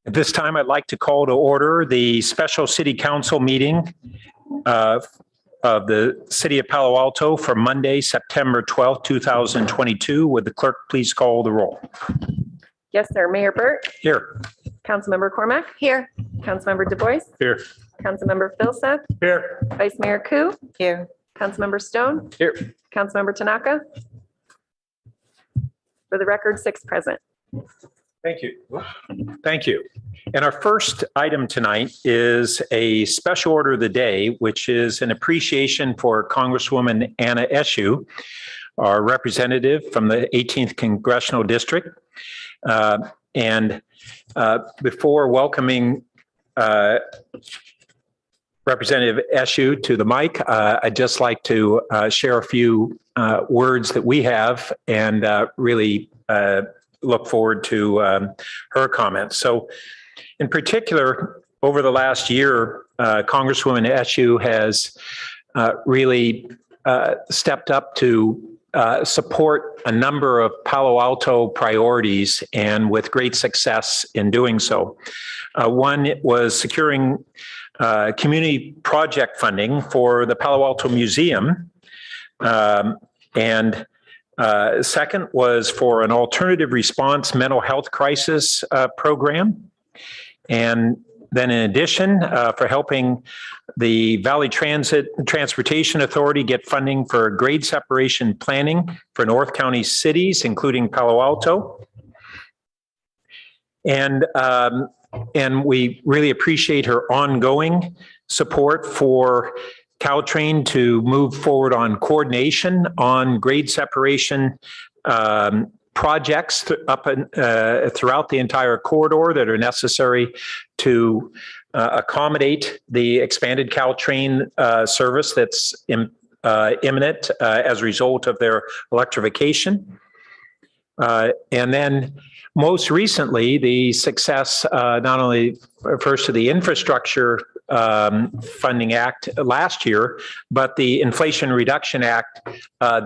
At this time, I'd like to call to order the special city council meeting of the city of Palo Alto for Monday, September 12th, 2022. Would the clerk please call the roll? Yes, sir. Mayor Burt. Here. Councilmember Cormack. Here. Councilmember Du Bois. Here. Councilmember Filseth. Here. Vice Mayor Koo. Here. Councilmember Stone. Here. Councilmember Tanaka. For the record, 6 present. Thank you. Thank you. And our first item tonight is a special order of the day, which is an appreciation for Congresswoman Anna Eshoo, our representative from the 18th Congressional District. Before welcoming Representative Eshoo to the mic, I'd just like to share a few words that we have and really look forward to her comments. So in particular, over the last year, Congresswoman Eshoo has really stepped up to support a number of Palo Alto priorities and with great success in doing so. One was securing community project funding for the Palo Alto Museum. Second was for an alternative response mental health crisis program. And then in addition, for helping the Valley Transportation Authority get funding for grade separation planning for North County cities, including Palo Alto. And we really appreciate her ongoing support for Caltrain to move forward on coordination on grade separation projects throughout the entire corridor that are necessary to accommodate the expanded Caltrain service that's imminent as a result of their electrification. And then most recently, the success not only first of the infrastructure funding act last year, but the Inflation Reduction Act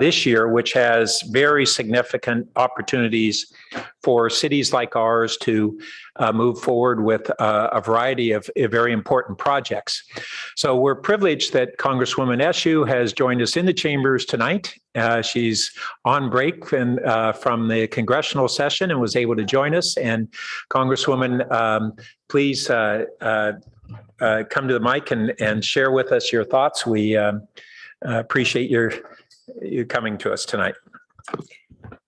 this year, which has very significant opportunities for cities like ours to move forward with a variety of very important projects. So we're privileged that Congresswoman Eshoo has joined us in the chambers tonight. She's on break from the congressional session and was able to join us. And Congresswoman, please come to the mic and share with us your thoughts. We appreciate you coming to us tonight.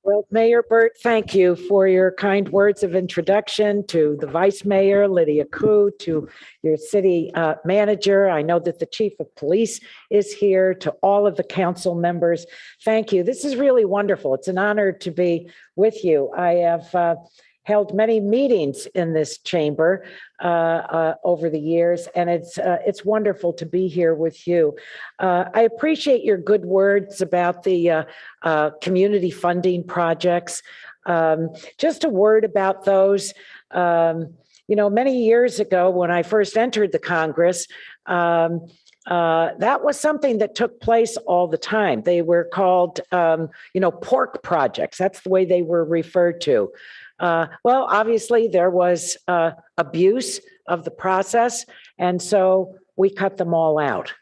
Well, Mayor Burt, thank you for your kind words of introduction, to the Vice Mayor, Lydia Koo, to your city manager. I know that the Chief of Police is here, to all of the council members. Thank you. This is really wonderful. It's an honor to be with you. I have held many meetings in this chamber over the years, and it's wonderful to be here with you. I appreciate your good words about the community funding projects. Just a word about those. Many years ago when I first entered the Congress, that was something that took place all the time. They were called, pork projects. That's the way they were referred to. Well, obviously there was abuse of the process, and so we cut them all out.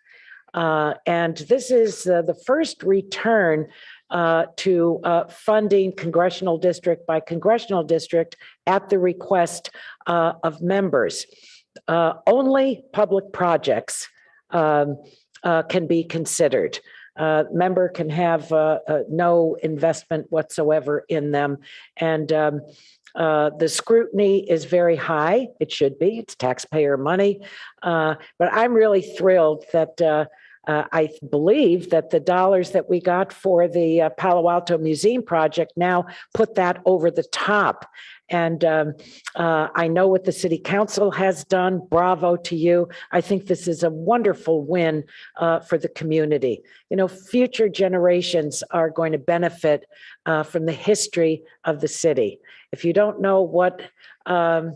And this is the first return to funding congressional district by congressional district at the request of members. Only public projects can be considered. Member can have no investment whatsoever in them. And the scrutiny is very high. It should be. It's taxpayer money. But I'm really thrilled that I believe that the dollars that we got for the Palo Alto Museum project now put that over the top. And I know what the city council has done. Bravo to you. I think this is a wonderful win for the community. Future generations are going to benefit from the history of the city. If you don't know what the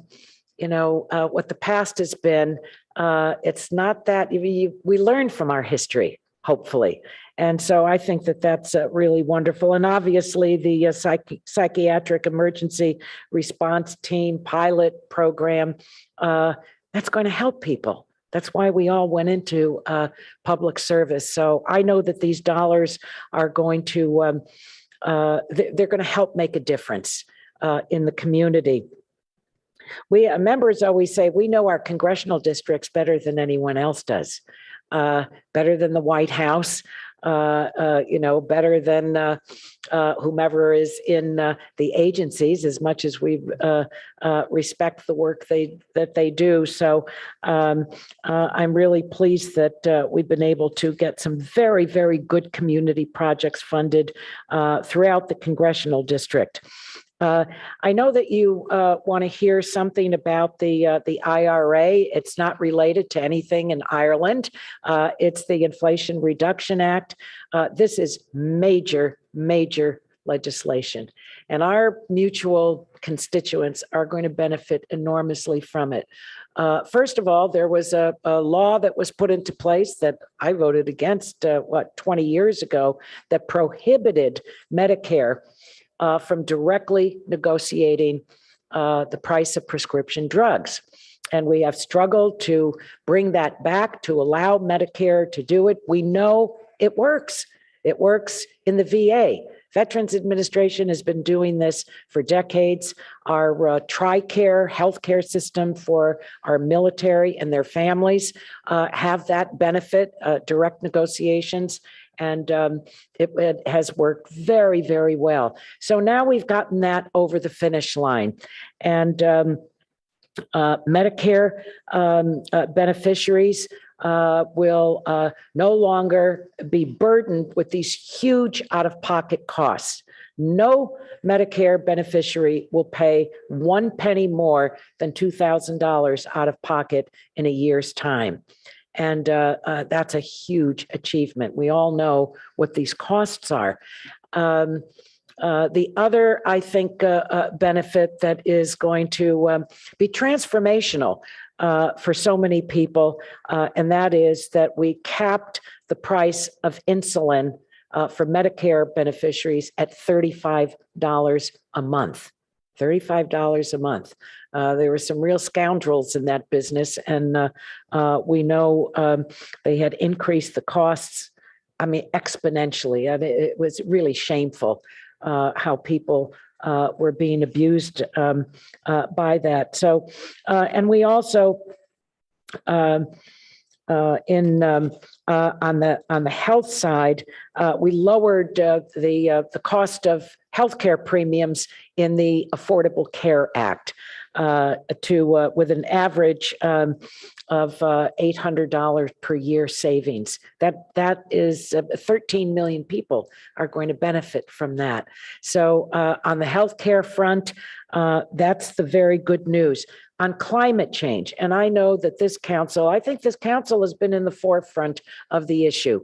past has been, it's not that we learn from our history, hopefully. And so I think that that's really wonderful. And obviously the psychiatric emergency response team pilot program, that's going to help people. That's why we all went into public service. So I know that these dollars are going to, they're going to help make a difference in the community. We members always say we know our congressional districts better than anyone else does, better than the White House, better than whomever is in the agencies, as much as we respect the work that they do. So I'm really pleased that we've been able to get some very, very good community projects funded throughout the congressional district. I know that you want to hear something about the IRA. It's not related to anything in Ireland. It's the Inflation Reduction Act. This is major, major legislation, and our mutual constituents are going to benefit enormously from it. First of all, there was a law that was put into place that I voted against, 20 years ago, that prohibited Medicare from directly negotiating the price of prescription drugs. And we have struggled to bring that back, to allow Medicare to do it. We know it works. It works in the VA. Veterans Administration has been doing this for decades. Our TRICARE healthcare system for our military and their families have that benefit, direct negotiations. And it has worked very, very well. So now we've gotten that over the finish line. And Medicare beneficiaries will no longer be burdened with these huge out-of-pocket costs. No Medicare beneficiary will pay 1 penny more than $2,000 out of pocket in a year's time. And that's a huge achievement. We all know what these costs are. The other, I think, benefit that is going to be transformational for so many people, and that is that we capped the price of insulin for Medicare beneficiaries at $35 a month. $35 a month. There were some real scoundrels in that business, and we know they had increased the costs, exponentially. It was really shameful how people were being abused by that. So, and we also, on the health side, we lowered the cost of healthcare premiums in the Affordable Care Act to with an average of $800 per year savings. That is 13 million people are going to benefit from that. So on the healthcare front, that's the very good news. On climate change, and I know that I think this council has been in the forefront of the issue,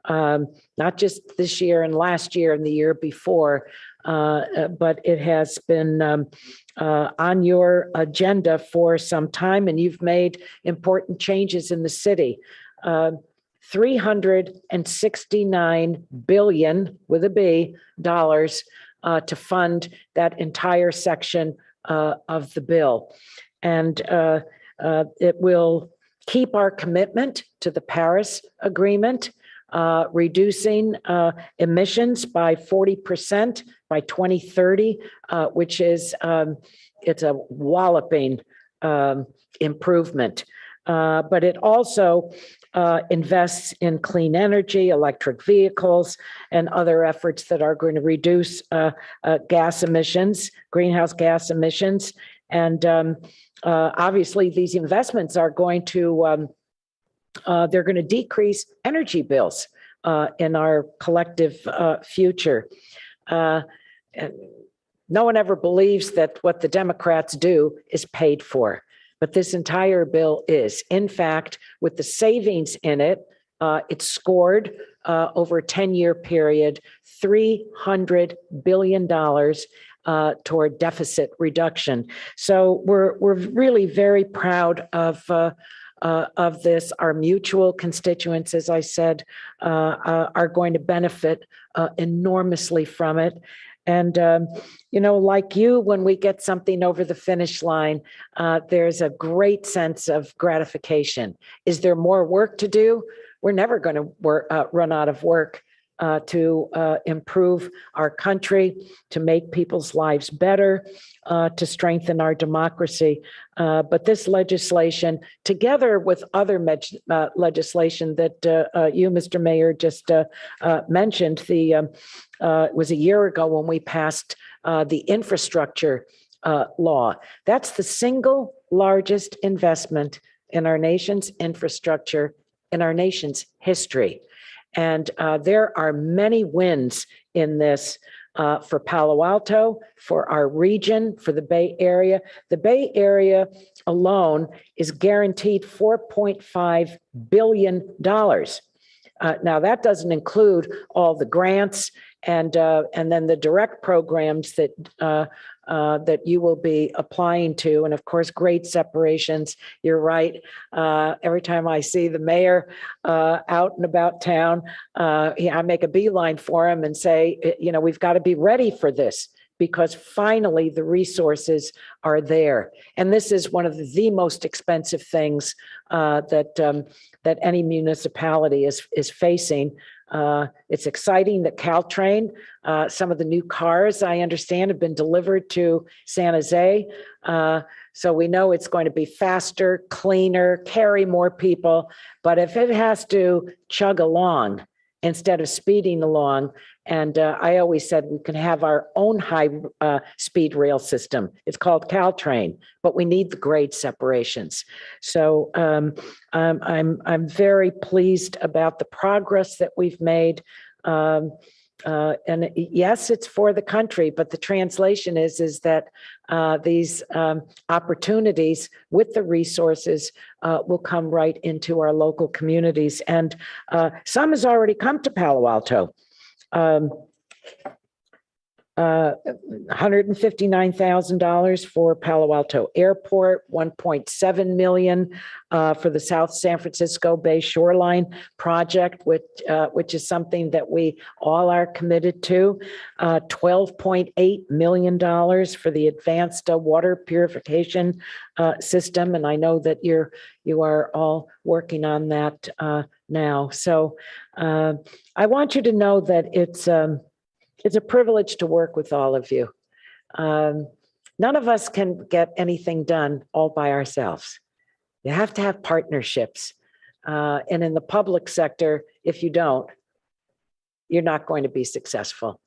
not just this year and last year and the year before, but it has been on your agenda for some time, and you've made important changes in the city. $369 billion with a B dollars to fund that entire section of the bill. And it will keep our commitment to the Paris Agreement, reducing emissions by 40% by 2030, which is it's a walloping improvement. But it also invests in clean energy, electric vehicles, and other efforts that are going to reduce gas emissions, greenhouse gas emissions. And obviously, these investments are going to they're going to decrease energy bills in our collective future. No one ever believes that what the Democrats do is paid for, but this entire bill is. In fact, with the savings in it, it scored over a 10-year period, $300 billion toward deficit reduction. So we're really very proud of of this. Our mutual constituents, as I said, are going to benefit enormously from it. And, like you, when we get something over the finish line, there's a great sense of gratification. Is there more work to do? We're never going to run out of work to improve our country, to make people's lives better, to strengthen our democracy. But this legislation, together with other legislation that you, Mr. Mayor, just mentioned, it was a year ago when we passed the infrastructure law. That's the single largest investment in our nation's infrastructure in our nation's history. And there are many wins in this for Palo Alto, for our region, for the Bay Area. The Bay Area alone is guaranteed $4.5 billion. Now, that doesn't include all the grants and then the direct programs that that you will be applying to, and of course, grade separations. You're right. Every time I see the mayor out and about town, I make a beeline for him and say, we've got to be ready for this, because finally the resources are there. And this is one of the most expensive things that any municipality is facing. It's exciting that Caltrain, some of the new cars, I understand, have been delivered to San Jose. So we know it's going to be faster, cleaner, carry more people. But if it has to chug along instead of speeding along, and I always said we can have our own high speed rail system. It's called Caltrain, but we need the grade separations. So I'm very pleased about the progress that we've made. And yes, it's for the country, but the translation is that these opportunities with the resources will come right into our local communities. And some has already come to Palo Alto. $159,000 for Palo Alto Airport, $1.7 million for the South San Francisco Bay Shoreline Project, which is something that we all are committed to. $12.8 million for the advanced water purification system, and I know that you are all working on that now. So I want you to know that it's a privilege to work with all of you. None of us can get anything done all by ourselves. You have to have partnerships. And in the public sector, if you don't, you're not going to be successful.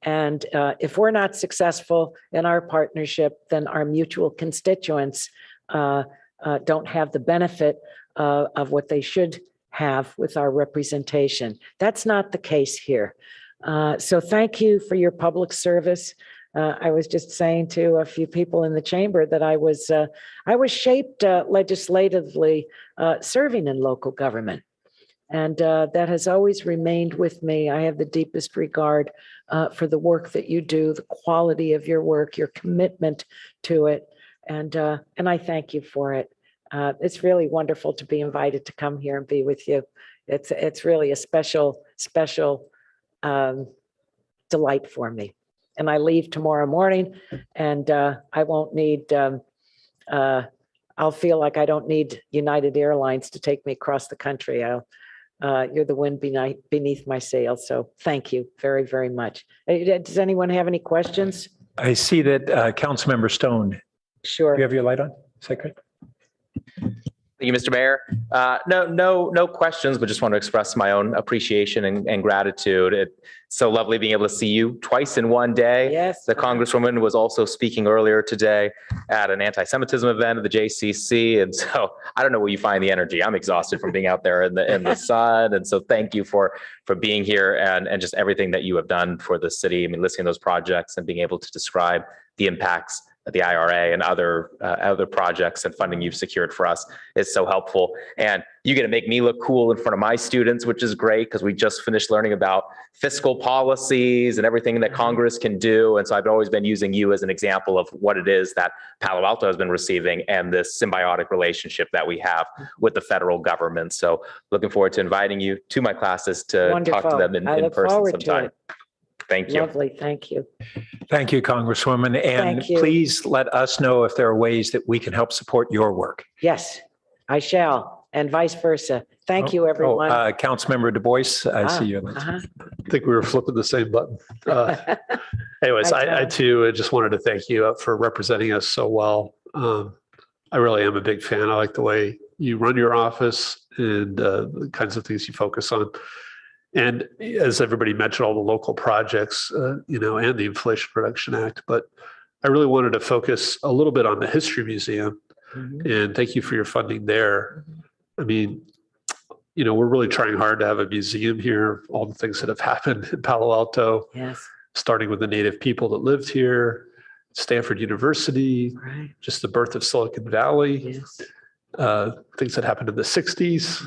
And if we're not successful in our partnership, then our mutual constituents don't have the benefit of what they should have with our representation. That's not the case here. So thank you for your public service. I was just saying to a few people in the chamber that I was shaped legislatively serving in local government. And that has always remained with me. I have the deepest regard for the work that you do, the quality of your work, your commitment to it. And I thank you for it. It's really wonderful to be invited to come here and be with you. It's really a special delight for me. And I leave tomorrow morning, and I won't need, I'll feel like I don't need United Airlines to take me across the country. You're the wind beneath my sails. So thank you very, very much. Does anyone have any questions? I see that Councilmember Stone. Sure. Do you have your light on, Secretary? Thank you, Mr. Mayor. No questions, but just want to express my own appreciation and gratitude. It's so lovely being able to see you twice in one day. Yes. The Congresswoman was also speaking earlier today at an anti-Semitism event at the JCC. And so I don't know where you find the energy. I'm exhausted from being out there in the sun. And so thank you for being here and just everything that you have done for the city. I mean, listening to those projects and being able to describe the impacts the IRA and other projects and funding you've secured for us is so helpful. And you get to make me look cool in front of my students, which is great because we just finished learning about fiscal policies and everything that Congress can do. And so I've always been using you as an example of what it is that Palo Alto has been receiving and this symbiotic relationship that we have with the federal government. So looking forward to inviting you to my classes to talk to Wonderful. them in I look person forward to sometime. it. Thank you. Lovely. Thank you. Thank you, Congresswoman. And Thank you. please let us know if there are ways that we can help support your work. Yes, I shall, and vice versa. Thank you, everyone. Councilmember Du Bois, I see you. Uh-huh. I think we were flipping the same button. Anyways, Hi, I Tom. too just wanted to thank you for representing us so well. I really am a big fan. I like the way you run your office and the kinds of things you focus on. And as everybody mentioned, all the local projects, and the Inflation Reduction Act. But I really wanted to focus a little bit on the History Museum. Mhm. And thank you for your funding there. I mean, we're really trying hard to have a museum here, all the things that have happened in Palo Alto, Yes, starting with the native people that lived here, Stanford University, right. just the birth of Silicon Valley, Yes. things that happened in the 60s.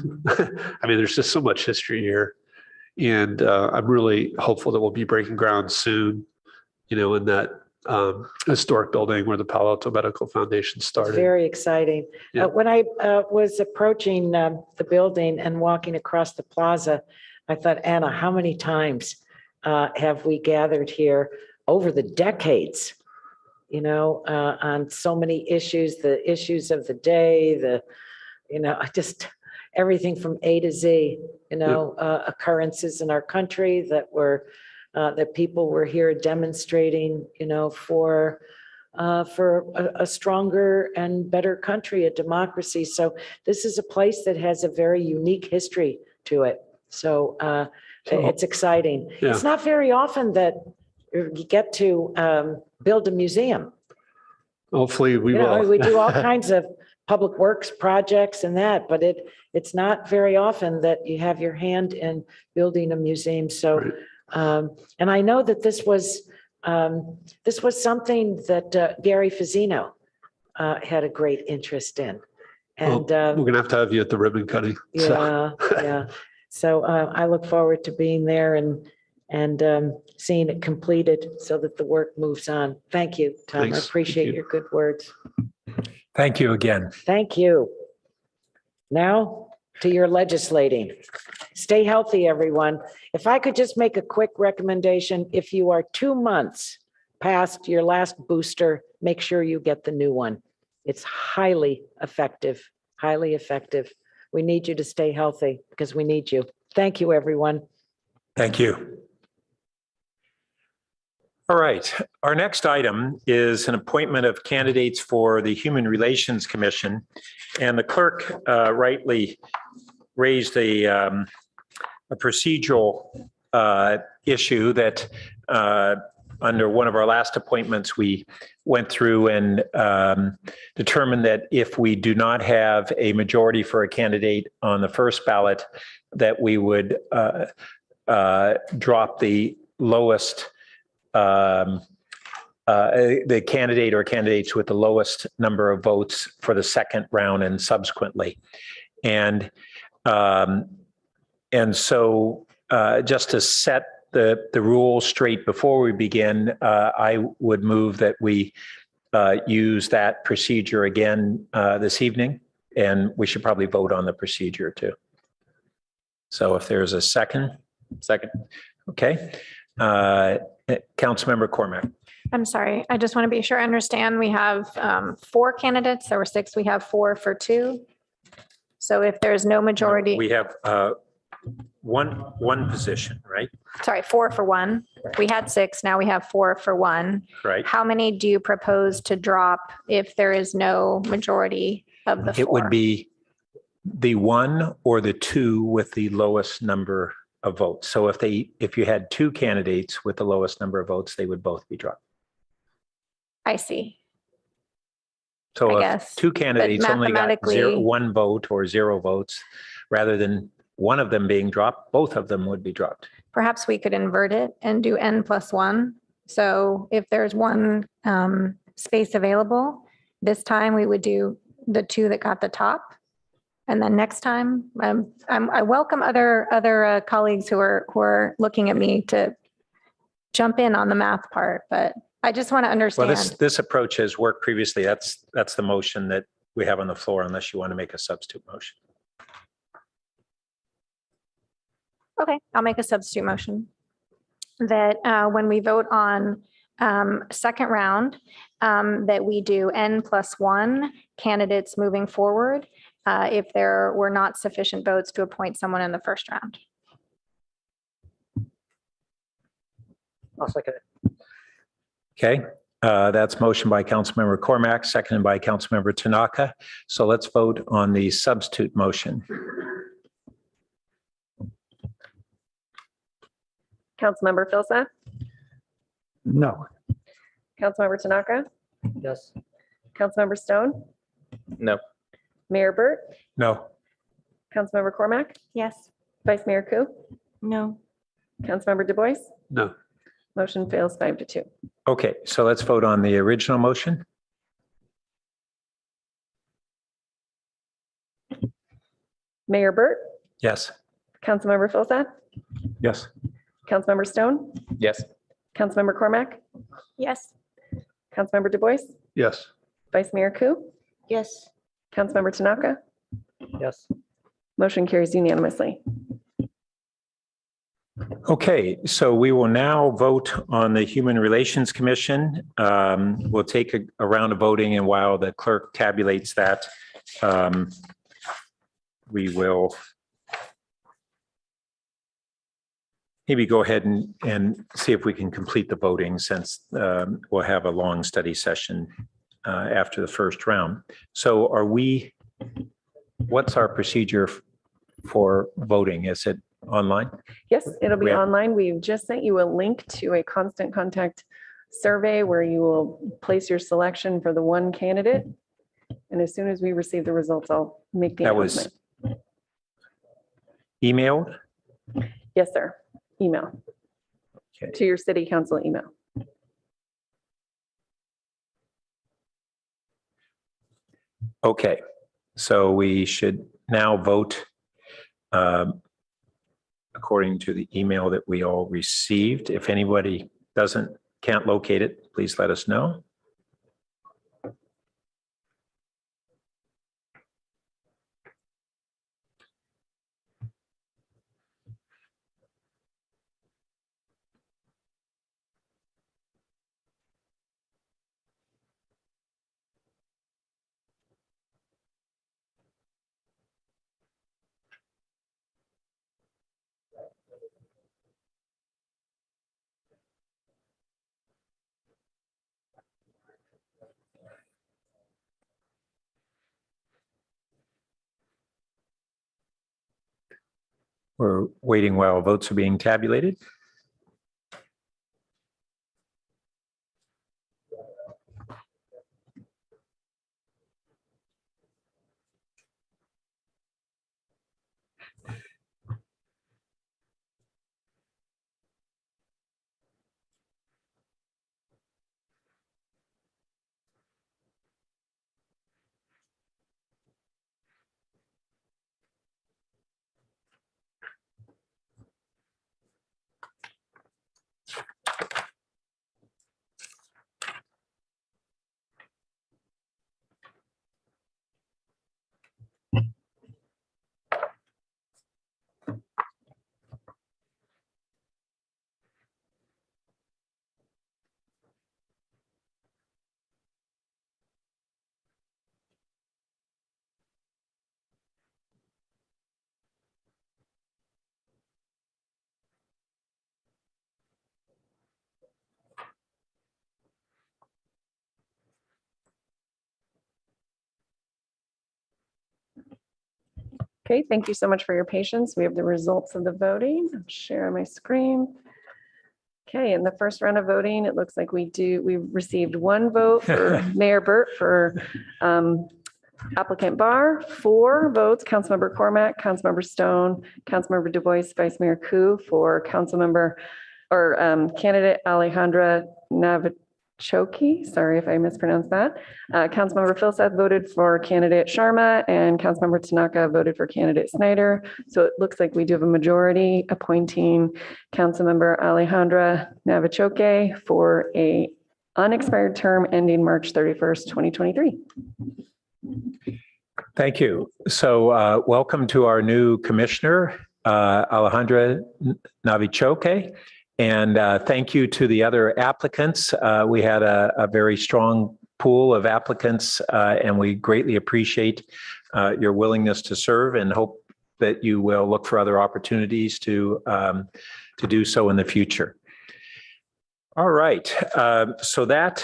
I mean, there's just so much history here. And I'm really hopeful that we'll be breaking ground soon, in that historic building where the Palo Alto Medical Foundation started. Very exciting. Yeah. When I was approaching the building and walking across the plaza, I thought, Anna, how many times have we gathered here over the decades, on so many issues, the issues of the day, just everything from A to Z, occurrences in our country that people were here demonstrating, for a stronger and better country, a democracy. So this is a place that has a very unique history to it. So it's exciting. Yeah. It's not very often that you get to build a museum. Hopefully we will. We do all kinds of public works projects and that, but it's not very often that you have your hand in building a museum. So, Right. and I know that this was something that Gary Fazzino had a great interest in. And We're going to have you at the ribbon cutting. So, yeah. So I look forward to being there and seeing it completed so that the work moves on. Thank you, Tom. Thanks. I appreciate Thank you. your good words. Thank you again. Thank you. Now to your legislating. Stay healthy, everyone. If I could just make a quick recommendation, if you are 2 months past your last booster, make sure you get the new one. It's highly effective, highly effective. We need you to stay healthy because we need you. Thank you, everyone. Thank you. All right. Our next item is an appointment of candidates for the Human Relations Commission. And the clerk rightly raised a procedural issue that under one of our last appointments, we went through and determined that if we do not have a majority for a candidate on the first ballot, that we would drop the lowest, the candidate or candidates with the lowest number of votes for the second round and subsequently. And so just to set the rules straight before we begin, I would move that we use that procedure again this evening, and we should probably vote on the procedure too. So if there's a second. Second. Okay. Councilmember Cormack. I'm sorry. I just want to be sure I understand. We have 4 candidates. There were 6. We have 4 for 2. So if there's no majority, We have one position, right? sorry, 4 for 1. We had 6. Now we have 4 for 1. Right. How many do you propose to drop if there is no majority of the 4? It would be the 1 or the 2 with the lowest number of votes. So if you had 2 candidates with the lowest number of votes, they would both be dropped. I see. So I if guess, 2 candidates only got mathematically- 1 vote or 0 votes, rather than one of them being dropped, both of them would be dropped. Perhaps we could invert it and do n plus 1. So if there's one space available. This time we would do the two that got the top. And then next time, I welcome other colleagues who are looking at me to jump in on the math part, but I just want to Well, understand. this approach has worked previously. That's the motion that we have on the floor, unless you want to make a substitute motion. Okay, I'll make a substitute motion that when we vote on second round, that we do N+1 candidates moving forward if there were not sufficient votes to appoint someone in the first round. I'll second it. Okay, that's motion by Councilmember Cormack, seconded by Councilmember Tanaka. So let's vote on the substitute motion. Councilmember Filsa, No. Councilmember Tanaka, Yes. Councilmember Stone, No. Mayor Burt, No. Councilmember Cormack, Yes. Vice Mayor Ku, No. Councilmember Du Bois. No. Motion fails 5-2. Okay, so let's vote on the original motion. Mayor Burt, Yes. Councilmember Filsa, Yes. Councilmember Stone, Yes. Councilmember Cormack, Yes. Councilmember Du Bois, Yes. Vice Mayor Ku, Yes. Councilmember Tanaka. Yes. Motion carries unanimously. Okay, so we will now vote on the Human Relations Commission. We'll take a round of voting, and while the clerk tabulates that, we will maybe go ahead and see if we can complete the voting, since we'll have a long study session after the first round. So what's our procedure for voting? Is it online? Yes, it'll be We have- online. We've just sent you a link to a constant contact survey where you will place your selection for the one candidate. And as soon as we receive the results, I'll make the That was announcement. emailed? Yes, sir. Email Okay. to your city council email. Okay, so we should now vote according to the email that we all received. If anybody can't locate it, please let us know. We're waiting while votes are being tabulated. Okay, thank you so much for your patience. We have the results of the voting. I'll share my screen. Okay, in the first round of voting, it looks like we received one vote for Mayor Burt for applicant Barr, 4 votes, Councilmember Cormack, Councilmember Stone, Councilmember Du Bois, Vice Mayor Ku, for Councilmember or candidate Alejandra Choki, sorry if I mispronounced that. Councilmember Philseth voted for candidate Sharma and Councilmember Tanaka voted for candidate Snyder. So it looks like we do have a majority appointing Councilmember Alejandra Navichoke for a unexpired term ending March 31st, 2023. Thank you. So welcome to our new commissioner, Alejandra Navichoke. And thank you to the other applicants. We had a very strong pool of applicants, and we greatly appreciate your willingness to serve and hope that you will look for other opportunities to do so in the future. All right, so that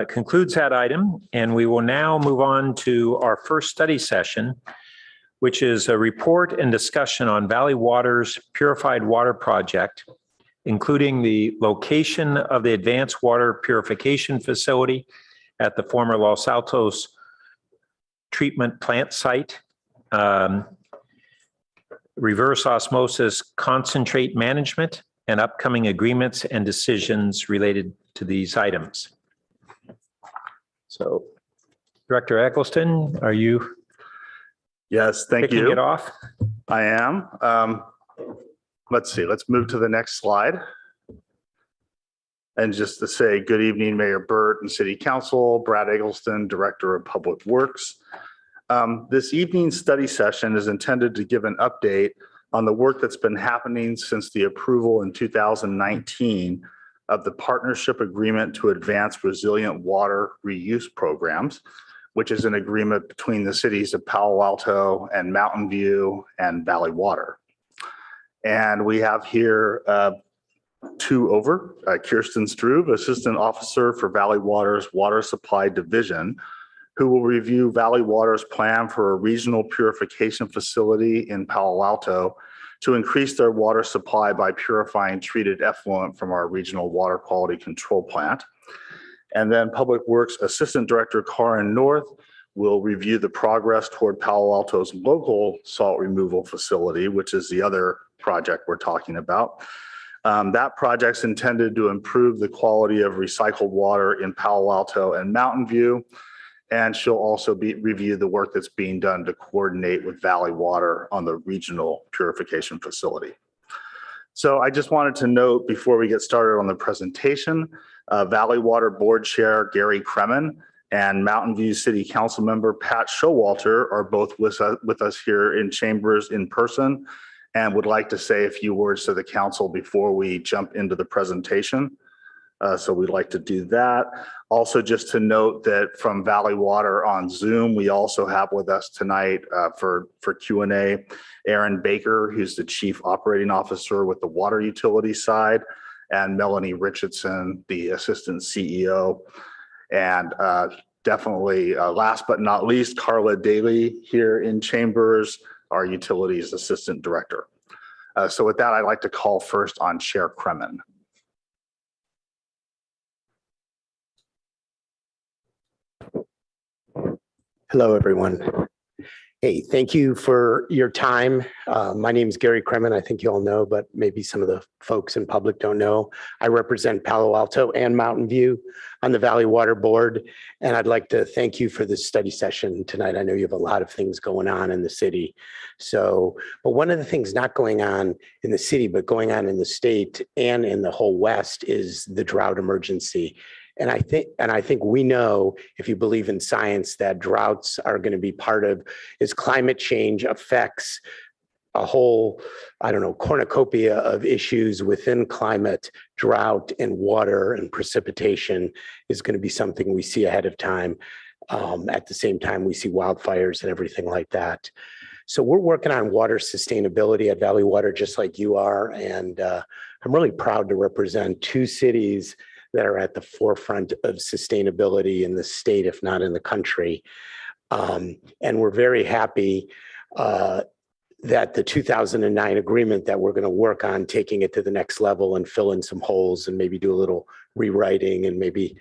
concludes that item, and we will now move on to our first study session, which is a report and discussion on Valley Water's Purified Water Project, including the location of the advanced water purification facility at the former Los Altos treatment plant site, reverse osmosis concentrate management, and upcoming agreements and decisions related to these items. So, Director Eggleston, are you? Yes, thank Kicking you. it off? I am. Let's see, let's move to the next slide. And just to say good evening, Mayor Burt and City Council, Brad Eggleston, Director of Public Works. This evening's study session is intended to give an update on the work that's been happening since the approval in 2019 of the Partnership Agreement to Advance Resilient Water Reuse Programs, which is an agreement between the cities of Palo Alto and Mountain View and Valley Water. And we have here Kirsten Struve, Assistant Officer for Valley Water's Water Supply Division, who will review Valley Water's plan for a regional purification facility in Palo Alto to increase their water supply by purifying treated effluent from our regional water quality control plant. And then Public Works Assistant Director Karin North will review the progress toward Palo Alto's local salt removal facility, which is the other project we're talking about. That project's intended to improve the quality of recycled water in Palo Alto and Mountain View. And she'll also review the work that's being done to coordinate with Valley Water on the regional purification facility. So I just wanted to note before we get started on the presentation, Valley Water Board Chair Gary Kremen and Mountain View City Council Member Pat Showalter are both with us here in chambers in person and would like to say a few words to the council before we jump into the presentation. So we'd like to do that. Also, just to note that from Valley Water on Zoom, we also have with us tonight for Q&A, Aaron Baker, who's the Chief Operating Officer with the water utility side, and Melanie Richardson, the Assistant CEO. And definitely last but not least, Carla Daly here in chambers, our Utilities Assistant Director. So with that, I'd like to call first on Chair Kremen. Hello, everyone. Hey, thank you for your time. My name is Gary Kremen. I think you all know, but maybe some of the folks in public don't know. I represent Palo Alto and Mountain View on the Valley Water Board, and I'd like to thank you for this study session tonight. I know you have a lot of things going on in the city. So, but one of the things not going on in the city, but going on in the state and in the whole West is the drought emergency. And I think we know, if you believe in science, that droughts are going to be part of as climate change affects a whole, cornucopia of issues within climate. Drought and water and precipitation is going to be something we see ahead of time. At the same time, we see wildfires and everything like that. So we're working on water sustainability at Valley Water, just like you are. And I'm really proud to represent two cities that are at the forefront of sustainability in the state, if not in the country. And we're very happy that the 2009 agreement that we're going to work on taking it to the next level and fill in some holes and maybe do a little rewriting and maybe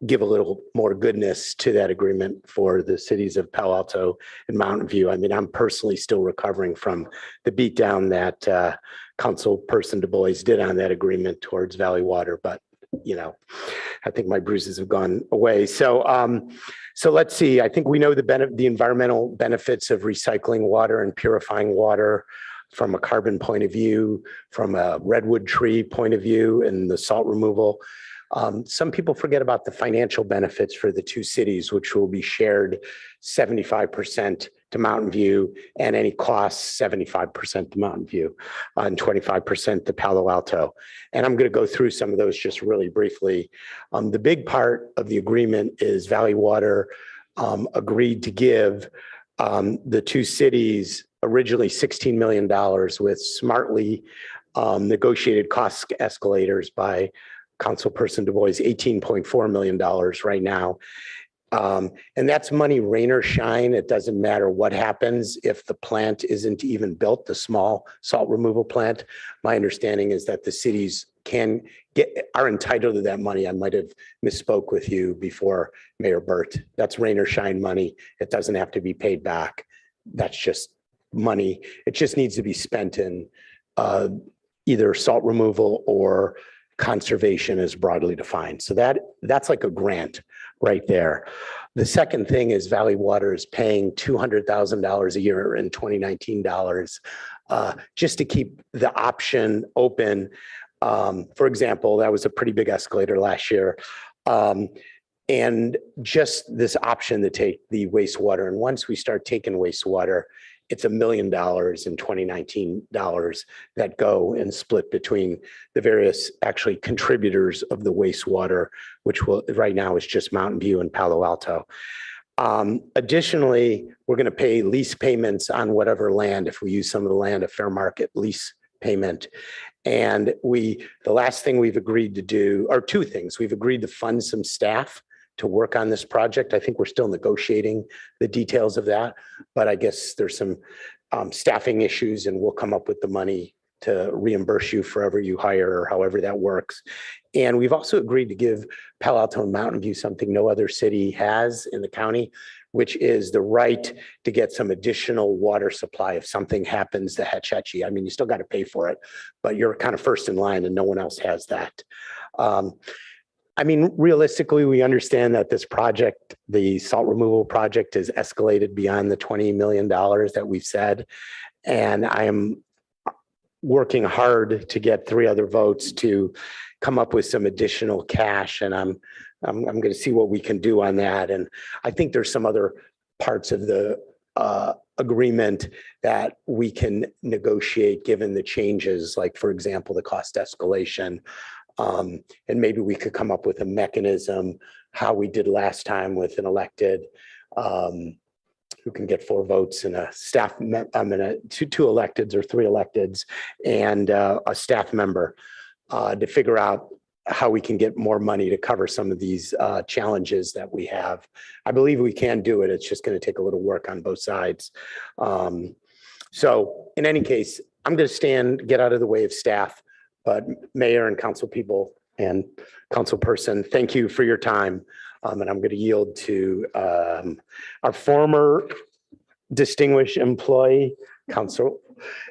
give a little more goodness to that agreement for the cities of Palo Alto and Mountain View. I mean, I'm personally still recovering from the beatdown that Councilperson Du Bois did on that agreement towards Valley Water, but I think my bruises have gone away. So let's see. I think we know the environmental benefits of recycling water and purifying water from a carbon point of view, from a redwood tree point of view, and the salt removal. Some people forget about the financial benefits for the two cities, which will be shared 75% to Mountain View, and any costs 75% to Mountain View, and 25% to Palo Alto. And I'm going to go through some of those just really briefly. The big part of the agreement is Valley Water agreed to give the two cities originally $16 million with smartly negotiated cost escalators by Councilperson Du Bois, $18.4 million right now. And that's money, rain or shine. It doesn't matter what happens if the plant isn't even built, the small salt removal plant. My understanding is that the cities are entitled to that money. I might have misspoke with you before, Mayor Burt. That's rain or shine money. It doesn't have to be paid back. That's just money. It just needs to be spent in either salt removal or conservation as broadly defined. So that's like a grant right there. The second thing is Valley Water is paying $200,000 a year in 2019 dollars just to keep the option open. For example, that was a pretty big escalator last year. And just this option to take the wastewater. And once we start taking wastewater, it's $1 million in 2019 dollars that go and split between the various actually contributors of the wastewater, which will right now is just Mountain View and Palo Alto. Additionally, we're going to pay lease payments on whatever land, if we use some of the land, a fair market lease payment. And the last thing we've agreed to do, or two things, we've agreed to fund some staff to work on this project. I think we're still negotiating the details of that, but I guess there's some staffing issues, and we'll come up with the money to reimburse you forever you hire or however that works. And we've also agreed to give Palo Alto and Mountain View something no other city has in the county, which is the right to get some additional water supply if something happens to Hetch Hetchy. I mean, you still got to pay for it, but you're kind of first in line and no one else has that. I mean, realistically, we understand that this project, the salt removal project, is escalated beyond the $20 million that we've said. And I am working hard to get 3 other votes to come up with some additional cash. And I'm going to see what we can do on that. And I think there's some other parts of the agreement that we can negotiate given the changes, like, for example, the cost escalation. And maybe we could come up with a mechanism, how we did last time with an elected, who can get 4 votes and a staff, two electeds or 3 electeds and a staff member to figure out how we can get more money to cover some of these challenges that we have. I believe we can do it. It's just going to take a little work on both sides. So in any case, I'm going to get out of the way of staff. But Mayor and council people and council person, thank you for your time. And I'm going to yield to our former distinguished employee, council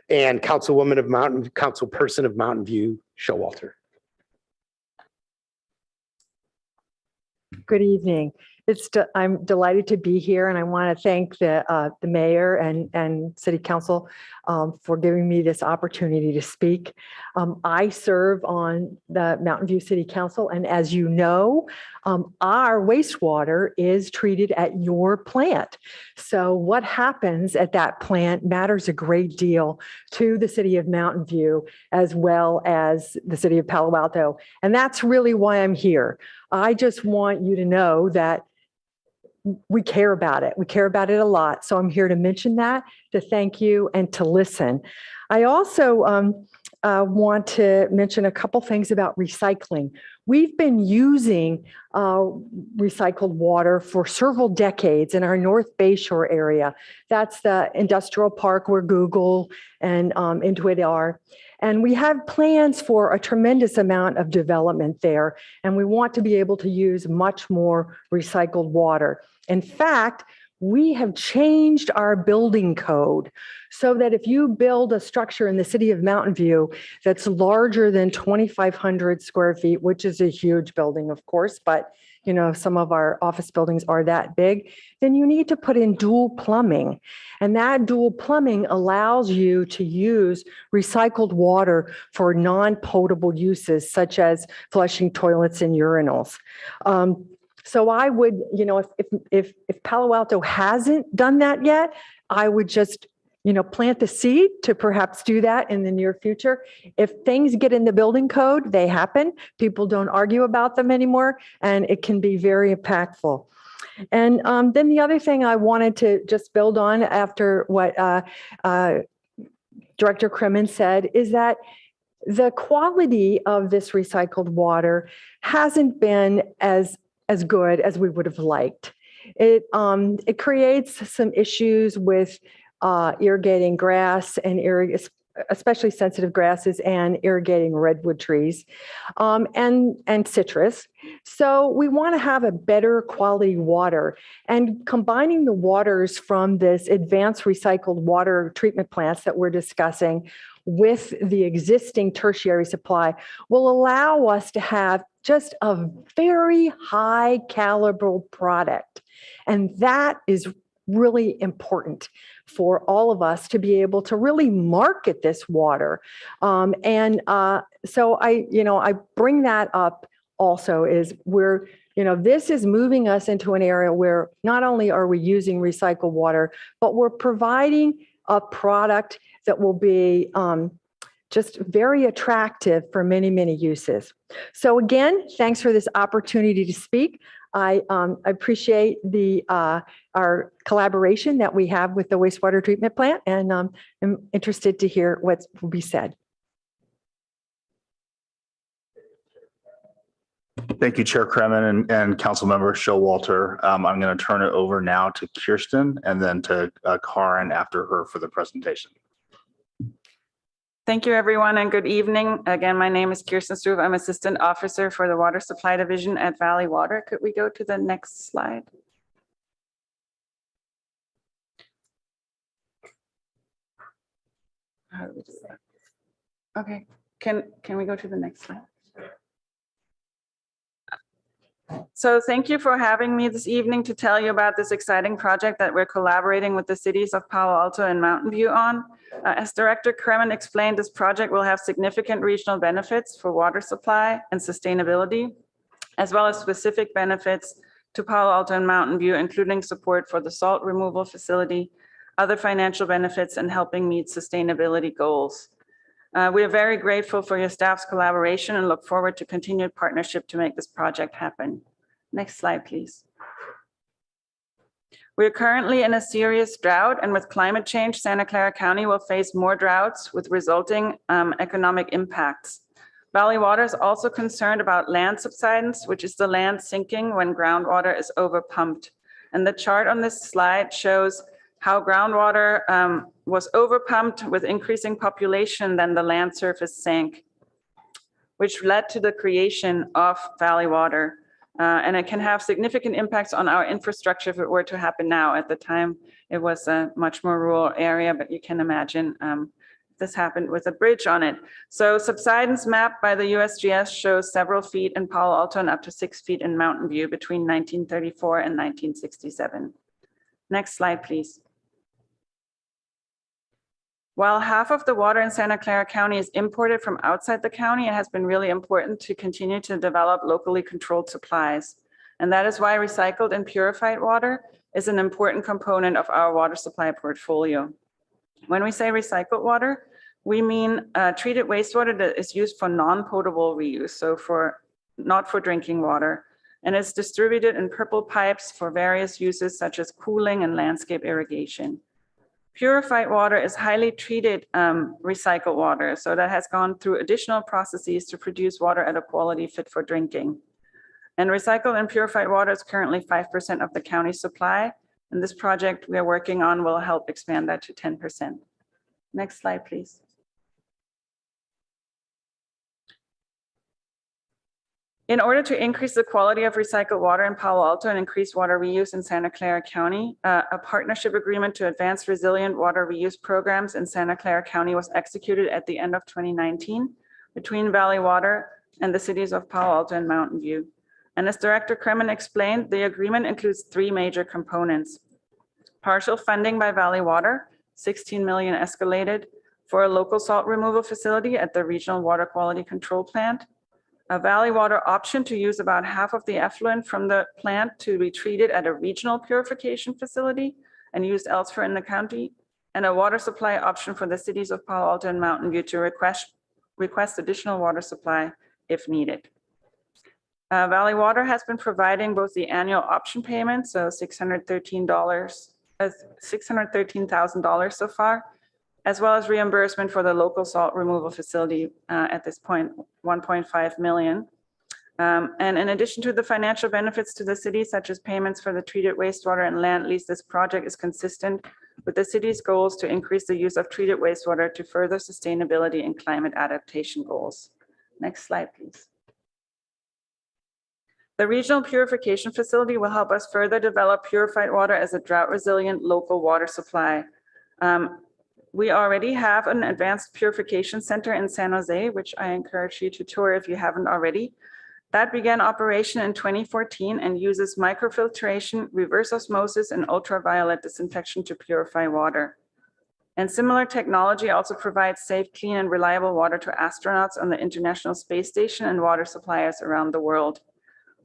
and councilwoman of councilperson of Mountain View, Showalter. Good evening. I'm delighted to be here, and I want to thank the mayor and city council for giving me this opportunity to speak. I serve on the Mountain View City Council, and as you know, our wastewater is treated at your plant. So what happens at that plant matters a great deal to the city of Mountain View as well as the city of Palo Alto. And that's really why I'm here. I just want you to know that we care about it. We care about it a lot. So I'm here to mention that, to thank you, and to listen. I also want to mention a couple things about recycling. We've been using recycled water for several decades in our North Bayshore area. That's the industrial park where Google and Intuit are. And we have plans for a tremendous amount of development there. And we want to be able to use much more recycled water. In fact, we have changed our building code so that if you build a structure in the city of Mountain View that's larger than 2,500 square feet, which is a huge building, of course, but you know, some of our office buildings are that big, then you need to put in dual plumbing. And that dual plumbing allows you to use recycled water for non-potable uses, such as flushing toilets and urinals. So I would, you know, if Palo Alto hasn't done that yet, I would just, you know, plant the seed to perhaps do that in the near future. If things get in the building code, they happen. People don't argue about them anymore, and it can be very impactful. And then the other thing I wanted to just build on after what Director Kremen said is that the quality of this recycled water hasn't been as good as we would have liked. It creates some issues with irrigating grass and especially sensitive grasses and irrigating redwood trees and citrus. So we want to have a better quality water, and combining the waters from this advanced recycled water treatment plants that we're discussing with the existing tertiary supply will allow us to have just a very high caliber product. And that is really important for all of us to be able to really market this water. So I bring that up also is this is moving us into an area where not only are we using recycled water, but we're providing a product that will be just very attractive for many, many uses. So again, thanks for this opportunity to speak. I appreciate our collaboration that we have with the wastewater treatment plant, and I'm interested to hear what will be said. Thank you, Chair Kremen and Councilmember Showalter. I'm going to turn it over now to Kirsten and then to Karen after her for the presentation. Thank you, everyone, and good evening. Again, my name is Kirsten Struve. I'm Assistant Officer for the Water Supply Division at Valley Water. Could we go to the next slide? How do we do that? Okay, can we go to the next slide? So thank you for having me this evening to tell you about this exciting project that we're collaborating with the cities of Palo Alto and Mountain View on. As Director Kremen explained, this project will have significant regional benefits for water supply and sustainability, as well as specific benefits to Palo Alto and Mountain View, including support for the salt removal facility, other financial benefits, and helping meet sustainability goals. We are very grateful for your staff's collaboration and look forward to continued partnership to make this project happen. Next slide, please. We're currently in a serious drought, and with climate change, Santa Clara County will face more droughts with resulting economic impacts. Valley Water is also concerned about land subsidence, which is the land sinking when groundwater is overpumped. And the chart on this slide shows how groundwater was overpumped with increasing population, then the land surface sank, which led to the creation of Valley Water. And it can have significant impacts on our infrastructure if it were to happen now. At the time, it was a much more rural area, but you can imagine this happened with a bridge on it. So subsidence map by the USGS shows several feet in Palo Alto and up to 6 feet in Mountain View between 1934 and 1967. Next slide, please. While half of the water in Santa Clara County is imported from outside the county, it has been really important to continue to develop locally controlled supplies. And that is why recycled and purified water is an important component of our water supply portfolio. When we say recycled water, we mean treated wastewater that is used for non-potable reuse, so not for drinking water, and is distributed in purple pipes for various uses such as cooling and landscape irrigation. Purified water is highly treated recycled water, so that has gone through additional processes to produce water at a quality fit for drinking. And recycled and purified water is currently 5% of the county's supply, and this project we are working on will help expand that to 10%. Next slide, please. In order to increase the quality of recycled water in Palo Alto and increase water reuse in Santa Clara County, a partnership agreement to advance resilient water reuse programs in Santa Clara County was executed at the end of 2019 between Valley Water and the cities of Palo Alto and Mountain View. And as Director Kremen explained, the agreement includes three major components. Partial funding by Valley Water, 16 million escalated for a local salt removal facility at the Regional Water Quality Control Plant. A Valley Water option to use about half of the effluent from the plant to be treated at a regional purification facility and used elsewhere in the county, and a water supply option for the cities of Palo Alto and Mountain View to request additional water supply if needed. Valley Water has been providing both the annual option payment, so $613,000 so far, as well as reimbursement for the local salt removal facility at this point, 1.5 million. And in addition to the financial benefits to the city, such as payments for the treated wastewater and land lease, this project is consistent with the city's goals to increase the use of treated wastewater to further sustainability and climate adaptation goals. Next slide, please. The regional purification facility will help us further develop purified water as a drought-resilient local water supply. We already have an advanced purification center in San Jose, which I encourage you to tour if you haven't already. That began operation in 2014 and uses microfiltration, reverse osmosis, and ultraviolet disinfection to purify water. And similar technology also provides safe, clean, and reliable water to astronauts on the International Space Station and water suppliers around the world.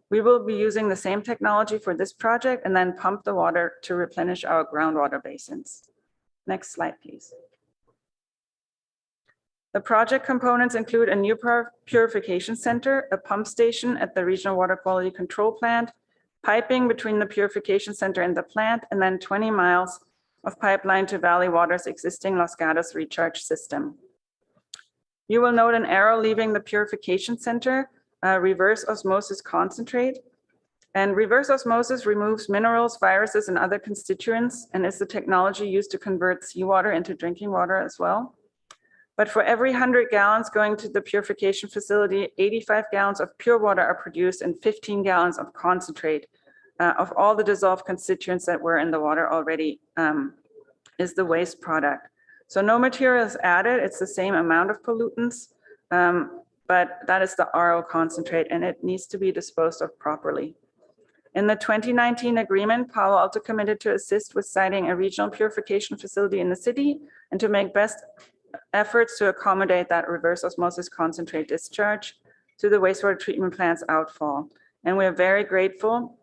We will be using the same technology for this project and then pump the water to replenish our groundwater basins. Next slide, please. The project components include a new purification center, a pump station at the Regional Water Quality Control Plant, piping between the purification center and the plant, and then 20 miles of pipeline to Valley Water's existing Los Gatos recharge system. You will note an arrow leaving the purification center, reverse osmosis concentrate. And reverse osmosis removes minerals, viruses, and other constituents, and is the technology used to convert seawater into drinking water as well. But for every 100 gallons going to the purification facility, 85 gallons of pure water are produced and 15 gallons of concentrate of all the dissolved constituents that were in the water already is the waste product. So no material is added, it's the same amount of pollutants, but that is the RO concentrate and it needs to be disposed of properly. In the 2019 agreement, Palo Alto committed to assist with siting a regional purification facility in the city and to make best efforts to accommodate that reverse osmosis concentrate discharge to the wastewater treatment plant's outfall. And we are very grateful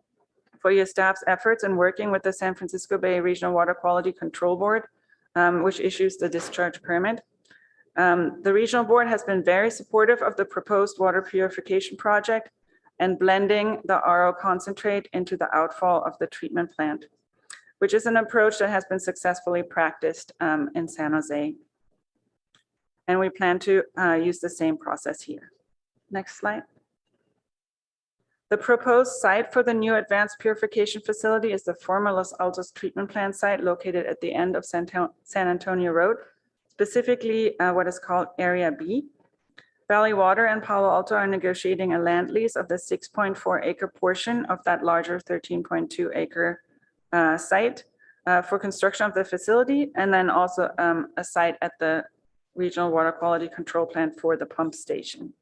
for your staff's efforts in working with the San Francisco Bay Regional Water Quality Control Board, which issues the discharge permit. The regional board has been very supportive of the proposed water purification project and blending the RO concentrate into the outfall of the treatment plant, which is an approach that has been successfully practiced in San Jose. And we plan to use the same process here. Next slide. The proposed site for the new advanced purification facility is the former Los Altos treatment plant site located at the end of San Antonio Road, specifically what is called Area B. Valley Water and Palo Alto are negotiating a land lease of the 6.4 acre portion of that larger 13.2 acre site for construction of the facility, and then also a site at the Regional Water Quality Control Plant for the pump station.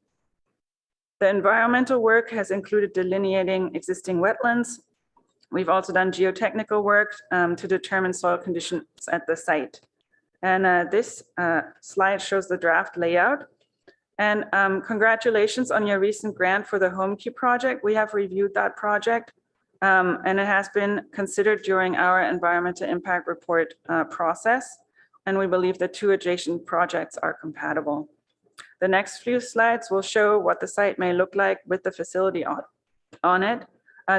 The environmental work has included delineating existing wetlands. We've also done geotechnical work to determine soil conditions at the site. And this slide shows the draft layout. And congratulations on your recent grant for the HomeQ project. We have reviewed that project and it has been considered during our environmental impact report process. And we believe the two adjacent projects are compatible. The next few slides will show what the site may look like with the facility on it.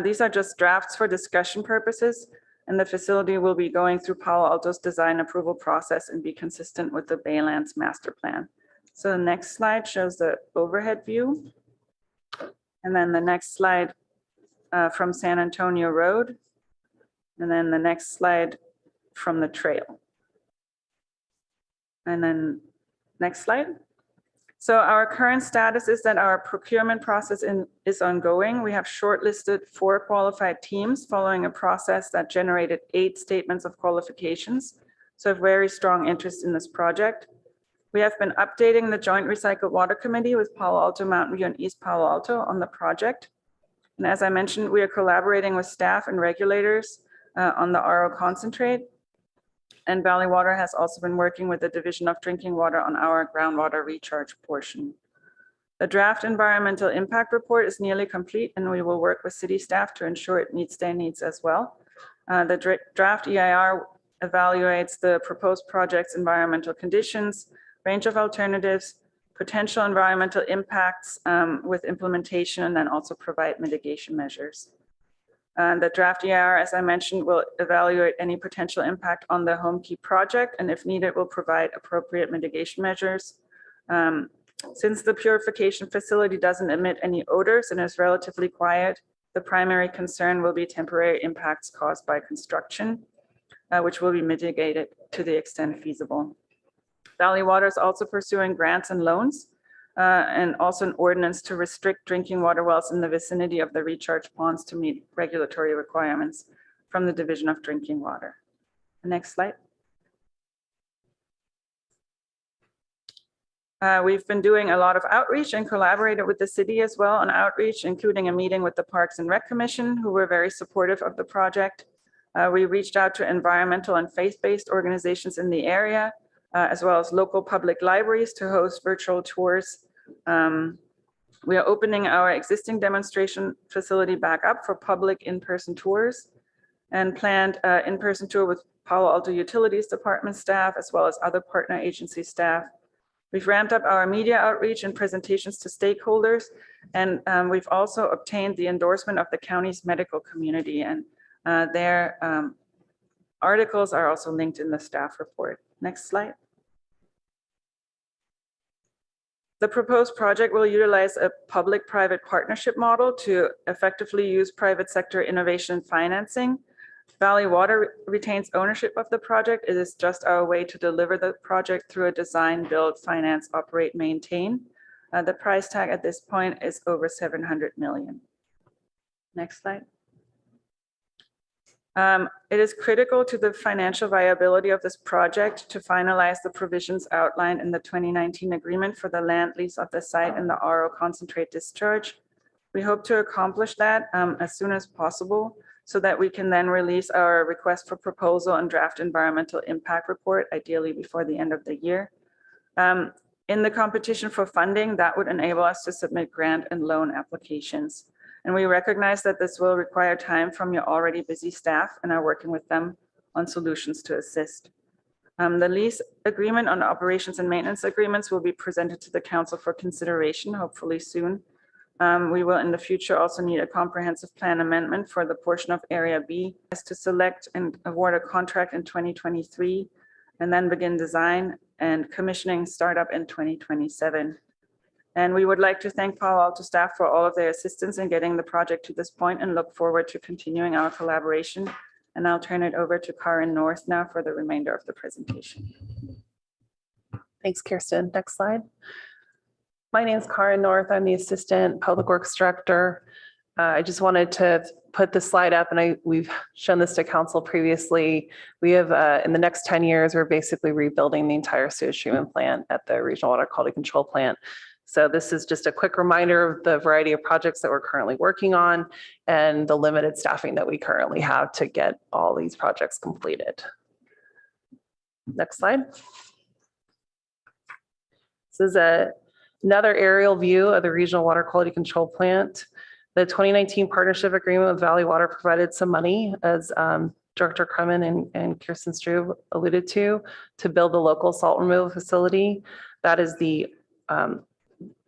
These are just drafts for discussion purposes, and the facility will be going through Palo Alto's design approval process and be consistent with the Baylands master plan. So the next slide shows the overhead view. And then the next slide from San Antonio Road. And then the next slide from the trail. And then next slide. So our current status is that our procurement process is ongoing. We have shortlisted 4 qualified teams following a process that generated 8 statements of qualifications. So very strong interest in this project. We have been updating the Joint Recycled Water Committee with Palo Alto, Mountain View, and East Palo Alto on the project. And as I mentioned, we are collaborating with staff and regulators on the RO concentrate. And Valley Water has also been working with the Division of Drinking Water on our groundwater recharge portion. The draft environmental impact report is nearly complete, and we will work with city staff to ensure it meets their needs as well. The draft EIR evaluates the proposed project's environmental conditions, range of alternatives, potential environmental impacts with implementation, and then also provide mitigation measures. The draft EIR, as I mentioned, will evaluate any potential impact on the home key project, and if needed, will provide appropriate mitigation measures. Since the purification facility doesn't emit any odors and is relatively quiet, the primary concern will be temporary impacts caused by construction, which will be mitigated to the extent feasible. Valley Water is also pursuing grants and loans and also an ordinance to restrict drinking water wells in the vicinity of the recharge ponds to meet regulatory requirements from the Division of Drinking Water. Next slide. We've been doing a lot of outreach and collaborated with the city as well on outreach, including a meeting with the Parks and Rec Commission, who were very supportive of the project. We reached out to environmental and faith-based organizations in the area, as well as local public libraries to host virtual tours. We are opening our existing demonstration facility back up for public in-person tours and planned in-person tour with Palo Alto Utilities Department staff, as well as other partner agency staff. We've ramped up our media outreach and presentations to stakeholders, and we've also obtained the endorsement of the county's medical community, and their articles are also linked in the staff report. Next slide. The proposed project will utilize a public-private partnership model to effectively use private sector innovation financing. Valley Water retains ownership of the project. It is just our way to deliver the project through a design, build, finance, operate, maintain. The price tag at this point is over $700 million. Next slide. It is critical to the financial viability of this project to finalize the provisions outlined in the 2019 agreement for the land lease of the site and the RO concentrate discharge. We hope to accomplish that as soon as possible so that we can then release our request for proposal and draft environmental impact report, ideally before the end of the year. In the competition for funding, that would enable us to submit grant and loan applications. And we recognize that this will require time from your already busy staff and are working with them on solutions to assist. The lease agreement on operations and maintenance agreements will be presented to the council for consideration, hopefully soon. We will in the future also need a comprehensive plan amendment for the portion of Area B as to select and award a contract in 2023 and then begin design and commissioning startup in 2027. And we would like to thank Palo Alto staff for all of their assistance in getting the project to this point and look forward to continuing our collaboration. And I'll turn it over to Karen North now for the remainder of the presentation. Thanks, Kirsten. Next slide. My name is Karen North. I'm the Assistant Public Works Director. I just wanted to put this slide up, and we've shown this to council previously. We have, in the next 10 years, we're basically rebuilding the entire sewage treatment plant at the Regional Water Quality Control Plant. So this is just a quick reminder of the variety of projects that we're currently working on and the limited staffing that we currently have to get all these projects completed. Next slide. This is another aerial view of the Regional Water Quality Control Plant. The 2019 partnership agreement with Valley Water provided some money, as Director Kremen and Kirsten Strube alluded to build the local salt removal facility. That is the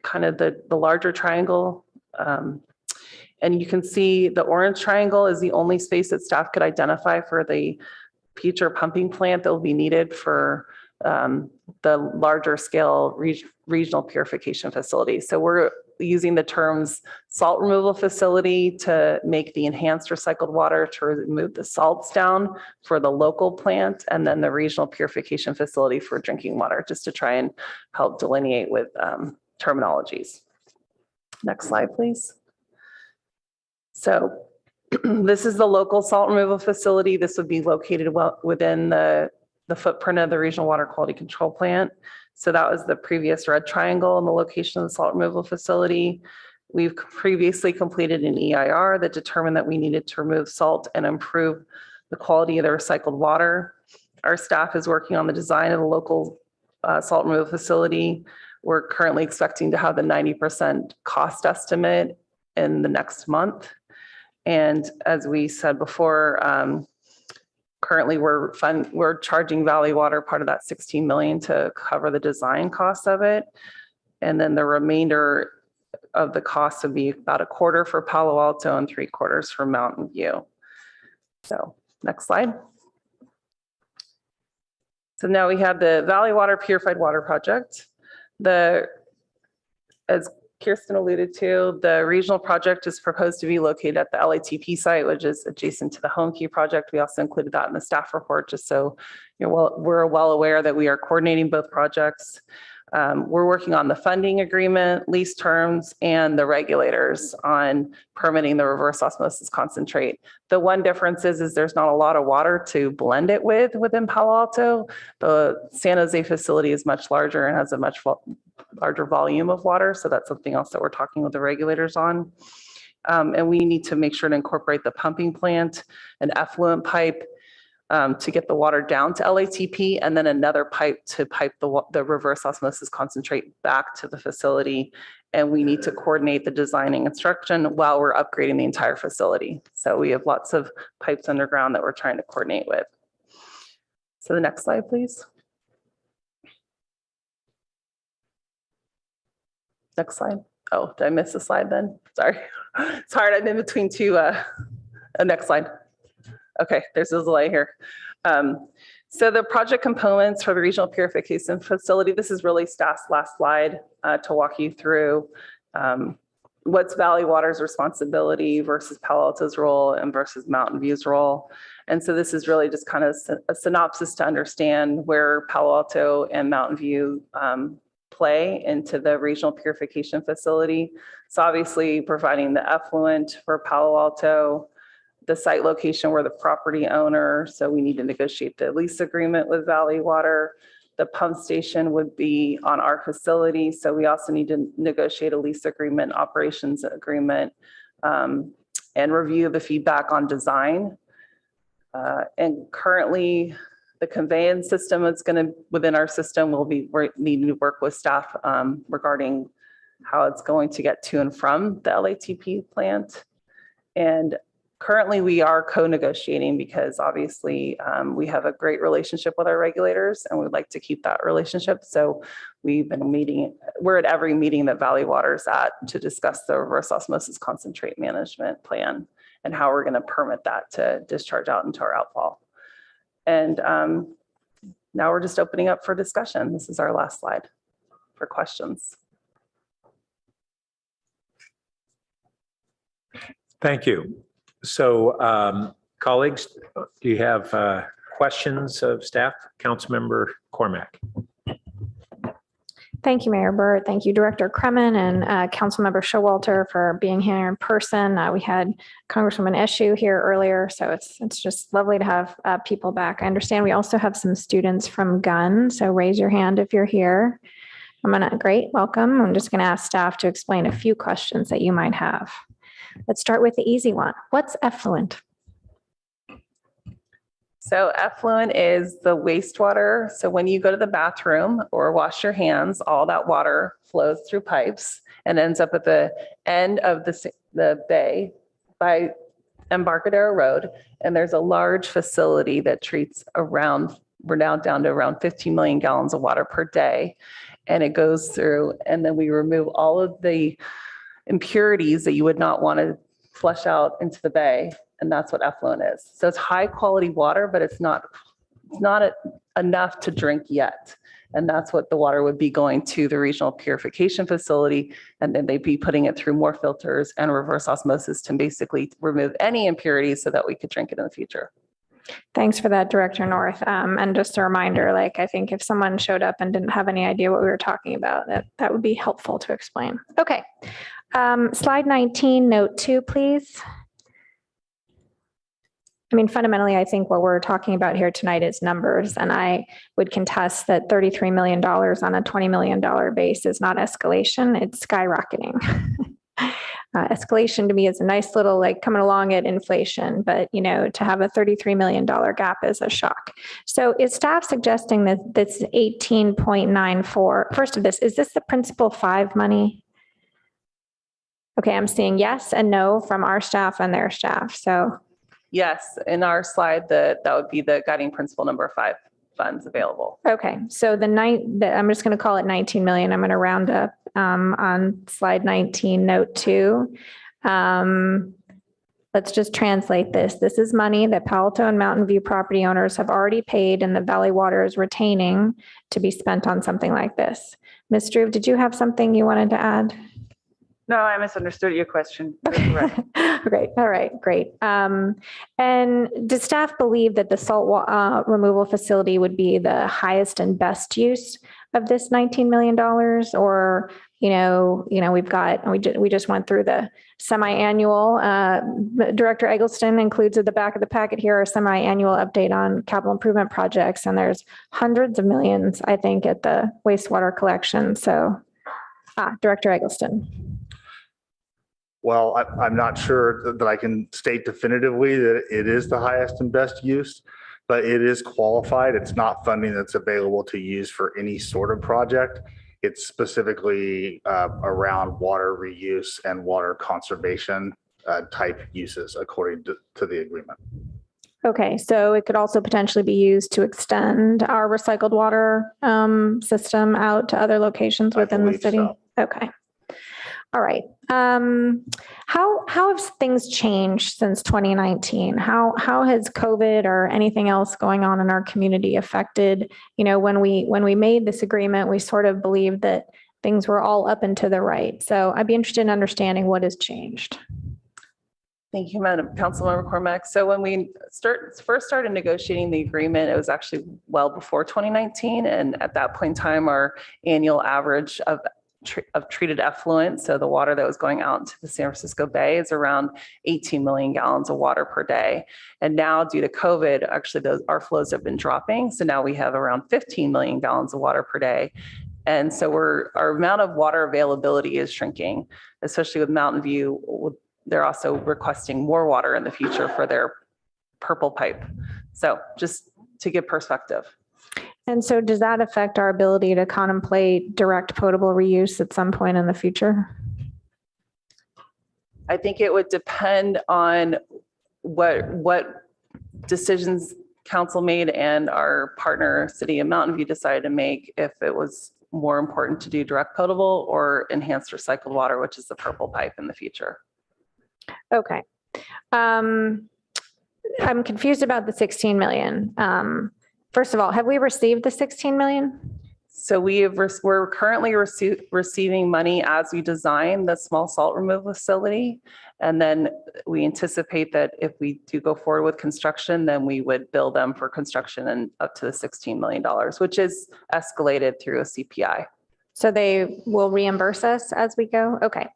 kind of the larger triangle. And you can see the orange triangle is the only space that staff could identify for the future pumping plant that will be needed for the larger scale regional purification facility. So we're using the terms salt removal facility to make the enhanced recycled water to remove the salts down for the local plant, and then the regional purification facility for drinking water, just to try and help delineate with terminologies. Next slide, please. So this is the local salt removal facility. This would be located within the footprint of the regional water quality control plant. So that was the previous red triangle and the location of the salt removal facility. We've previously completed an EIR that determined that we needed to remove salt and improve the quality of the recycled water. Our staff is working on the design of the local salt removal facility. We're currently expecting to have the 90% cost estimate in the next month. And as we said before, currently we're charging Valley Water part of that 16 million to cover the design cost of it. And then the remainder of the cost would be about a quarter for Palo Alto and 3/4 for Mountain View. So next slide. So now we have the Valley Water Purified Water Project. As Kirsten alluded to, the regional project is proposed to be located at the LATP site, which is adjacent to the Home Key project. We also included that in the staff report, just so we're well aware that we are coordinating both projects. We're working on the funding agreement, lease terms, and the regulators on permitting the reverse osmosis concentrate. The one difference is there's not a lot of water to blend it with within Palo Alto. The San Jose facility is much larger and has a much larger volume of water. So that's something else that we're talking with the regulators on. And we need to make sure to incorporate the pumping plant, an effluent pipe, to get the water down to LATP, and then another pipe to pipe the reverse osmosis concentrate back to the facility. And we need to coordinate the designing instruction while we're upgrading the entire facility. So we have lots of pipes underground that we're trying to coordinate with. So the next slide, please. Next slide. Oh, did I miss a slide then? Sorry. It's hard. I'm in between two. Next slide. Okay, there's a delay here. So the project components for the regional purification facility, this is really staff's last slide to walk you through what's Valley Water's responsibility versus Palo Alto's role and versus Mountain View's role. And so this is really just kind of a synopsis to understand where Palo Alto and Mountain View play into the regional purification facility. So obviously providing the effluent for Palo Alto, the site location where the property owner, so we need to negotiate the lease agreement with Valley Water. The pump station would be on our facility, so we also need to negotiate a lease agreement, operations agreement, and review the feedback on design. And currently, the conveyance system that's going to, within our system, we're needing to work with staff regarding how it's going to get to and from the LATP plant. And currently, we are co-negotiating because obviously we have a great relationship with our regulators and we'd like to keep that relationship. So we've been meeting, we're at every meeting that Valley Water's at to discuss the reverse osmosis concentrate management plan and how we're going to permit that to discharge out into our outfall. And now we're just opening up for discussion. This is our last slide for questions. Thank you. So colleagues, do you have questions of staff? Councilmember Cormack. Thank you, Mayor Burt. Thank you, Director Kremen and Councilmember Showalter for being here in person. We had Congresswoman Eshoo here earlier, so it's just lovely to have people back. I understand we also have some students from Gunn, so raise your hand if you're here. Great, welcome. I'm just gonna ask staff to explain a few questions that you might have. Let's start with the easy one. What's effluent? So effluent is the wastewater. So when you go to the bathroom or wash your hands, all that water flows through pipes and ends up at the end of the bay by Embarcadero Road. And there's a large facility that treats around, we're now down to around 15 million gallons of water per day. And it goes through, and then we remove all of the impurities that you would not want to flush out into the bay. And that's what effluent is. So it's high quality water, but it's not enough to drink yet. And that's what the water would be going to the regional purification facility. And then they'd be putting it through more filters and reverse osmosis to basically remove any impurities so that we could drink it in the future. Thanks for that, Director North. And just a reminder, like, I think if someone showed up and didn't have any idea what we were talking about, that would be helpful to explain. Okay. Slide 19, note 2, please. I mean, fundamentally, I think what we're talking about here tonight is numbers, and I would contest that $33 million on a $20 million base is not escalation, it's skyrocketing. Escalation to me is a nice little, like, coming along at inflation, but, you know, to have a $33 million gap is a shock. So is staff suggesting that this 18.94, first of this, is this the principal 5 money? Okay, I'm seeing yes and no from our staff and their staff, so. Yes, in our slide, that would be the guiding principle number 5 funds available. Okay, so I'm just going to call it 19 million. I'm going to round up on slide 19, note 2. Let's just translate this. This is money that Palo Alto and Mountain View property owners have already paid and the Valley Water is retaining to be spent on something like this. Ms. Struve, did you have something you wanted to add? No, I misunderstood your question. Okay. Great. All right. Great. And does staff believe that the salt removal facility would be the highest and best use of this $19 million? Or, we just went through the semi-annual, Director Eggleston includes at the back of the packet here a semi-annual update on capital improvement projects. And there's hundreds of millions, I think, at the wastewater collection. So, Director Eggleston. Well, I'm not sure that I can state definitively that it is the highest and best use, but it is qualified. It's not funding that's available to use for any sort of project. It's specifically around water reuse and water conservation type uses according to the agreement. Okay, so it could also potentially be used to extend our recycled water system out to other locations within the city? So. Okay. All right. How have things changed since 2019? How has COVID or anything else going on in our community affected, when we made this agreement, we sort of believed that things were all up and to the right. So I'd be interested in understanding what has changed. Thank you, Madam Councilmember Cormack. So when we first started negotiating the agreement, it was actually well before 2019. And at that point in time, our annual average of treated effluent, so the water that was going out into the San Francisco Bay, is around 18 million gallons of water per day. And now due to COVID, actually our flows have been dropping. So now we have around 15 million gallons of water per day. And so our amount of water availability is shrinking, especially with Mountain View. They're also requesting more water in the future for their purple pipe. So just to give perspective. And so does that affect our ability to contemplate direct potable reuse at some point in the future? I think it would depend on what decisions council made and our partner city of Mountain View decided to make, if it was more important to do direct potable or enhanced recycled water, which is the purple pipe in the future. Okay. I'm confused about the 16 million. First of all, have we received the 16 million? So we're currently receiving money as we design the small salt removal facility. And then we anticipate that if we do go forward with construction, then we would bill them for construction and up to the $16 million, which is escalated through a CPI. So they will reimburse us as we go? Okay.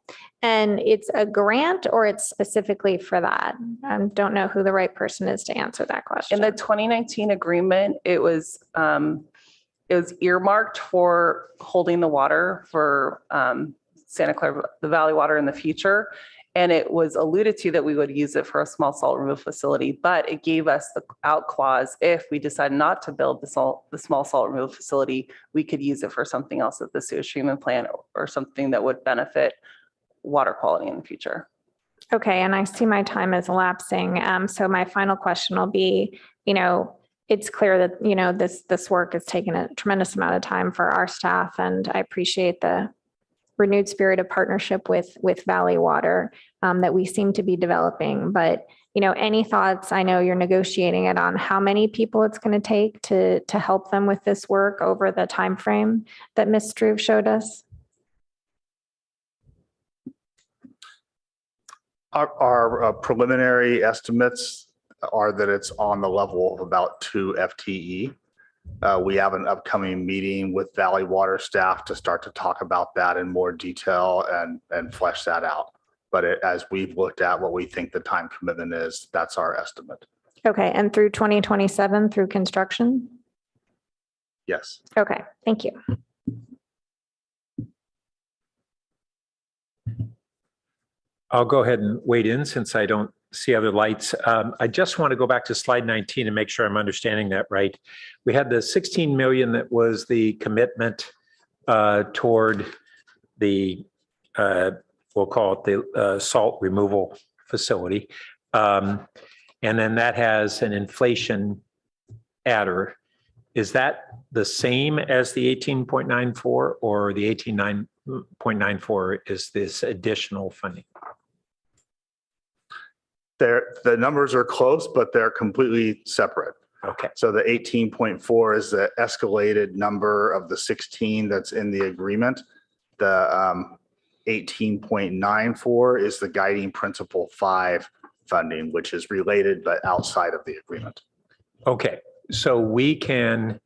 And it's a grant or it's specifically for that? I don't know who the right person is to answer that question. In the 2019 agreement, it was earmarked for holding the water for Santa Clara, the Valley Water in the future. And it was alluded to that we would use it for a small salt removal facility, but it gave us the out clause. If we decide not to build the small salt removal facility, we could use it for something else at the sewage treatment plant or something that would benefit water quality in the future. Okay, and I see my time is elapsing. So my final question will be, it's clear that, this work has taken a tremendous amount of time for our staff, and I appreciate the renewed spirit of partnership with Valley Water that we seem to be developing. But, any thoughts? I know you're negotiating it on how many people it's going to take to help them with this work over the time frame that Ms. Struve showed us. Our preliminary estimates are that it's on the level of about 2 FTE. We have an upcoming meeting with Valley Water staff to start to talk about that in more detail and flesh that out. But as we've looked at what we think the time commitment is, that's our estimate. Okay, and through 2027 through construction? Yes. Okay, thank you. I'll go ahead and wade in since I don't see other lights. I just want to go back to slide 19 and make sure I'm understanding that right. We had the 16 million that was the commitment toward the, we'll call it the salt removal facility. And then that has an inflation adder. Is that the same as the 18.94 or the 18.94 is this additional funding? The numbers are close, but they're completely separate. Okay. So the 18.4 is the escalated number of the 16 that's in the agreement. The 18.94 is the guiding principle 5 funding, which is related but outside of the agreement. Okay, so we can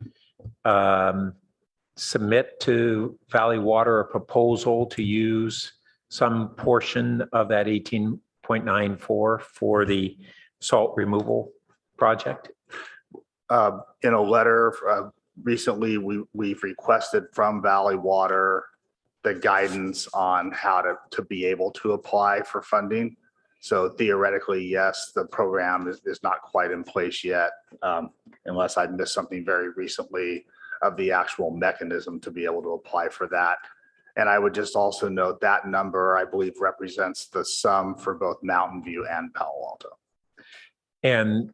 submit to Valley Water a proposal to use some portion of that 18.94 for the salt removal project? In a letter recently, we've requested from Valley Water the guidance on how to be able to apply for funding. So theoretically, yes, the program is not quite in place yet, unless I missed something very recently of the actual mechanism to be able to apply for that. And I would just also note that number, I believe, represents the sum for both Mountain View and Palo Alto. And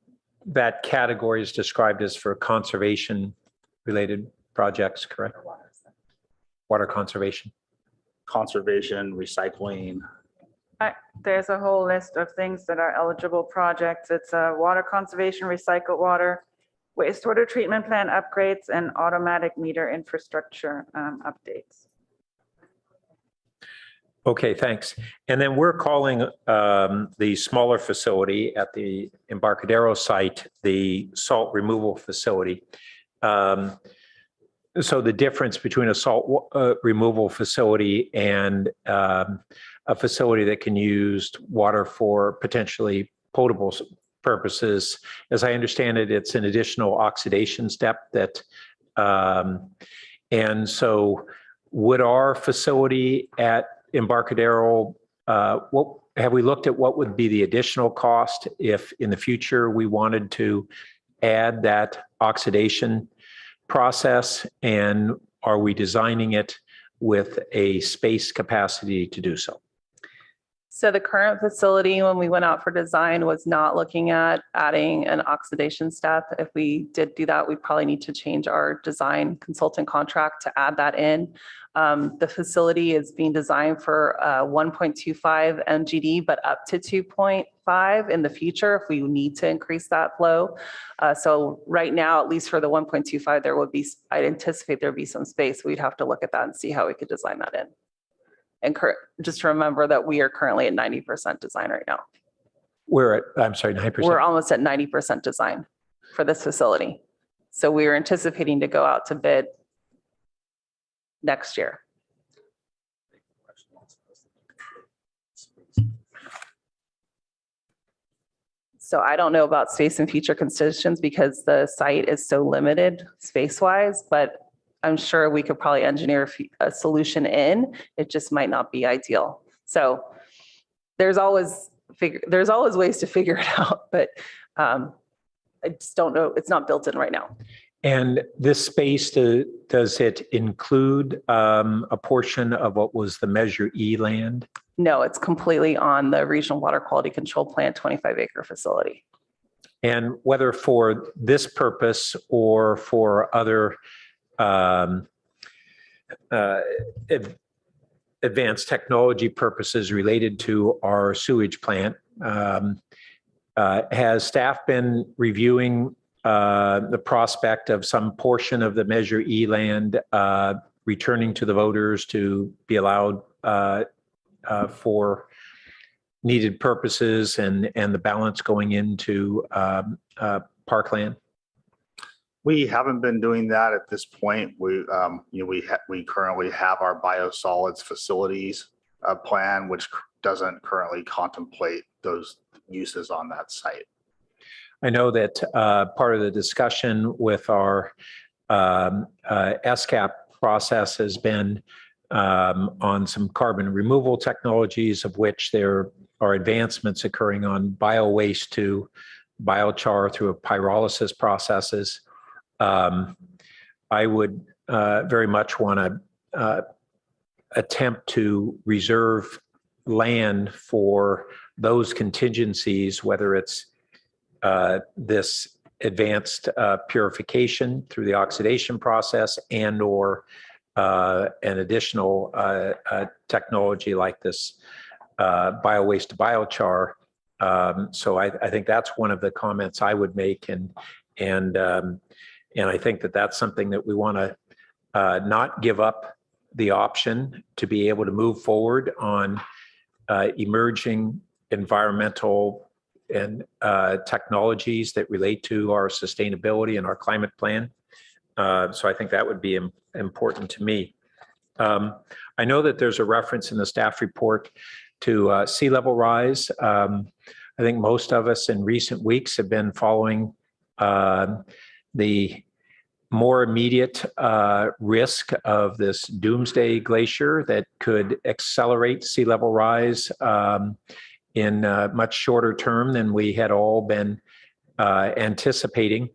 that category is described as for conservation related projects, correct? Water conservation. Conservation, recycling. There's a whole list of things that are eligible projects. It's water conservation, recycled water, wastewater treatment plant upgrades, and automatic meter infrastructure updates. Okay, thanks. And then we're calling the smaller facility at the Embarcadero site the salt removal facility. So the difference between a salt removal facility and a facility that can use water for potentially potable purposes, as I understand it, it's an additional oxidation step that, and so would our facility at Embarcadero, what have we looked at what would be the additional cost if in the future we wanted to add that oxidation process, and are we designing it with a space capacity to do so? So the current facility, when we went out for design, was not looking at adding an oxidation step. If we did do that, we probably need to change our design consultant contract to add that in. The facility is being designed for 1.25 MGD, but up to 2.5 in the future if we need to increase that flow. So right now, at least for the 1.25, there would be, I'd anticipate there'd be some space. We'd have to look at that and see how we could design that in. And just remember that we are currently at 90% design right now. We're at, I'm sorry, 9%. We're almost at 90% design for this facility. So we are anticipating to go out to bid next year. So I don't know about space and future constitutions because the site is so limited space-wise, but I'm sure we could probably engineer a solution in. It just might not be ideal. So there's always ways to figure it out, but I just don't know. It's not built in right now. And this space, does it include a portion of what was the Measure E land? No, it's completely on the Regional Water Quality Control Plant 25-acre facility. And whether for this purpose or for other advanced technology purposes related to our sewage plant, has staff been reviewing the prospect of some portion of the Measure E land returning to the voters to be allowed for needed purposes and the balance going into parkland? We haven't been doing that at this point. We currently have our biosolids facilities plan, which doesn't currently contemplate those uses on that site. I know that part of the discussion with our SCAP process has been on some carbon removal technologies, of which there are advancements occurring on bio-waste to biochar through pyrolysis processes. I would very much want to attempt to reserve land for those contingencies, whether it's this advanced purification through the oxidation process and or an additional technology like this bio-waste to biochar. So I think that's one of the comments I would make, and I think that that's something that we want to not give up the option to be able to move forward on emerging environmental and technologies that relate to our sustainability and our climate plan. So I think that would be important to me. I know that there's a reference in the staff report to sea level rise. I think most of us in recent weeks have been following the more immediate risk of this doomsday glacier that could accelerate sea level rise in much shorter term than we had all been anticipating.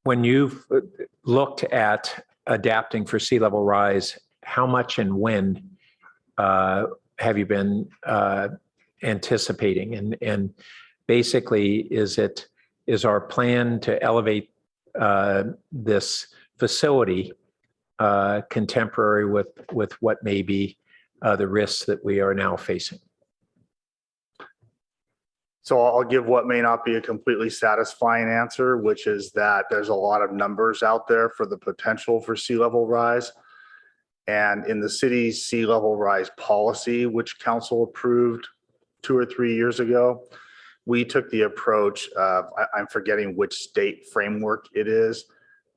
When you've looked at adapting for sea level rise, how much and when have you been anticipating? And basically, is our plan to elevate this facility contemporary with what may be the risks that we are now facing? So I'll give what may not be a completely satisfying answer, which is that there's a lot of numbers out there for the potential for sea level rise. And in the city's sea level rise policy, which council approved 2 or 3 years ago, we took the approach of, I'm forgetting which state framework it is,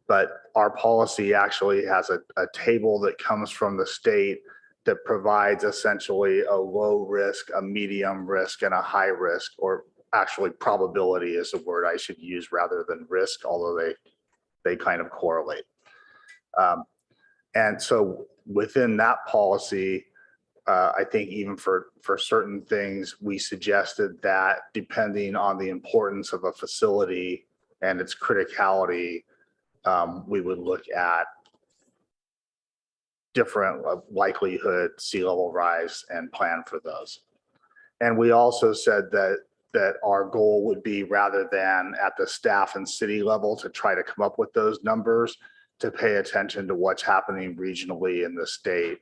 but our policy actually has a table that comes from the state that provides essentially a low risk, a medium risk, and a high risk, or actually probability is the word I should use rather than risk, although they kind of correlate. And so within that policy, I think even for certain things, we suggested that depending on the importance of a facility and its criticality, we would look at different likelihood sea level rise and plan for those. And we also said that our goal would be, rather than at the staff and city level to try to come up with those numbers, to pay attention to what's happening regionally in the state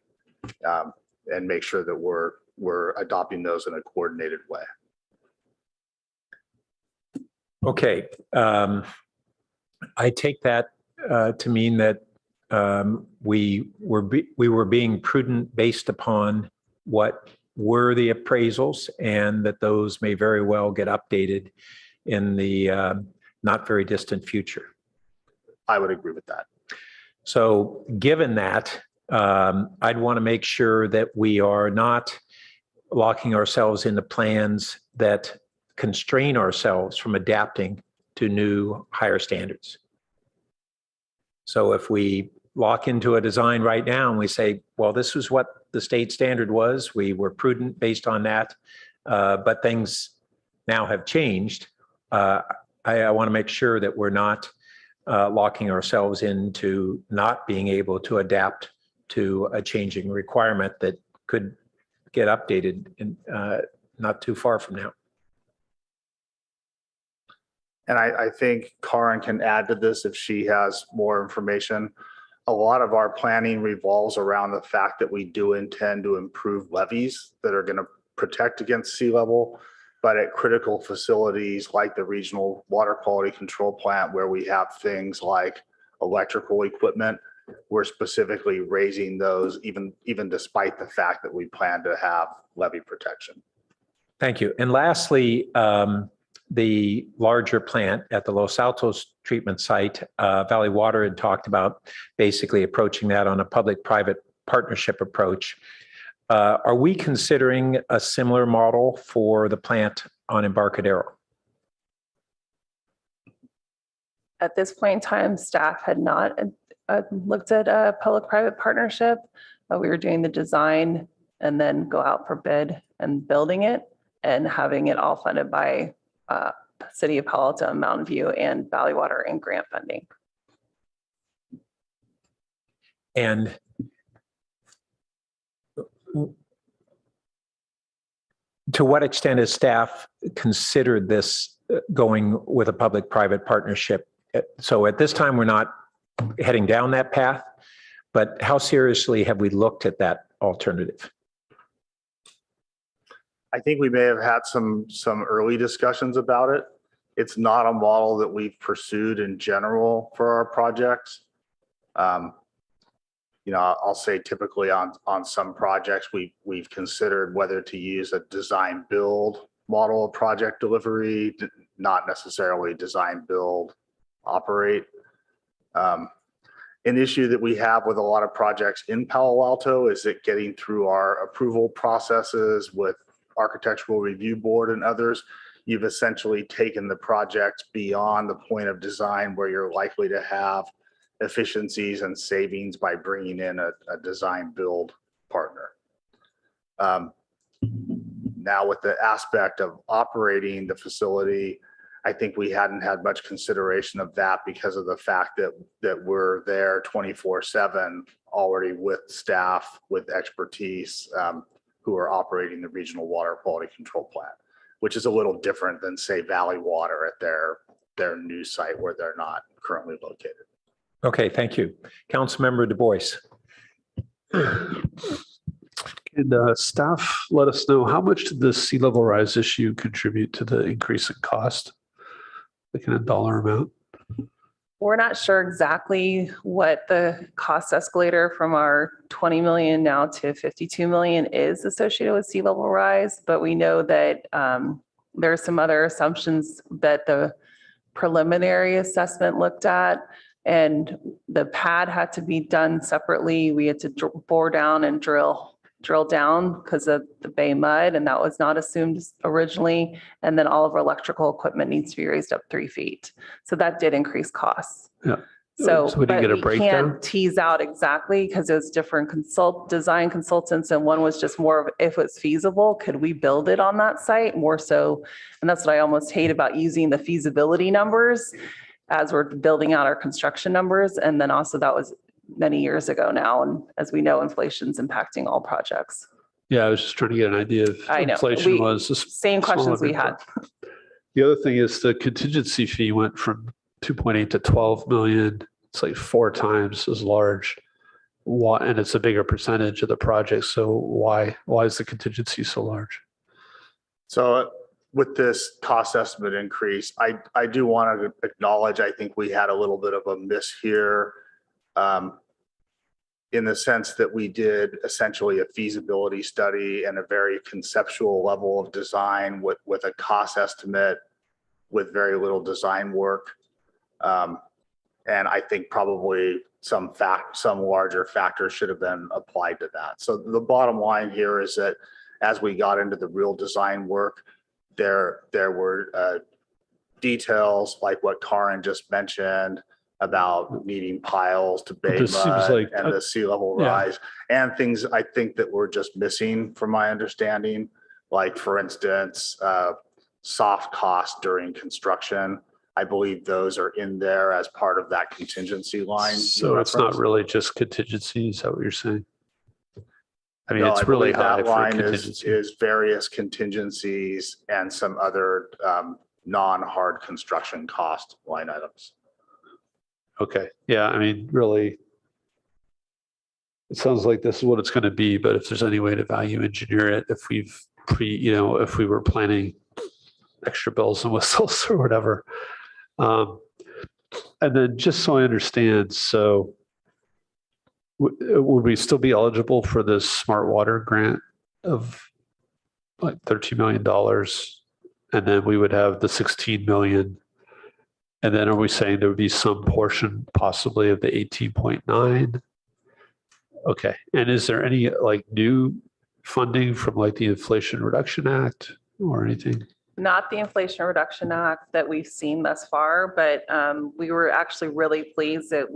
and make sure that we're adopting those in a coordinated way. Okay. I take that to mean that we were being prudent based upon what were the appraisals, and that those may very well get updated in the not very distant future. I would agree with that. So given that, I'd want to make sure that we are not locking ourselves into plans that constrain ourselves from adapting to new higher standards. So if we lock into a design right now and we say, well, this was what the state standard was, we were prudent based on that, but things now have changed, I want to make sure that we're not locking ourselves into not being able to adapt to a changing requirement that could get updated in not too far from now. And I think Karen can add to this if she has more information. A lot of our planning revolves around the fact that we do intend to improve levees that are going to protect against sea level, but at critical facilities like the regional water quality control plant, where we have things like electrical equipment we're specifically raising those even despite the fact that we plan to have levee protection. Thank you. And lastly, the larger plant at the Los Altos treatment site, Valley Water had talked about basically approaching that on a public-private partnership approach. Are we considering a similar model for the plant on Embarcadero? At this point in time, staff had not looked at a public-private partnership. We were doing the design and then go out for bid and building it and having it all funded by City of Palo Alto, Mountain View, and Valley Water and grant funding. And to what extent has staff considered this going with a public-private partnership? So at this time, we're not heading down that path, but how seriously have we looked at that alternative? I think we may have had some early discussions about it. It's not a model that we've pursued in general for our projects. I'll say typically on some projects, we've considered whether to use a design build model of project delivery, not necessarily design build operate. An issue that we have with a lot of projects in Palo Alto is that getting through our approval processes with Architectural Review Board and others, you've essentially taken the project beyond the point of design where you're likely to have efficiencies and savings by bringing in a design build partner. Now with the aspect of operating the facility, I think we hadn't had much consideration of that because of the fact that we're there 24/7 already with staff, with expertise, who are operating the regional water quality control plant, which is a little different than say Valley Water at their new site where they're not currently located. Okay, thank you. Councilmember Du Bois. Can staff let us know how much did the sea level rise issue contribute to the increase in cost? Like in a dollar amount? We're not sure exactly what the cost escalator from our 20 million now to 52 million is associated with sea level rise, but we know that there are some other assumptions that the preliminary assessment looked at, and the pad had to be done separately. We had to bore down and drill down because of the bay mud, and that was not assumed originally. And then all of our electrical equipment needs to be raised up 3 feet. So that did increase costs. Yeah. So we didn't get a we breakdown? can't tease out exactly because it was different design consultants, and one was just more of if it's feasible, could we build it on that site more so? And that's what I almost hate about using the feasibility numbers as we're building out our construction numbers. And then also that was many years ago now. And as we know, inflation's impacting all projects. Yeah, I was just trying to get an idea of I know. inflation was. Same questions we had. The other thing is the contingency fee went from 2.8 to 12 million. It's like 4 times as large. And it's a bigger percentage of the project. So why is the contingency so large? So with this cost estimate increase, I do want to acknowledge, I think we had a little bit of a miss here. In the sense that we did essentially a feasibility study and a very conceptual level of design with a cost estimate with very little design work. And I think probably some larger factors should have been applied to that. So the bottom line here is that as we got into the real design work, there were details like what Karen just mentioned about needing piles to bay mud and the sea level rise, and things I think that were just missing from my understanding, like for instance, soft costs during construction. I believe those are in there as part of that contingency line. So it's not really just contingency, is that what you're saying? I mean, No, it's I really believe high that for line contingency. is various contingencies and some other non-hard construction cost line items. Okay. Yeah. I mean, really, it sounds like this is what it's going to be, but if there's any way to value engineer it, if if we were planning extra bells and whistles or whatever. And then just so I understand, so Would we still be eligible for this smart water grant of like $13 million? And then we would have the 16 million. And then are we saying there would be some portion possibly of the 18.9? Okay. And is there any like new funding from like the Inflation Reduction Act or anything? Not the Inflation Reduction Act that we've seen thus far, but we were actually really pleased that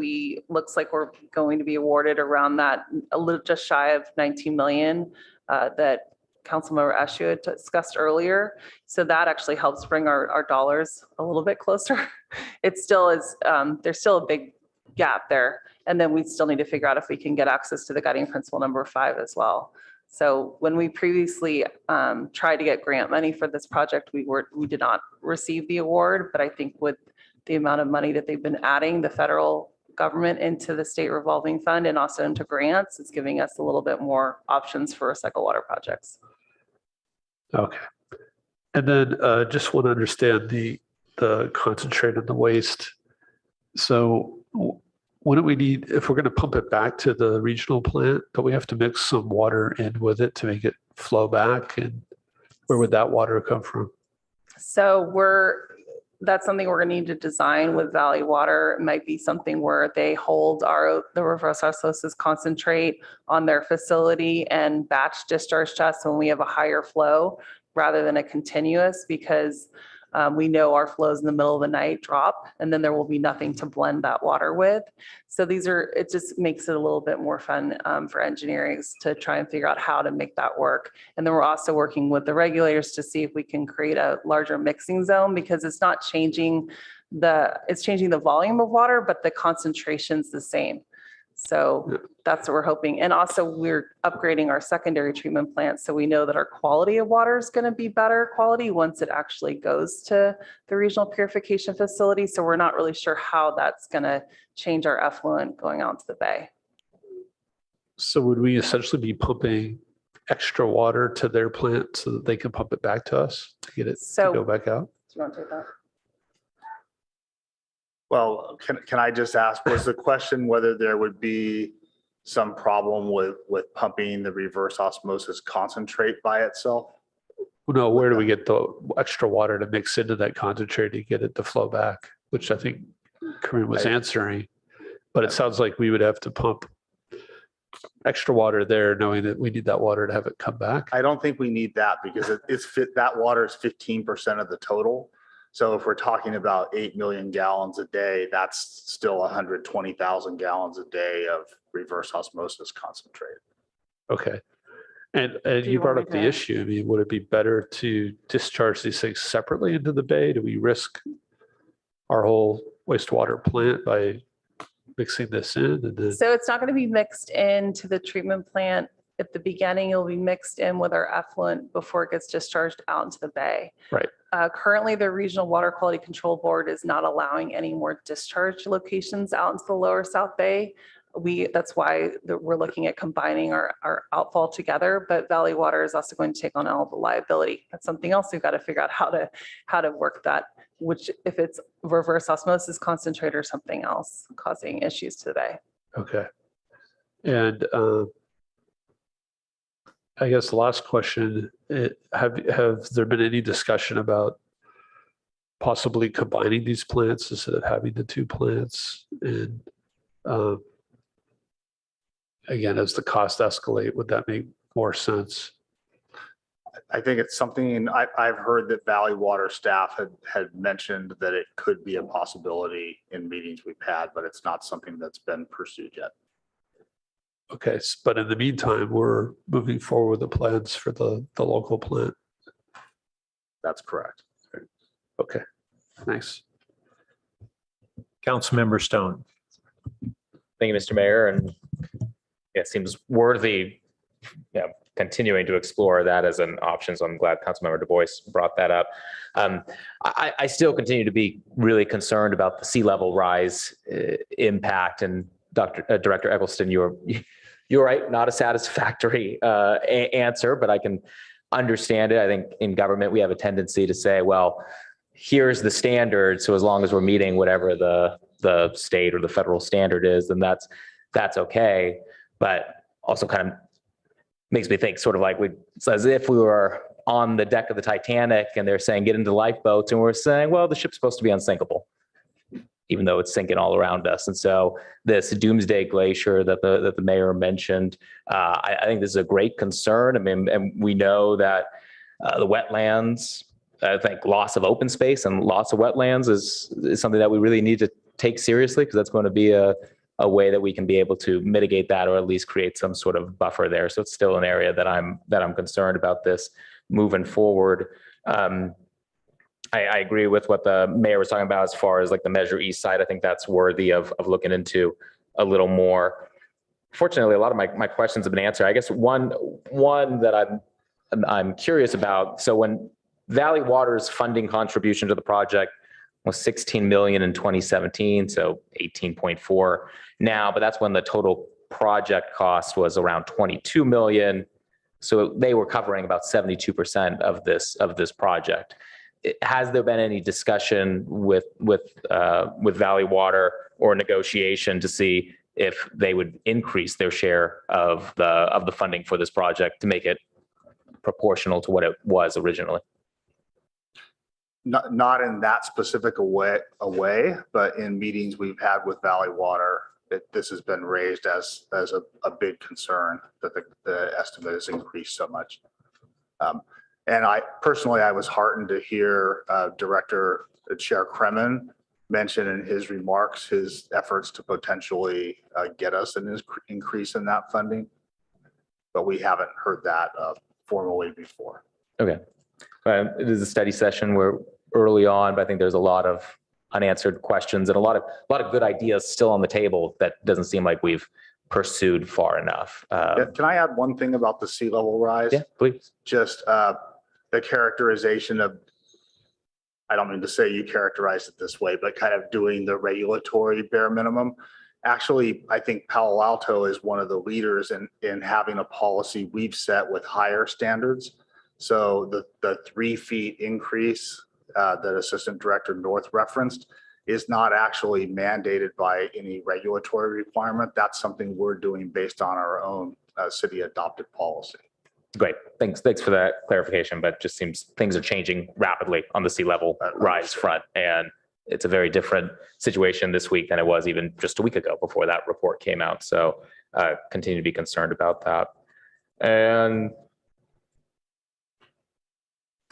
looks like we're going to be awarded around that, a little just shy of 19 million that Councilmember Ashu had discussed earlier. So that actually helps bring our dollars a little bit closer. It still is, there's still a big gap there. And then we still need to figure out if we can get access to the guiding principle number 5 as well. So when we previously tried to get grant money for this project, we did not receive the award, but I think with the amount of money that they've been adding, the federal government into the state revolving fund and also into grants, it's giving us a little bit more options for recycle water projects. Okay. And then just want to understand the concentrate and the waste. So what do we need, if we're going to pump it back to the regional plant, do we have to mix some water in with it to make it flow back? And where would that water come from? So that's something we're going to need to design with Valley Water. It might be something where they hold the reverse osmosis concentrate on their facility and batch discharge to us when we have a higher flow rather than a continuous, because we know our flows in the middle of the night drop and then there will be nothing to blend that water with. So it just makes it a little bit more fun for engineering to try and figure out how to make that work. And then we're also working with the regulators to see if we can create a larger mixing zone, because it's not changing it's changing the volume of water, but the concentration's the same. So that's what we're hoping. And also we're upgrading our secondary treatment plant. So we know that our quality of water is going to be better quality once it actually goes to the regional purification facility. So we're not really sure how that's going to change our effluent going out to the bay. So would we essentially be pumping extra water to their plant so that they can pump it back to us to get it to go back out? Do you want to take that? Well, can I just ask, was the question whether there would be some problem with pumping the reverse osmosis concentrate by itself? No, where do we get the extra water to mix into that concentrate to get it to flow back? Which I think Corinne was answering, but it sounds like we would have to pump extra water there, knowing that we need that water to have it come back. I don't think we need that because that water is 15% of the total. So if we're talking about 8 million gallons a day, that's still 120,000 gallons a day of reverse osmosis concentrate. Okay. And you brought up the issue. I mean, would it be better to discharge these things separately into the bay? Do we risk our whole wastewater plant by mixing this in? And then... So it's not going to be mixed into the treatment plant at the beginning. It'll be mixed in with our effluent before it gets discharged out into the bay. Right. Currently, the Regional Water Quality Control Board is not allowing any more discharge locations out into the lower South Bay. That's why we're looking at combining our outfall together, but Valley Water is also going to take on all the liability. That's something else we've got to figure out how to work that, which if it's reverse osmosis concentrate or something else causing issues today. Okay. And I guess the last question, have there been any discussion about possibly combining these plants instead of having the two plants? And again, as the costs escalate, would that make more sense? I think it's something I've heard that Valley Water staff had mentioned that it could be a possibility in meetings we've had, but it's not something that's been pursued yet. Okay, but in the meantime, we're moving forward with the plans for the local plant. That's correct. Okay, thanks. Councilmember Stone. Thank you, Mr. Mayor. And it seems worthy continuing to explore that as an option. So I'm glad Councilmember Du Bois brought that up. I still continue to be really concerned about the sea level rise impact. And Director Eggleston, you're right, not a satisfactory answer, but I can understand it. I think in government, we have a tendency to say, well, here's the standard. So as long as we're meeting whatever the state or the federal standard is, then that's okay. but also kind of makes me think sort of like it's as if we were on the deck of the Titanic and they're saying, get into lifeboats. And we're saying, well, the ship's supposed to be unsinkable, even though it's sinking all around us. And so this doomsday glacier that the mayor mentioned, I think this is a great concern. I mean, and we know that the wetlands, I think loss of open space and loss of wetlands is something that we really need to take seriously, because that's going to be a way that we can be able to mitigate that, or at least create some sort of buffer there. So it's still an area that I'm concerned about this moving forward. I agree with what the mayor was talking about as far as like the Measure East side. I think that's worthy of looking into a little more. Fortunately, a lot of my questions have been answered. I guess one that I'm curious about. So when Valley Water's funding contribution to the project was 16 million in 2017, so 18.4 now, but that's when the total project cost was around 22 million. So they were covering about 72% of this project. Has there been any discussion with Valley Water or negotiation to see if they would increase their share of the funding for this project to make it proportional to what it was originally? Not in that specific a way, but in meetings we've had with Valley Water, this has been raised as a big concern that the estimate has increased so much. And I personally was heartened to hear Director Chair Kremen mention in his remarks his efforts to potentially get us an increase in that funding, but we haven't heard that formally before. Okay. It is a study session. We're early on, but I think there's a lot of unanswered questions and a lot of good ideas still on the table that doesn't seem like we've pursued far enough. Can I add one thing about the sea level rise? Yeah, please. Just the characterization of, I don't mean to say you characterized it this way, but kind of doing the regulatory bare minimum. Actually, I think Palo Alto is one of the leaders in having a policy we've set with higher standards. So the 3 feet increase that Assistant Director North referenced is not actually mandated by any regulatory requirement. That's something we're doing based on our own city adopted policy. Great. Thanks for that clarification, but just seems things are changing rapidly on the sea level rise front. And it's a very different situation this week than it was even just a week ago before that report came out. So continue to be concerned about that. And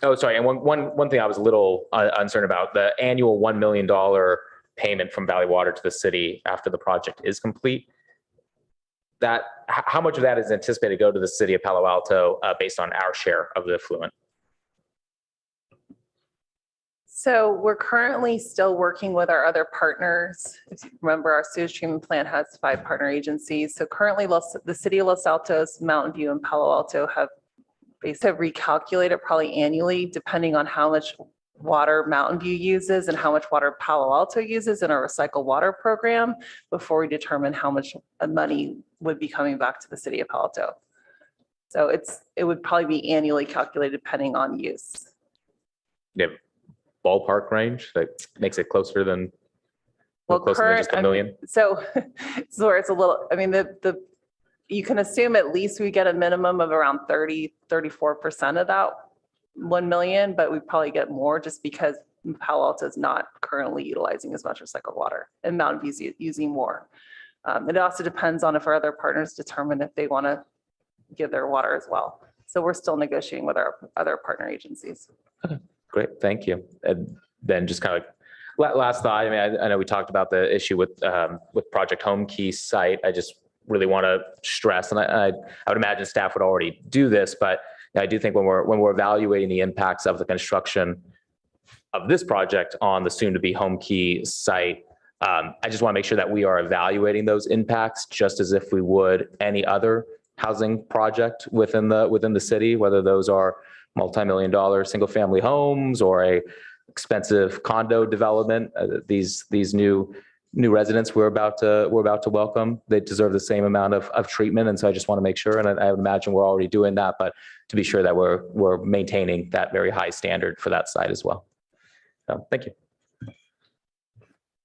oh, sorry. And one thing I was a little uncertain about, the annual $1 million payment from Valley Water to the city after the project is complete. That how much of that is anticipated to go to the city of Palo Alto based on our share of the effluent? So we're currently still working with our other partners. If you remember, our sewage treatment plant has 5 partner agencies. So currently the city of Los Altos, Mountain View, and Palo Alto have basically recalculated probably annually, depending on how much water Mountain View uses and how much water Palo Alto uses in our recycle water program before we determine how much money would be coming back to the city of Palo Alto. So it would probably be annually calculated depending on use. Yeah, ballpark range that makes it closer than closer than just $1 million. So where it's a little, I mean, you can assume at least we get a minimum of around 34% of that 1 million, but we probably get more just because Palo Alto is not currently utilizing as much recycled water and Mountain View's using more. It also depends on if our other partners determine if they want to give their water as well. So we're still negotiating with our other partner agencies. Okay, great, thank you. And then just kind of last thought, I mean, I know we talked about the issue with Project Home Key site. I just really want to stress, and I would imagine staff would already do this, but I do think when we're evaluating the impacts of the construction of this project on the soon-to-be Home Key site, I just want to make sure that we are evaluating those impacts just as if we would any other housing project within the city, whether those are multi-million-dollar single-family homes or a expensive condo development. These new residents we're about to welcome, they deserve the same amount of treatment. And so I just want to make sure, and I would imagine we're already doing that, but to be sure that we're maintaining that very high standard for that site as well. So, thank you.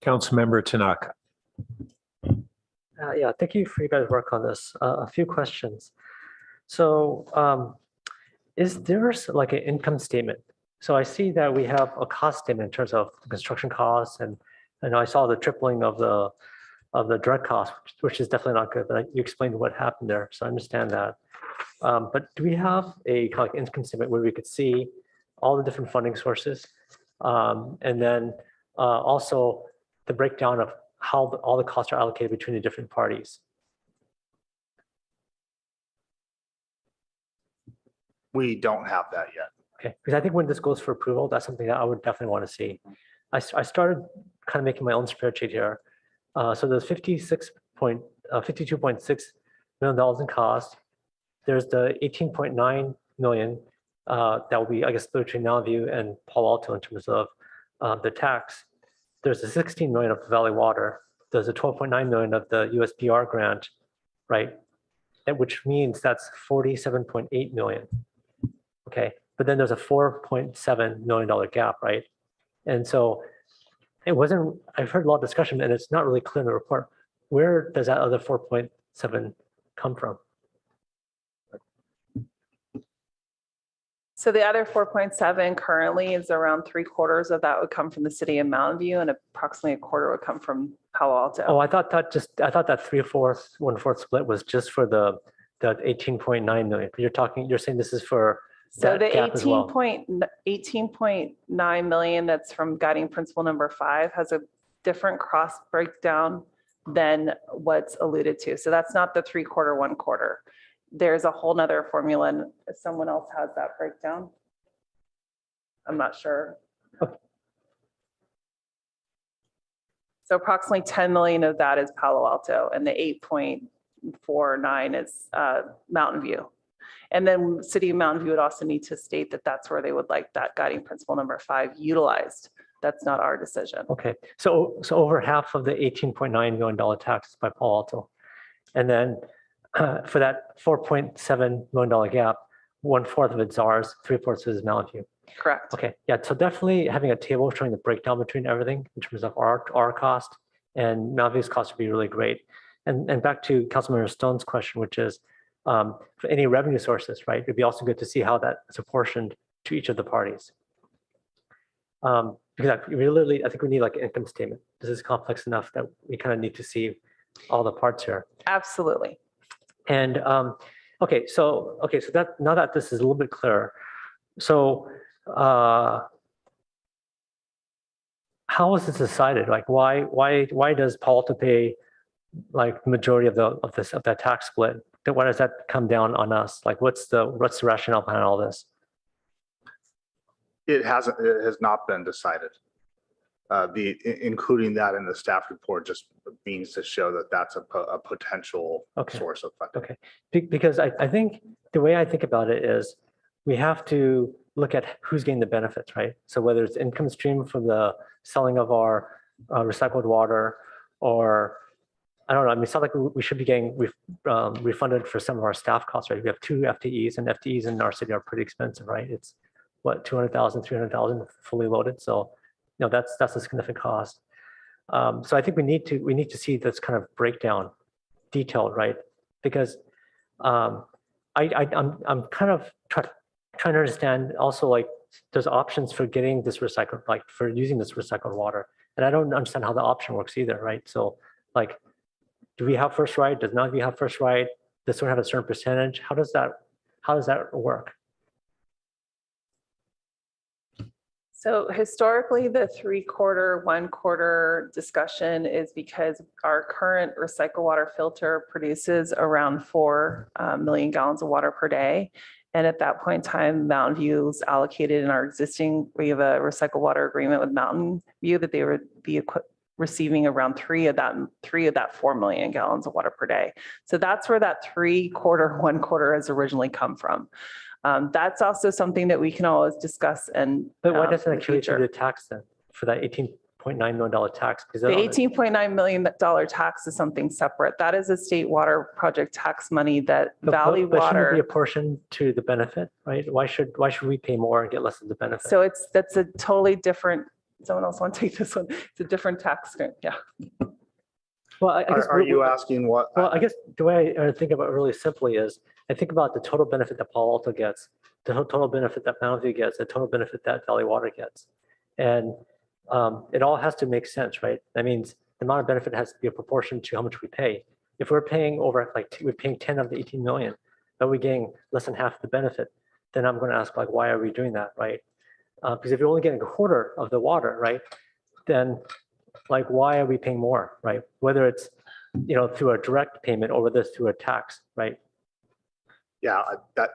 Councilmember Tanaka. Yeah, thank you for you guys' work on this. A few questions. So is there like an income statement? So I see that we have a cost statement in terms of the construction costs, and I saw the tripling of the direct cost, which is definitely not good, but you explained what happened there, so I understand that. But do we have a kind of like income statement where we could see all the different funding sources? And then also the breakdown of how all the costs are allocated between the different parties? We don't have that yet. Okay, because I think when this goes for approval, that's something that I would definitely want to see. I started kind of making my own spreadsheet here. So there's $52.6 million in cost. There's the 18.9 million that will be, I guess, split between Mountain View and Palo Alto in terms of the tax. There's the 16 million of the Valley Water. There's a 12.9 million of the USBR grant, right? Which means that's 47.8 million. Okay, but then there's a $4.7 million gap, right? And so it wasn't, I've heard a lot of discussion and it's not really clear in the report. Where does that other 4.7 come from? So the other 4.7 currently is around 3/4 of that would come from the city of Mountain View and approximately 1/4 would come from Palo Alto. Oh, I thought that 3/4, 1/4 split was just for the 18.9 million. But you're saying this is for So the gap as well. 18.9 million that's from guiding principle number 5 has a different cross breakdown than what's alluded to. So that's not the 3/4, 1/4. There's a whole nother formula, and if someone else has that breakdown, I'm not sure. So approximately 10 million of that is Palo Alto, and the 8.49 is Mountain View. And then City of Mountain View would also need to state that that's where they would like that guiding principle number 5 utilized. That's not our decision. Okay, so over half of the $18.9 million tax is by Palo Alto. And then for that $4.7 million gap, 1/4 of it's ours, 3/4 is Mountain View. Correct. Okay, yeah, so definitely having a table showing the breakdown between everything in terms of our cost and Mountain View's cost would be really great. And back to Councilmember Stone's question, which is for any revenue sources, right? It'd be also good to see how that is apportioned to each of the parties. Because I think we need like an income statement. This is complex enough that we kind of need to see all the parts here. Absolutely. And okay, so that now that this is a little bit clearer, so how is this decided? Like, why does Palo Alto pay like the majority of that tax split? Why does that come down on us? Like, what's the rationale behind all this? It has not been decided. Including that in the staff report just means to show that that's a potential source of funding. Okay, because I think the way I think about it is we have to look at who's getting the benefits, right? So whether it's income stream from the selling of our recycled water, or I don't know. I mean, it's not like we should be getting refunded for some of our staff costs, right? We have 2 FTEs, and FTEs in our city are pretty expensive, right? It's what, 200,000, 300,000 fully loaded. So that's a significant cost. So I think we need to see this kind of breakdown detailed, right? Because I'm kind of trying to understand also, like, there's options for getting this recycled, like for using this recycled water. And I don't understand how the option works either, right? So like, do we have first right? Does Mountain View have first right? Does someone have a certain percentage? How does that work? So historically, the 3/4, 1/4 discussion is because our current recycled water filter produces around 4 million gallons of water per day. And at that point in time, Mountain View's allocated in our existing, we have a recycled water agreement with Mountain View that they would be receiving around 3 of that 4 million gallons of water per day. So that's where that 3/4, 1/4 has originally come from. That's also something that we can always discuss. But why doesn't it carry through the tax then for that $18.9 million tax? The $18.9 million tax is something separate. That is a state water project tax money that Valley Water. Shouldn't it be Water. apportioned to the benefit, right? Why should we pay more and get less of the benefit? So that's a totally different. Someone else want to take this one? It's a different tax. Yeah. Well, I guess. Are you asking what? Well, I guess the way I think about it really simply is I think about the total benefit that Palo Alto gets, the total benefit that Mountain View gets, the total benefit that Valley Water gets. And it all has to make sense, right? That means the amount of benefit has to be a proportion to how much we pay. If we're paying over, like, we're paying 10 of the 18 million, but we're getting less than half the benefit, then I'm going to ask, like, why are we doing that, right? Because if you're only getting a quarter of the water, right, then, like, why are we paying more, right? Whether it's, through a direct payment or whether it's through a tax, right? Yeah,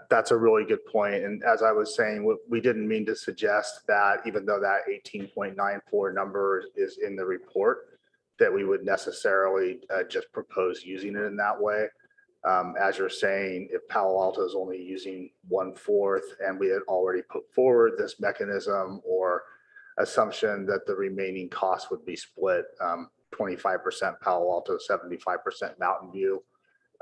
that's a really good point. And as I was saying, we didn't mean to suggest that even though that 18.94 number is in the report, that we would necessarily just propose using it in that way. As you're saying, if Palo Alto is only using 1/4 and we had already put forward this mechanism or assumption that the remaining cost would be split 25% Palo Alto, 75% Mountain View.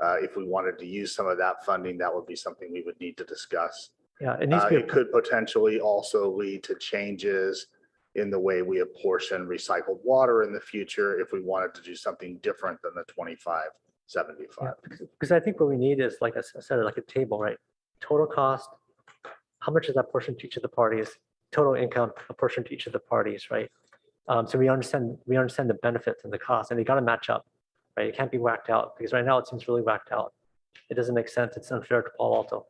If we wanted to use some of that funding, that would be something we would need to discuss. Yeah, it needs to be. It could potentially also lead to changes in the way we apportion recycled water in the future if we wanted to do something different than the 25/75. Because I think what we need is, like I said, like a table, right? Total cost, how much is that portion to each of the parties? Total income, a portion to each of the parties, right? So we understand the benefits and the costs, and they got to match up, right? It can't be whacked out because right now it seems really whacked out. It doesn't make sense. It's unfair to Palo Alto.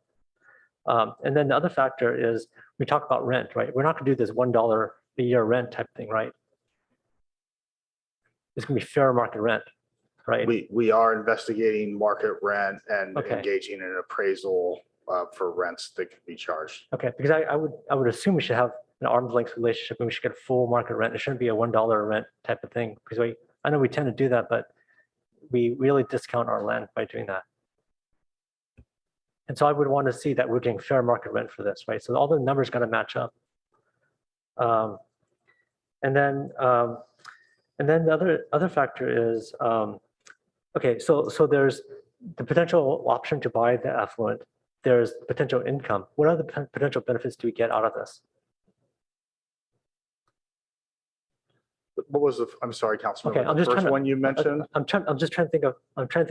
And then the other factor is we talk about rent, right? We're not going to do this $1 a year rent type thing, right? It's going to be fair market rent, right? We are investigating market rent and Okay. engaging in an appraisal for rents that could be charged. Okay, because I would assume we should have an arm's length relationship and we should get full market rent. It shouldn't be a $1 rent type of thing because I know we tend to do that, but we really discount our land by doing that. And so I would want to see that we're getting fair market rent for this, right? So all the numbers got to match up. And then the other factor is, okay, so there's the potential option to buy the affluent. There's potential income. What other potential benefits do we get out of this? What was I'm sorry, Councilman. Okay, I'm just first trying to, one you mentioned. I'm just trying to think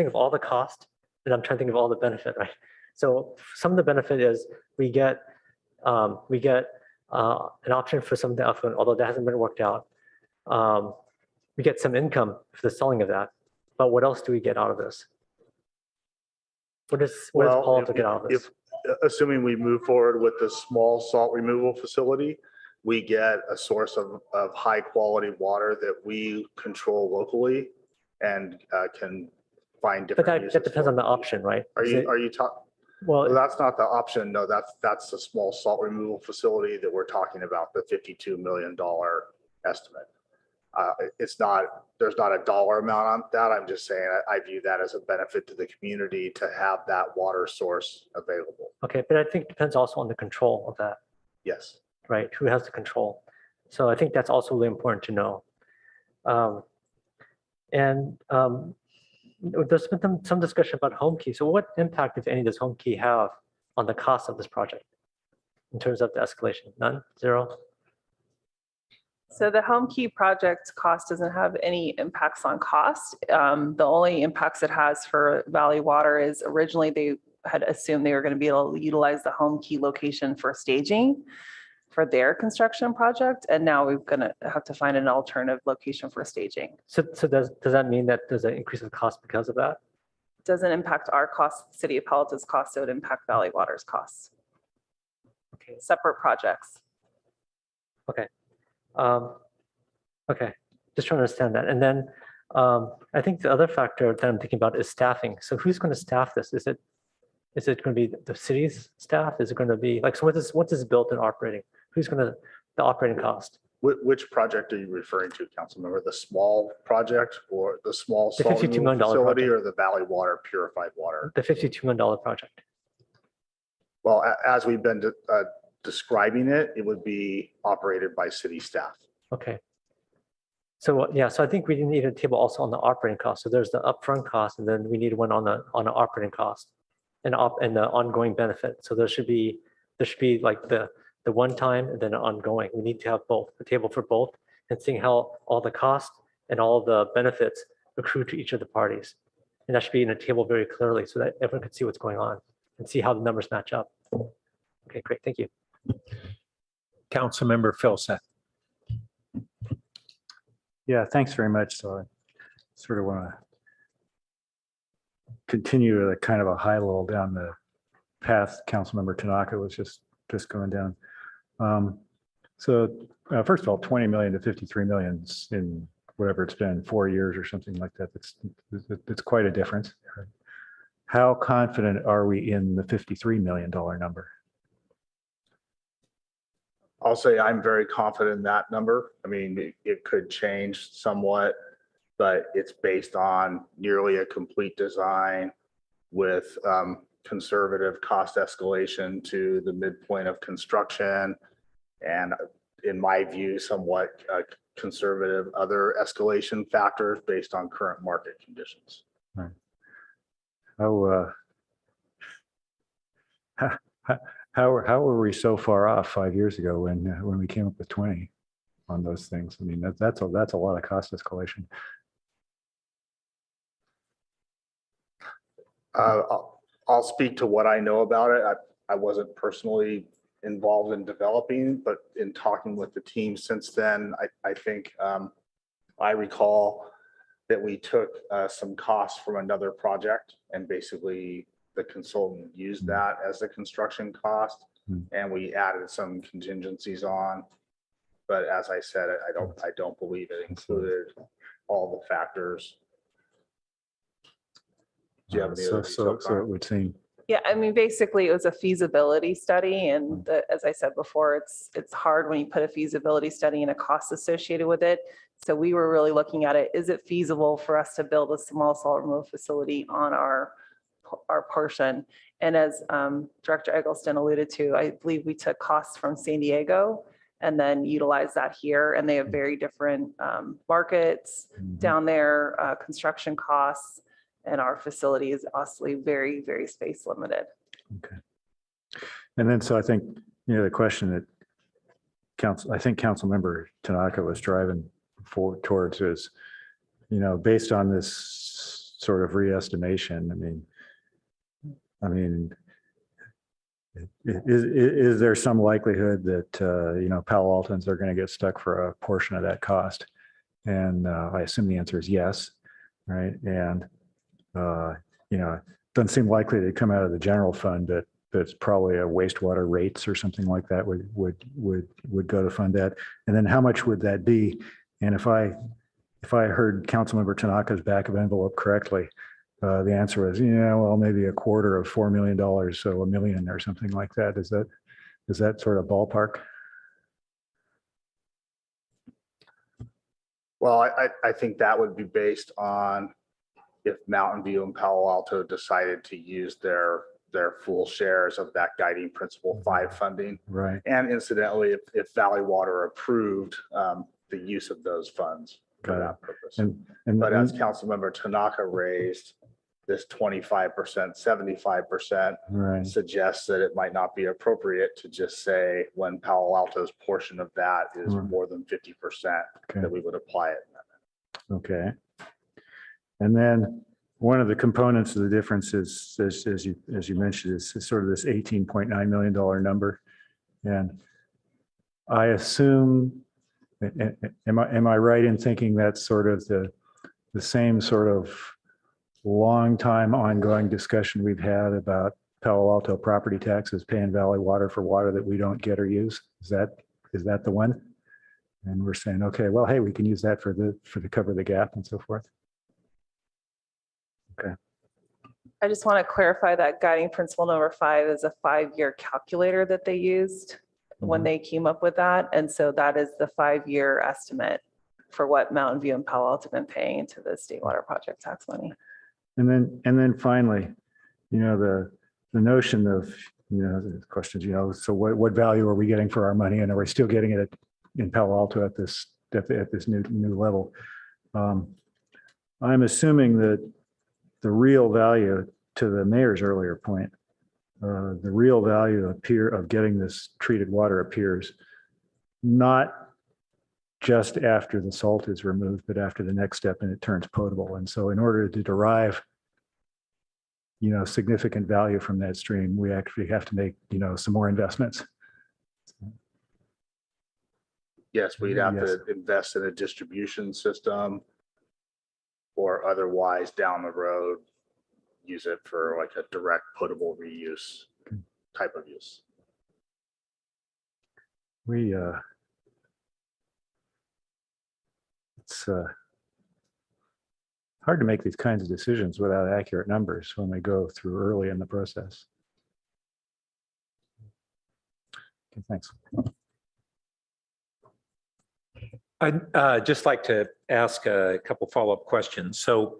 of all the cost, and I'm trying to think of all the benefit, right? So some of the benefit is we get an option for some of the affluent, although that hasn't been worked out. We get some income for the selling of that, but what else do we get out of this? What does Paul to get out of this? Assuming we move forward with the small salt removal facility, we get a source of high quality water that we control locally and can find different. But that depends on the option, right? Are you talking? Well, that's not the option. No, that's the small salt removal facility that we're talking about, the $52 million estimate. It's not, there's not a dollar amount on that. I'm just saying I view that as a benefit to the community to have that water source available. Okay, but I think it depends also on the control of that. Yes. Right, who has the control? So I think that's also really important to know. There's been some discussion about home key. So what impact, if any, does home key have on the cost of this project in terms of the escalation? None? Zero? So the home key project cost doesn't have any impacts on cost. The only impacts it has for Valley Water is originally they had assumed they were going to be able to utilize the home key location for staging for their construction project. And now we're going to have to find an alternative location for staging. So does that mean that there's an increase of cost because of that? It doesn't impact our costs, City of Palo Alto's costs, so it would impact Valley Water's costs. Okay. Separate projects. Okay. Okay, just trying to understand that. And then I think the other factor that I'm thinking about is staffing. So who's going to staff this? Is it going to be the city's staff? Is it going to be like, so once it's built and operating, who's going to, the operating cost? Which project are you referring to, Councilmember? The small project or the small The salt $52 removal million facility project. or the Valley Water Purified Water? The $52 million project. Well, as we've been describing it, it would be operated by city staff. Okay. So yeah, so I think we need a table also on the operating cost. So there's the upfront cost, and then we need one on the operating cost and the ongoing benefit. So there should be like the one time and then ongoing. We need to have both, a table for both, and seeing how all the cost and all the benefits accrue to each of the parties. And that should be in a table very clearly so that everyone can see what's going on and see how the numbers match up. Okay, great. Thank you. Councilmember Philseth. Yeah, thanks very much. So I sort of want to continue at a kind of a high level down the path Councilmember Tanaka was just going down. First of all, 20 million to 53 million in whatever it's been, 4 years or something like that. It's quite a difference. How confident are we in the $53 million number? I'll say I'm very confident in that number. I mean, it could change somewhat, but it's based on nearly a complete design with conservative cost escalation to the midpoint of construction. And in my view, somewhat conservative other escalation factors based on current market conditions. Right. How were we so far off 5 years ago when we came up with 20 on those things? I mean, that's a lot of cost escalation. I'll speak to what I know about it. I wasn't personally involved in developing, but in talking with the team since then, I think I recall that we took some costs from another project and basically the consultant used that as the construction cost, and we added some contingencies on. But as I said, I don't believe it included all the factors. Do you have any other details on it? It would seem. Yeah, I mean, basically it was a feasibility study, and as I said before, it's hard when you put a feasibility study and a cost associated with it. So we were really looking at it. Is it feasible for us to build a small salt removal facility on our portion? And as Director Eggleston alluded to, I believe we took costs from San Diego and then utilized that here. And they have very different markets down there, construction costs. And our facility is honestly very, very space limited. Okay. And then, so I think, the question that Councilmember Tanaka was driving towards is, based on this sort of re-estimation, I mean, is there some likelihood that, Palo Altans are going to get stuck for a portion of that cost? And I assume the answer is yes, right? And it doesn't seem likely to come out of the general fund, but it's probably a wastewater rates or something like that would go to fund that. And then how much would that be? And if I heard Councilmember Tanaka's back of envelope correctly, the answer was, well, maybe a quarter of $4 million, so $1 million or something like that. Is that sort of ballpark? Well, I think that would be based on if Mountain View and Palo Alto decided to use their full shares of that guiding principle 5 funding. Right. And incidentally, if Valley Water approved the use of those funds for that purpose. But as Councilmember Tanaka raised, this 25%, 75% suggests that it might not be appropriate to just say when Palo Alto's portion of that is more than 50%, that we would apply it. Okay. And then one of the components of the difference is, as you mentioned, is sort of this $18.9 million number. And I assume, am I right in thinking that's sort of the same sort of long time ongoing discussion we've had about Palo Alto property taxes paying Valley Water for water that we don't get or use? Is that the one? And we're saying, okay, well, hey, we can use that for the cover the gap and so forth. Okay. I just want to clarify that guiding principle number 5 is a 5-year calculator that they used when they came up with that. And so that is the 5-year estimate for what Mountain View and Palo Alto have been paying into the state water project tax money. And then finally, the notion of, the questions, so what value are we getting for our money, and are we still getting it in Palo Alto at this new level? I'm assuming that the real value, to the mayor's earlier point, the real value of getting this treated water appears not just after the salt is removed, but after the next step and it turns potable. And so in order to derive, significant value from that stream, we actually have to make, some more investments. Yes, we'd have Yes. to invest in a distribution system or otherwise down the road, use it for like a direct potable reuse type of use. It's hard to make these kinds of decisions without accurate numbers when we go through early in the process. Okay, thanks. I'd just like to ask a couple follow-up questions. So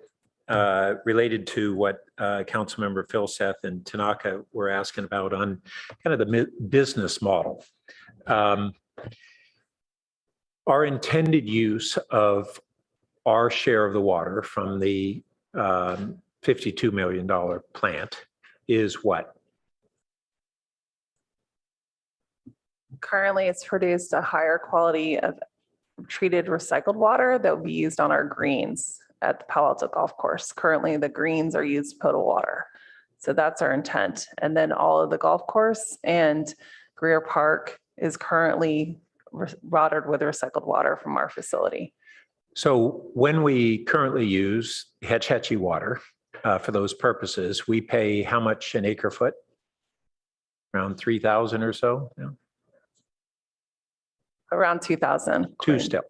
related to what Councilmember Philseth and Tanaka were asking about on kind of the business model. Our intended use of our share of the water from the $52 million plant is what? Currently, it's produced a higher quality of treated recycled water that will be used on our greens at the Palo Alto Golf Course. Currently, the greens are used potable water. So that's our intent. And then all of the golf course and Greer Park is currently watered with recycled water from our facility. So when we currently use Hetch Hetchy water for those purposes, we pay how much an acre foot? Around 3,000 or so? Yeah. Around 2,000. Two still.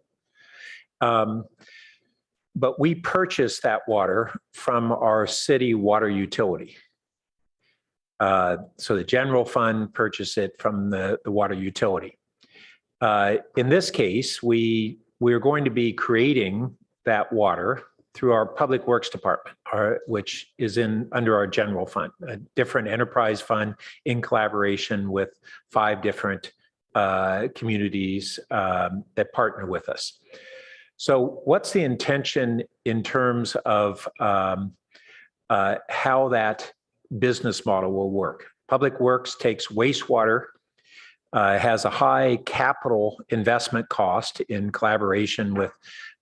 But we purchase that water from our city water utility. So the general fund purchase it from the water utility. In this case, we're going to be creating that water through our Public Works Department, which is under our general fund, a different enterprise fund in collaboration with 5 different communities that partner with us. So what's the intention in terms of how that business model will work? Public Works takes wastewater, has a high capital investment cost in collaboration with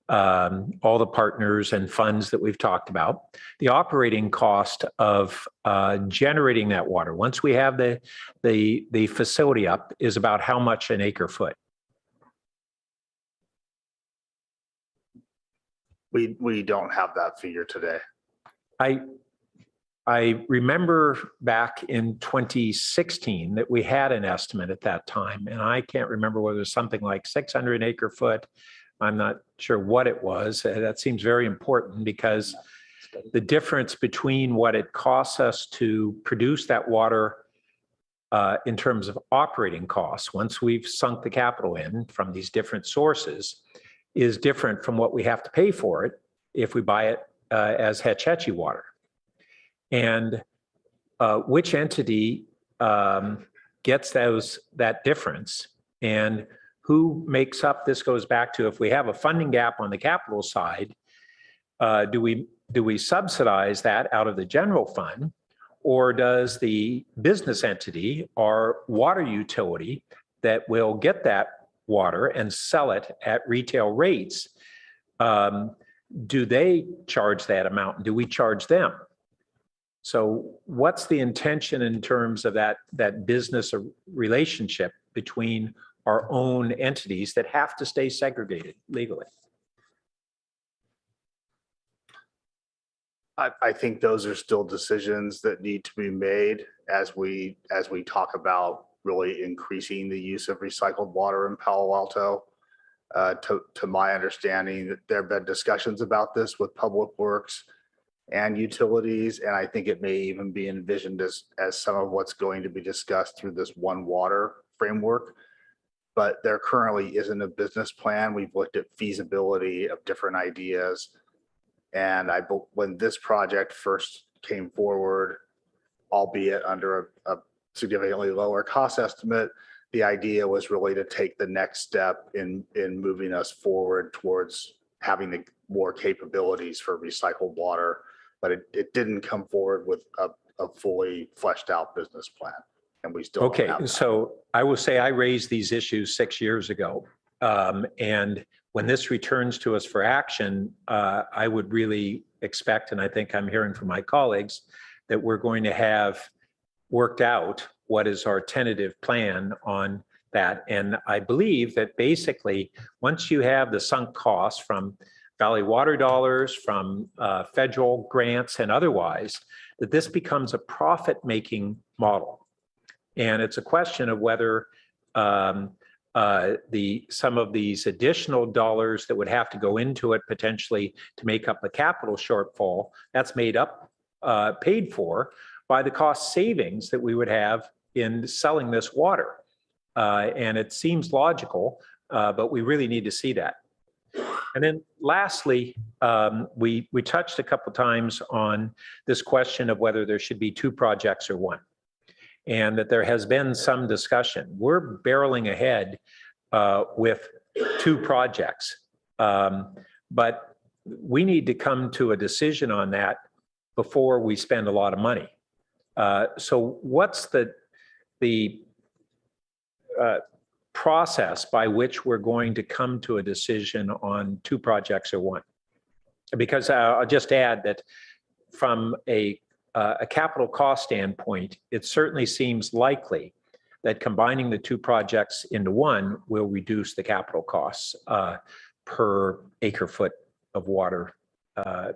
all the partners and funds that we've talked about. The operating cost of generating that water, once we have the facility up, is about how much an acre foot? We don't have that figure today. I remember back in 2016 that we had an estimate at that time, and I can't remember whether it was something like 600 acre foot. I'm not sure what it was. That seems very important because the difference between what it costs us to produce that water in terms of operating costs, once we've sunk the capital in from these different sources, is different from what we have to pay for it if we buy it as Hetch Hetchy water. And which entity gets that difference, and who makes up? This goes back to, if we have a funding gap on the capital side, do we subsidize that out of the general fund, or does the business entity, our water utility, that will get that water and sell it at retail rates, do they charge that amount? Do we charge them? So what's the intention in terms of that business relationship between our own entities that have to stay segregated legally? I think those are still decisions that need to be made as we talk about really increasing the use of recycled water in Palo Alto. To my understanding, that there have been discussions about this with Public Works and utilities, and I think it may even be envisioned as some of what's going to be discussed through this One Water framework. But there currently isn't a business plan. We've looked at feasibility of different ideas. And when this project first came forward, albeit under a significantly lower cost estimate, the idea was really to take the next step in moving us forward towards having more capabilities for recycled water. But it didn't come forward with a fully fleshed out business plan. And we still don't have that. So I will say I raised these issues 6 years ago. And when this returns to us for action, I would really expect, and I think I'm hearing from my colleagues, that we're going to have worked out what is our tentative plan on that. And I believe that basically, once you have the sunk costs from Valley Water dollars, from federal grants and otherwise, that this becomes a profit-making model. And it's a question of whether some of these additional dollars that would have to go into it potentially to make up the capital shortfall, that's paid for by the cost savings that we would have in selling this water. And it seems logical, but we really need to see that. And then lastly, we touched a couple times on this question of whether there should be 2 projects or 1, and that there has been some discussion. We're barreling ahead with 2 projects, but we need to come to a decision on that before we spend a lot of money. So what's the process by which we're going to come to a decision on 2 projects or 1? Because I'll just add that from a capital cost standpoint, it certainly seems likely that combining the 2 projects into 1 will reduce the capital costs per acre foot of water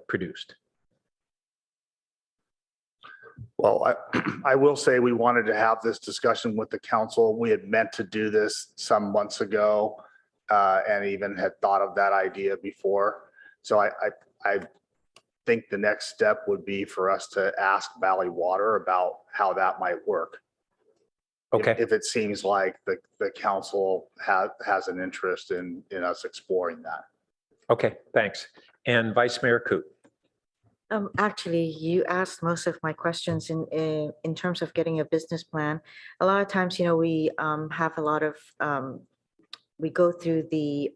produced. Well, I will say we wanted to have this discussion with the council. We had meant to do this some months ago and even had thought of that idea before. So I think the next step would be for us to ask Valley Water about how that might work. Okay. If it seems like the council has an interest in us exploring that. Okay, thanks. And Vice Mayor Coote. Actually, you asked most of my questions in terms of getting a business plan. A lot of times, we have a lot of, we go through the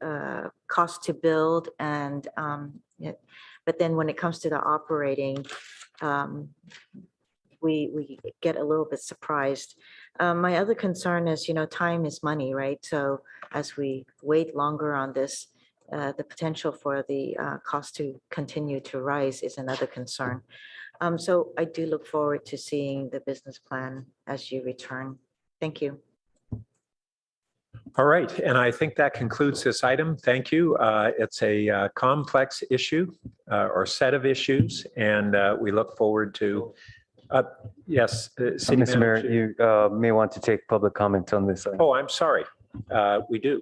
cost to build and, but then when it comes to the operating, we get a little bit surprised. My other concern is, time is money, right? So as we wait longer on this, the potential for the cost to continue to rise is another concern. So I do look forward to seeing the business plan as you return. Thank you. All right, and I think that concludes this item. Thank you. It's a complex issue or set of issues, and we look forward to, yes, City Mr. Mayor, Manager. you may want to take public comment on this. Oh, I'm sorry. We do.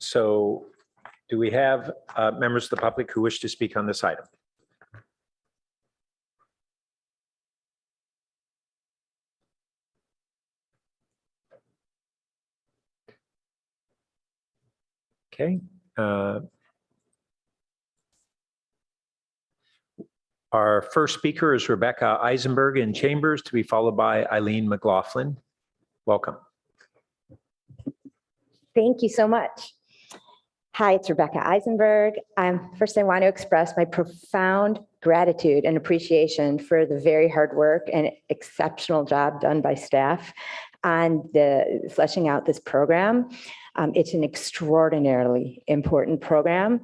So do we have members of the public who wish to speak on this item? Okay. Our first speaker is Rebecca Eisenberg in Chambers, to be followed by Eileen McLaughlin. Welcome. Thank you so much. Hi, it's Rebecca Eisenberg. First, I want to express my profound gratitude and appreciation for the very hard work and exceptional job done by staff on the fleshing out this program. It's an extraordinarily important program.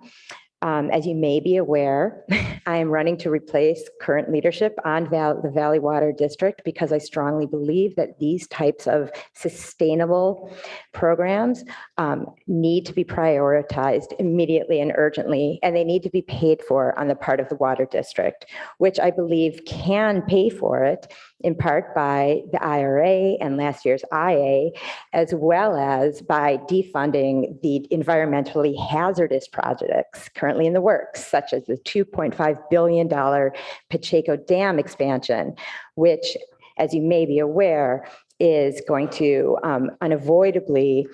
As you may be aware, I am running to replace current leadership on the Valley Water District because I strongly believe that these types of sustainable programs need to be prioritized immediately and urgently, and they need to be paid for on the part of the Water District, which I believe can pay for it in part by the IRA and last year's IA, as well as by defunding the environmentally hazardous projects currently in the works, such as the $2.5 billion Pacheco Dam expansion, which, as you may be aware, is going to unavoidably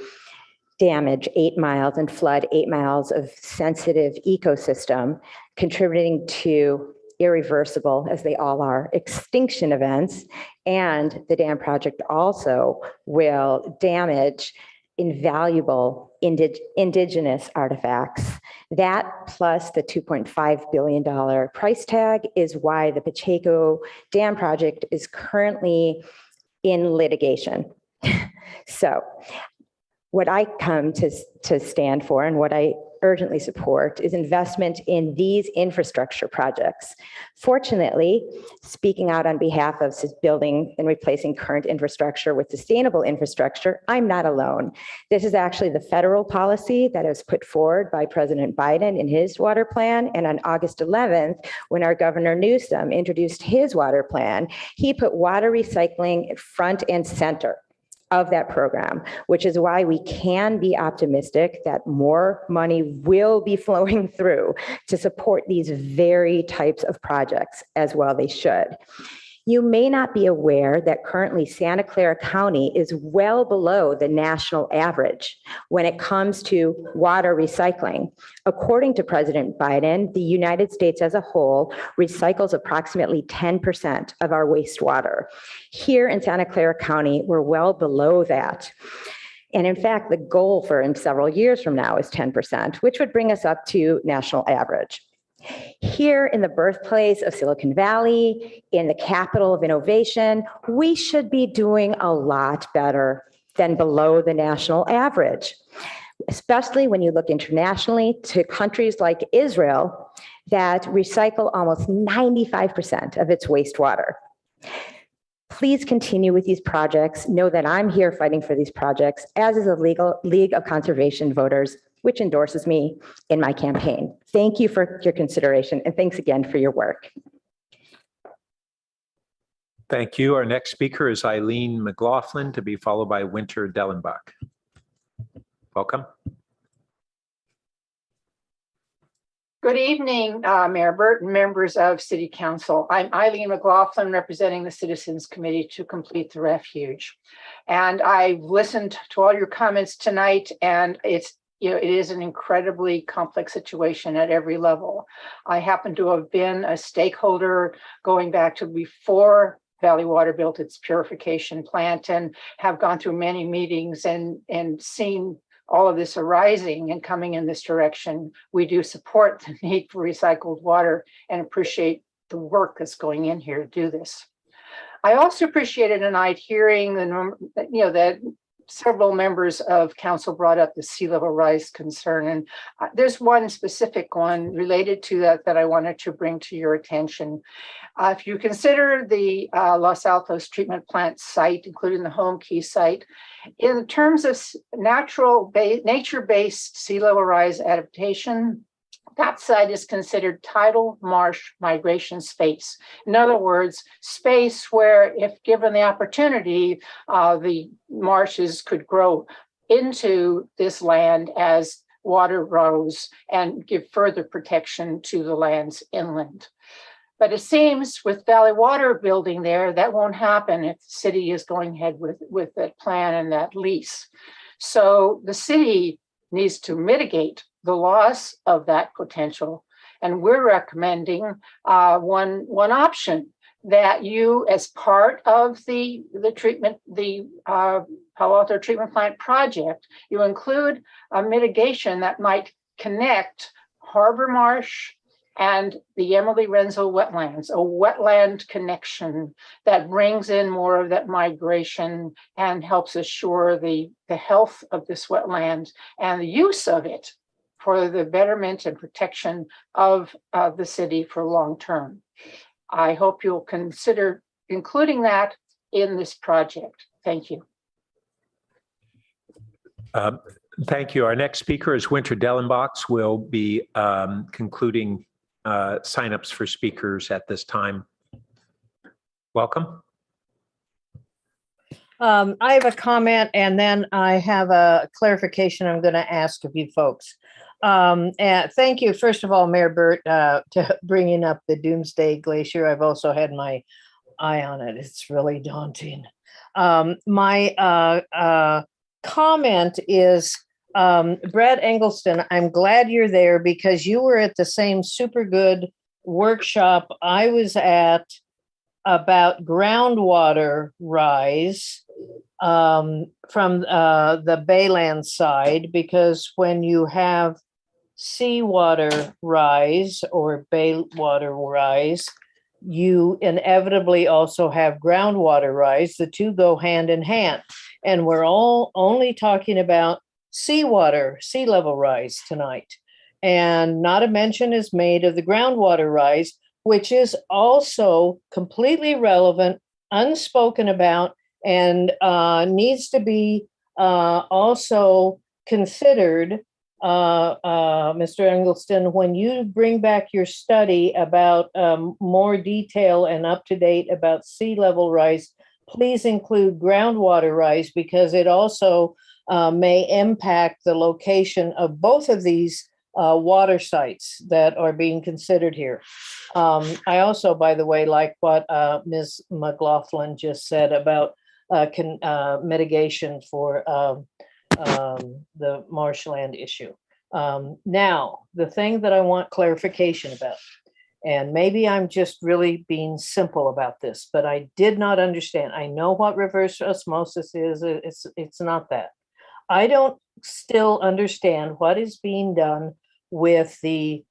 damage 8 miles and flood 8 miles of sensitive ecosystem, contributing to irreversible, as they all are, extinction events. And the dam project also will damage invaluable indigenous artifacts. That plus the $2.5 billion price tag is why the Pacheco Dam project is currently in litigation. So What I come to stand for and what I urgently support is investment in these infrastructure projects. Fortunately, speaking out on behalf of building and replacing current infrastructure with sustainable infrastructure, I'm not alone. This is actually the federal policy that was put forward by President Biden in his water plan. And on August 11th, when our Governor Newsom introduced his water plan, he put water recycling front and center of that program, which is why we can be optimistic that more money will be flowing through to support these very types of projects, as well they should. You may not be aware that currently Santa Clara County is well below the national average when it comes to water recycling. According to President Biden, the United States as a whole recycles approximately 10% of our wastewater. Here in Santa Clara County, we're well below that. And in fact, the goal for in several years from now is 10%, which would bring us up to national average. Here in the birthplace of Silicon Valley, in the capital of innovation, we should be doing a lot better than below the national average, especially when you look internationally to countries like Israel that recycle almost 95% of its wastewater. Please continue with these projects. Know that I'm here fighting for these projects, as is the League of Conservation Voters, which endorses me in my campaign. Thank you for your consideration, and thanks again for your work. Thank you. Our next speaker is Eileen McLaughlin, to be followed by Winter Dellenbach. Welcome. Good evening, Mayor Burt and members of City Council. I'm Eileen McLaughlin, representing the Citizens Committee to Complete the Refuge. And I've listened to all your comments tonight, and it is an incredibly complex situation at every level. I happen to have been a stakeholder going back to before Valley Water built its purification plant, and have gone through many meetings and seen all of this arising and coming in this direction. We do support the need for recycled water and appreciate the work that's going in here to do this. I also appreciated tonight hearing that several members of council brought up the sea level rise concern. And there's one specific one related to that I wanted to bring to your attention. If you consider the Los Altos treatment plant site, including the Home Key site, in terms of nature-based sea level rise adaptation, that site is considered tidal marsh migration space. In other words, space where, if given the opportunity, the marshes could grow into this land as water rose and give further protection to the lands inland. But it seems with Valley Water building there, that won't happen if the city is going ahead with that plan and that lease. So the city needs to mitigate the loss of that potential. And we're recommending one option, that you, as part of the Palo Alto treatment plant project, you include a mitigation that might connect Harbor Marsh and the Emily Renzel wetlands, a wetland connection that brings in more of that migration and helps assure the health of this wetland and the use of it for the betterment and protection of the city for long term. I hope you'll consider including that in this project. Thank you. Thank you. Our next speaker is Winter Dellenbach. Will be concluding signups for speakers at this time. Welcome. I have a comment, and then I have a clarification I'm going to ask of you folks. And thank you, first of all, Mayor Burt, to bringing up the Doomsday Glacier. I've also had my eye on it. It's really daunting. My comment is, Brad Engelston, I'm glad you're there because you were at the same super good workshop I was at about groundwater rise from the Bayland side, because when you have seawater rise or bay water rise, you inevitably also have groundwater rise. The two go hand in hand. And we're all only talking about seawater, sea level rise tonight. And not a mention is made of the groundwater rise, which is also completely relevant, unspoken about, and needs to be also considered. Mr. Engelston, when you bring back your study about more detail and up to date about sea level rise, please include groundwater rise, because it also may impact the location of both of these water sites that are being considered here. I also, by the way, like what Ms. McLaughlin just said about mitigation for the marshland issue. Now, the thing that I want clarification about, and maybe I'm just really being simple about this, but I did not understand. I know what reverse osmosis is. It's not that. I don't still understand what is being done with the,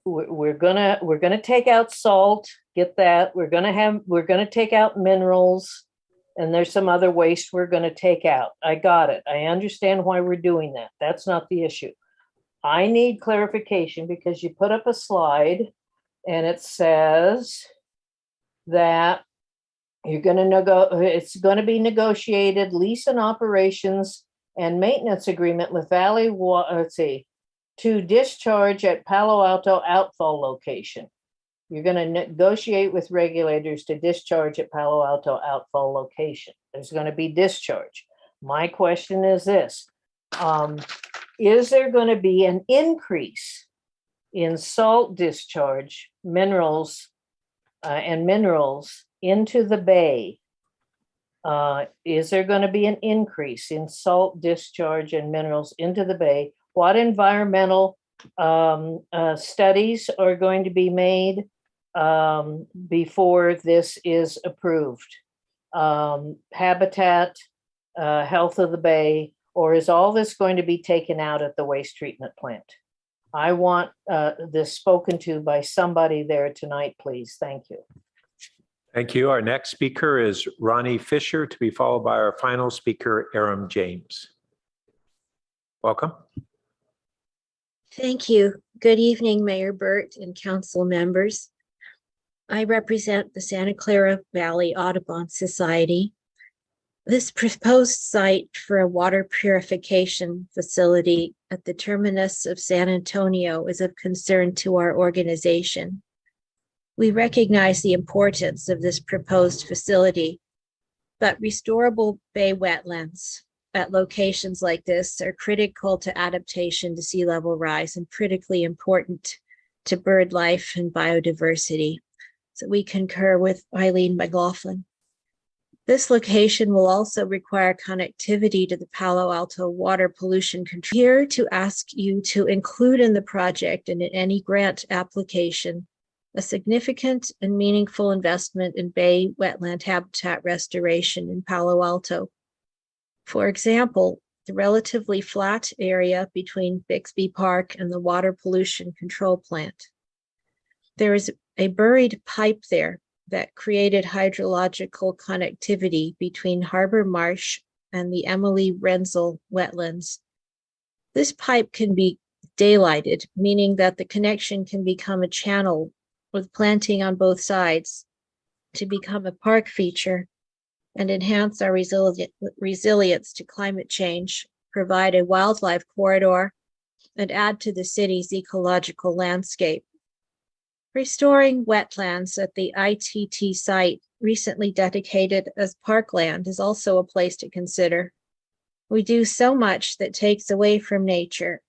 we're gonna take out salt, get that. We're gonna take out minerals, and there's some other waste we're gonna take out. I got it. I understand why we're doing that. That's not the issue. I need clarification because you put up a slide and it says that you're it's gonna be negotiated lease and operations and maintenance agreement with Valley Water, to discharge at Palo Alto outfall location. You're going to negotiate with regulators to discharge at Palo Alto outfall location. There's going to be discharge. My question is this: is there going to be an increase in salt discharge, minerals into the bay? Is there going to be an increase in salt discharge and minerals into the bay? What environmental studies are going to be made before this is approved? Habitat, health of the bay, or is all this going to be taken out at the waste treatment plant? I want this spoken to by somebody there tonight, please. Thank you. Thank you. Our next speaker is Ronnie Fisher, to be followed by our final speaker, Aram James. Welcome. Thank you. Good evening, Mayor Burt and council members. I represent the Santa Clara Valley Audubon Society. This proposed site for a water purification facility at the terminus of San Antonio is of concern to our organization. We recognize the importance of this proposed facility, but restorable bay wetlands at locations like this are critical to adaptation to sea level rise and critically important to bird life and biodiversity. So we concur with Eileen McLaughlin. This location will also require connectivity to the Palo Alto water pollution control. Here to ask you to include in the project and in any grant application a significant and meaningful investment in bay wetland habitat restoration in Palo Alto. For example, the relatively flat area between Bixby Park and the water pollution control plant. There is a buried pipe there that created hydrological connectivity between Harbor Marsh and the Emily Renzel wetlands. This pipe can be daylighted, meaning that the connection can become a channel with planting on both sides to become a park feature and enhance our resilience to climate change, provide a wildlife corridor, and add to the city's ecological landscape. Restoring wetlands at the ITT site, recently dedicated as parkland, is also a place to consider. We do so much that takes away from nature.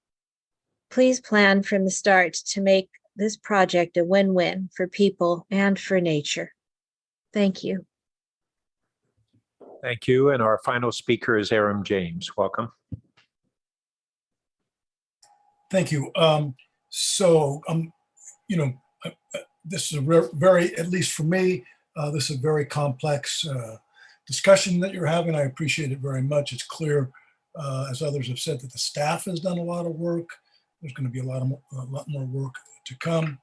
Please plan from the start to make this project a win-win for people and for nature. Thank you. Thank you. And our final speaker is Aram James. Welcome. Thank you. This is a very, at least for me, this is a very complex discussion that you're having. I appreciate it very much. It's clear, as others have said, that the staff has done a lot of work. There's going to be a lot more work to come.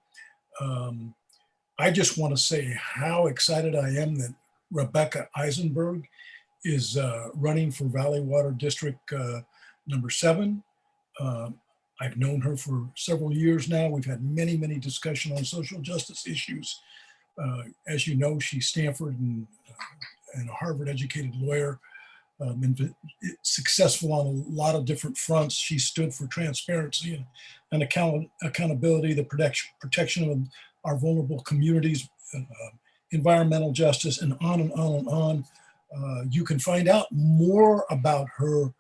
I just want to say how excited I am that Rebecca Eisenberg is running for Valley Water District number 7. I've known her for several years now. We've had many, many discussions on social justice issues. As you know, she's Stanford and a Harvard educated lawyer, been successful on a lot of different fronts. She stood for transparency and accountability, the protection of our vulnerable communities, environmental justice, and on and on and on. You can find out more about her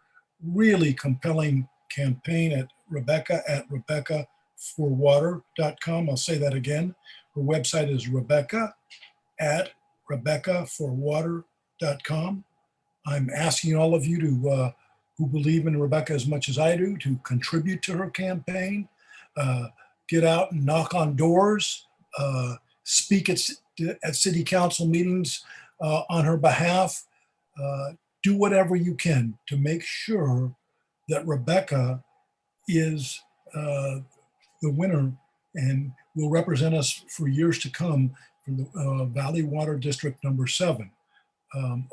really compelling campaign at rebeccaforwater.com. I'll say that again. Her website is rebeccaforwater.com. I'm asking all of you to who believe in Rebecca as much as I do to contribute to her campaign. Get out and knock on doors. Speak at city council meetings on her behalf. Do whatever you can to make sure that Rebecca is the winner and will represent us for years to come for the Valley Water District number 7.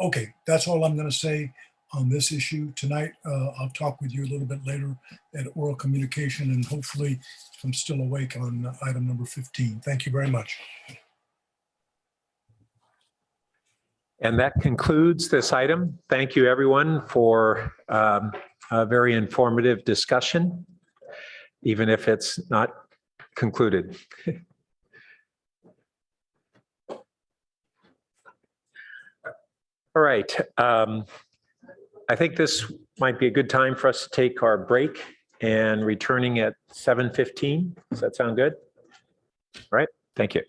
Okay, that's all I'm going to say on this issue tonight. I'll talk with you a little bit later at oral communication, and hopefully I'm still awake on item number 15. Thank you very much. And that concludes this item. Thank you, everyone, for a very informative discussion, even if it's not concluded. All right. I think this might be a good time for us to take our break and returning at 7:15. Does that sound good? All right. Thank you.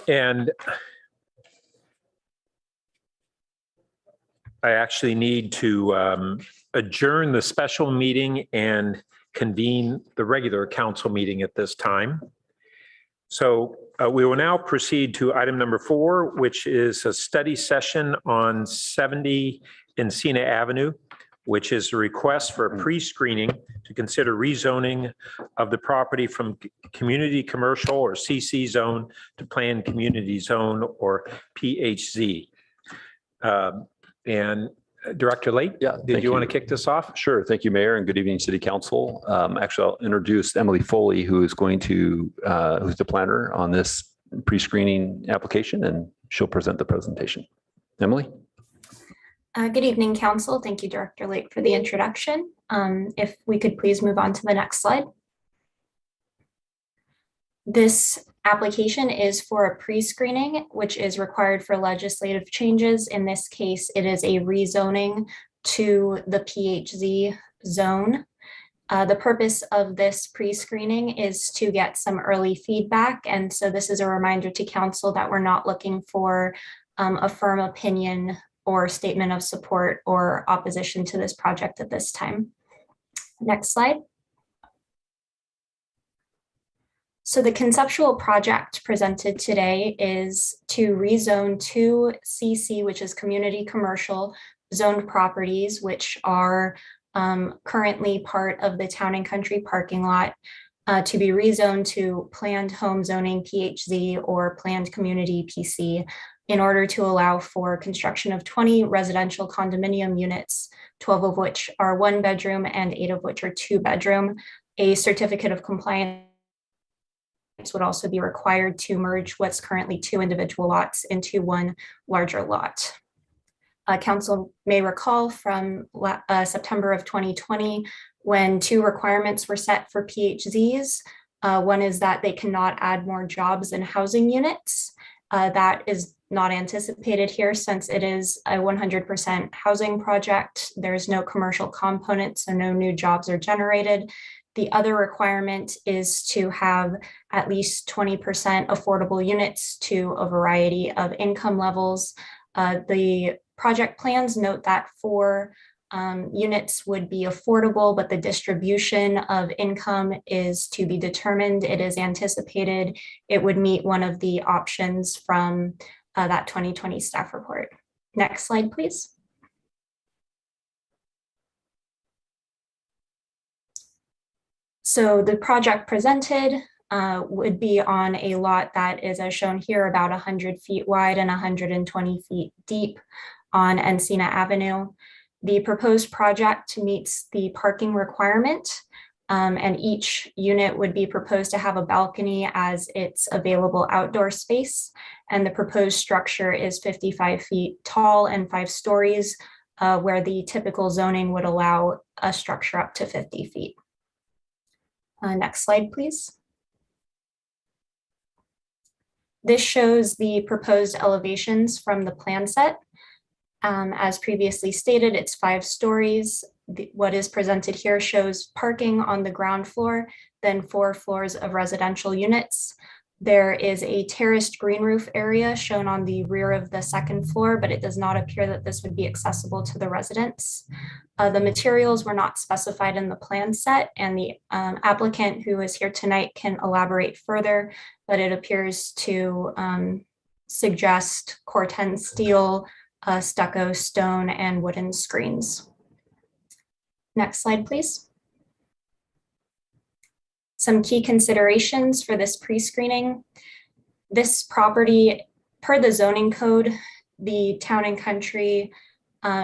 And I actually need to adjourn the special meeting and convene the regular council meeting at this time. So we will now proceed to item number 4, which is a study session on 70 Encina Avenue, which is a request for a pre-screening to consider rezoning of the property from community commercial or CC zone to planned community zone or PHZ. And Director Late, did you want to kick this off? Sure. Thank you, Mayor, and good evening, City Council. Actually, I'll introduce Emily Foley, who is going to, who's the planner on this pre-screening application, and she'll present the presentation. Emily? Good evening, Council. Thank you, Director Lake, for the introduction. If we could please move on to the next slide. This application is for a pre-screening, which is required for legislative changes. In this case, it is a rezoning to the PHZ zone. The purpose of this pre-screening is to get some early feedback. And so this is a reminder to Council that we're not looking for a firm opinion or statement of support or opposition to this project at this time. Next slide. So the conceptual project presented today is to rezone 2 CC, which is community commercial zoned properties, which are currently part of the Town and Country parking lot, to be rezoned to planned home zoning PHZ or planned community PC, in order to allow for construction of 20 residential condominium units, 12 of which are 1 bedroom and 8 of which are 2 bedroom. A certificate of compliance would also be required to merge what's currently 2 individual lots into 1 larger lot. Council may recall from September of 2020, when 2 requirements were set for PHZs. One is that they cannot add more jobs and housing units. That is not anticipated here, since it is a 100% housing project. There's no commercial component, so no new jobs are generated. The other requirement is to have at least 20% affordable units to a variety of income levels. The project plans note that 4 units would be affordable, but the distribution of income is to be determined. It is anticipated it would meet one of the options from that 2020 staff report. Next slide, please. So the project presented would be on a lot that is, as shown here, about 100 feet wide and 120 feet deep on Encina Avenue. The proposed project meets the parking requirement, and each unit would be proposed to have a balcony as its available outdoor space. And the proposed structure is 55 feet tall and 5 stories, where the typical zoning would allow a structure up to 50 feet. Next slide, please. This shows the proposed elevations from the plan set. As previously stated, it's 5 stories. What is presented here shows parking on the ground floor, then 4 floors of residential units. There is a terraced green roof area shown on the rear of the 2nd floor, but it does not appear that this would be accessible to the residents. The materials were not specified in the plan set, and the applicant who is here tonight can elaborate further, but it appears to suggest Corten steel, stucco, stone, and wooden screens. Next slide, please. Some key considerations for this pre-screening. This property, per the zoning code, the Town and Country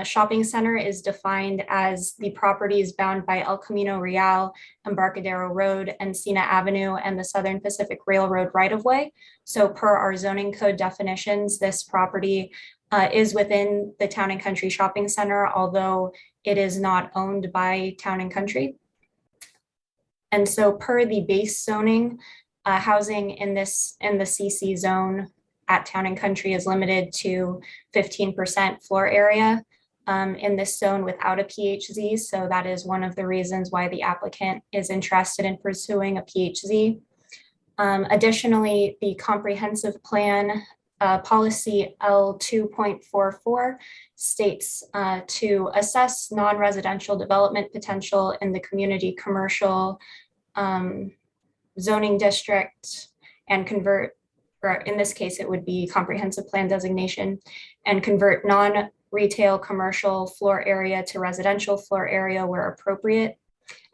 shopping center is defined as the properties bound by El Camino Real, Embarcadero Road, Encina Avenue, and the Southern Pacific Railroad right-of-way. So per our zoning code definitions, this property is within the Town and Country shopping center, although it is not owned by Town and Country. And so per the base zoning, housing in the CC zone at Town and Country is limited to 15% floor area. in this zone without a PHZ. So that is one of the reasons why the applicant is interested in pursuing a PHZ. Additionally, the comprehensive plan policy L2.44 states to assess non-residential development potential in the community commercial zoning district and convert, or in this case, it would be comprehensive plan designation, and convert non-retail commercial floor area to residential floor area where appropriate.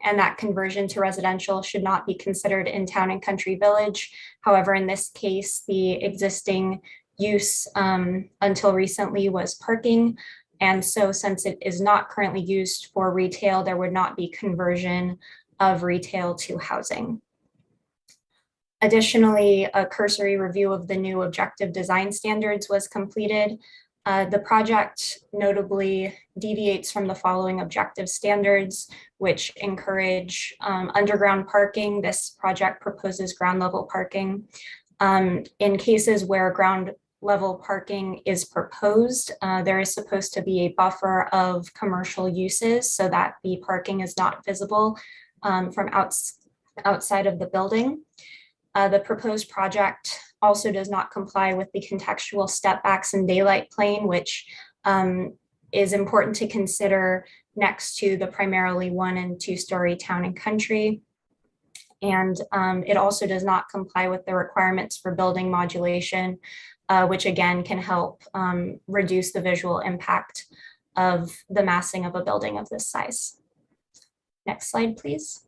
And that conversion to residential should not be considered in town and country village. However, in this case, the existing use until recently was parking. And so since it is not currently used for retail, there would not be conversion of retail to housing. Additionally, a cursory review of the new objective design standards was completed. The project notably deviates from the following objective standards, which encourage underground parking. This project proposes ground level parking. In cases where ground level parking is proposed, there is supposed to be a buffer of commercial uses so that the parking is not visible from outside of the building. The proposed project also does not comply with the contextual step backs and daylight plane, which is important to consider next to the primarily 1- and 2-story town and country. And it also does not comply with the requirements for building modulation, which again can help reduce the visual impact of the massing of a building of this size. Next slide, please.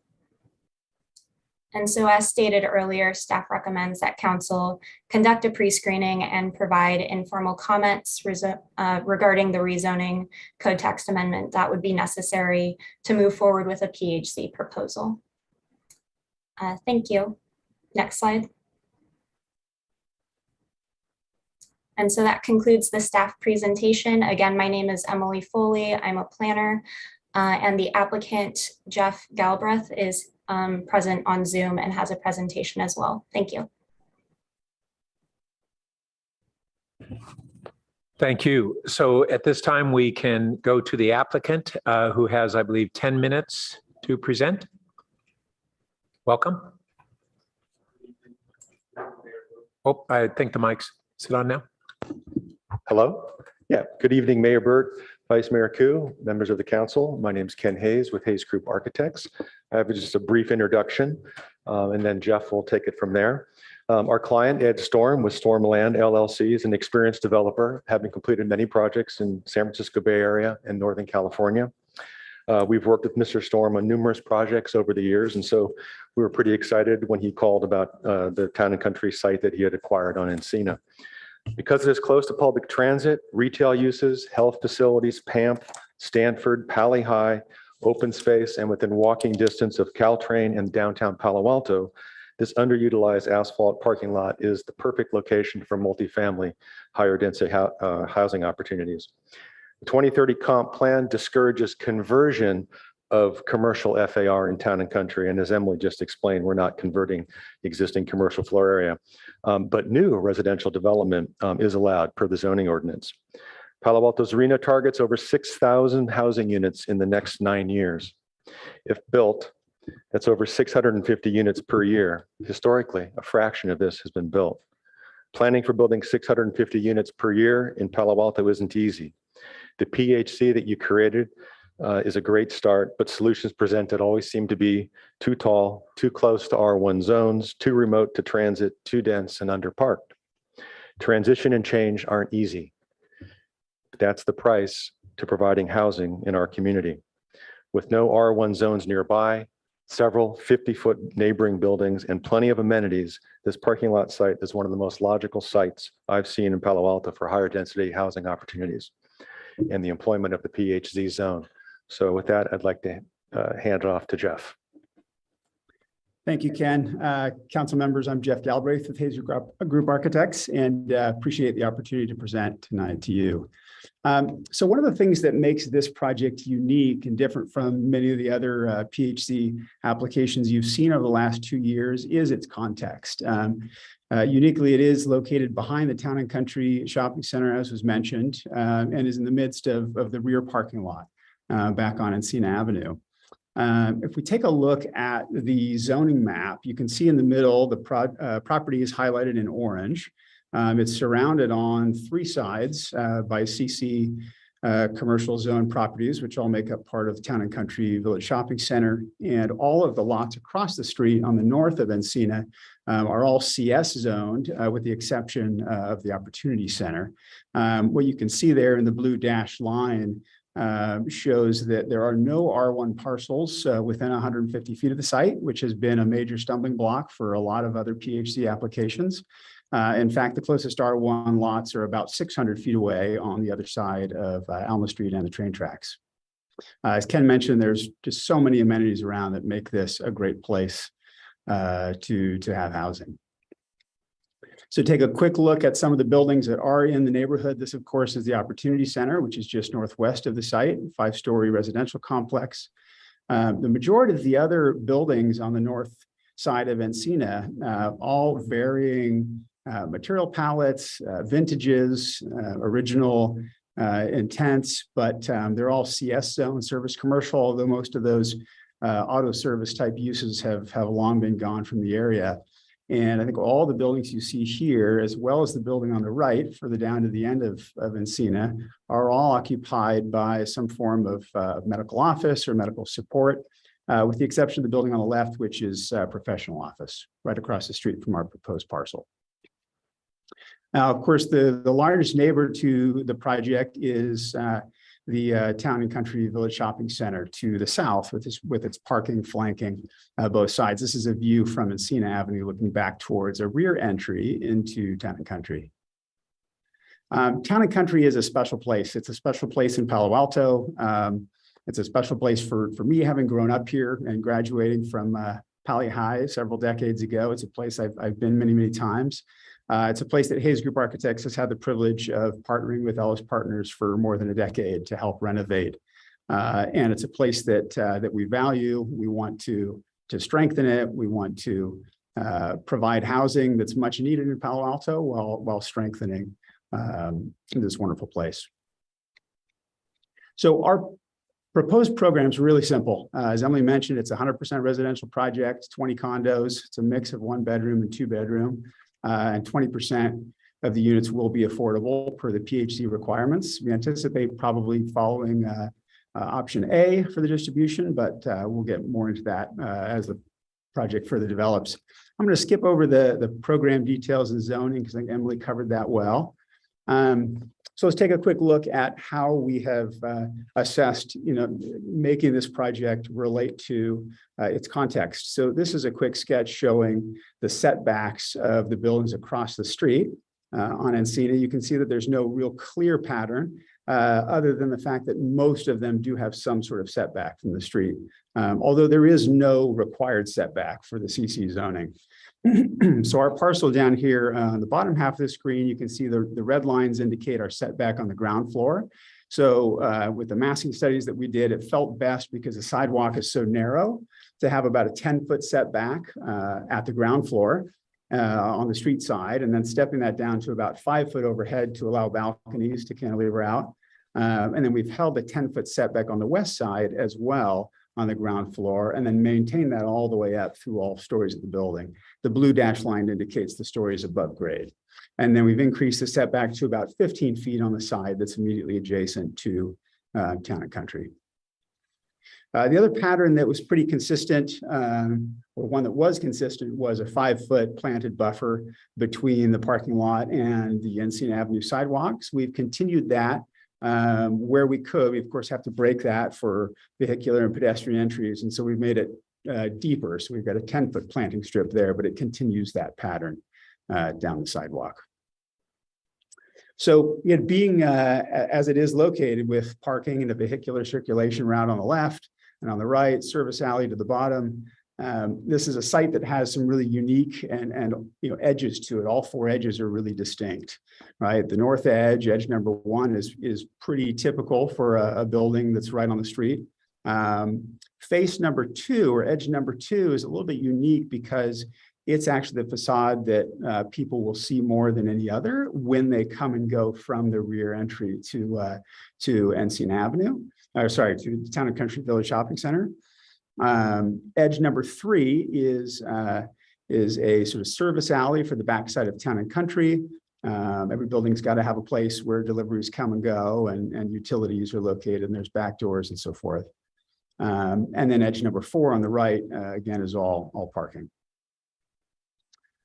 And so as stated earlier, staff recommends that council conduct a pre-screening and provide informal comments regarding the rezoning code text amendment that would be necessary to move forward with a PHC proposal. Thank you. Next slide. And so that concludes the staff presentation. Again, my name is Emily Foley. I'm a planner, and the applicant, Jeff Galbraith, is present on Zoom and has a presentation as well. Thank you. Thank you. So at this time, we can go to the applicant who has, I believe, 10 minutes to present. Welcome. Oh, I think the mic's sit on now. Hello. Yeah. Good evening, Mayor Burt, Vice Mayor Koo, members of the council. My name is Ken Hayes with Hayes Group Architects. I have just a brief introduction, and then Jeff will take it from there. Our client, Ed Storm, with Stormland LLC, is an experienced developer, having completed many projects in San Francisco Bay Area and Northern California. We've worked with Mr. Storm on numerous projects over the years, and so we were pretty excited when he called about the town and country site that he had acquired on Encina. Because it is close to public transit, retail uses, health facilities, PAMP, Stanford, Pali High, open space, and within walking distance of Caltrain and downtown Palo Alto, this underutilized asphalt parking lot is the perfect location for multifamily higher density housing opportunities. The 2030 comp plan discourages conversion of commercial FAR in town and country. And as Emily just explained, we're not converting existing commercial floor area, but new residential development is allowed per the zoning ordinance. Palo Alto's RENA targets over 6,000 housing units in the next 9 years. If built, that's over 650 units per year. Historically, a fraction of this has been built. Planning for building 650 units per year in Palo Alto isn't easy. The PHC that you created is a great start, but solutions presented always seem to be too tall, too close to R1 zones, too remote to transit, too dense and underparked. Transition and change aren't easy. That's the price to providing housing in our community. With no R1 zones nearby, several 50-foot neighboring buildings, and plenty of amenities, this parking lot site is one of the most logical sites I've seen in Palo Alto for higher density housing opportunities and the employment of the PHZ zone. So with that, I'd like to hand it off to Jeff. Thank you, Ken. Council members, I'm Jeff Galbraith with Hayes Group Architects, and appreciate the opportunity to present tonight to you. So one of the things that makes this project unique and different from many of the other PHC applications you've seen over the last 2 years is its context. Uniquely, it is located behind the Town and Country Shopping Center, as was mentioned, and is in the midst of the rear parking lot back on Encina Avenue. If we take a look at the zoning map, you can see in the middle, the property is highlighted in orange. It's surrounded on 3 sides by CC commercial zone properties, which all make up part of the Town and Country Village Shopping Center. And all of the lots across the street on the north of Encina are all CS zoned, with the exception of the Opportunity Center. What you can see there in the blue dashed line shows that there are no R1 parcels within 150 feet of the site, which has been a major stumbling block for a lot of other PHC applications. In fact, the closest R1 lots are about 600 feet away on the other side of Alma Street and the train tracks. As Ken mentioned, there's just so many amenities around that make this a great place to have housing. So take a quick look at some of the buildings that are in the neighborhood. This, of course, is the Opportunity Center, which is just northwest of the site, 5-story residential complex. The majority of the other buildings on the north side of Encina, all varying material palettes, vintages, original intents, but they're all CS zone service commercial, although most of those auto service type uses have long been gone from the area. And I think all the buildings you see here, as well as the building on the right, further down to the end of Encina, are all occupied by some form of medical office or medical support, with the exception of the building on the left, which is professional office, right across the street from our proposed parcel. Now, of course, the largest neighbor to the project is the Town and Country Village Shopping Center to the south, with its parking flanking both sides. This is a view from Encina Avenue looking back towards a rear entry into Town and Country. Town and Country is a special place. It's a special place in Palo Alto. It's a special place for me, having grown up here and graduating from Pali High several decades ago. It's a place I've been many, many times. It's a place that Hayes Group Architects has had the privilege of partnering with Ellis Partners for more than a decade to help renovate. And it's a place that we value. We want to strengthen it. We want to provide housing that's much needed in Palo Alto while strengthening this wonderful place. So our proposed program is really simple. As Emily mentioned, it's a 100% residential project, 20 condos. It's a mix of 1-bedroom and 2-bedroom. And 20% of the units will be affordable per the PHC requirements. We anticipate probably following option A for the distribution, but we'll get more into that as the project further develops. I'm going to skip over the program details and zoning because I think Emily covered that well. So let's take a quick look at how we have assessed, making this project relate to its context. So this is a quick sketch showing the setbacks of the buildings across the street on Encina. You can see that there's no real clear pattern other than the fact that most of them do have some sort of setback from the street, although there is no required setback for the CC zoning. So our parcel down here on the bottom half of the screen, you can see the red lines indicate our setback on the ground floor. So with the massing studies that we did, it felt best because the sidewalk is so narrow to have about a 10-foot setback at the ground floor on the street side, and then stepping that down to about 5 foot overhead to allow balconies to cantilever out. And then we've held a 10-foot setback on the west side as well on the ground floor, and then maintain that all the way up through all stories of the building. The blue dash line indicates the stories above grade. And then we've increased the setback to about 15 feet on the side that's immediately adjacent to Town and Country. The other pattern that was pretty consistent, or one that was consistent, was a 5-foot planted buffer between the parking lot and the Encina Avenue sidewalks. We've continued that where we could. We, of course, have to break that for vehicular and pedestrian entries. And so we've made it deeper. So we've got a 10-foot planting strip there, but it continues that pattern down the sidewalk. So it being as it is located with parking and a vehicular circulation route on the left and on the right, service alley to the bottom, This is a site that has some really unique and edges to it. All four edges are really distinct, right? The north edge, edge number one, is pretty typical for a building that's right on the street. Face number two, or edge number two, is a little bit unique because it's actually the facade that people will see more than any other when they come and go from the rear entry to Encina Avenue, to the Town and Country Village Shopping Center. Edge number three is a sort of service alley for the backside of Town and Country. Every building's got to have a place where deliveries come and go, and utilities are located, and there's back doors and so forth. And then edge number four on the right, again, is all parking.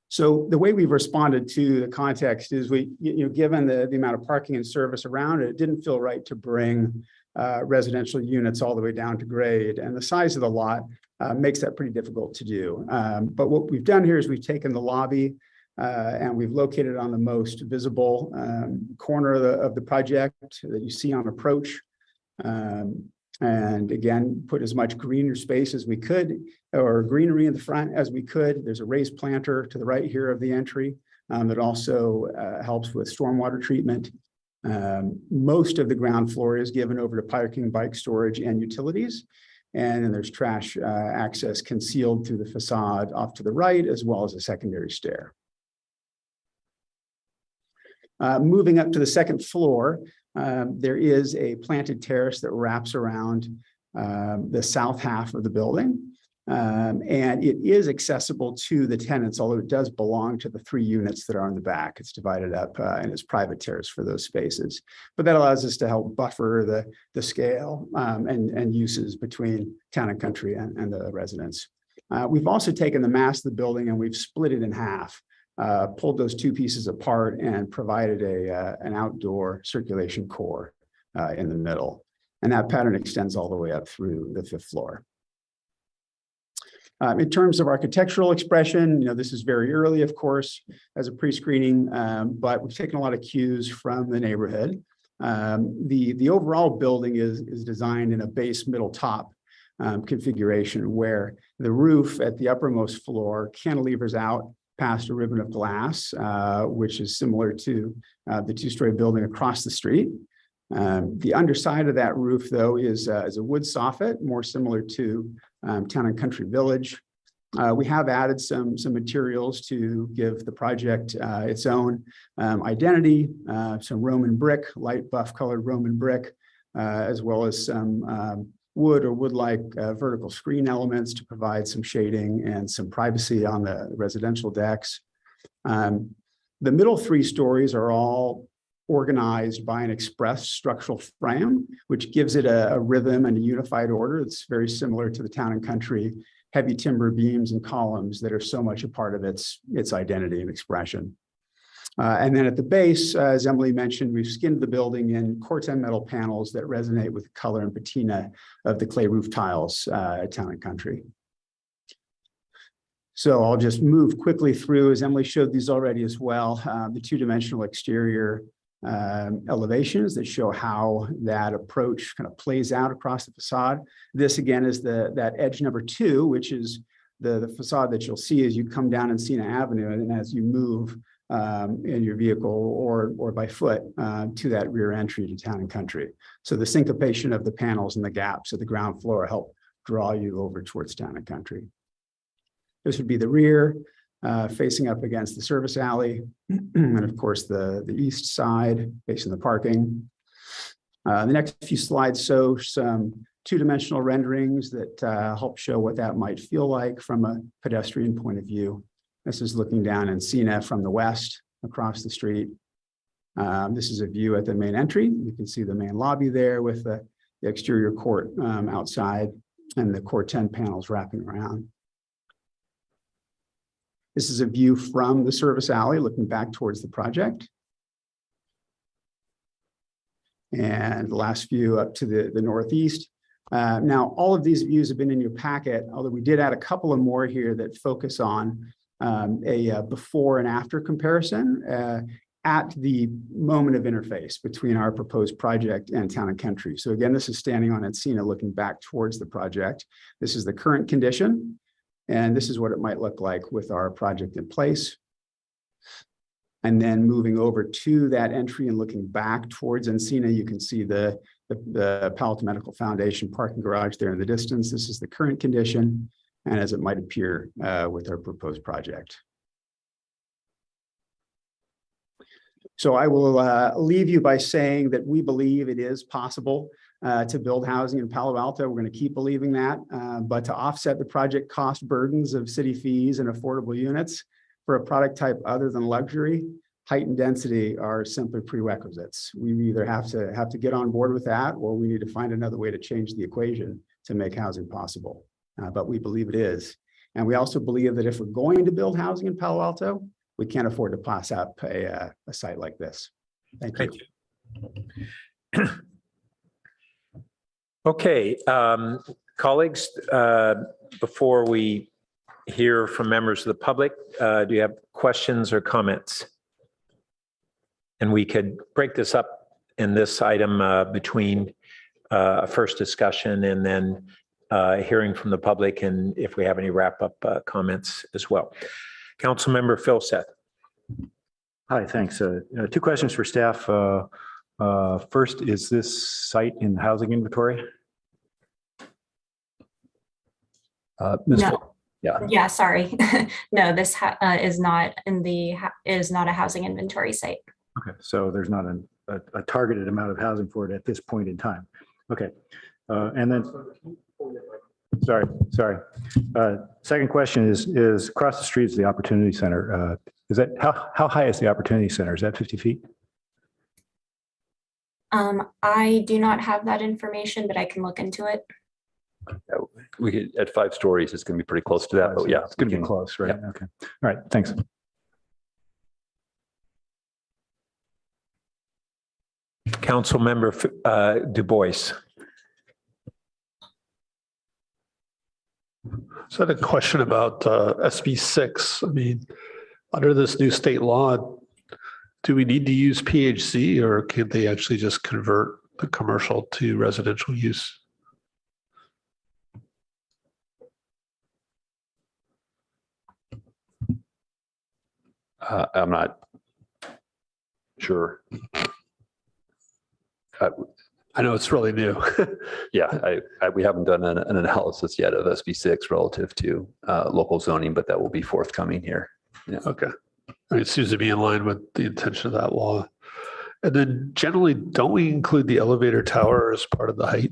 So the way we've responded to the context is given the amount of parking and service around it, it didn't feel right to bring residential units all the way down to grade, and the size of the lot makes that pretty difficult to do. But what we've done here is we've taken the lobby and we've located it on the most visible corner of the project that you see on approach. And again, put as much greener space as we could, or greenery in the front as we could. There's a raised planter to the right here of the entry that also helps with stormwater treatment. Most of the ground floor is given over to parking, bike storage, and utilities. And then there's trash access concealed through the facade off to the right, as well as a secondary stair. Moving up to the second floor, there is a planted terrace that wraps around the south half of the building. And it is accessible to the tenants, although it does belong to the 3 units that are on the back. It's divided up and it's private terrace for those spaces. But that allows us to help buffer the scale and uses between Town and Country and the residents. We've also taken the mass of the building and we've split it in half. Pulled those 2 pieces apart and provided an outdoor circulation core in the middle. And that pattern extends all the way up through the 5th floor. In terms of architectural expression, this is very early, of course, as a pre-screening, but we've taken a lot of cues from the neighborhood. The overall building is designed in a base middle top configuration where the roof at the uppermost floor cantilevers out past a ribbon of glass, which is similar to the 2-story building across the street. The underside of that roof, though, is a wood soffit, more similar to Town and Country Village. We have added some materials to give the project its own identity, some Roman brick, light buff colored Roman brick, as well as some wood or wood-like vertical screen elements to provide some shading and some privacy on the residential decks. The middle 3 stories are all organized by an express structural frame, which gives it a rhythm and a unified order. It's very similar to the Town and Country heavy timber beams and columns that are so much a part of its identity and expression. And then at the base, as Emily mentioned, we've skinned the building in Corten metal panels that resonate with the color and patina of the clay roof tiles at Town and Country. So I'll just move quickly through, as Emily showed these already as well, the 2-dimensional exterior elevations that show how that approach kind of plays out across the facade. This again is that edge number 2, which is the facade that you'll see as you come down Encina Avenue and as you move in your vehicle or by foot to that rear entry to Town and Country. So the syncopation of the panels and the gaps of the ground floor help draw you over towards Town and Country. This would be the rear facing up against the service alley, and of course the east side facing the parking. The next few slides show some 2-dimensional renderings that help show what that might feel like from a pedestrian point of view. This is looking down Encina from the west across the street. This is a view at the main entry. You can see the main lobby there with the exterior court outside and the Corten panels wrapping around. This is a view from the service alley looking back towards the project. And the last view up to the northeast. Now, all of these views have been in your packet, although we did add a couple of more here that focus on a before and after comparison at the moment of interface between our proposed project and Town and Country. So again, this is standing on Encina looking back towards the project. This is the current condition. And this is what it might look like with our project in place. And then moving over to that entry and looking back towards Encina, you can see the Palo Alto Medical Foundation parking garage there in the distance. This is the current condition and as it might appear with our proposed project. So I will leave you by saying that we believe it is possible to build housing in Palo Alto. We're going to keep believing that, but to offset the project cost burdens of city fees and affordable units for a product type other than luxury, height and density are simply prerequisites. We either have to get on board with that, or we need to find another way to change the equation to make housing possible. But we believe it is. And we also believe that if we're going to build housing in Palo Alto, we can't afford to pass up a site like this. Thank you. Okay, colleagues, before we hear from members of the public, do you have questions or comments? And we could break this up in this item between a first discussion and then hearing from the public, and if we have any wrap-up comments as well. Councilmember Phil Seth. Hi, thanks. Two questions for staff. First, is this site in the housing inventory? Ms. No. Fo- Yeah. Yeah, sorry. No, this is not a housing inventory site. Okay, so there's not a targeted amount of housing for it at this point in time. Okay, and then, sorry. Second question is across the street is the Opportunity Center. Is that, how high is the Opportunity Center? Is that 50 feet? I do not have that information, but I can look into it. We could, at 5 stories, it's going to be pretty close to that, but yeah. It's going to be close, right? Yeah. Okay. All right, thanks. Councilmember Du Bois. So I had a question about SB 6. I mean, under this new state law, do we need to use PHC, or can't they actually just convert the commercial to residential use? I'm not sure. I know it's really new. Yeah, we haven't done an analysis yet of SB 6 relative to local zoning, but that will be forthcoming here. Yeah. Okay. I mean, it seems to be in line with the intention of that law. And then generally, don't we include the elevator tower as part of the height?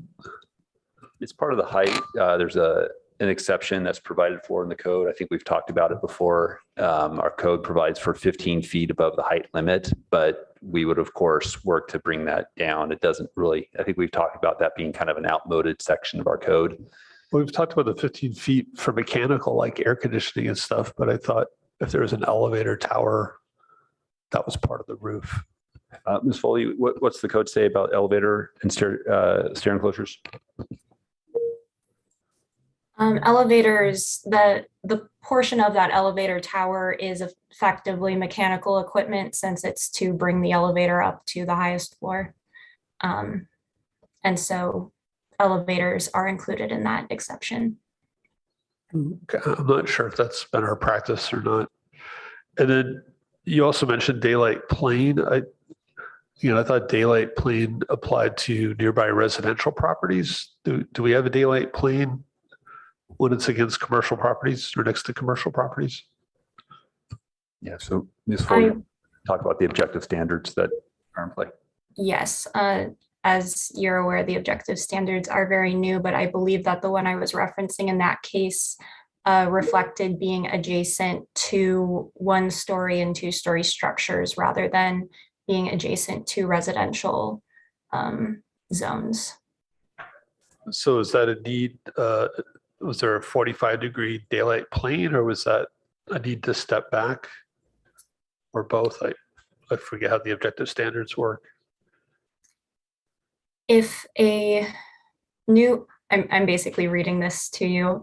It's part of the height. There's an exception that's provided for in the code. I think we've talked about it before. Our code provides for 15 feet above the height limit, but we would of course work to bring that down. It doesn't really, I think we've talked about that being kind of an outmoded section of our code. Well, we've talked about the 15 feet for mechanical, like air conditioning and stuff, but I thought if there was an elevator tower, that was part of the roof. Ms. Foley, what's the code say about elevator and stair enclosures? Elevators, the portion of that elevator tower is effectively mechanical equipment, since it's to bring the elevator up to the highest floor. And so elevators are included in that exception. Okay. I'm not sure if that's been our practice or not. And then you also mentioned daylight plane. I thought daylight plane applied to nearby residential properties. Do we have a daylight plane when it's against commercial properties or next to commercial properties? Yeah, so Ms. Foley, talk about the objective standards that are in play. Yes, as you're aware, the objective standards are very new, but I believe that the one I was referencing in that case reflected being adjacent to 1-story and 2-story structures rather than being adjacent to residential zones. So is that a need? Was there a 45-degree daylight plane, or was that a need to step back, or both? I forget how the objective standards work. If a new, I'm basically reading this to you.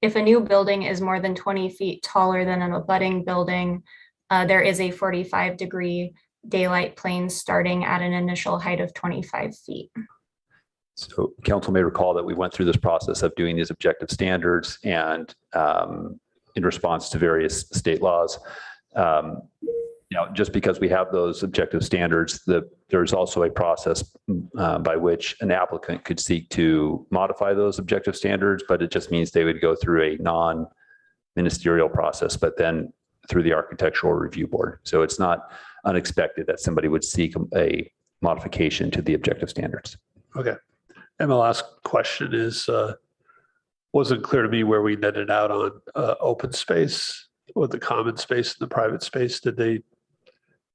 If a new building is more than 20 feet taller than an abutting building, there is a 45-degree daylight plane starting at an initial height of 25 feet. So council may recall that we went through this process of doing these objective standards and in response to various state laws. Just because we have those objective standards, there's also a process by which an applicant could seek to modify those objective standards, but it just means they would go through a non-ministerial process, but then through the Architectural Review Board. So it's not unexpected that somebody would seek a modification to the objective standards. Okay. And my last question is, wasn't clear to me where we netted out on open space with the common space and the private space. Did they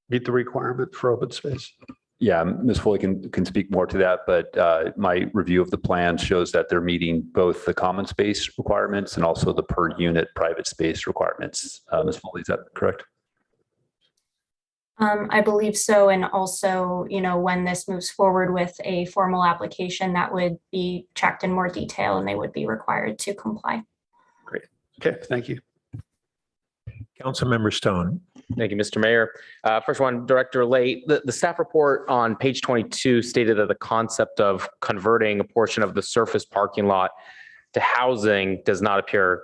meet the requirement for open space? Yeah, Ms. Foley can speak more to that, but my review of the plan shows that they're meeting both the common space requirements and also the per unit private space requirements. Ms. Foley, is that correct? I believe so. And also, when this moves forward with a formal application, that would be checked in more detail and they would be required to comply. Great. Okay, thank you. Councilmember Stone. Thank you, Mr. Mayor. First one, Director Late, the staff report on page 22 stated that the concept of converting a portion of the surface parking lot to housing does not appear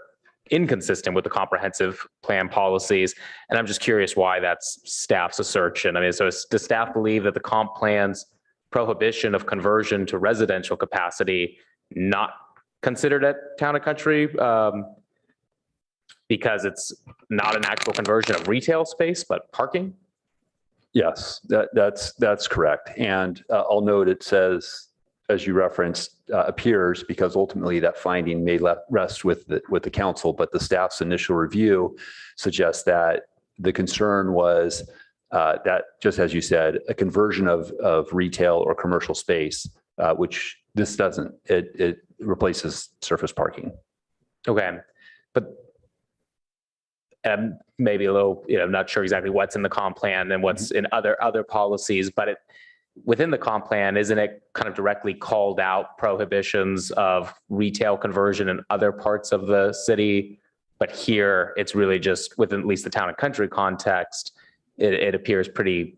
inconsistent with the comprehensive plan policies. And I'm just curious why that's staff's assertion. I mean, so does staff believe that the comp plan's prohibition of conversion to residential capacity not considered at Town and Country because it's not an actual conversion of retail space, but parking? Yes, that's correct. And I'll note it says, as you referenced, appears because ultimately that finding may rest with the council, but the staff's initial review suggests that the concern was that, just as you said, a conversion of retail or commercial space, which this doesn't. It replaces surface parking. Okay, but maybe a little, I'm not sure exactly what's in the comp plan and what's in other policies, but within the comp plan, isn't it kind of directly called out prohibitions of retail conversion in other parts of the city? But here it's really just within at least the Town and Country context, it appears pretty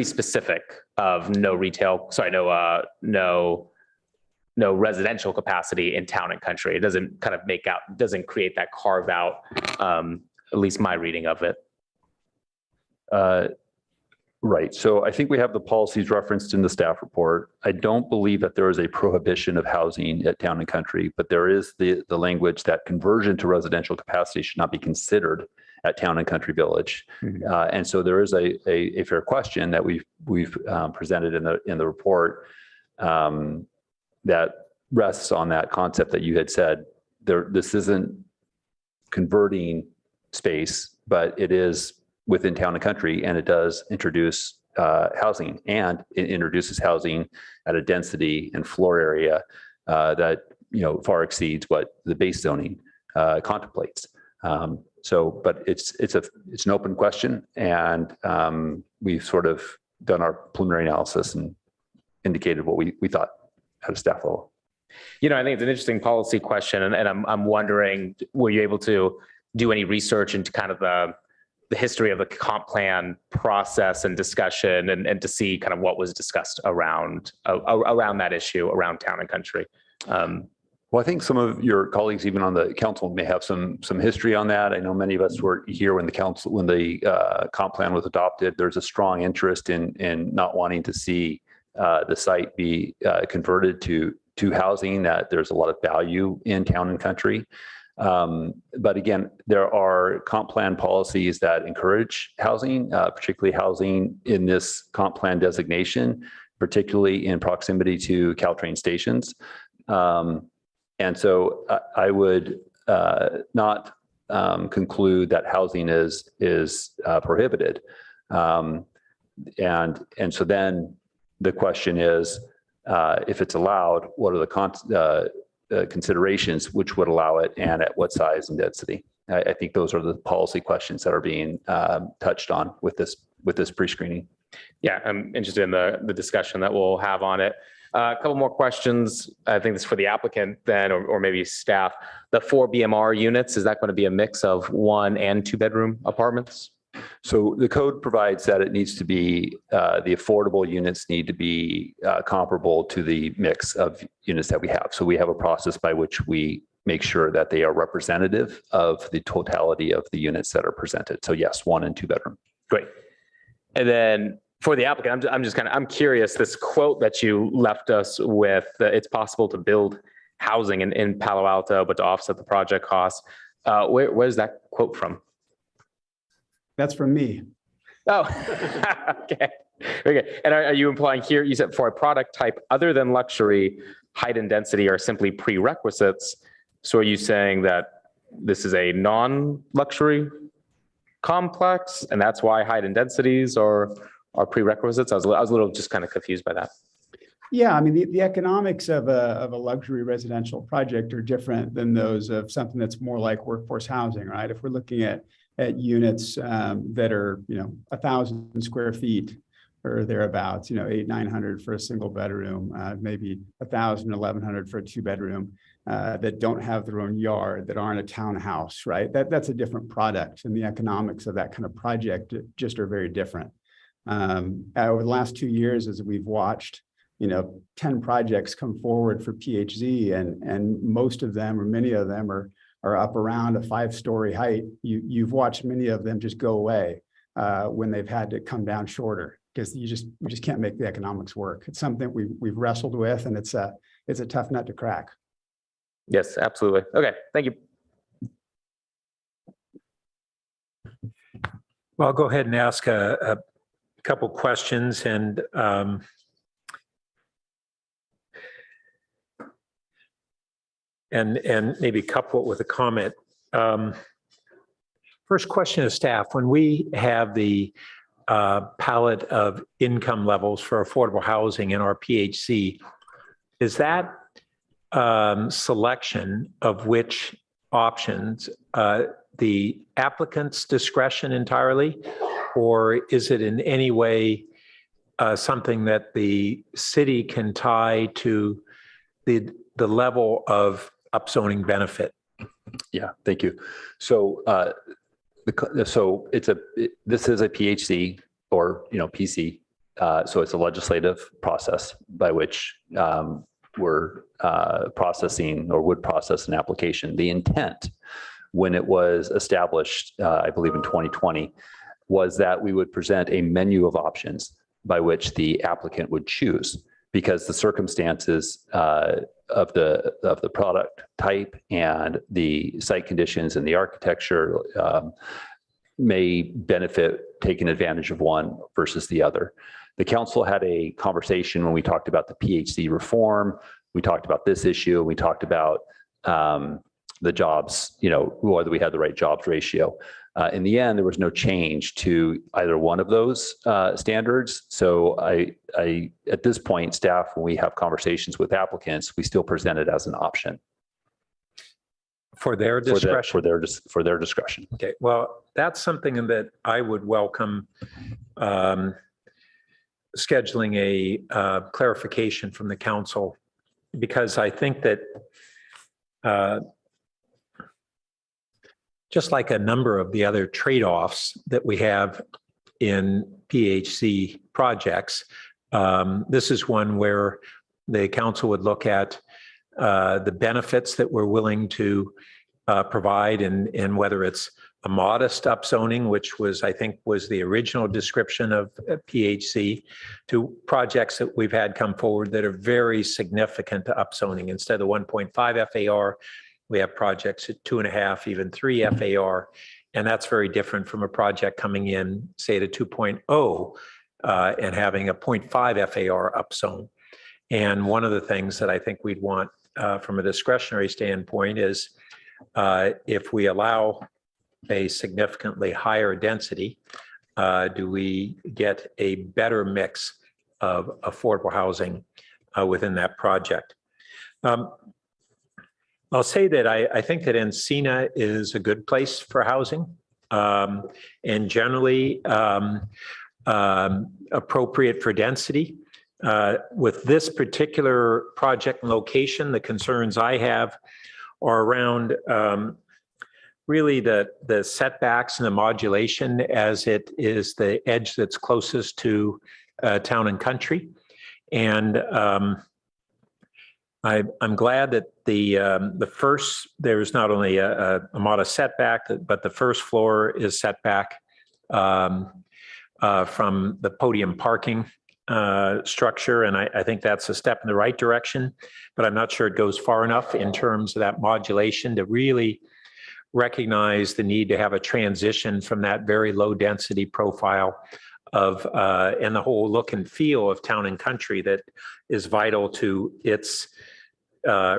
specific of no residential capacity in Town and Country. It doesn't kind of doesn't create that carve out, at least my reading of it. Right. So I think we have the policies referenced in the staff report. I don't believe that there is a prohibition of housing at Town and Country, but there is the language that conversion to residential capacity should not be considered at Town and Country Village. And so there is a fair question that we've presented in the report that rests on that concept that you had said. This isn't converting space, but it is within Town and Country, and it does introduce housing, and it introduces housing at a density and floor area that far exceeds what the base zoning contemplates. But it's an open question, and we've sort of done our preliminary analysis and indicated what we thought at a staff level. I think it's an interesting policy question, and I'm wondering, were you able to do any research into kind of the history of the comp plan process and discussion, and to see kind of what was discussed around that issue around Town and Country? Well, I think some of your colleagues, even on the council, may have some history on that. I know many of us were here when the comp plan was adopted. There's a strong interest in not wanting to see the site be converted to housing, that there's a lot of value in Town and Country. But again, there are comp plan policies that encourage housing, particularly housing in this comp plan designation, particularly in proximity to Caltrain stations. And so I would not conclude that housing is prohibited. And so then the question is, if it's allowed, what are the considerations which would allow it, and at what size and density? I think those are the policy questions that are being touched on with this pre-screening. Yeah, I'm interested in the discussion that we'll have on it. A couple more questions. I think this is for the applicant then, or maybe staff. The 4 BMR units, is that going to be a mix of 1 and 2 bedroom apartments? So the code provides that it needs to be, the affordable units need to be comparable to the mix of units that we have. So we have a process by which we make sure that they are representative of the totality of the units that are presented. So yes, 1 and 2 bedroom. Great. And then for the applicant, I'm curious, this quote that you left us with, it's possible to build housing in Palo Alto, but to offset the project costs. Where's that quote from? That's from me. Oh, okay. Okay. And are you implying here, you said for a product type other than luxury, height and density are simply prerequisites. So are you saying that this is a non-luxury complex and that's why height and densities are prerequisites? I was a little just kind of confused by that. Yeah, I mean, the economics of a luxury residential project are different than those of something that's more like workforce housing, right? If we're looking at units that are, 1,000 square feet or thereabouts, 800-900 for a single bedroom, maybe 1,000, 1,100 for a 2-bedroom that don't have their own yard, that aren't a townhouse, right? That's a different product, and the economics of that kind of project just are very different. Over the last 2 years, as we've watched, 10 projects come forward for PHZ, and most of them, or many of them, are up around a 5-story height. You've watched many of them just go away when they've had to come down shorter, because we just can't make the economics work. It's something we've wrestled with, and it's a tough nut to crack. Yes, absolutely. Okay, thank you. Well, I'll go ahead and ask a couple questions, and maybe couple it with a comment. First question to staff: when we have the palette of income levels for affordable housing in our PHC, is that selection of which options the applicant's discretion entirely, or is it in any way something that the city can tie to the level of upzoning benefit? Yeah, thank you. So this is a PHC or PC. So it's a legislative process by which we're processing or would process an application. The intent when it was established, I believe in 2020, was that we would present a menu of options by which the applicant would choose, because the circumstances of the product type and the site conditions and the architecture may benefit taking advantage of one versus the other. The council had a conversation when we talked about the PHC reform. We talked about this issue. We talked about the jobs, whether we had the right jobs ratio. In the end, there was no change to either one of those standards. So I, at this point, staff, when we have conversations with applicants, we still present it as an option. For their discretion? For their discretion. Okay, well, that's something that I would welcome scheduling a clarification from the council, because I think that just like a number of the other trade-offs that we have in PHC projects, this is one where the council would look at the benefits that we're willing to provide, and whether it's a modest upzoning, which was, I think, was the original description of PHC, to projects that we've had come forward that are very significant to upzoning. Instead of 1.5 FAR, we have projects at 2.5, even 3 FAR, and that's very different from a project coming in, say, to 2.0 and having a 0.5 FAR upzone. And one of the things that I think we'd want from a discretionary standpoint is if we allow a significantly higher density, do we get a better mix of affordable housing within that project? I'll say that I think that Encina is a good place for housing, and generally appropriate for density. With this particular project and location, the concerns I have are around really the setbacks and the modulation, as it is the edge that's closest to town and country. And I'm glad that the first, there's not only a modest setback, but the first floor is set back from the podium parking structure. And I think that's a step in the right direction, but I'm not sure it goes far enough in terms of that modulation to really recognize the need to have a transition from that very low density profile of and the whole look and feel of town and country that is vital to its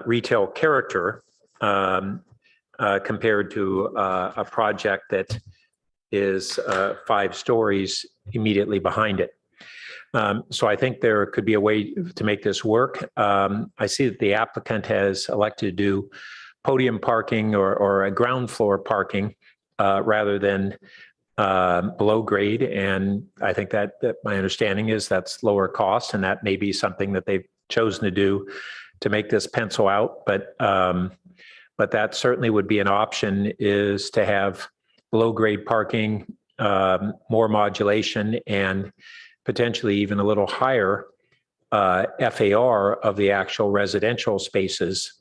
retail character compared to a project that is 5 stories immediately behind it. So I think there could be a way to make this work. I see that the applicant has elected to do podium parking or a ground floor parking rather than below grade. And I think that my understanding is that's lower cost, and that may be something that they've chosen to do to make this pencil out. But that certainly would be an option, is to have below grade parking, more modulation, and potentially even a little higher FAR of the actual residential spaces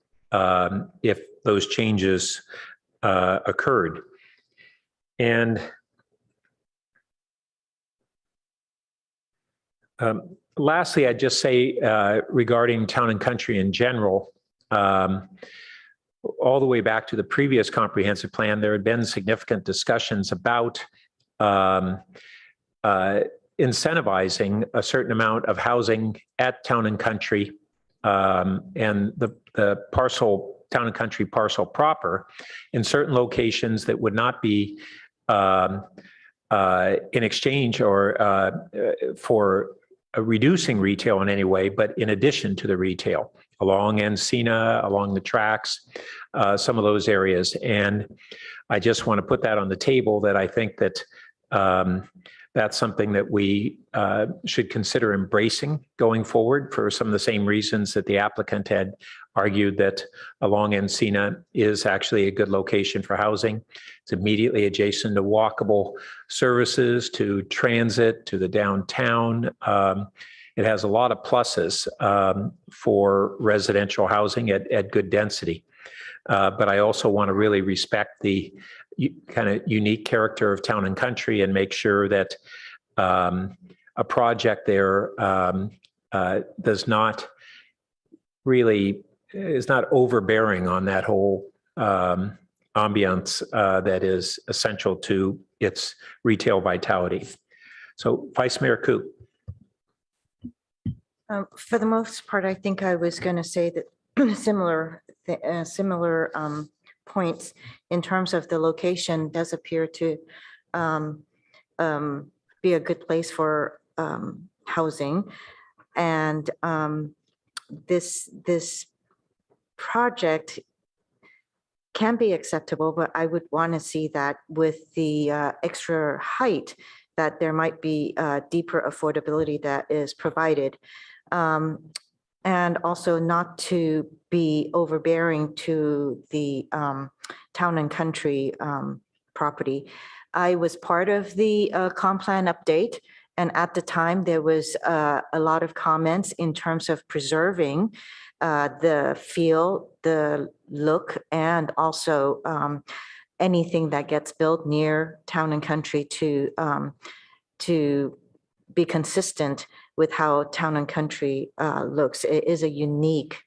if those changes occurred. And lastly, I'd just say regarding town and country in general, all the way back to the previous comprehensive plan, there had been significant discussions about incentivizing a certain amount of housing at town and country, and the parcel, town and country parcel proper, in certain locations that would not be in exchange or for reducing retail in any way, but in addition to the retail along Encina, along the tracks, some of those areas. And I just want to put that on the table, that I think that that's something that we should consider embracing going forward, for some of the same reasons that the applicant had argued that along Encina is actually a good location for housing. It's immediately adjacent to walkable services, to transit, to the downtown. It has a lot of pluses for residential housing at good density. But I also want to really respect the kind of unique character of town and country, and make sure that a project there does not really, is not overbearing on that whole ambiance that is essential to its retail vitality. So Vice Mayor Koo. For the most part, I think I was going to say that similar points in terms of the location does appear to be a good place for housing. And this project can be acceptable, but I would want to see that with the extra height, that there might be deeper affordability that is provided. And also not to be overbearing to the town and country property. I was part of the comp plan update, and at the time there was a lot of comments in terms of preserving the feel, the look, and also anything that gets built near town and country to be consistent with how town and country looks. It is a unique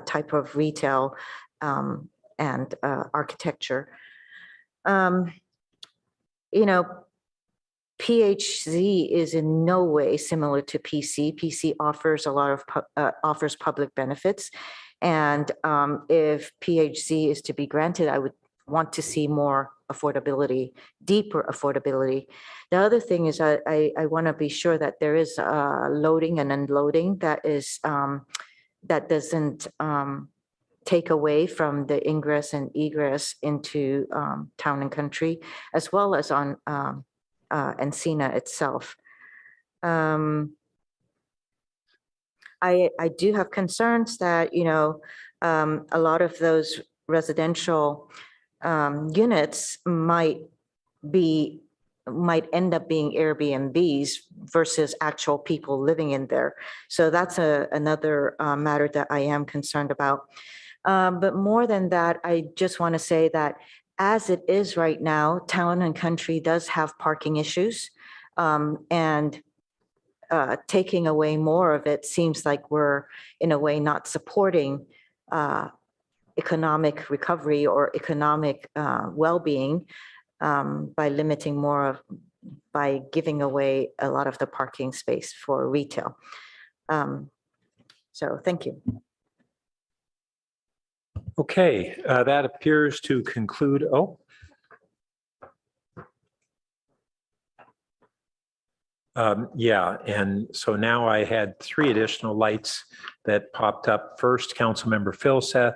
type of retail and architecture. You know, PHZ is in no way similar to PC. PC offers a lot of offers public benefits, and if PHZ is to be granted, I would want to see more affordability, deeper affordability. The other thing is I want to be sure that there is loading and unloading that is that doesn't take away from the ingress and egress into town and country, as well as on Encina itself. I do have concerns that, you know, a lot of those residential units might end up being Airbnbs versus actual people living in there. So that's another matter that I am concerned about. But more than that, I just want to say that as it is right now, Town and Country does have parking issues. And taking away more of it seems like we're in a way not supporting economic recovery or economic well-being by limiting by giving away a lot of the parking space for retail. So thank you. Okay, that appears to conclude. Yeah, and so now I had 3 additional lights that popped up. First, Councilmember Philseth,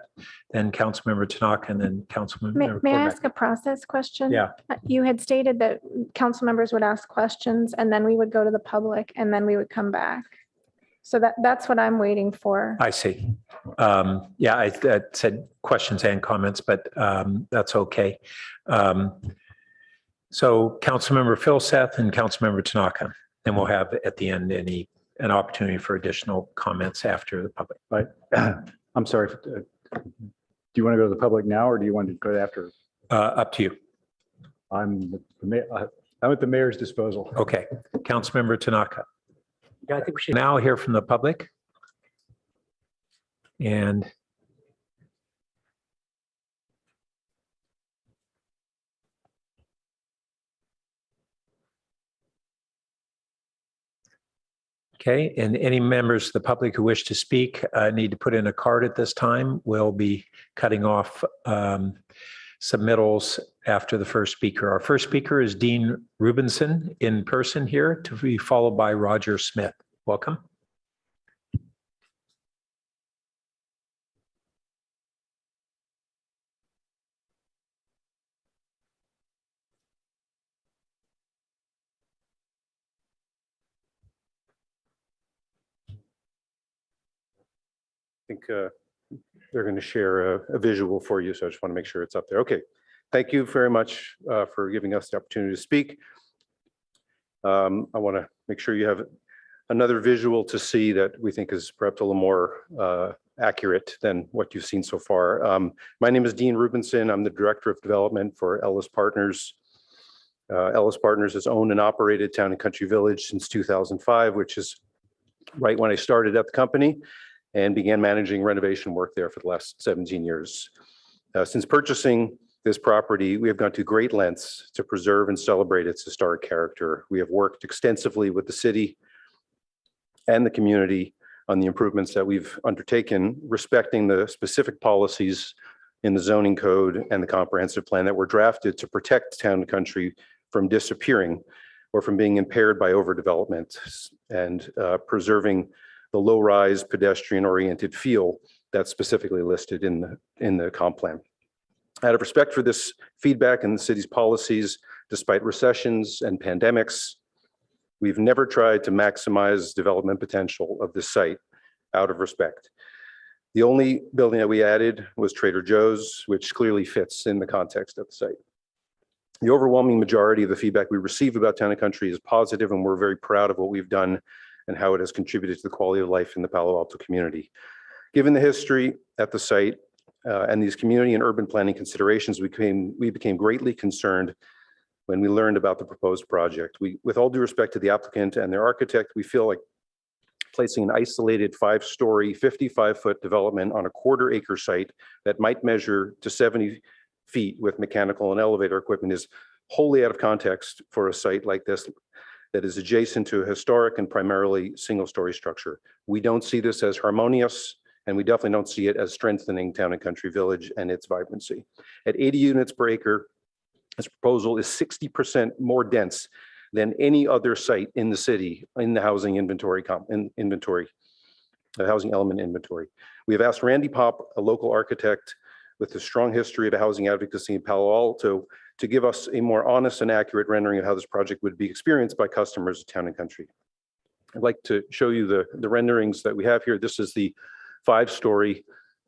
then Councilmember Tanaka, and then Councilmember. May I ask a process question? Yeah. You had stated that council members would ask questions and then we would go to the public and then we would come back. So that's what I'm waiting for. I see. Yeah, I said questions and comments, but that's okay. So Councilmember Philseth and Councilmember Tanaka, and we'll have at the end an opportunity for additional comments after the public. Right. I'm sorry. Do you want to go to the public now or do you want to go after? Up to you. I'm at the mayor's disposal. Okay. Councilmember Tanaka. Yeah, I think we should now hear from the public. And okay, and any members of the public who wish to speak need to put in a card at this time. We'll be cutting off submittals after the first speaker. Our first speaker is Dean Rubinson in person here, to be followed by Roger Smith. Welcome. I think they're going to share a visual for you, so I just want to make sure it's up there. Okay, thank you very much for giving us the opportunity to speak. I want to make sure you have another visual to see that we think is perhaps a little more accurate than what you've seen so far. My name is Dean Rubinson. I'm the Director of Development for Ellis Partners. Ellis Partners has owned and operated Town and Country Village since 2005, which is right when I started at the company, and began managing renovation work there for the last 17 years. Since purchasing this property, we have gone to great lengths to preserve and celebrate its historic character. We have worked extensively with the city and the community on the improvements that we've undertaken, respecting the specific policies in the zoning code and the comprehensive plan that were drafted to protect Town and Country from disappearing or from being impaired by overdevelopment, and preserving the low-rise pedestrian-oriented feel that's specifically listed in the comp plan. Out of respect for this feedback and the city's policies, despite recessions and pandemics, we've never tried to maximize development potential of this site out of respect. The only building that we added was Trader Joe's, which clearly fits in the context of the site. The overwhelming majority of the feedback we receive about Town and Country is positive, and we're very proud of what we've done and how it has contributed to the quality of life in the Palo Alto community. Given the history at the site and these community and urban planning considerations, we became greatly concerned when we learned about the proposed project. With all due respect to the applicant and their architect, we feel like placing an isolated 5-story, 55-foot development on a quarter-acre site that might measure to 70 feet with mechanical and elevator equipment is wholly out of context for a site like this that is adjacent to a historic and primarily single-story structure. We don't see this as harmonious, and we definitely don't see it as strengthening Town and Country Village and its vibrancy. At 80 units per acre, this proposal is 60% more dense than any other site in the city in the housing inventory, housing element inventory. We have asked Randy Pop, a local architect with a strong history of housing advocacy in Palo Alto, to give us a more honest and accurate rendering of how this project would be experienced by customers of Town and Country. I'd like to show you the renderings that we have here. This is the 5-story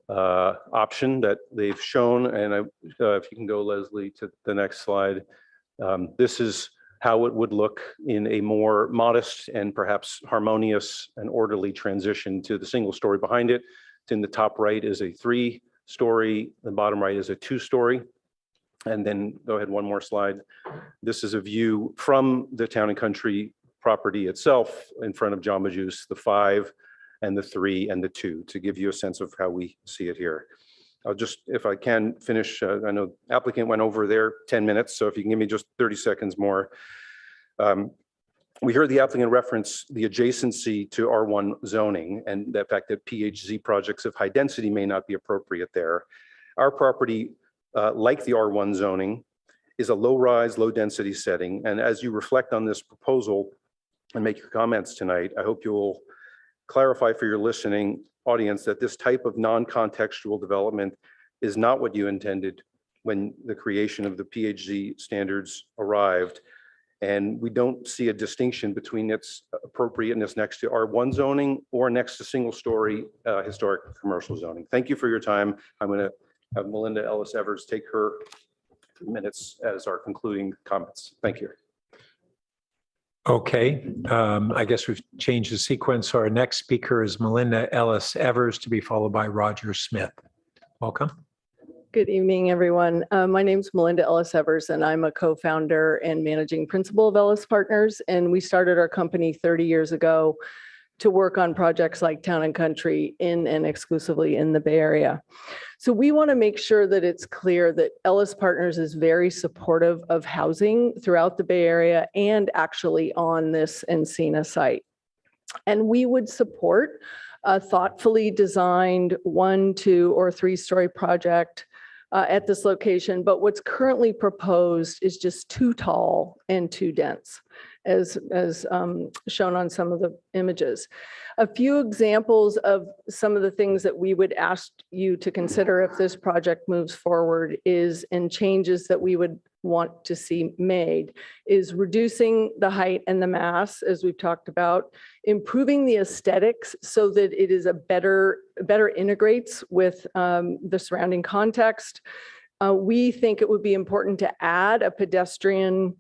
option that they've shown. And if you can go, Leslie, to the next slide. This is how it would look in a more modest and perhaps harmonious and orderly transition to the single story behind it. In the top right is a 3-story, the bottom right is a 2-story. And then go ahead, one more slide. This is a view from the Town and Country property itself in front of Jamba Juice, the 5 and the 3 and the 2, to give you a sense of how we see it here. I'll just, if I can finish, I know applicant went over there 10 minutes, so if you can give me just 30 seconds more. We heard the applicant reference the adjacency to R1 zoning and the fact that PHZ projects of high density may not be appropriate there. Our property, like the R1 zoning, is a low-rise, low-density setting. And as you reflect on this proposal and make your comments tonight, I hope you will clarify for your listening audience that this type of non-contextual development is not what you intended when the creation of the PHZ standards arrived. And we don't see a distinction between its appropriateness next to R1 zoning or next to single-story historic commercial zoning. Thank you for your time. I'm going to have Melinda Ellis Evers take her minutes as our concluding comments. Thank you. Okay, I guess we've changed the sequence. Our next speaker is Melinda Ellis Evers, to be followed by Roger Smith. Welcome. Good evening, everyone. My name is Melinda Ellis Evers, and I'm a co-founder and managing principal of Ellis Partners. And we started our company 30 years ago to work on projects like Town and Country in and exclusively in the Bay Area. So we want to make sure that it's clear that Ellis Partners is very supportive of housing throughout the Bay Area and actually on this Encina site. And we would support a thoughtfully designed 1, 2, or 3-story project at this location. But what's currently proposed is just too tall and too dense, as shown on some of the images. A few examples of some of the things that we would ask you to consider if this project moves forward is, and changes that we would want to see made, is reducing the height and the mass, as we've talked about, improving the aesthetics so that it is a better integrates with the surrounding context. We think it would be important to add a pedestrian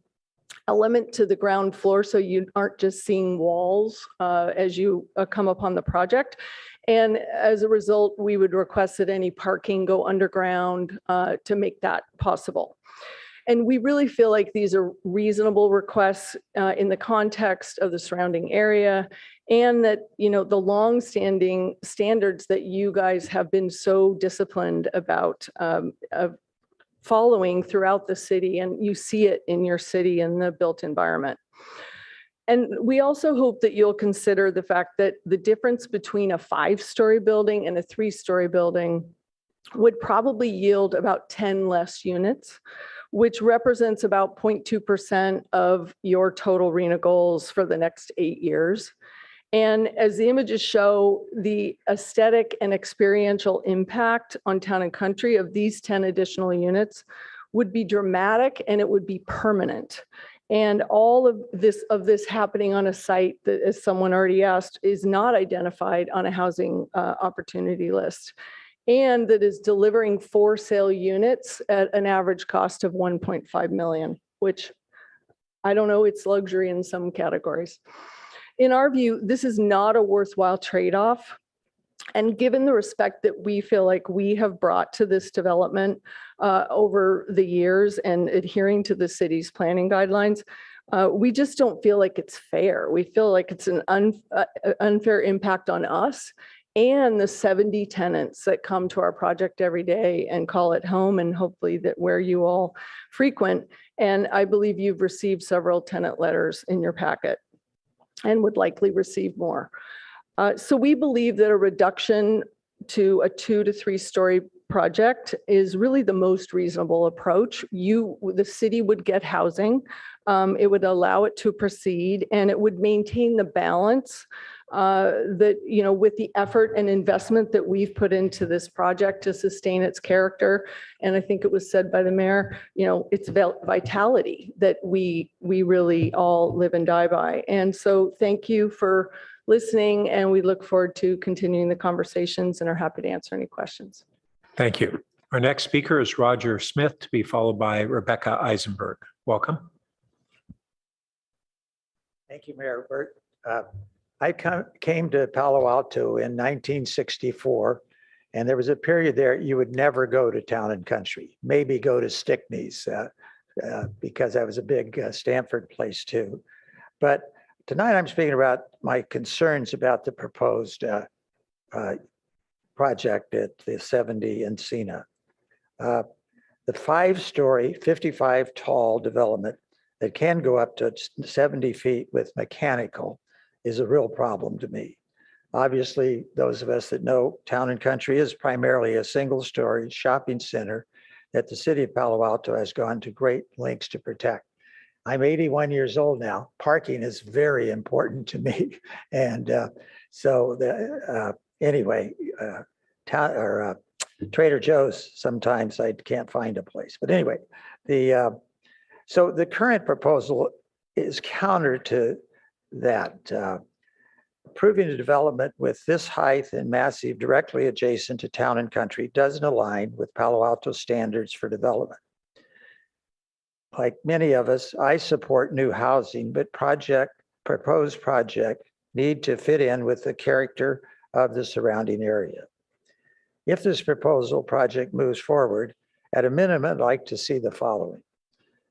element to the ground floor so you aren't just seeing walls as you come upon the project. And as a result, we would request that any parking go underground to make that possible. And we really feel like these are reasonable requests in the context of the surrounding area, and that, you know, the long-standing standards that you guys have been so disciplined about following throughout the city, and you see it in your city and the built environment. And we also hope that you'll consider the fact that the difference between a 5-story building and a 3-story building would probably yield about 10 less units, which represents about 0.2% of your total RENA goals for the next 8 years. And as the images show, the aesthetic and experiential impact on Town and Country of these 10 additional units would be dramatic, and it would be permanent. And all of this happening on a site that, as someone already asked, is not identified on a housing opportunity list, and that is delivering for sale units at an average cost of 1.5 million, which I don't know, it's luxury in some categories. In our view, this is not a worthwhile trade-off. And given the respect that we feel like we have brought to this development over the years and adhering to the city's planning guidelines, we just don't feel like it's fair. We feel like it's an unfair impact on us and the 70 tenants that come to our project every day and call it home, and hopefully that where you all frequent. And I believe you've received several tenant letters in your packet and would likely receive more. So we believe that a reduction to a 2 to 3-story project is really the most reasonable approach. The city would get housing, it would allow it to proceed, and it would maintain the balance that, you know, with the effort and investment that we've put into this project to sustain its character. And I think it was said by the mayor, you know, it's vitality that we really all live and die by. And so thank you for listening, and we look forward to continuing the conversations and are happy to answer any questions. Thank you. Our next speaker is Roger Smith, to be followed by Rebecca Eisenberg. Welcome. Thank you, Mayor Burt. I came to Palo Alto in 1964, and there was a period there you would never go to Town and Country, maybe go to Stickney's because that was a big Stanford place too. But tonight I'm speaking about my concerns about the proposed project at the 70 Encina. The 5-story, 55 tall development that can go up to 70 feet with mechanical is a real problem to me. Obviously, those of us that know Town and Country is primarily a single-story shopping center that the city of Palo Alto has gone to great lengths to protect. I'm 81 years old now. Parking is very important to me. And anyway, Trader Joe's, sometimes I can't find a place. But anyway, so the current proposal is counter to that. Approving a development with this height and massive directly adjacent to Town and Country doesn't align with Palo Alto standards for development. Like many of us, I support new housing, but proposed project need to fit in with the character of the surrounding area. If this proposal project moves forward, at a minimum, I'd like to see the following: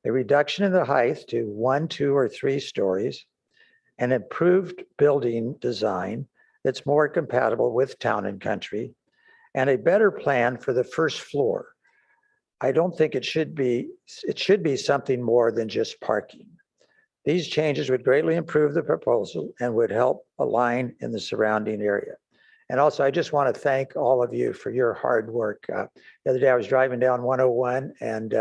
a reduction in the height to 1, 2, or 3 stories, an improved building design that's more compatible with Town and Country, and a better plan for the first floor. I don't think it should be something more than just parking. These changes would greatly improve the proposal and would help align in the surrounding area. And also, I just want to thank all of you for your hard work. The other day I was driving down 101 and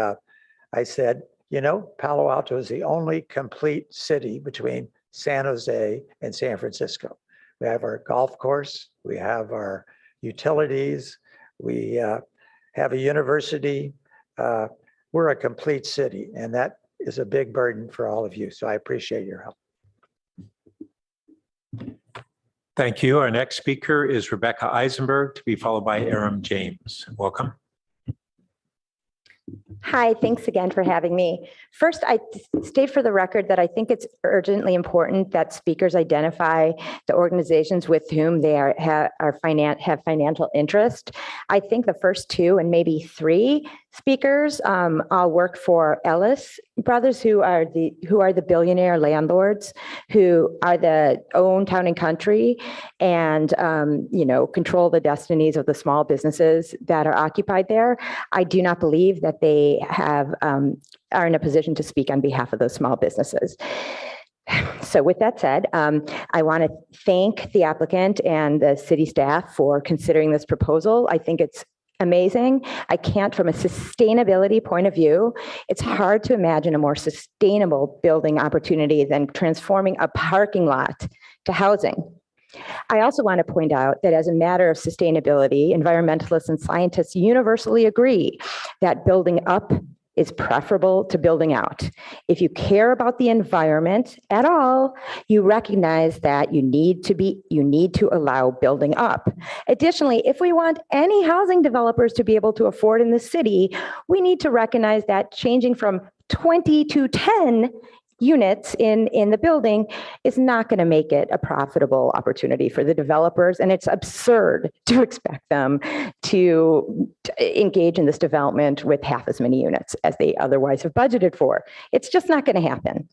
I said, you know, Palo Alto is the only complete city between San Jose and San Francisco. We have our golf course, we have our utilities, we have a university. We're a complete city, and that is a big burden for all of you. So I appreciate your help. Thank you. Our next speaker is Rebecca Eisenberg, to be followed by Aram James. Welcome. Hi, thanks again for having me. First, I state for the record that I think it's urgently important that speakers identify the organizations with whom they have financial interest. I think the first 2 and maybe 3 speakers all work for Ellis Brothers, who are the billionaire landlords who are the own Town and Country and control the destinies of the small businesses that are occupied there. I do not believe that they are in a position to speak on behalf of those small businesses. So with that said, I want to thank the applicant and the city staff for considering this proposal. I think it's amazing. I can't, from a sustainability point of view, it's hard to imagine a more sustainable building opportunity than transforming a parking lot to housing. I also want to point out that as a matter of sustainability, environmentalists and scientists universally agree that building up is preferable to building out. If you care about the environment at all, you recognize that you need to allow building up. Additionally, if we want any housing developers to be able to afford in the city, we need to recognize that changing from 20 to 10 units in the building is not going to make it a profitable opportunity for the developers. And it's absurd to expect them to engage in this development with half as many units as they otherwise have budgeted for. It's just not going to happen.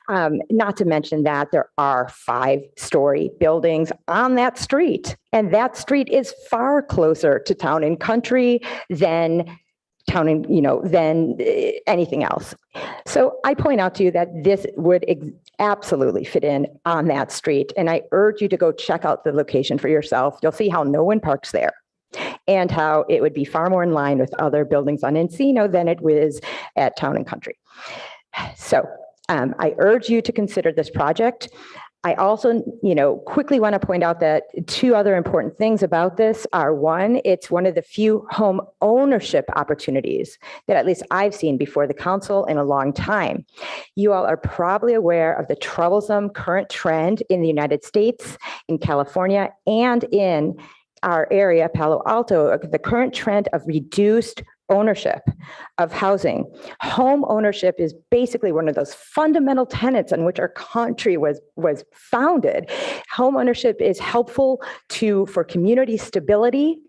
Not to mention that there are 5-story buildings on that street, and that street is far closer to Town and Country than anything else. So I point out to you that this would absolutely fit in on that street. And I urge you to go check out the location for yourself. You'll see how no one parks there and how it would be far more in line with other buildings on Encino than it is at Town and Country. So I urge you to consider this project. I also, quickly want to point out that two other important things about this are, one, it's one of the few home ownership opportunities that at least I've seen before the council in a long time. You all are probably aware of the troublesome current trend in the United States, in California, and in our area, Palo Alto, the current trend of reduced ownership of housing. Home ownership is basically one of those fundamental tenets on which our country was founded. Home ownership is helpful for community stability.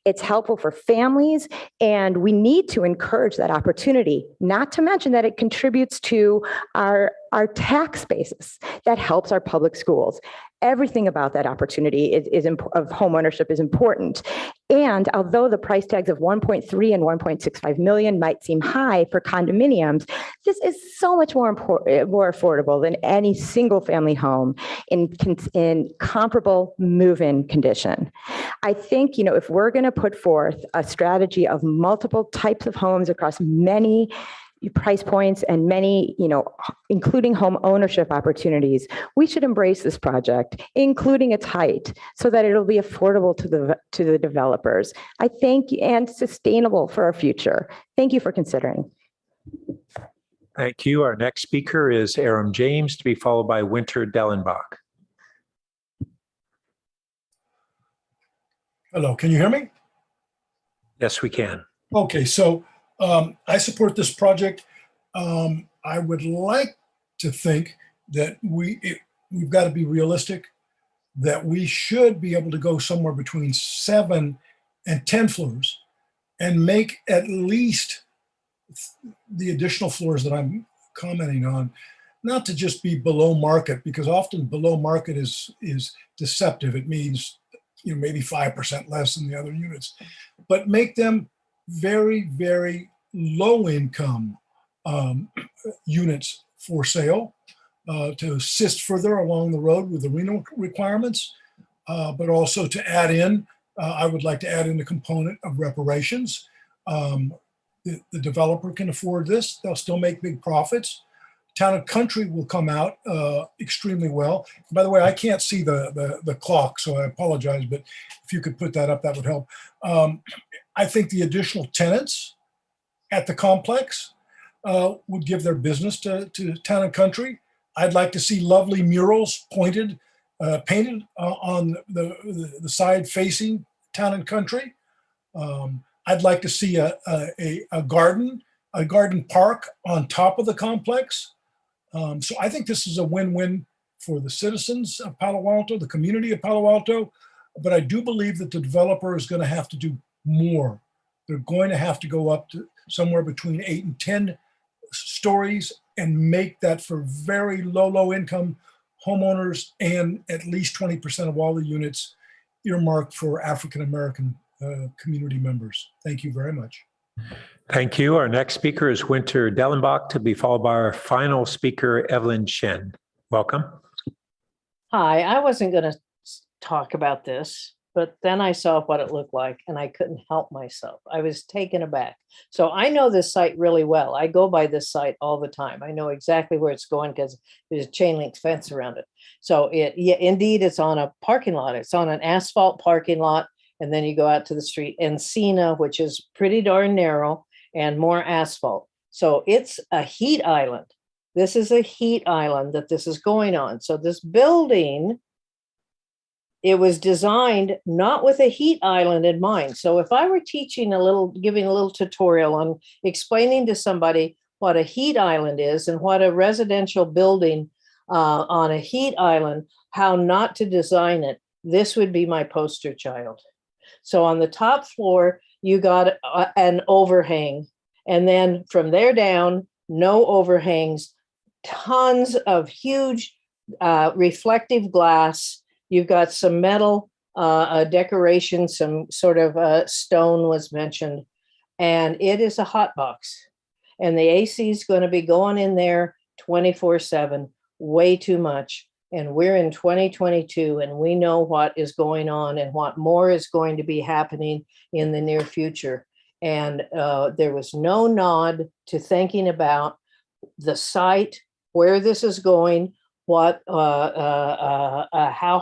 It's helpful for families, and we need to encourage that opportunity, not to mention that it contributes to our tax basis. That helps our public schools. Everything about that opportunity of home ownership is important. And although the price tags of 1.3 and 1.65 million might seem high for condominiums, this is so much more affordable than any single family home in comparable move-in condition. I think, if we're going to put forth a strategy of multiple types of homes across many price points and many, including home ownership opportunities, we should embrace this project, including its height, so that it'll be affordable to the developers. I think, and sustainable for our future. Thank you for considering. Thank you. Our next speaker is Aram James, to be followed by Winter Dellenbach. Hello, can you hear me? Yes, we can. Okay, so I support this project. I would like to think that we've got to be realistic, that we should be able to go somewhere between 7 and 10 floors and make at least the additional floors that I'm commenting on, not to just be below market, because often below market is deceptive. It means maybe 5% less than the other units, but make them very, very low income units for sale to assist further along the road with the rental requirements, but also to add in, I would like to add in a component of reparations. The developer can afford this. They'll still make big profits. Town and Country will come out extremely well. By the way, I can't see the clock, so I apologize, but if you could put that up, that would help. I think the additional tenants at the complex would give their business to Town and Country. I'd like to see lovely murals painted on the side facing Town and Country. I'd like to see a garden park on top of the complex. So I think this is a win-win for the citizens of Palo Alto, the community of Palo Alto, but I do believe that the developer is going to have to do more. They're going to have to go up to somewhere between 8 and 10 stories and make that for very low income homeowners, and at least 20% of all the units earmarked for African-American community members. Thank you very much. Thank you. Our next speaker is Winter Dellenbach, to be followed by our final speaker, Evelyn Shen. Welcome. Hi, I wasn't going to talk about this, but then I saw what it looked like and I couldn't help myself. I was taken aback. So I know this site really well. I go by this site all the time. I know exactly where it's going because there's a chain link fence around it. So indeed, it's on a parking lot. It's on an asphalt parking lot. And then you go out to the street, Encina, which is pretty darn narrow, and more asphalt. So it's a heat island. This is a heat island that this is going on. So this building, it was designed not with a heat island in mind. So if I were giving a little tutorial on explaining to somebody what a heat island is and what a residential building on a heat island, how not to design it, this would be my poster child. So on the top floor, you got an overhang. And then from there down, no overhangs, tons of huge reflective glass. You've got some metal decoration, some sort of stone was mentioned. And it is a hot box. And the AC is going to be going in there 24/7, way too much. And we're in 2022, and we know what is going on and what more is going to be happening in the near future. And there was no nod to thinking about the site, where this is going, what, how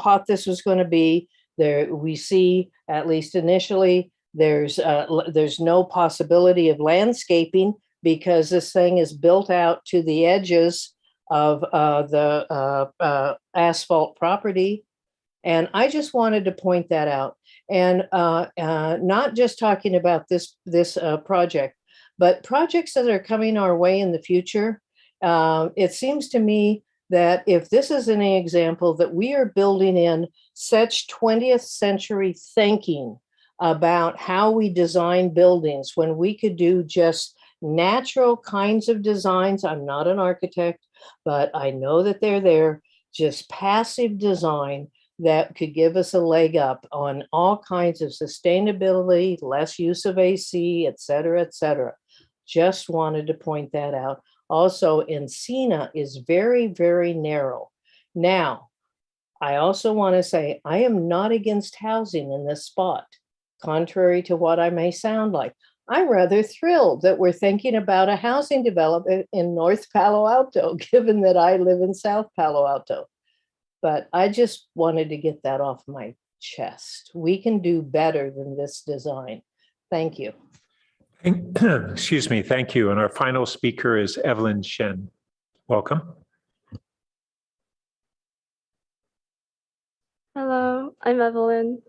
hot this was going to be. There, we see, at least initially, there's no possibility of landscaping because this thing is built out to the edges of the asphalt property. And I just wanted to point that out. And not just talking about this project, but projects that are coming our way in the future. It seems to me that if this is an example that we are building in such 20th century thinking about how we design buildings when we could do just natural kinds of designs. I'm not an architect, but I know that they're there, just passive design that could give us a leg up on all kinds of sustainability, less use of AC, et cetera, et cetera. Just wanted to point that out. Also, Encina is very, very narrow. Now, I also want to say I am not against housing in this spot, contrary to what I may sound like. I'm rather thrilled that we're thinking about a housing development in North Palo Alto, given that I live in South Palo Alto. But I just wanted to get that off my chest. We can do better than this design. Thank you. Excuse me, thank you. And our final speaker is Evelyn Shen. Welcome. Hello, I'm Evelyn.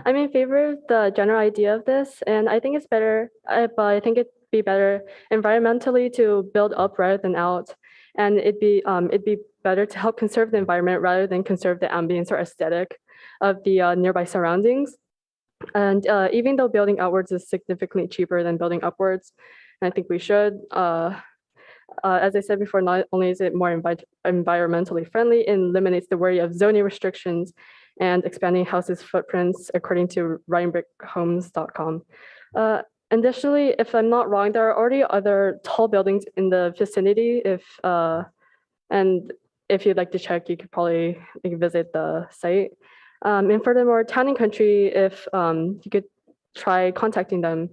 I'm in favor of the general idea of this, and I think it's better, but I think it'd be better environmentally to build up rather than out. And it'd be better to help conserve the environment rather than conserve the ambience or aesthetic of the nearby surroundings. And even though building outwards is significantly cheaper than building upwards, and I think we should, as I said before, not only is it more environmentally friendly, it eliminates the worry of zoning restrictions and expanding houses' footprints, according to ryanbrickhomes.com. Additionally, if I'm not wrong, there are already other tall buildings in the vicinity. And if you'd like to check, you could probably visit the site. And furthermore, Town and Country, if you could try contacting them,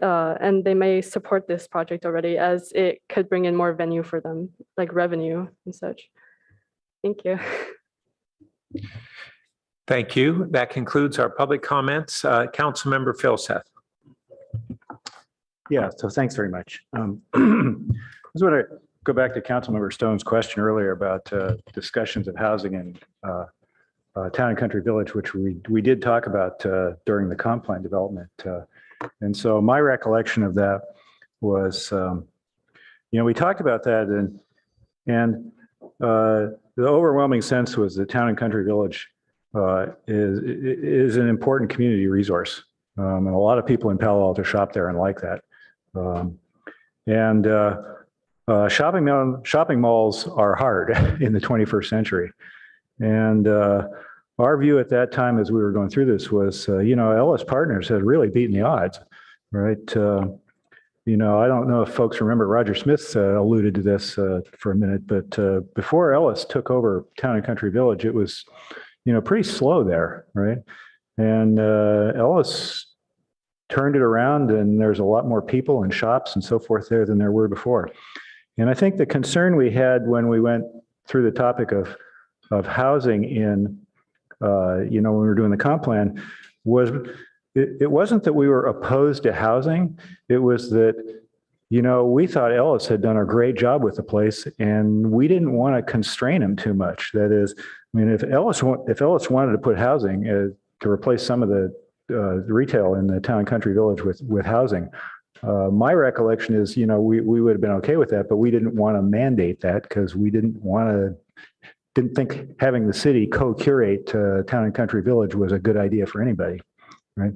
and they may support this project already, as it could bring in more venue for them, like revenue and such. Thank you. Thank you. That concludes our public comments. Councilmember Philseth. Yeah, so thanks very much. I just want to go back to Councilmember Stone's question earlier about discussions of housing in Town and Country Village, which we did talk about during the comp plan development. And so my recollection of that was, we talked about that and the overwhelming sense was that Town and Country Village is an important community resource. And a lot of people in Palo Alto shop there and like that. Shopping malls are hard in the 21st century. And our view at that time as we were going through this was, Ellis Partners had really beaten the odds, right? I don't know if folks remember Roger Smith alluded to this for a minute, but before Ellis took over Town and Country Village, it was, pretty slow there, right? And Ellis turned it around and there's a lot more people and shops and so forth there than there were before. And I think the concern we had when we went through the topic of housing in, when we were doing the comp plan was, it wasn't that we were opposed to housing. It was that, we thought Ellis had done a great job with the place and we didn't want to constrain him too much. That is, if Ellis wanted to put housing to replace some of the retail in the Town and Country Village with housing, my recollection is, we would have been okay with that, but we didn't want to mandate that because we didn't think having the city co-curate Town and Country Village was a good idea for anybody, right?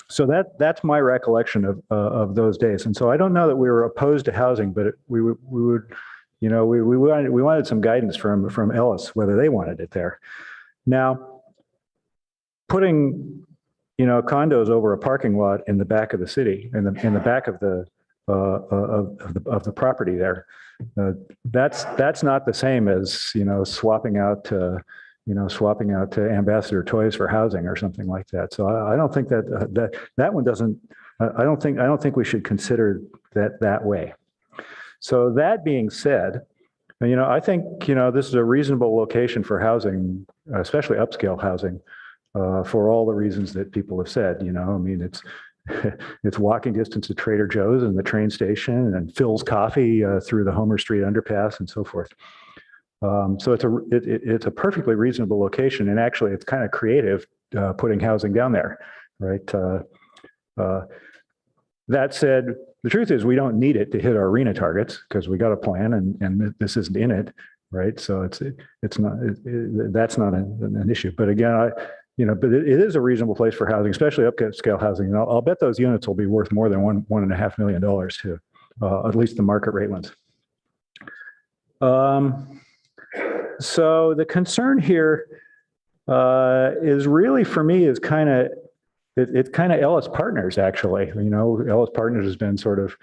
So that's my recollection of those days. And so I don't know that we were opposed to housing, but we wanted some guidance from Ellis whether they wanted it there. Now, putting condos over a parking lot in the back of the city, in the back of the property there, that's not the same as swapping out to Ambassador Toys for housing or something like that. So I don't think that one doesn't. I don't think we should consider that way. So that being said, And, I think, this is a reasonable location for housing, especially upscale housing, for all the reasons that people have said, I mean, it's walking distance to Trader Joe's and the train station and Phil's Coffee through the Homer Street underpass and so forth. So it's a perfectly reasonable location, and actually it's kind of creative putting housing down there, right? That said, the truth is we don't need it to hit our arena targets because we got a plan and this isn't in it, right? So that's not an issue. But again, but it is a reasonable place for housing, especially upscale housing. And I'll bet those units will be worth more than $1.5 million too, at least the market rate ones. So the concern here is really, for me, is kind of, it's kind of Ellis Partners, actually. Ellis Partners has been sort of,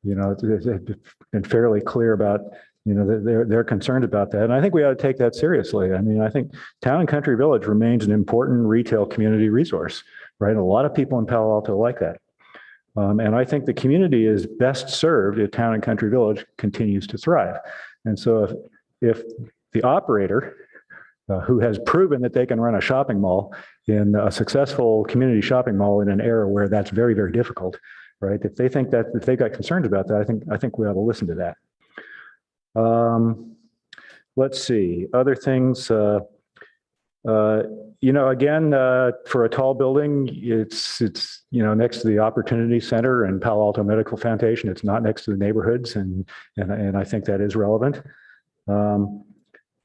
been fairly clear about, they're concerned about that. And I think we ought to take that seriously. I mean, I think Town and Country Village remains an important retail community resource, right? A lot of people in Palo Alto like that. And I think the community is best served if Town and Country Village continues to thrive. And so if the operator who has proven that they can run a shopping mall in a successful community shopping mall in an era where that's very, very difficult, right? If they think that, if they got concerned about that, I think we ought to listen to that. Let's see, other things, again, for a tall building, it's next to the Opportunity Center and Palo Alto Medical Foundation. It's not next to the neighborhoods, and I think that is relevant.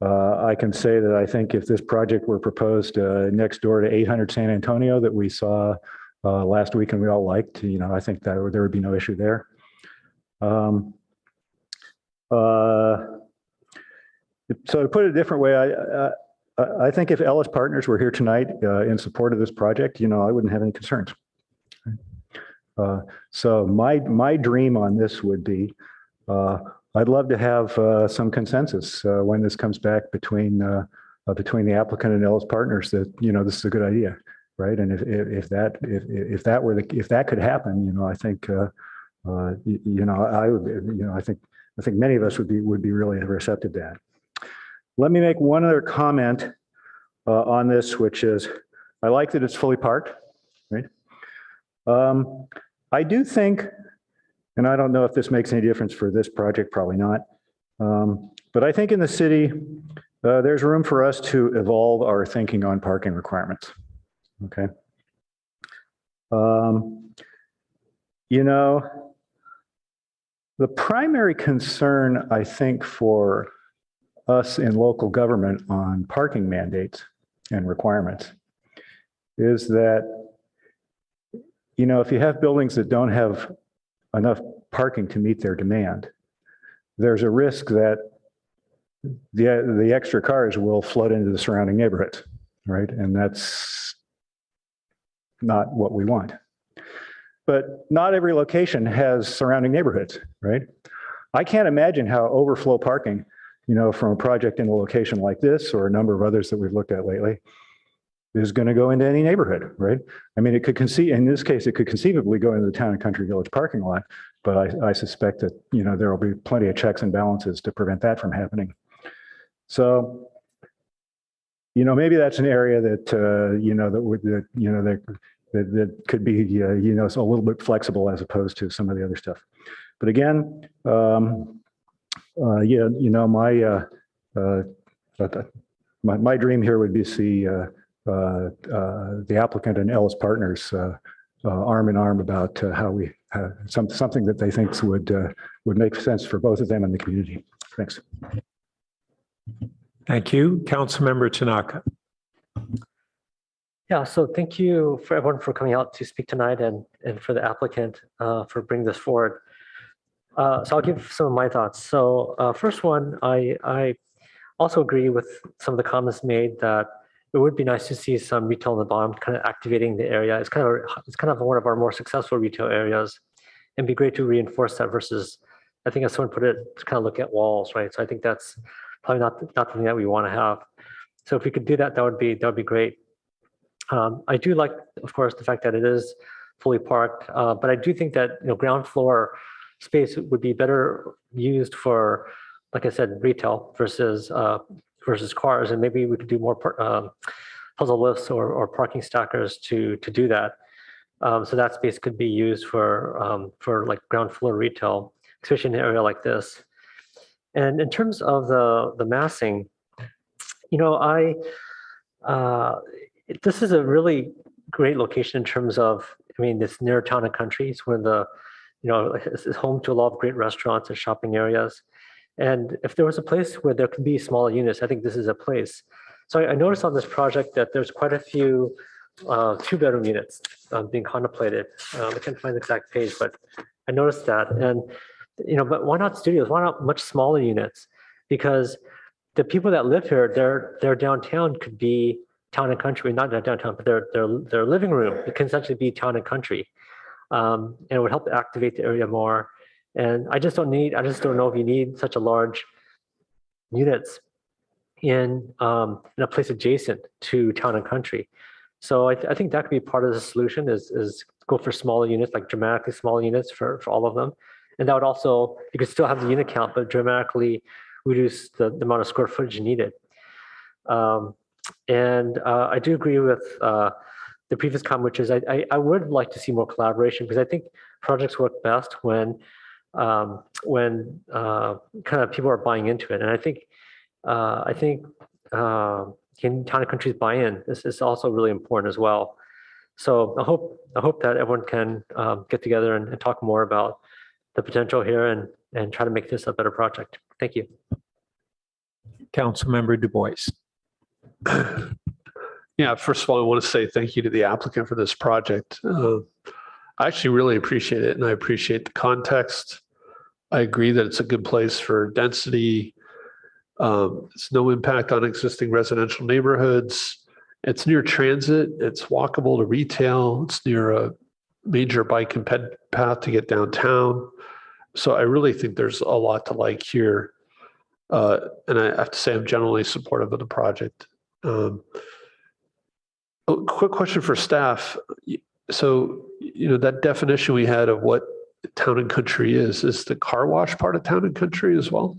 I can say that I think if this project were proposed next door to 800 San Antonio that we saw last week and we all liked, I think that there would be no issue there. So to put it a different way, I think if Ellis Partners were here tonight in support of this project, I wouldn't have any concerns. So my dream on this would be, I'd love to have some consensus when this comes back between the applicant and Ellis Partners that this is a good idea, right? And if that could happen, I think I think many of us would be really receptive to that. Let me make one other comment on this, which is I like that it's fully parked, right? I do think, and I don't know if this makes any difference for this project, probably not, but I think in the city, there's room for us to evolve our thinking on parking requirements, okay? The primary concern, I think, for us in local government on parking mandates and requirements is that, if you have buildings that don't have enough parking to meet their demand, there's a risk that the extra cars will flood into the surrounding neighborhoods, right? And that's not what we want. But not every location has surrounding neighborhoods, right? I can't imagine how overflow parking, from a project in a location like this or a number of others that we've looked at lately is going to go into any neighborhood, right? I mean, in this case, it could conceivably go into the Town and Country Village parking lot, but I suspect that, there will be plenty of checks and balances to prevent that from happening. So, maybe that's an area that, that could be, a little bit flexible as opposed to some of the other stuff. But again, my dream here would be to see the applicant and Ellis Partners arm in arm about how we something that they think would make sense for both of them and the community. Thanks. Thank you. Councilmember Tanaka. Yeah, so thank you for everyone for coming out to speak tonight and for the applicant for bringing this forward. So I'll give some of my thoughts. So first one, I also agree with some of the comments made that it would be nice to see some retail on the bottom, kind of activating the area. It's kind of one of our more successful retail areas, and be great to reinforce that versus, I think as someone put it, to kind of look at walls, right? So I think that's probably not the thing that we want to have. So if we could do that, that would be great. I do like, of course, the fact that it is fully parked, but I do think that ground floor space would be better used for like I said, retail versus cars, and maybe we could do more puzzle lifts or parking stackers to do that. So that space could be used for like ground floor retail, especially in an area like this. And in terms of the massing, you know, this is a really great location in terms of, I mean, it's near town and country. It's one of the, you know, it's home to a lot of great restaurants and shopping areas. And if there was a place where there could be smaller units, I think this is a place. So I noticed on this project that there's quite a few 2-bedroom units being contemplated. I can't find the exact page, but I noticed that. And, you know, but why not studios? Why not much smaller units? Because the people that live here, their downtown could be town and country, not downtown, but their living room. It can essentially be town and country. And it would help activate the area more. And I just don't know if you need such a large units in a place adjacent to town and country. So I think that could be part of the solution is go for smaller units, like dramatically smaller units for all of them. And that would also, you could still have the unit count, but dramatically reduce the amount of square footage needed. And I do agree with the previous comment, which is I would like to see more collaboration, because I think projects work best when kind of people are buying into it. And I think can town and country's buy-in is also really important as well. So I hope that everyone can get together and talk more about the potential here and try to make this a better project. Thank you. Councilmember Du Bois. Yeah, first of all, I want to say thank you to the applicant for this project. I actually really appreciate it, and I appreciate the context. I agree that it's a good place for density. It's no impact on existing residential neighborhoods. It's near transit. It's walkable to retail. It's near a major bike and ped path to get downtown. So I really think there's a lot to like here. And I have to say I'm generally supportive of the project. A quick question for staff. So, you know, that definition we had of what town and country is the car wash part of town and country as well?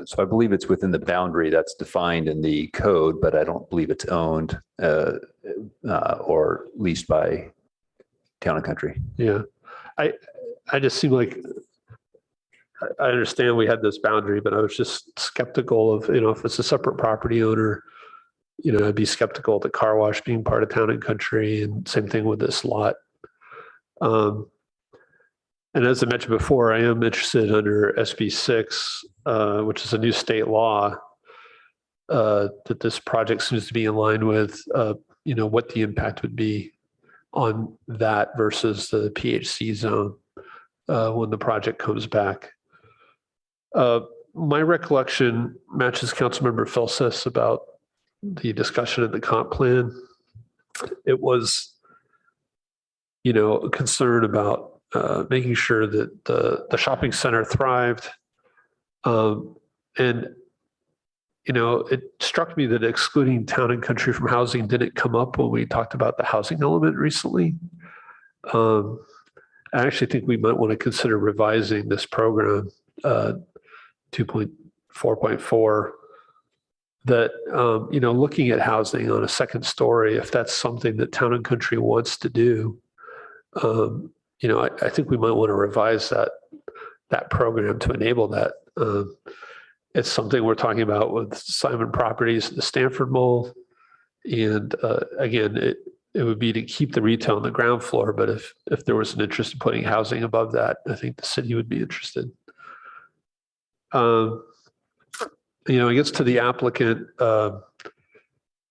So I believe it's within the boundary that's defined in the code, but I don't believe it's owned or leased by town and country. Yeah, I just seem like I understand we had this boundary, but I was just skeptical of, you know, if it's a separate property owner, you know, I'd be skeptical of the car wash being part of town and country, and same thing with this lot. And as I mentioned before, I am interested under SB 6, which is a new state law, that this project seems to be in line with, you know, what the impact would be on that versus the PHC zone when the project comes back. My recollection matches Councilmember Felsis about the discussion of the comp plan. It was, you know, a concern about making sure that the shopping center thrived. And, you know, it struck me that excluding town and country from housing didn't come up when we talked about the housing element recently. I actually think we might want to consider revising this program 2.4.4 that, you know, looking at housing on a second story, if that's something that town and country wants to do, you know, I think we might want to revise that program to enable that. It's something we're talking about with Simon Properties, the Stanford Mall. And again, it would be to keep the retail on the ground floor, but if there was an interest in putting housing above that, I think the city would be interested. You know, I guess to the applicant,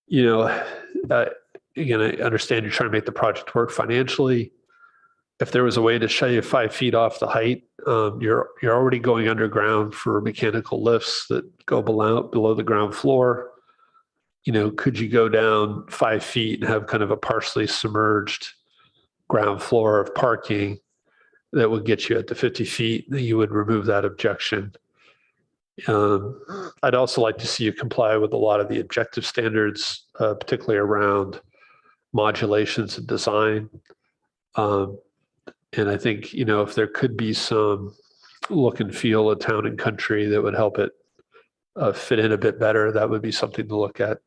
you know, again, I understand you're trying to make the project work financially. If there was a way to shave 5 feet off the height, you're already going underground for mechanical lifts that go below the ground floor. You know, could you go down 5 feet and have kind of a partially submerged ground floor of parking that would get you at the 50 feet? You would remove that objection. I'd also like to see you comply with a lot of the objective standards, particularly around modulations and design. And I think, you know, if there could be some look and feel of Town and Country that would help it fit in a bit better, that would be something to look at.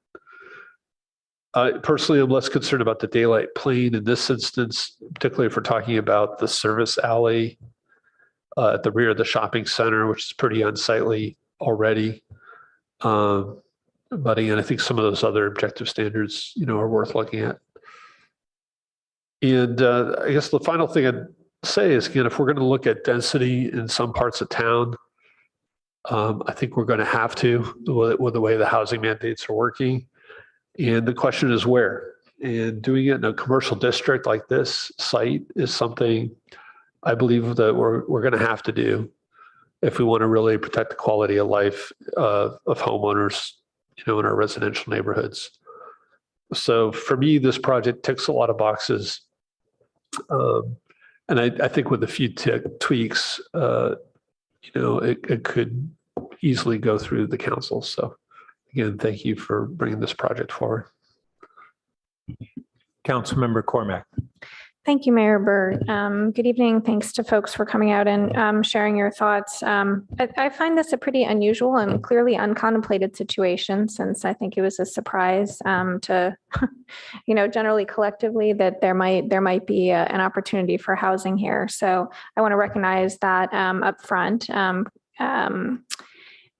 Personally, I'm less concerned about the daylight plane in this instance, particularly if we're talking about the service alley at the rear of the shopping center, which is pretty unsightly already. But again, I think some of those other objective standards, are worth looking at. And I guess the final thing I'd say is, again, if we're going to look at density in some parts of town, I think we're going to have to, with the way the housing mandates are working. And the question is where? And doing it in a commercial district like this site is something I believe that we're going to have to do if we want to really protect the quality of life of homeowners, in our residential neighborhoods. So for me, this project ticks a lot of boxes. And I think with a few tweaks, it could easily go through the council. So again, thank you for bringing this project forward. Councilmember Cormack. Thank you, Mayor Burt. Good evening. Thanks to folks for coming out and sharing your thoughts. I find this a pretty unusual and clearly uncontemplated situation, since I think it was a surprise to, generally collectively that there might be an opportunity for housing here. So I want to recognize that up front. And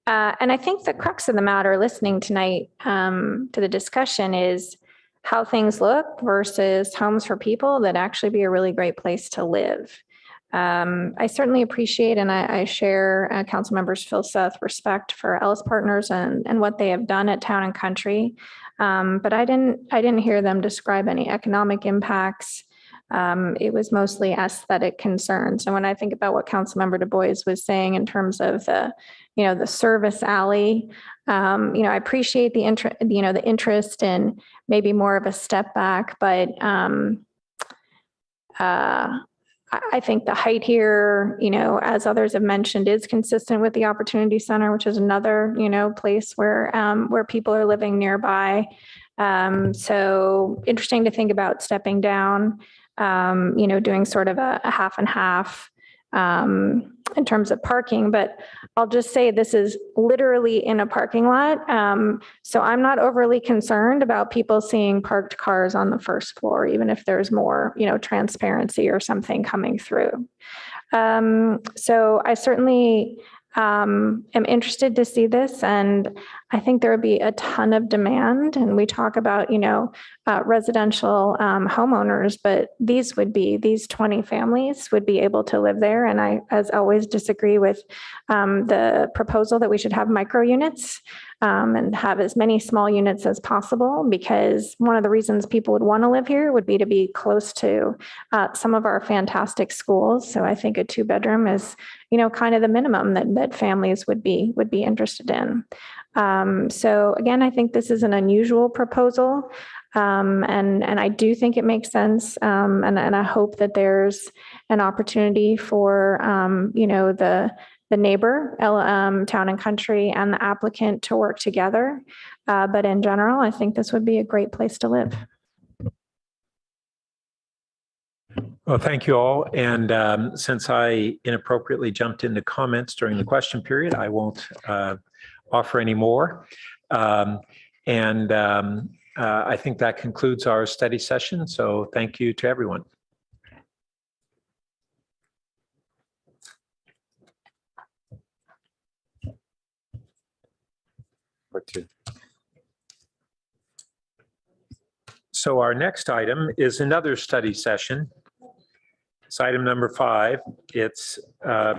I think the crux of the matter listening tonight to the discussion is how things look versus homes for people that actually be a really great place to live. I certainly appreciate and I share Council Members Phil Seth respect for Ellis Partners and what they have done at Town and Country. But I didn't hear them describe any economic impacts. It was mostly aesthetic concerns. And when I think about what Councilmember Du Bois was saying in terms of the service alley, I appreciate the interest in maybe more of a step back, but I think the height here, as others have mentioned, is consistent with the Opportunity Center, which is another, place where people are living nearby. So interesting to think about stepping down, doing sort of a half and half in terms of parking, but I'll just say this is literally in a parking lot. So I'm not overly concerned about people seeing parked cars on the first floor, even if there's more, transparency or something coming through. So I certainly am interested to see this, and I think there would be a ton of demand. And we talk about, residential homeowners, but these 20 families would be able to live there. And I, as always, disagree with the proposal that we should have micro units and have as many small units as possible, because one of the reasons people would want to live here would be to be close to some of our fantastic schools. So I think a 2-bedroom is, kind of the minimum that families would be interested in. So again, I think this is an unusual proposal, and I do think it makes sense, and I hope that there's an opportunity for the neighbor, Town and Country, and the applicant to work together. But in general, I think this would be a great place to live. Well, thank you all. And since I inappropriately jumped into comments during the question period, I won't offer any more. I think that concludes our study session. So thank you to everyone. So our next item is another study session. It's item number 5. It's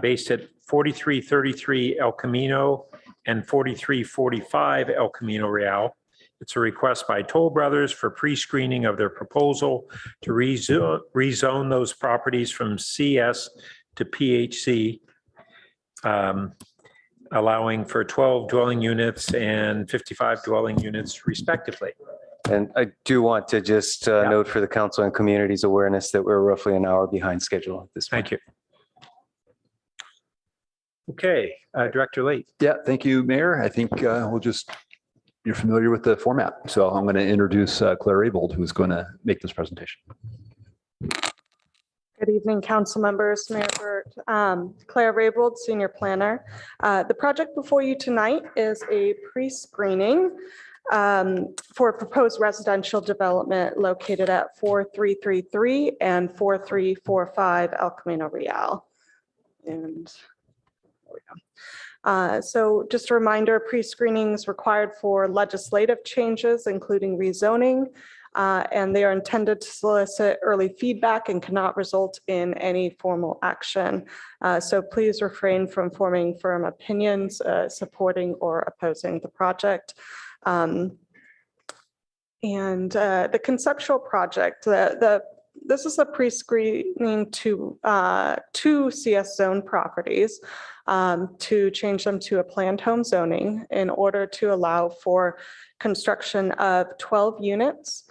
based at 4333 El Camino and 4345 El Camino Real. It's a request by Toll Brothers for pre-screening of their proposal to rezone those properties from CS to PHC, allowing for 12 dwelling units and 55 dwelling units respectively. And I do want to just note for the council and community's awareness that we're roughly an hour behind schedule at this point. Thank you. Okay, Director Late. Yeah, thank you, Mayor. I think you're familiar with the format. So I'm going to introduce Clara who's going to make this presentation. Good evening, council members, Mayor Burt. Clara Raybold, Senior Planner. The project before you tonight is a pre-screening for a proposed residential development located at 4333 and 4345 El Camino Real. And there we go. So just a reminder, pre-screening is required for legislative changes, including rezoning, and they are intended to solicit early feedback and cannot result in any formal action. So please refrain from forming firm opinions, supporting or opposing the project. The conceptual project, this is a pre-screening to two CS zone properties to change them to a planned home zoning in order to allow for construction of 12 units,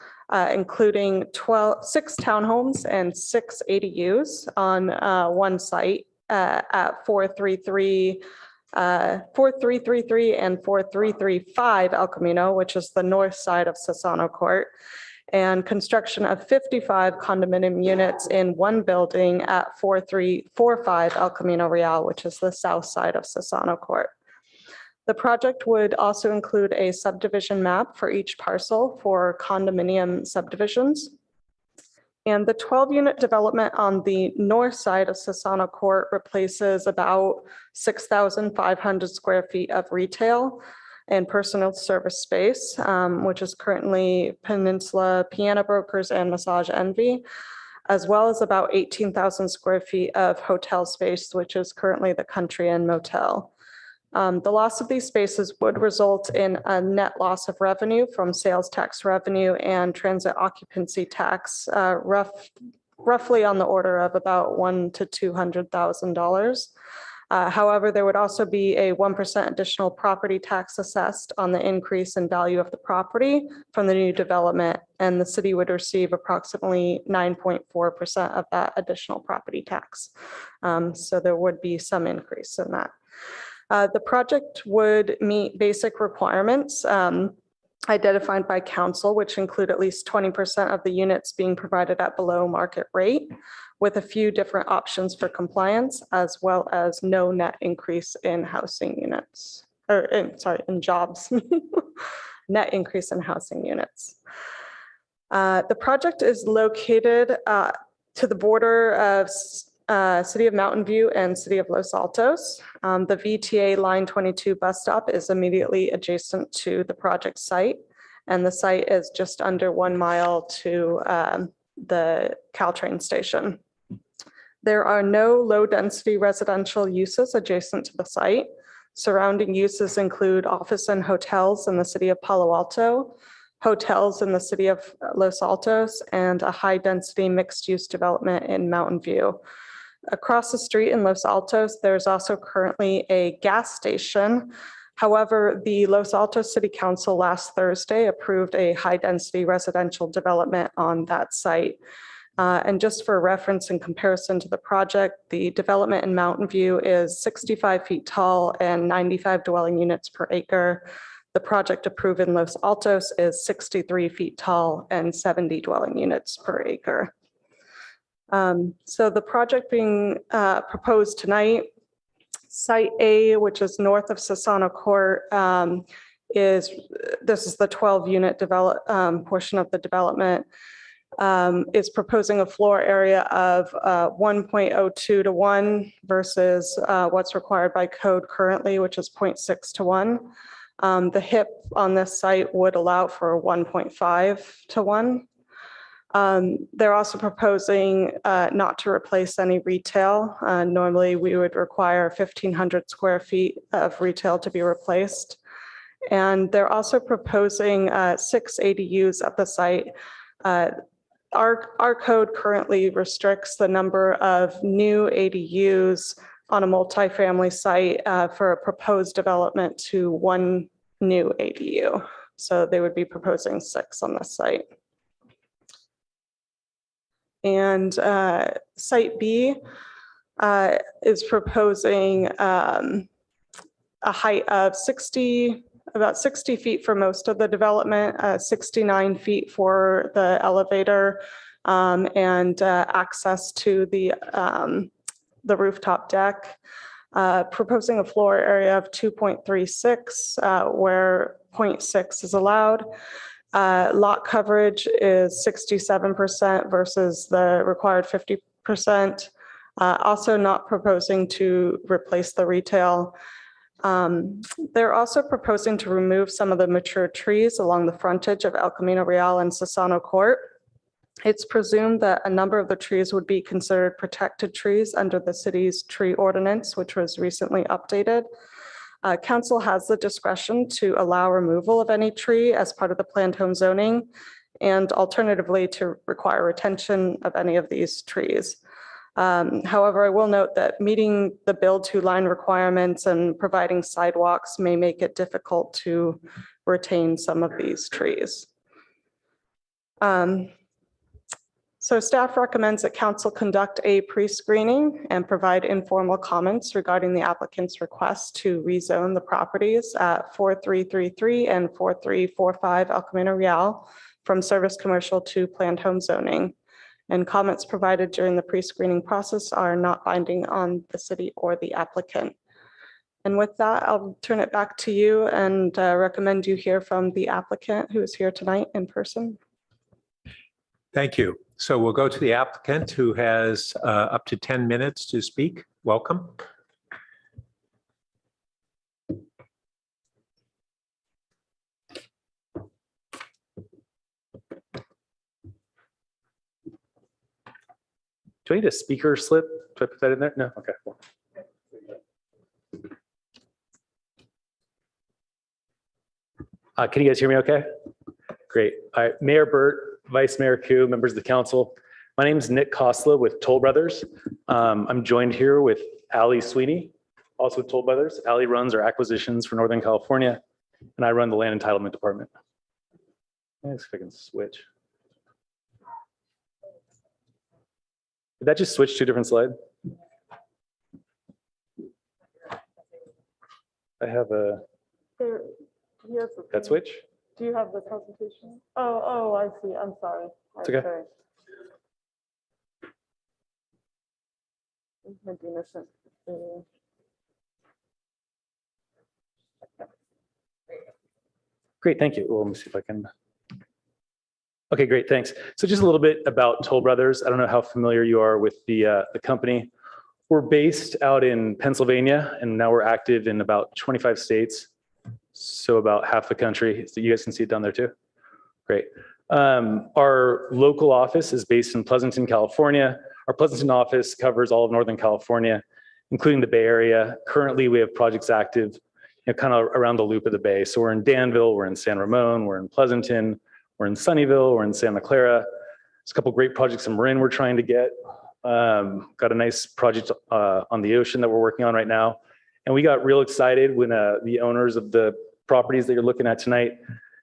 including 6 townhomes and 6 ADUs on one site at 4333 and 4335 El Camino, which is the north side of Sasano Court, and construction of 55 condominium units in one building at 4345 El Camino Real, which is the south side of Sasano Court. The project would also include a subdivision map for each parcel for condominium subdivisions. And the 12-unit development on the north side of Sasano Court replaces about 6,500 square feet of retail and personal service space, which is currently Peninsula Piano Brokers and Massage Envy, as well as about 18,000 square feet of hotel space, which is currently the Country Inn Motel. The loss of these spaces would result in a net loss of revenue from sales tax revenue and transit occupancy tax, roughly on the order of about $100,000 to $200,000. However, there would also be a 1% additional property tax assessed on the increase in value of the property from the new development, and the city would receive approximately 9.4% of that additional property tax. So there would be some increase in that. The project would meet basic requirements identified by council, which include at least 20% of the units being provided at below market rate, with a few different options for compliance, as well as no net increase in housing units, or in jobs, net increase in housing units. The project is located to the border of City of Mountain View and City of Los Altos. The VTA Line 22 bus stop is immediately adjacent to the project site, and the site is just under 1 mile to the Caltrain station. There are no low-density residential uses adjacent to the site. Surrounding uses include office and hotels in the City of Palo Alto, hotels in the City of Los Altos, and a high-density mixed-use development in Mountain View. Across the street in Los Altos, there's also currently a gas station. However, the Los Altos City Council last Thursday approved a high-density residential development on that site. And just for reference and comparison to the project, the development in Mountain View is 65 feet tall and 95 dwelling units per acre. The project approved in Los Altos is 63 feet tall and 70 dwelling units per acre. So the project being proposed tonight, Site A, which is north of Sasano Court, this is the 12-unit portion of the development, is proposing a floor area of 1.02 to 1 versus what's required by code currently, which is 0.6 to 1. The HIP on this site would allow for 1.5 to 1. They're also proposing not to replace any retail. Normally, we would require 1,500 square feet of retail to be replaced. And they're also proposing 6 ADUs at the site. Our code currently restricts the number of new ADUs on a multifamily site for a proposed development to 1 new ADU. So they would be proposing 6 on this site. And Site B is proposing a height of about 60 feet for most of the development, 69 feet for the elevator, and access to the rooftop deck. Proposing a floor area of 2.36 where 0.6 is allowed. Lot coverage is 67% versus the required 50%. Also not proposing to replace the retail. They're also proposing to remove some of the mature trees along the frontage of El Camino Real and Sasano Court. It's presumed that a number of the trees would be considered protected trees under the city's tree ordinance, which was recently updated. Council has the discretion to allow removal of any tree as part of the planned home zoning, and alternatively to require retention of any of these trees. However, I will note that meeting the build-to-line requirements and providing sidewalks may make it difficult to retain some of these trees. So staff recommends that council conduct a pre-screening and provide informal comments regarding the applicant's request to rezone the properties at 4333 and 4345 El Camino Real from service commercial to planned home zoning. And comments provided during the pre-screening process are not binding on the city or the applicant. And with that, I'll turn it back to you and recommend you hear from the applicant who is here tonight in person. Thank you. So we'll go to the applicant who has up to 10 minutes to speak. Welcome. Do I need a speaker slip? Do I put that in there? No? Okay. Cool. Can you guys hear me okay? Great. All right. Mayor Burt, Vice Mayor Koo, members of the council. My name is Nick Kosla with Toll Brothers. I'm joined here with Ali Sweeney, also with Toll Brothers. Ali runs our acquisitions for Northern California, and I run the land entitlement department. Let's see if I can switch. Did that just switch to a different slide? I have a, that switch? Do you have the presentation? Oh, I see. I'm sorry. It's okay. Great, thank you. Well, let me see if I can. Okay, great, thanks. So just a little bit about Toll Brothers. I don't know how familiar you are with the company. We're based out in Pennsylvania, and now we're active in about 25 states. So about half the country. So you guys can see it down there too. Great. Our local office is based in Pleasanton, California. Our Pleasanton office covers all of Northern California, including the Bay Area. Currently, we have projects active, kind of around the loop of the Bay. So we're in Danville, we're in San Ramon, we're in Pleasanton, we're in Sunnyvale, we're in Santa Clara. There's a couple great projects in Marin we're trying to get. Got a nice project on the ocean that we're working on right now. And we got real excited when the owners of the properties that you're looking at tonight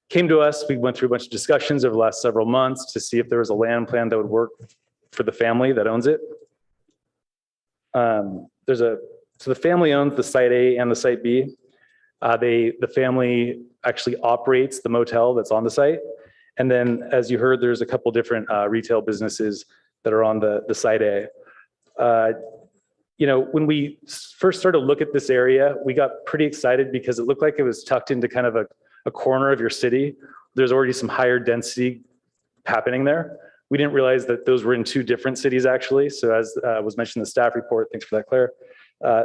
came to us. We went through a bunch of discussions over the last several months to see if there was a land plan that would work for the family that owns it. So the family owns the Site A and the Site B. The family actually operates the motel that's on the site. And then, as you heard, there's a couple different retail businesses that are on the Site A. When we first started to look at this area, we got pretty excited because it looked like it was tucked into kind of a corner of your city. There's already some higher density happening there. We didn't realize that those were in two different cities, actually. So as was mentioned in the staff report, thanks for that, Clara.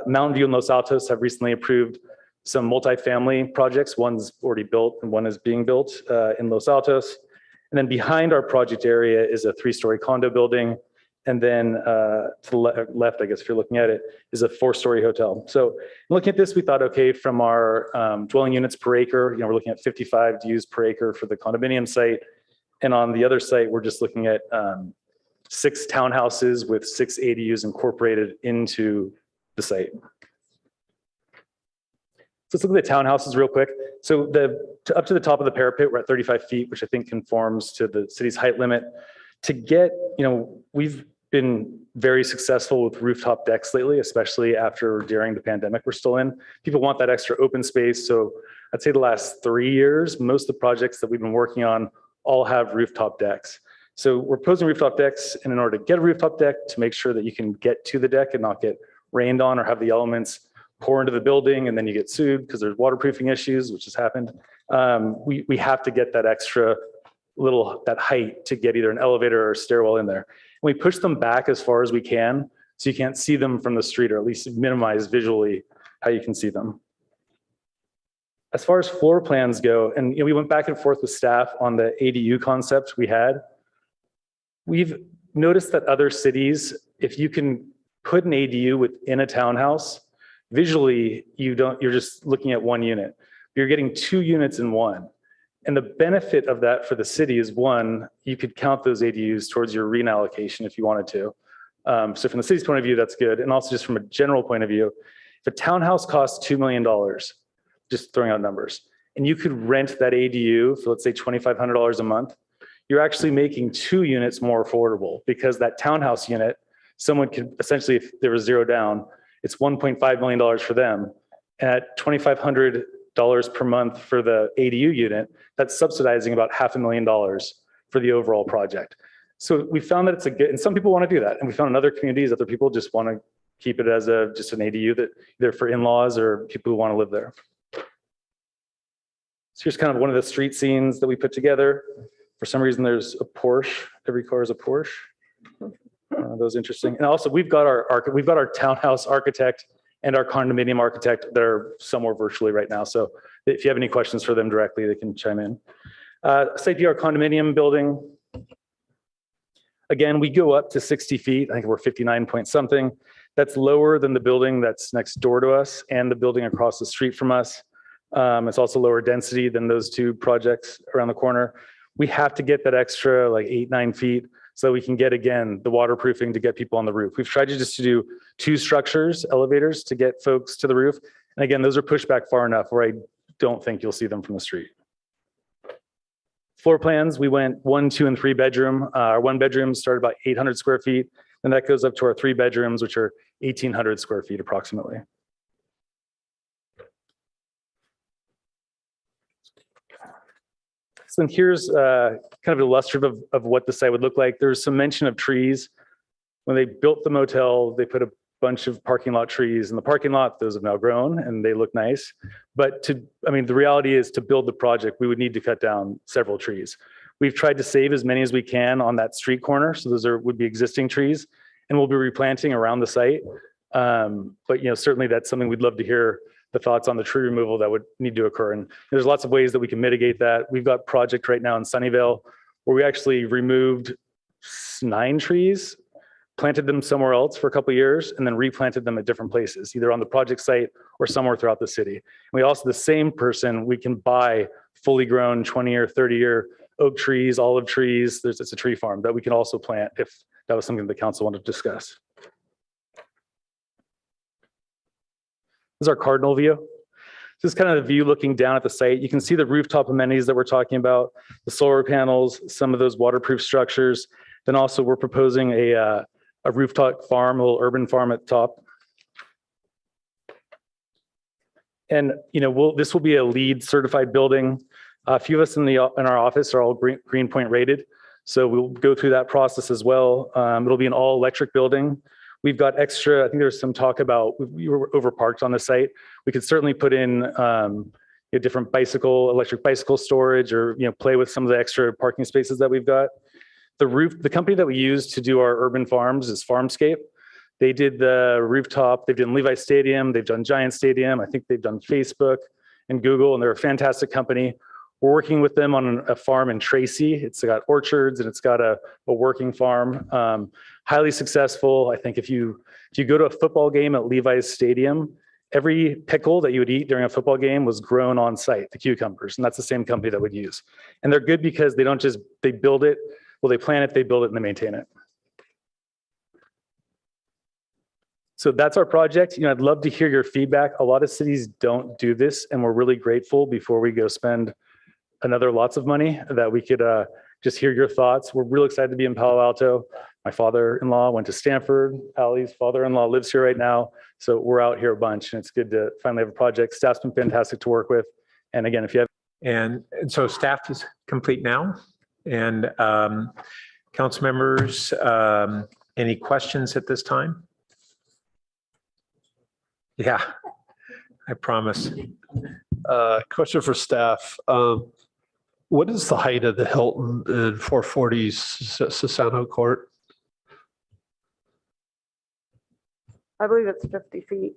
Mountain View and Los Altos have recently approved some multifamily projects. One's already built and one is being built in Los Altos. And then behind our project area is a 3-story condo building. And then to the left, I guess, if you're looking at it, is a 4-story hotel. So looking at this, we thought, okay, from our dwelling units per acre, we're looking at 55 DUs per acre for the condominium site. And on the other site, we're just looking at 6 townhouses with 6 ADUs incorporated into the site. So let's look at the townhouses real quick. So up to the top of the parapet, we're at 35 feet, which I think conforms to the city's height limit. To get, we've been very successful with rooftop decks lately, especially after during the pandemic we're still in. People want that extra open space. So I'd say the last 3 years, most of the projects that we've been working on all have rooftop decks. So we're proposing rooftop decks, and in order to get a rooftop deck, to make sure that you can get to the deck and not get rained on or have the elements pour into the building and then you get sued because there's waterproofing issues, which has happened. We have to get that extra that height to get either an elevator or a stairwell in there. And we push them back as far as we can so you can't see them from the street, or at least minimize visually how you can see them. As far as floor plans go, and we went back and forth with staff on the ADU concept we had. We've noticed that other cities, if you can put an ADU within a townhouse, visually you're just looking at one unit. You're getting 2 units in one. And the benefit of that for the city is, one, you could count those ADUs towards your RENA allocation if you wanted to. So from the city's point of view, that's good. And also just from a general point of view, if a townhouse costs $2 million, just throwing out numbers, and you could rent that ADU for, let's say, $2,500 a month, you're actually making 2 units more affordable, because that townhouse unit, someone could essentially, if there was 0 down, it's $1.5 million for them. At $2,500 per month for the ADU unit, that's subsidizing about $500,000 for the overall project. So we found that it's a good, and some people want to do that. And we found in other communities, other people just want to keep it as just an ADU that either for in-laws or people who want to live there. So here's kind of one of the street scenes that we put together. For some reason, there's a Porsche. Every car is a Porsche. Those interesting. And also we've got our townhouse architect and our condominium architect that are somewhere virtually right now. So if you have any questions for them directly, they can chime in. Site view, our condominium building. Again, we go up to 60 feet. I think we're 59 point something. That's lower than the building that's next door to us and the building across the street from us. It's also lower density than those 2 projects around the corner. We have to get that extra like 8-9 feet so that we can get, again, the waterproofing to get people on the roof. We've tried to just to do 2 structures, elevators, to get folks to the roof. And again, those are pushed back far enough where I don't think you'll see them from the street. Floor plans, we went 1, 2, and 3 bedroom. Our 1 bedroom started about 800 square feet. And that goes up to our 3 bedrooms, which are 1,800 square feet approximately. So then here's kind of illustrative of what the site would look like. There's some mention of trees. When they built the motel, they put a bunch of parking lot trees in the parking lot. Those have now grown and they look nice. But the reality is, to build the project, we would need to cut down several trees. We've tried to save as many as we can on that street corner. So those would be existing trees, and we'll be replanting around the site. But certainly that's something we'd love to hear the thoughts on the tree removal that would need to occur. And there's lots of ways that we can mitigate that. We've got a project right now in Sunnyvale where we actually removed 9 trees, planted them somewhere else for a couple of years, and then replanted them at different places, either on the project site or somewhere throughout the city. And we also, the same person, we can buy fully grown 20 or 30-year oak trees, olive trees. It's a tree farm that we can also plant if that was something the council wanted to discuss. This is our cardinal view. This is kind of the view looking down at the site. You can see the rooftop amenities that we're talking about, the solar panels, some of those waterproof structures. Then also we're proposing a rooftop farm, a little urban farm at the top. And this will be a LEED certified building. A few of us in our office are all Green Point rated. So we'll go through that process as well. It'll be an all electric building. We've got extra, I think there's some talk about, we were overparked on the site. We could certainly put in different electric bicycle storage, or play with some of the extra parking spaces that we've got. The company that we use to do our urban farms is Farmscape. They did the rooftop, they've done Levi Stadium, they've done Giant Stadium, I think they've done Facebook and Google, and they're a fantastic company. We're working with them on a farm in Tracy. It's got orchards and it's got a working farm. Highly successful. I think if you go to a football game at Levi's Stadium, every pickle that you would eat during a football game was grown on site, the cucumbers, and that's the same company that would use. And they're good because they don't just, they build it, they plant it, they build it, and they maintain it. So that's our project. I'd love to hear your feedback. A lot of cities don't do this, and we're really grateful before we go spend another lots of money that we could just hear your thoughts. We're real excited to be in Palo Alto. My father-in-law went to Stanford. Allie's father-in-law lives here right now. So we're out here a bunch, and it's good to finally have a project. Staff's been fantastic to work with. And again, if you have. And so staff is complete now. And Council members, any questions at this time? Yeah, I promise. Question for staff. What is the height of the Hilton in 440 Sasano Court? I believe it's 50 feet.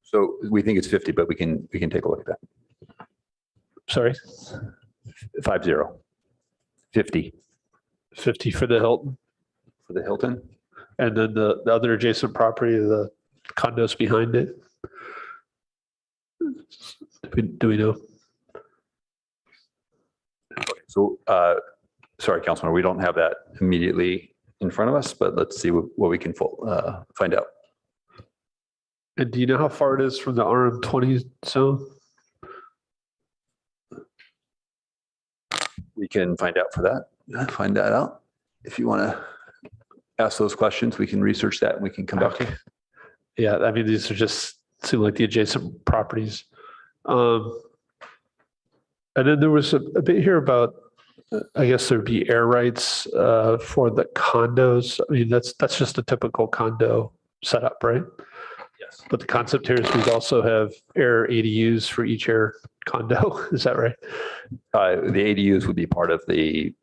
So we think it's 50, but we can take a look at that. Sorry? 50. 50 for the Hilton? For the Hilton? And then the other adjacent property, the condos behind it? Do we know? So, sorry, Councilman, we don't have that immediately in front of us, but let's see what we can find out. And do you know how far it is from the RM20 zone? We can find out for that. Find that out. If you want to ask those questions, we can research that and we can come back to you. Yeah, I mean, these are just seem like the adjacent properties. And then there was a bit here about, I guess there'd be air rights for the condos. I mean, that's just a typical condo setup, right? Yes. But the concept here is we'd also have air ADUs for each air condo. Is that right? The ADUs would be part of the.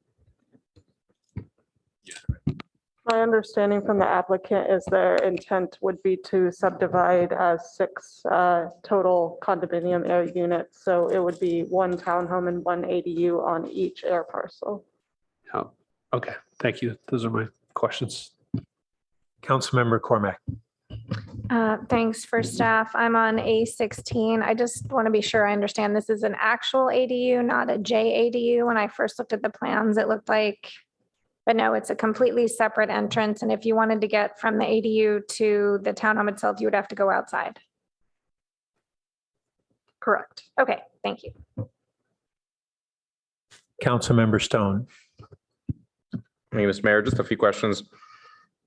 My understanding from the applicant is their intent would be to subdivide as 6 total condominium air units. So it would be 1 townhome and 1 ADU on each air parcel. Oh, okay. Thank you. Those are my questions. Councilmember Cormack. Thanks for staff. I'm on A16. I just want to be sure I understand this is an actual ADU, not a JADU. When I first looked at the plans, it looked like, but no, it's a completely separate entrance. And if you wanted to get from the ADU to the townhome itself, you would have to go outside. Correct. Okay, thank you. Councilmember Stone. Thank you, Mr. Mayor. Just a few questions.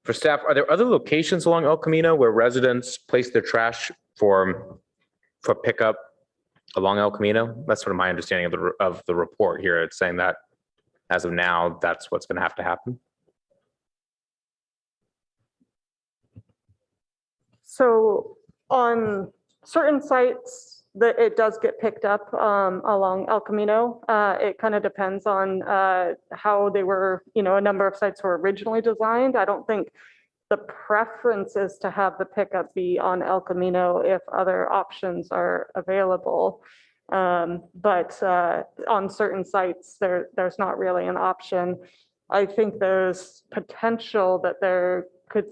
For staff, are there other locations along El Camino where residents place their trash for pickup along El Camino? That's sort of my understanding of the report here. It's saying that as of now, that's what's going to have to happen. So on certain sites, it does get picked up along El Camino. It kind of depends on how they were, a number of sites were originally designed. I don't think the preference is to have the pickup be on El Camino if other options are available. But on certain sites, there's not really an option. I think there's potential that there could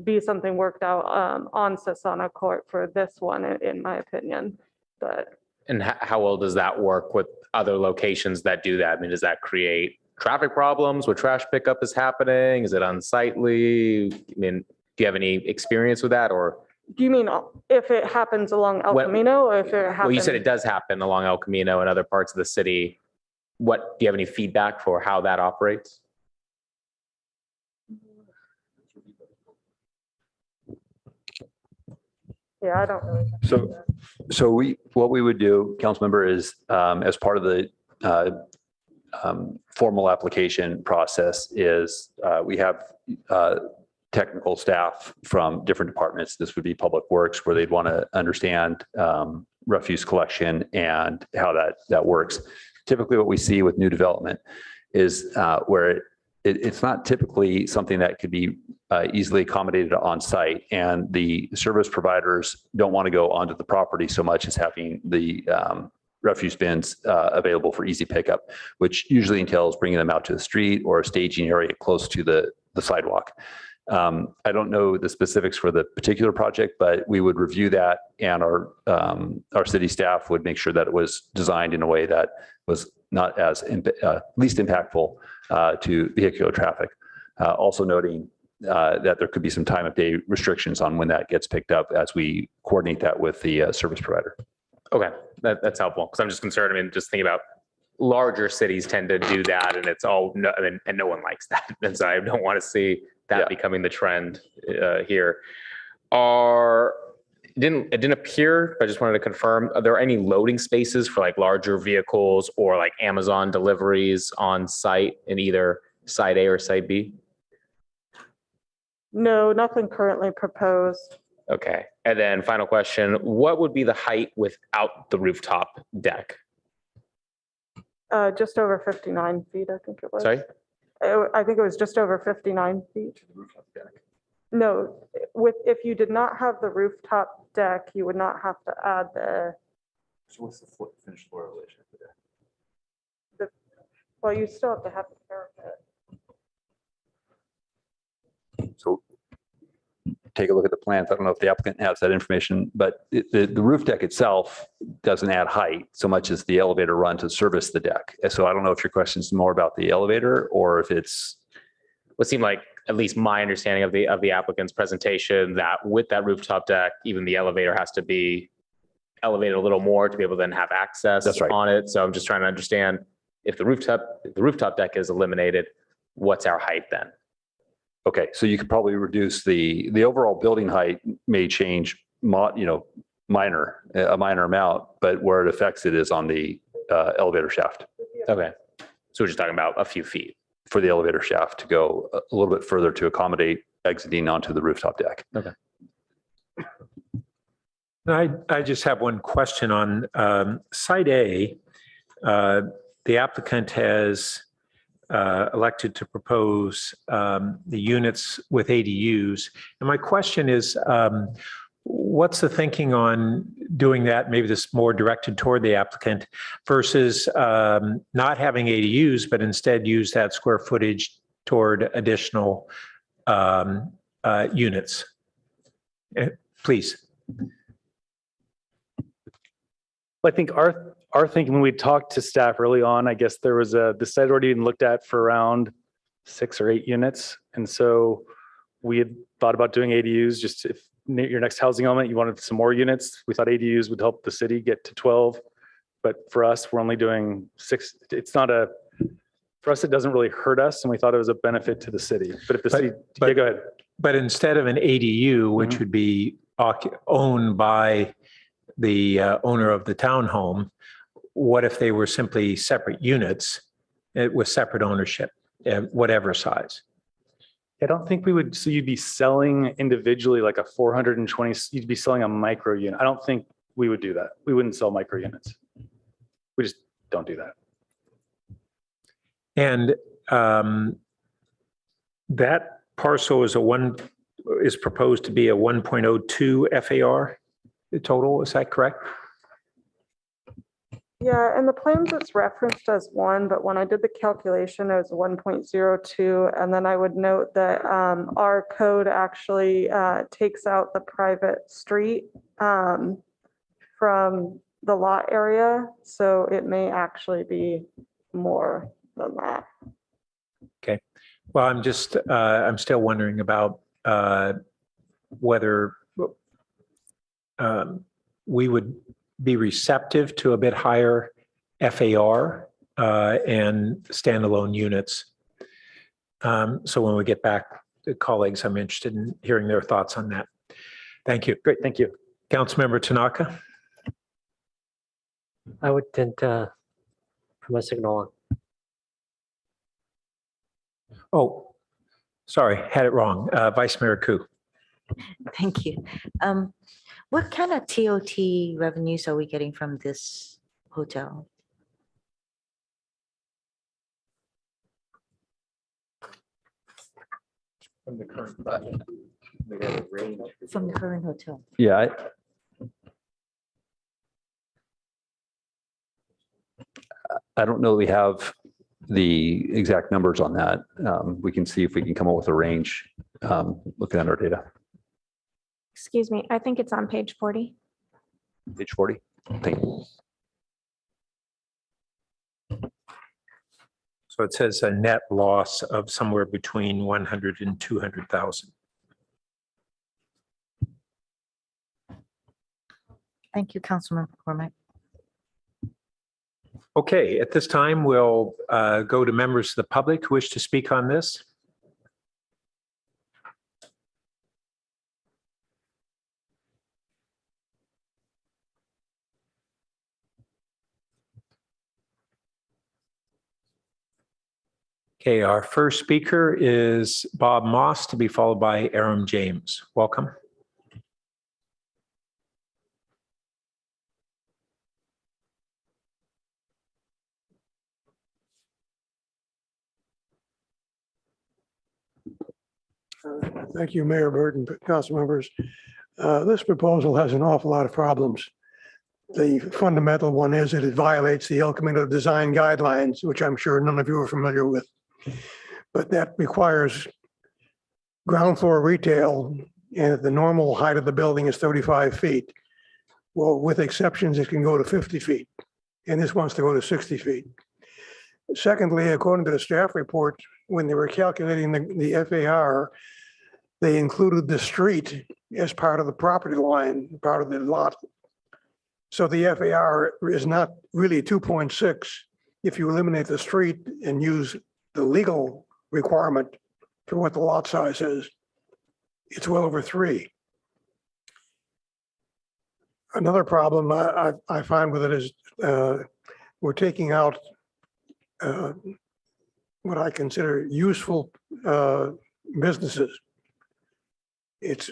be something worked out on Sasana Court for this one, in my opinion. But and how well does that work with other locations that do that? I mean, does that create traffic problems where trash pickup is happening? Is it unsightly? I mean, do you have any experience with that, or? Do you mean if it happens along El Camino, or if it happens? Well, you said it does happen along El Camino and other parts of the city. Do you have any feedback for how that operates? Yeah, I don't really. So what we would do, Councilmember, is as part of the formal application process is we have technical staff from different departments. This would be Public Works, where they'd want to understand refuse collection and how that works. Typically, what we see with new development is where it's not typically something that could be easily accommodated on site, and the service providers don't want to go onto the property so much as having the refuse bins available for easy pickup, which usually entails bringing them out to the street or a staging area close to the sidewalk. I don't know the specifics for the particular project, but we would review that, and our city staff would make sure that it was designed in a way that was not as least impactful to vehicular traffic. Also noting that there could be some time of day restrictions on when that gets picked up as we coordinate that with the service provider. Okay, that's helpful, because I'm just concerned. I mean, just thinking about larger cities tend to do that, and it's all, and no one likes that. And so I don't want to see that becoming the trend here. didn't appear, but I just wanted to confirm, are there any loading spaces for like larger vehicles or like Amazon deliveries on site in either site A or site B? No, nothing currently proposed. Okay. And then final question, what would be the height without the rooftop deck? Just over 59 feet, I think it was. Sorry? I think it was just over 59 feet. No, if you did not have the rooftop deck, you would not have to add the. So what's the finished floor elevation? Well, you still have to have the parapet. So take a look at the plans. I don't know if the applicant has that information, but the roof deck itself doesn't add height so much as the elevator run to service the deck. So I don't know if your question is more about the elevator or if it's. What seemed like, at least my understanding of the applicant's presentation, that with that rooftop deck, even the elevator has to be elevated a little more to be able to then have access That's right. on it. So I'm just trying to understand if the rooftop deck is eliminated, what's our height then? Okay, so you could probably reduce the overall building height may change, a minor amount, but where it affects it is on the elevator shaft. Okay, so we're just talking about a few feet. For the elevator shaft to go a little bit further to accommodate exiting onto the rooftop deck. Okay. I just have one question on site A. The applicant has elected to propose the units with ADUs. And my question is, what's the thinking on doing that? Maybe this is more directed toward the applicant versus not having ADUs, but instead use that square footage toward additional units. Please. I think our thinking when we talked to staff early on, I guess there was the site already been looked at for around 6 or 8 units. And so we had thought about doing ADUs just if your next housing element, you wanted some more units. We thought ADUs would help the city get to 12. But for us, we're only doing 6. For us, it doesn't really hurt us. And we thought it was a benefit to the city. But if the city, yeah, go ahead. But instead of an ADU, which would be owned by the owner of the townhome, what if they were simply separate units with separate ownership, whatever size? I don't think we would. So you'd be selling individually like a 420, you'd be selling a micro unit. I don't think we would do that. We wouldn't sell micro units. We just don't do that. And that parcel is proposed to be a 1.02 FAR total, is that correct? Yeah, in the plans it's referenced as 1, but when I did the calculation, it was 1.02. And then I would note that our code actually takes out the private street from the lot area. So it may actually be more than that. Okay. Well, I'm still wondering about whether we would be receptive to a bit higher FAR and standalone units. So when we get back, the colleagues, I'm interested in hearing their thoughts on that. Thank you. Great, thank you. Councilmember Tanaka. I would tend to put my signal on. Oh, sorry, had it wrong. Vice Mayor Koo. Thank you. What kind of TOT revenues are we getting from this hotel? From the current From the current hotel? Yeah. I don't know we have the exact numbers on that. We can see if we can come up with a range looking at our data. Excuse me, I think it's on page 40. Page 40. Thank you. So it says a net loss of somewhere between 100 and 200,000. Thank you, Councilman McCormick. Okay, at this time, we'll go to members of the public who wish to speak on this. Okay, our first speaker is Bob Moss, to be followed by Aram James. Welcome. Thank you, Mayor Burt and council members. This proposal has an awful lot of problems. The fundamental one is that it violates the El Camino design guidelines, which I'm sure none of you are familiar with. But that requires ground floor retail, and the normal height of the building is 35 feet. Well, with exceptions, it can go to 50 feet, and this wants to go to 60 feet. Secondly, according to the staff report, when they were calculating the FAR, they included the street as part of the property line, part of the lot. So the FAR is not really 2.6. If you eliminate the street and use the legal requirement for what the lot size is, it's well over 3. Another problem I find with it is we're taking out what I consider useful businesses. It's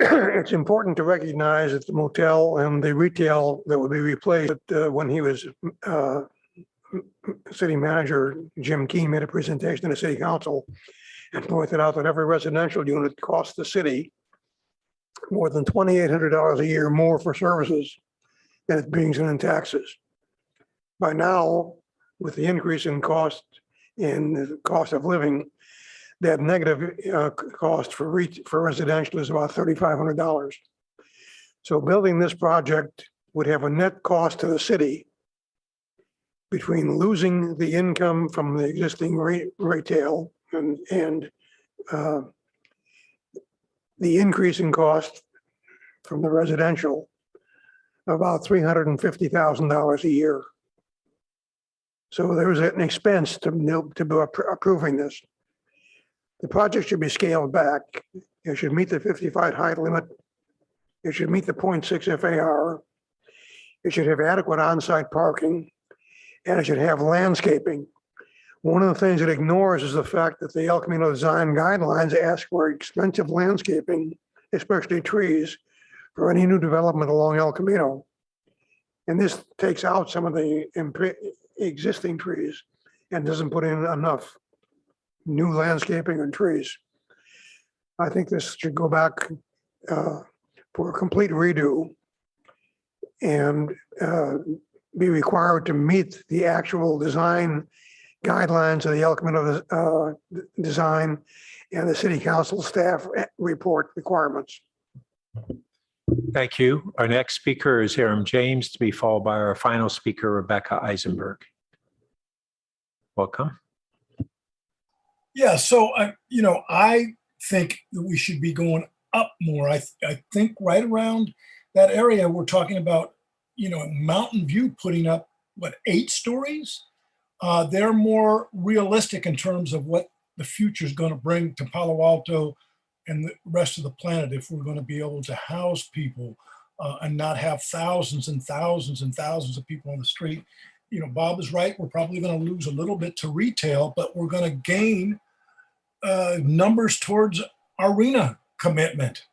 it's important to recognize that the motel and the retail that would be replaced, when he was city manager, Jim Keen made a presentation to the city council and pointed out that every residential unit costs the city more than $2,800 a year more for services than it brings in taxes. By now, with the increase in cost and the cost of living, that negative cost for residential is about $3,500. So building this project would have a net cost to the city between losing the income from the existing retail and the increase in cost from the residential, about $350,000 a year. So there's an expense to approving this. The project should be scaled back. It should meet the 55 height limit. It should meet the 0.6 FAR. It should have adequate on-site parking, and it should have landscaping. One of the things it ignores is the fact that the El Camino design guidelines ask for expensive landscaping, especially trees, for any new development along El Camino. And this takes out some of the existing trees and doesn't put in enough new landscaping and trees. I think this should go back for a complete redo and be required to meet the actual design guidelines of the El Camino design and the city council staff report requirements. Thank you. Our next speaker is Aram James, to be followed by our final speaker, Rebecca Eisenberg. Welcome. Yeah, so I think that we should be going up more. I think right around that area, we're talking about, Mountain View putting up, 8 stories? They're more realistic in terms of what the future is going to bring to Palo Alto and the rest of the planet if we're going to be able to house people and not have thousands and thousands and thousands of people on the street. Bob is right. We're probably going to lose a little bit to retail, but we're going to gain numbers towards our arena commitment.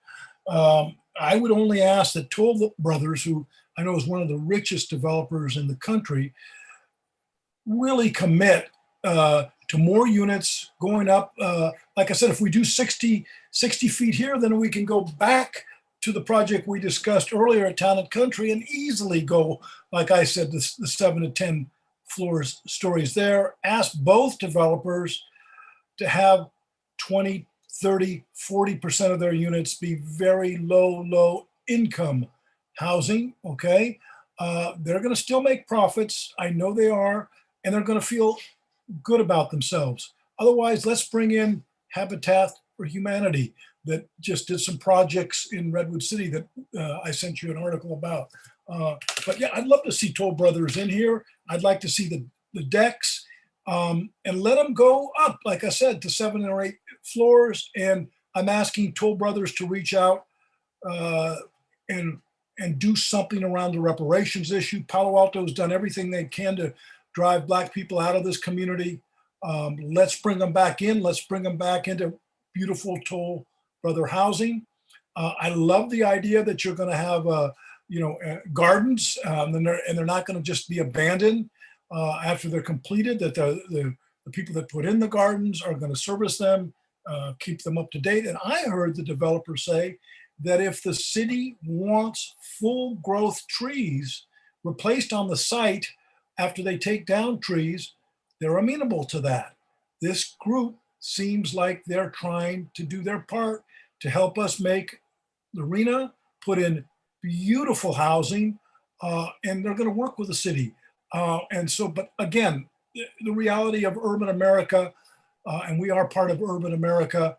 I would only ask that Toll Brothers, who I know is one of the richest developers in the country, really commit to more units going up. Like I said, if we do 60 feet here, then we can go back to the project we discussed earlier at Town and Country and easily go, like I said, the 7 to 10 stories there. Ask both developers to have 20, 30, 40% of their units be very low income housing, okay? They're gonna still make profits. I know they are, and they're gonna feel good about themselves. Otherwise, let's bring in Habitat for Humanity that just did some projects in Redwood City that I sent you an article about. But yeah, I'd love to see Toll Brothers in here. I'd like to see the decks and let them go up, like I said, to 7 or 8 floors. And I'm asking Toll Brothers to reach out and do something around the reparations issue. Palo Alto's done everything they can to drive Black people out of this community. Let's bring them back in. Let's bring them back into beautiful Toll Brother housing. I love the idea that you're going to have, gardens, and they're not going to just be abandoned after they're completed. That the people that put in the gardens are going to service them, keep them up to date. And I heard the developer say that if the city wants full growth trees replaced on the site after they take down trees, they're amenable to that. This group seems like they're trying to do their part to help us make the arena, put in beautiful housing, and they're going to work with the city. But again, the reality of urban America, and we are part of urban America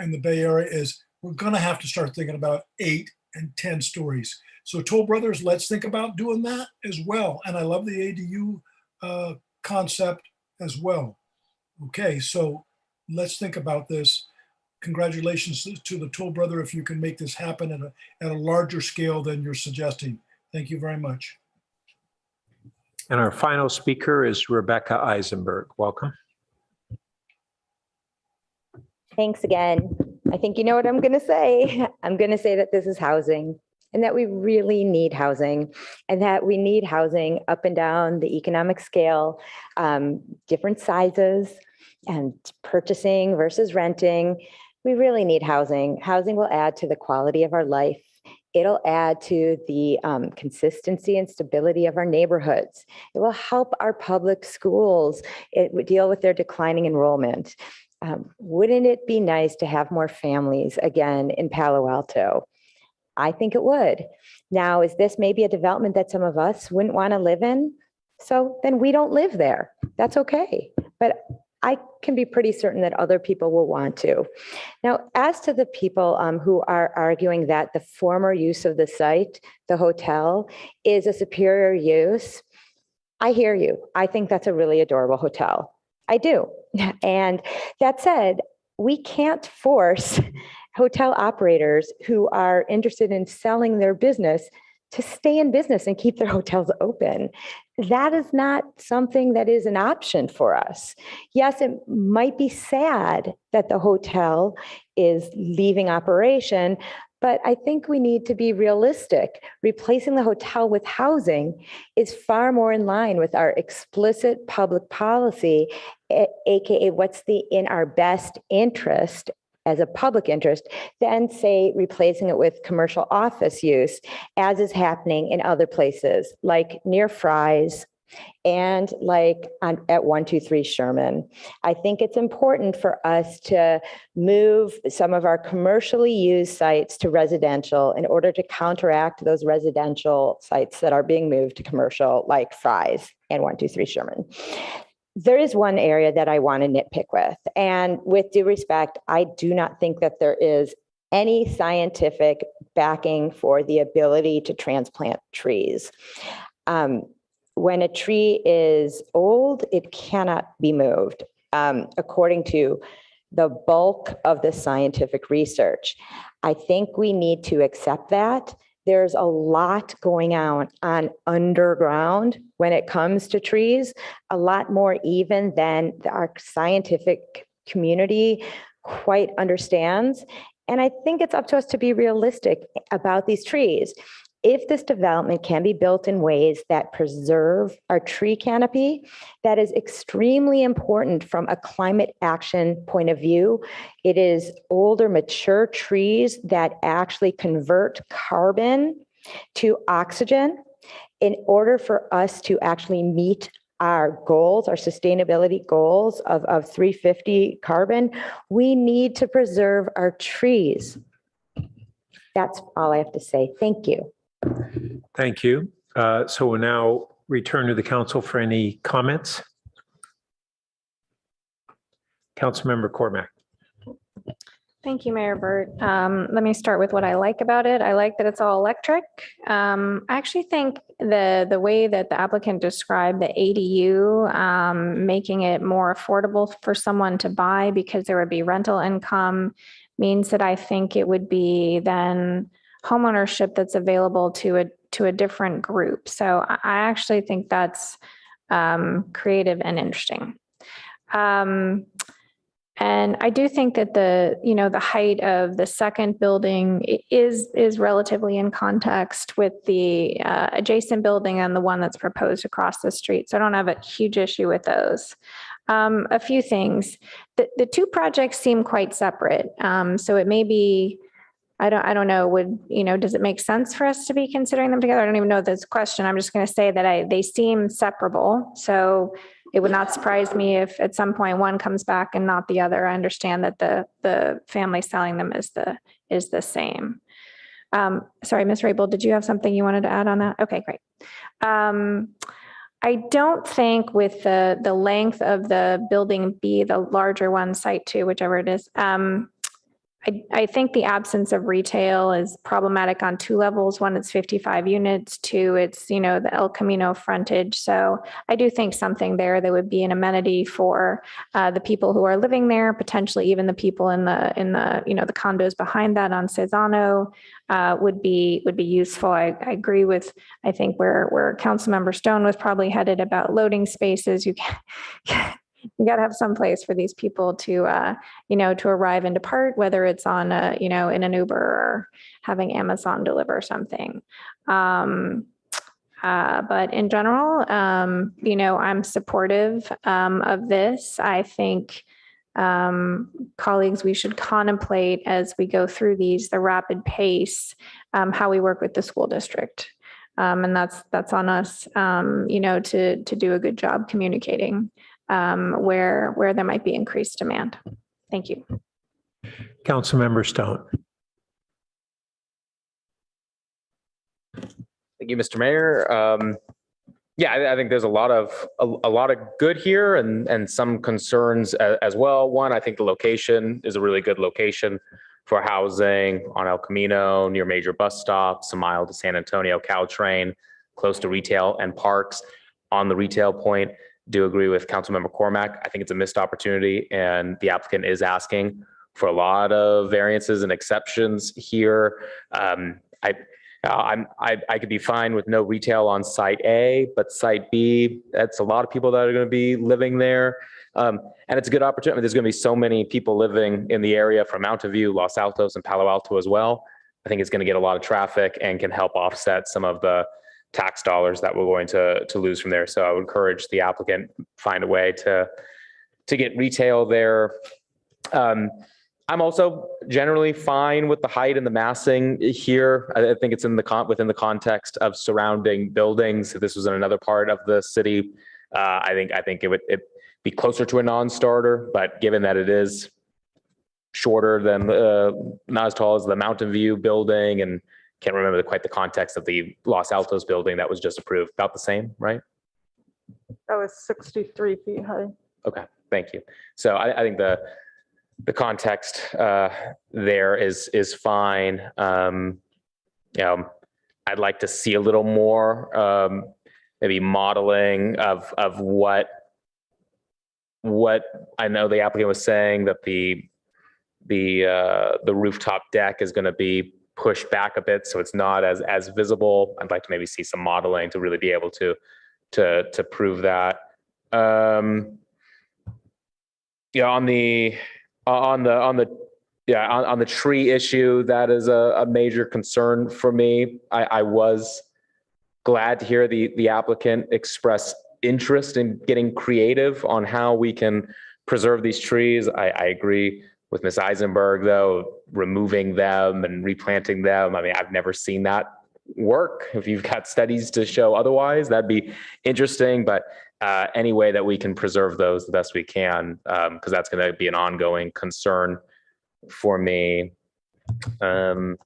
in the Bay Area, is we're going to have to start thinking about 8 and 10 stories. So Toll Brothers, let's think about doing that as well. And I love the ADU concept as well. Okay, so let's think about this. Congratulations to the Toll Brother if you can make this happen at a larger scale than you're suggesting. Thank you very much. And our final speaker is Rebecca Eisenberg. Welcome. Thanks again. I think you know what I'm going to say. I'm going to say that this is housing and that we really need housing and that we need housing up and down the economic scale, different sizes and purchasing versus renting. We really need housing. Housing will add to the quality of our life. It'll add to the consistency and stability of our neighborhoods. It will help our public schools deal with their declining enrollment. Wouldn't it be nice to have more families again in Palo Alto? I think it would. Now, is this maybe a development that some of us wouldn't want to live in? So then we don't live there. That's okay. But I can be pretty certain that other people will want to. Now, as to the people who are arguing that the former use of the site, the hotel, is a superior use, I hear you. I think that's a really adorable hotel. I do. And that said, we can't force hotel operators who are interested in selling their business to stay in business and keep their hotels open. That is not something that is an option for us. Yes, it might be sad that the hotel is leaving operation, but I think we need to be realistic. Replacing the hotel with housing is far more in line with our explicit public policy, AKA what's in our best interest as a public interest, than say replacing it with commercial office use, as is happening in other places like near Fry's and like at 123 Sherman. I think it's important for us to move some of our commercially used sites to residential in order to counteract those residential sites that are being moved to commercial, like Fry's and 123 Sherman. There is one area that I want to nitpick with, and with due respect, I do not think that there is any scientific backing for the ability to transplant trees. When a tree is old, it cannot be moved, according to the bulk of the scientific research. I think we need to accept that. There's a lot going on underground when it comes to trees, a lot more even than our scientific community quite understands. And I think it's up to us to be realistic about these trees. If this development can be built in ways that preserve our tree canopy, that is extremely important from a climate action point of view. It is older, mature trees that actually convert carbon to oxygen. In order for us to actually meet our goals, our sustainability goals of 350 carbon, we need to preserve our trees. That's all I have to say. Thank you. Thank you. So we'll now return to the council for any comments. Councilmember Cormack. Thank you, Mayor Burt. Let me start with what I like about it. I like that it's all electric. I actually think the way that the applicant described the ADU, making it more affordable for someone to buy because there would be rental income, means that I think it would be then homeownership that's available to a different group. So I actually think that's creative and interesting. And I do think that the height of the second building is relatively in context with the adjacent building and the one that's proposed across the street. So I don't have a huge issue with those. A few things. The two projects seem quite separate. So it may be, I don't know, does it make sense for us to be considering them together? I don't even know this question. I'm just going to say that they seem separable. So it would not surprise me if at some point one comes back and not the other. I understand that the family selling them is the same. Sorry, Ms. Rabel, did you have something you wanted to add on that? Okay, great. I don't think with the length of the building B, the larger one, site 2, whichever it is, I think the absence of retail is problematic on 2 levels. One, it's 55 units. 2, it's, the El Camino frontage. So I do think something there that would be an amenity for the people who are living there, potentially even the people in the the condos behind that on Cesano would be useful. I agree with, I think where Councilmember Stone was probably headed about loading spaces. You got to have some place for these people to, to arrive and depart, whether it's on, in an Uber or having Amazon deliver something. But in general, I'm supportive of this. I think, colleagues, we should contemplate as we go through these, the rapid pace, how we work with the school district. And that's on us, to do a good job communicating. Where there might be increased demand. Thank you. Councilmember Stone. Thank you, Mr. Mayor. I think there's a lot of good here and some concerns as well. One, I think the location is a really good location for housing on El Camino, near major bus stops, a mile to San Antonio Caltrain, close to retail and parks. On the retail point, do agree with Councilmember Cormack. I think it's a missed opportunity, and the applicant is asking for a lot of variances and exceptions here. I could be fine with no retail on site A, but site B, that's a lot of people that are going to be living there. And it's a good opportunity. There's going to be so many people living in the area from Mountain View, Los Altos, and Palo Alto as well. I think it's going to get a lot of traffic and can help offset some of the tax dollars that we're going to lose from there. So I would encourage the applicant find a way to get retail there. I'm also generally fine with the height and the massing here. I think it's within the context of surrounding buildings. If this was in another part of the city, I think it would be closer to a non-starter, but given that it is shorter than not as tall as the Mountain View building, and can't remember quite the context of the Los Altos building that was just approved. About the same, right? That was 63 feet high. Okay, thank you. So I think the context there is fine. I'd like to see a little more maybe modeling of what I know the applicant was saying, that the rooftop deck is going to be pushed back a bit so it's not as visible. I'd like to maybe see some modeling to really be able to prove that. On the tree issue, that is a major concern for me. I was glad to hear the applicant express interest in getting creative on how we can preserve these trees. I agree with Ms. Eisenberg, though, removing them and replanting them. I mean, I've never seen that work. If you've got studies to show otherwise, that'd be interesting. But any way that we can preserve those the best we can, because that's going to be an ongoing concern for me. But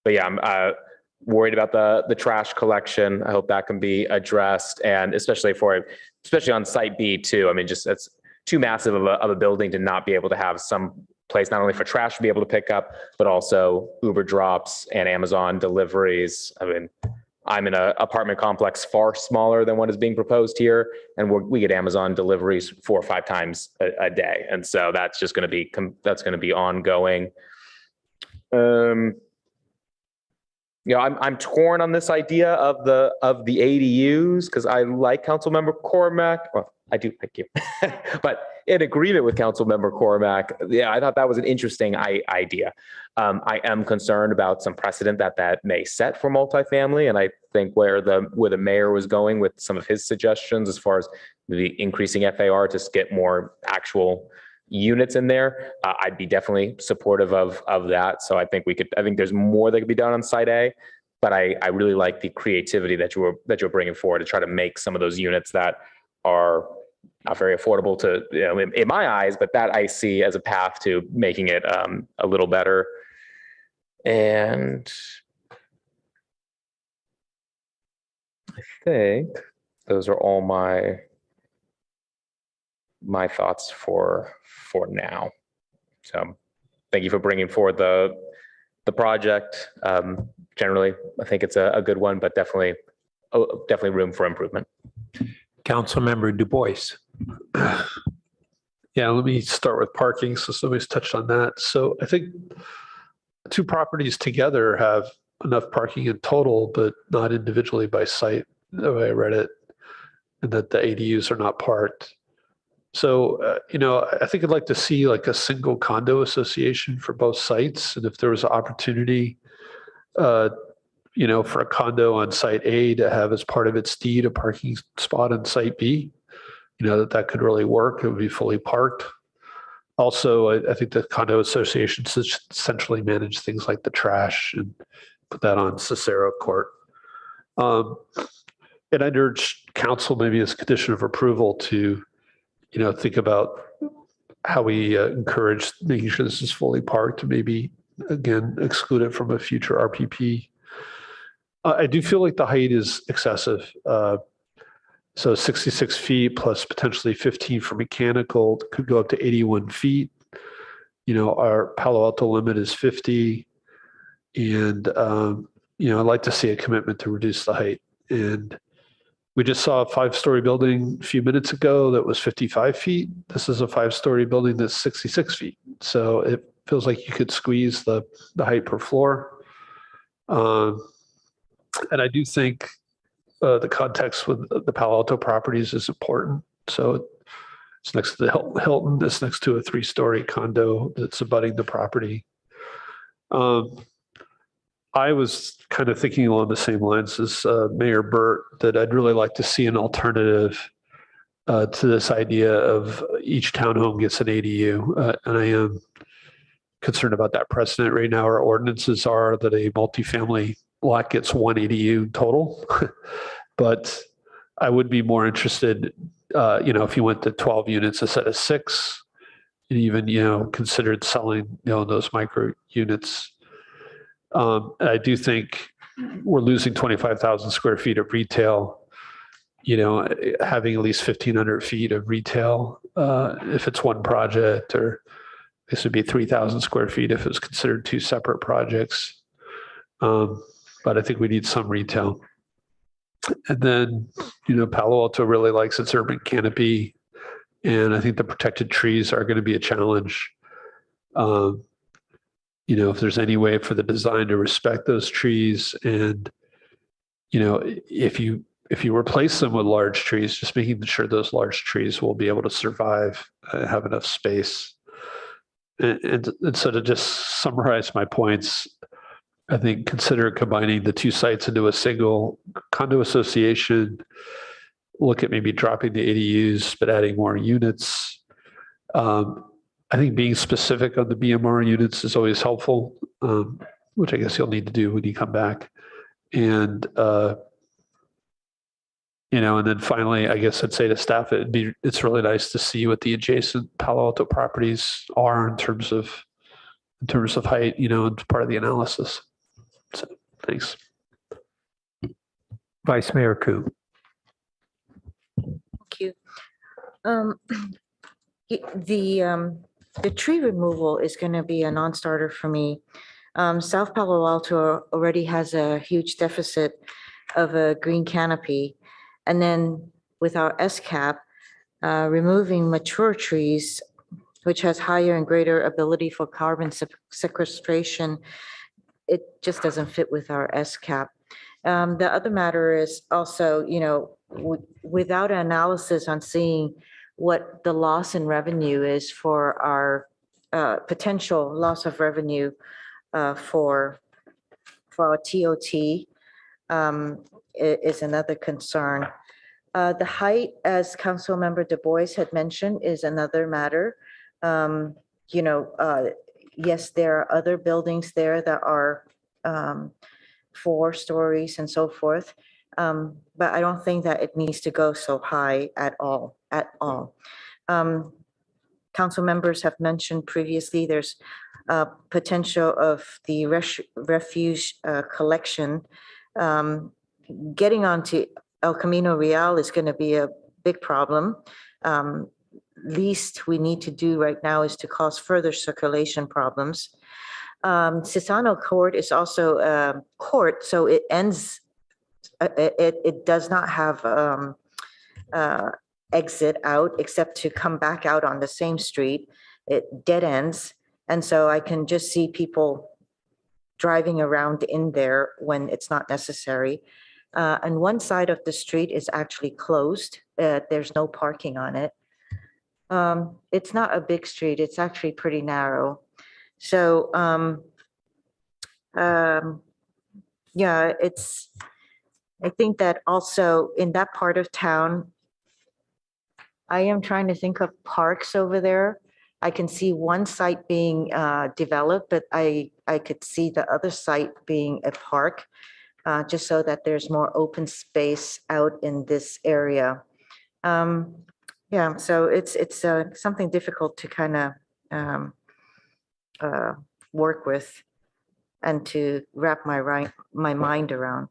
yeah, I'm worried about the trash collection. I hope that can be addressed, and especially on site B too. I mean, just that's too massive of a building to not be able to have some place not only for trash to be able to pick up, but also Uber drops and Amazon deliveries. I mean, I'm in an apartment complex far smaller than what is being proposed here, and we get Amazon deliveries 4 or 5 times a day, and so that's just going to be ongoing. I'm torn on this idea of the ADUs because I like Councilmember Cormac. Well, I do, thank you. But in agreement with Councilmember Cormac, yeah, I thought that was an interesting idea. I am concerned about some precedent that may set for multifamily, and I think where the mayor was going with some of his suggestions as far as the increasing FAR to get more actual units in there, I'd be definitely supportive of that. So I think there's more that could be done on site A, but I really like the creativity that you're bringing forward to try to make some of those units that are not very affordable to, in my eyes, but that I see as a path to making it a little better. And I think those are all my thoughts for now. So thank you for bringing forward the project. Generally, I think it's a good one, but definitely room for improvement. Councilmember Du Bois. Yeah, let me start with parking. So somebody's touched on that. So I think two properties together have enough parking in total, but not individually by site, the way I read it, and that the ADUs are not parked. So, I think I'd like to see like a single condo association for both sites. And if there was an opportunity, for a condo on site A to have as part of its deed a parking spot on site B, that could really work. It would be fully parked. Also, I think the condo associations essentially manage things like the trash and put that on Cicero Court. And I'd urge council maybe as a condition of approval to, think about how we encourage making sure this is fully parked, to maybe, again, exclude it from a future RPP. I do feel like the height is excessive. So 66 feet plus potentially 15 for mechanical, could go up to 81 feet. Our Palo Alto limit is 50. And, I'd like to see a commitment to reduce the height. And we just saw a 5-story building a few minutes ago that was 55 feet. This is a 5-story building that's 66 feet. So it feels like you could squeeze the height per floor. And I do think the context with the Palo Alto properties is important. So it's next to the Hilton. It's next to a 3-story condo that's abutting the property. I was kind of thinking along the same lines as Mayor Burt, that I'd really like to see an alternative to this idea of each townhome gets an ADU. And I am concerned about that precedent. Right now, our ordinances are that a multifamily lot gets 1 ADU total. But I would be more interested, if you went to 12 units instead of 6, and even, considered selling, those micro units. I do think we're losing 25,000 square feet of retail, having at least 1,500 feet of retail if it's one project, or this would be 3,000 square feet if it was considered 2 separate projects. But I think we need some retail. And then, Palo Alto really likes its urban canopy, and I think the protected trees are going to be a challenge. If there's any way for the design to respect those trees, and, if you replace them with large trees, just making sure those large trees will be able to survive and have enough space. And so to just summarize my points, I think consider combining the 2 sites into a single condo association, look at maybe dropping the ADUs, but adding more units. I think being specific on the BMR units is always helpful, which I guess you'll need to do when you come back. And, and then finally, I guess I'd say to staff, it's really nice to see what the adjacent Palo Alto properties are in terms of height, and part of the analysis. So, thanks. Vice Mayor Koo. Thank you. The tree removal is going to be a non-starter for me. South Palo Alto already has a huge deficit of a green canopy. And then with our SCAP, removing mature trees, which has higher and greater ability for carbon sequestration, it just doesn't fit with our SCAP. The other matter is also, without an analysis on seeing what the loss in revenue is for our potential loss of revenue for our TOT is another concern. The height, as Councilmember Du Bois had mentioned, is another matter. Yes, there are other buildings there that are 4 stories and so forth. But I don't think that it needs to go so high at all. Council members have mentioned previously, there's potential of the refuse collection. Getting onto El Camino Real is going to be a big problem. Least we need to do right now is to cause further circulation problems. Sisano Court is also a court, so it ends, it does not have exit out except to come back out on the same street. It dead ends. And so I can just see people driving around in there when it's not necessary. And one side of the street is actually closed. There's no parking on it. It's not a big street. It's actually pretty narrow. So, yeah, I think that also in that part of town, I am trying to think of parks over there. I can see one site being developed, but I could see the other site being a park, just so that there's more open space out in this area. Yeah, so it's something difficult to kind of work with and to wrap my mind around.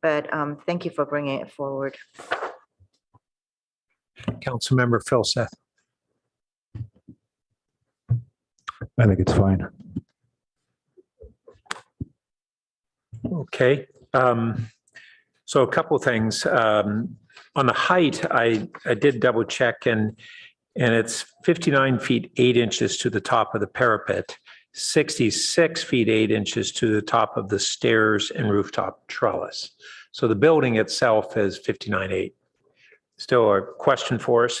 But thank you for bringing it forward. Councilmember Philseth. I think it's fine. Okay. So a couple of things. On the height, I did double check and it's 59 feet 8 inches to the top of the parapet, 66 feet 8 inches to the top of the stairs and rooftop trellis. So the building itself is 59.8. Still a question for us,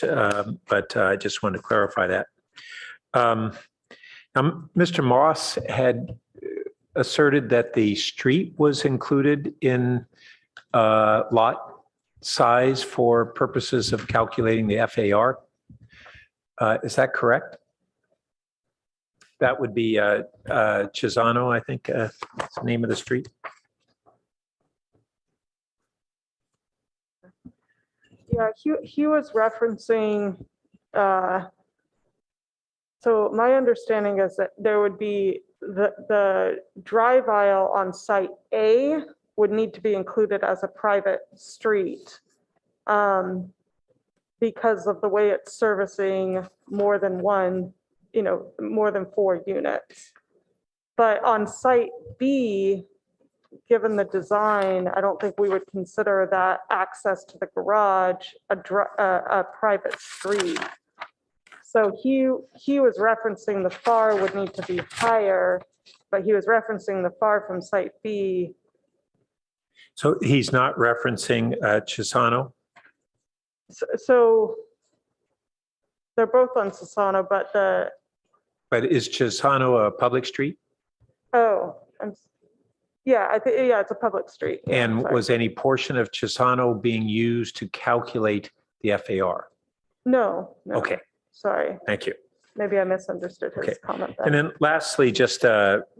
but I just want to clarify that. Mr. Moss had asserted that the street was included in lot size for purposes of calculating the FAR. Is that correct? That would be Chisano, I think, is the name of the street. Yeah, he was referencing, so my understanding is that there would be the drive aisle on site A would need to be included as a private street because of the way it's servicing more than one, more than 4 units. But on site B, given the design, I don't think we would consider that access to the garage a private street. So he was referencing the FAR would need to be higher, but he was referencing the FAR from site B. So he's not referencing Chisano? So they're both on Sisano, but But is Chisano a public street? Oh, yeah, yeah, it's a public street. Yeah, And sorry. was any portion of Chisano being used to calculate the FAR? No. Okay. Sorry. Thank you. Maybe I misunderstood his comment. And then lastly, just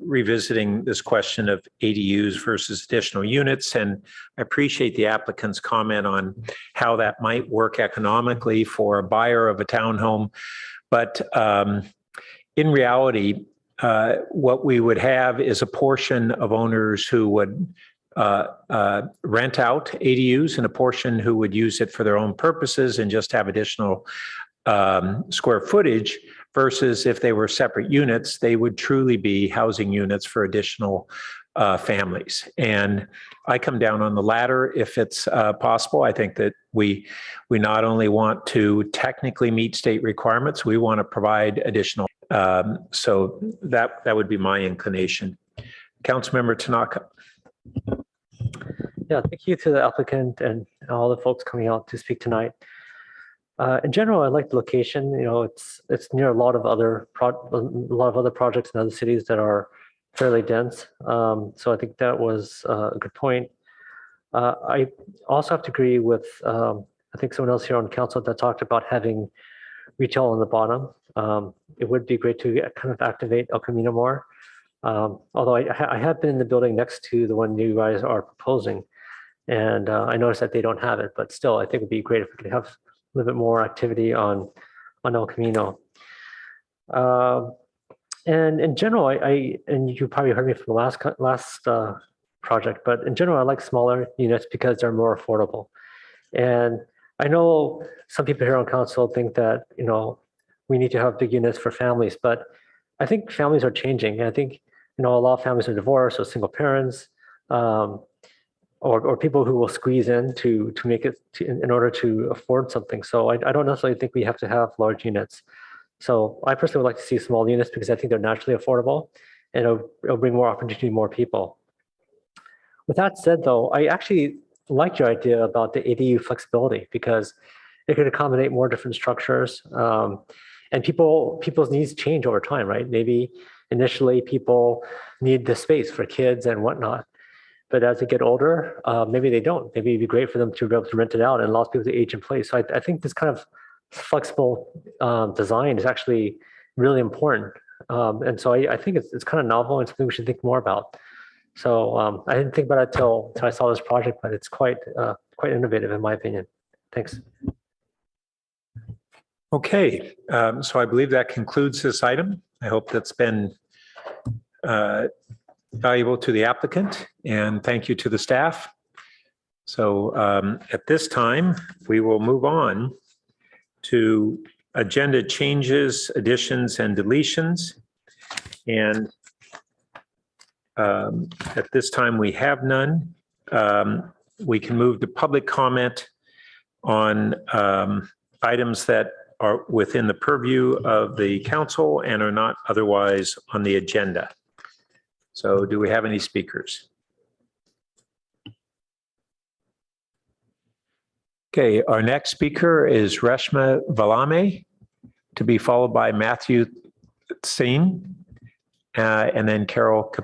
revisiting this question of ADUs versus additional units. And I appreciate the applicant's comment on how that might work economically for a buyer of a townhome. But in reality, what we would have is a portion of owners who would rent out ADUs and a portion who would use it for their own purposes and just have additional square footage, versus if they were separate units, they would truly be housing units for additional families. And I come down on the latter if it's possible. I think that we not only want to technically meet state requirements, we want to provide additional. So that would be my inclination. Councilmember Tanaka. Yeah, thank you to the applicant and all the folks coming out to speak tonight. In general, I like the location. You know, it's near a lot of other projects in other cities that are fairly dense. So I think that was a good point. I also have to agree with I think someone else here on council that talked about having retail on the bottom. It would be great to kind of activate El Camino more. Although I have been in the building next to the one you guys are proposing, and I noticed that they don't have it, but still, I think it'd be great if we could have a little bit more activity on El Camino. And in general, and you probably heard me from the last project, but in general, I like smaller units because they're more affordable. And I know some people here on council think that, you know, we need to have big units for families, but I think families are changing. I think, you know, a lot of families are divorced or single parents, or people who will squeeze in to make it in order to afford something. So I don't necessarily think we have to have large units. So I personally would like to see small units because I think they're naturally affordable and it'll bring more opportunity to more people. With that said, though, I actually like your idea about the ADU flexibility because it could accommodate more different structures. And people's needs change over time, right? Maybe initially people need the space for kids and whatnot. But as they get older, maybe they don't. Maybe it'd be great for them to be able to rent it out and allow people to age in place. So I think this kind of flexible design is actually really important. And so I think it's kind of novel and something we should think more about. So I didn't think about it till I saw this project, but it's quite innovative in my opinion. Thanks. Okay, so I believe that concludes this item. I hope that's been valuable to the applicant, and thank you to the staff. So at this time, we will move on to agenda changes, additions, and deletions. And at this time, we have none. We can move to public comment on items that are within the purview of the council and are not otherwise on the agenda. So do we have any speakers? Okay, our next speaker is Reshma Valame, to be followed by Matthew Singh, and then Carol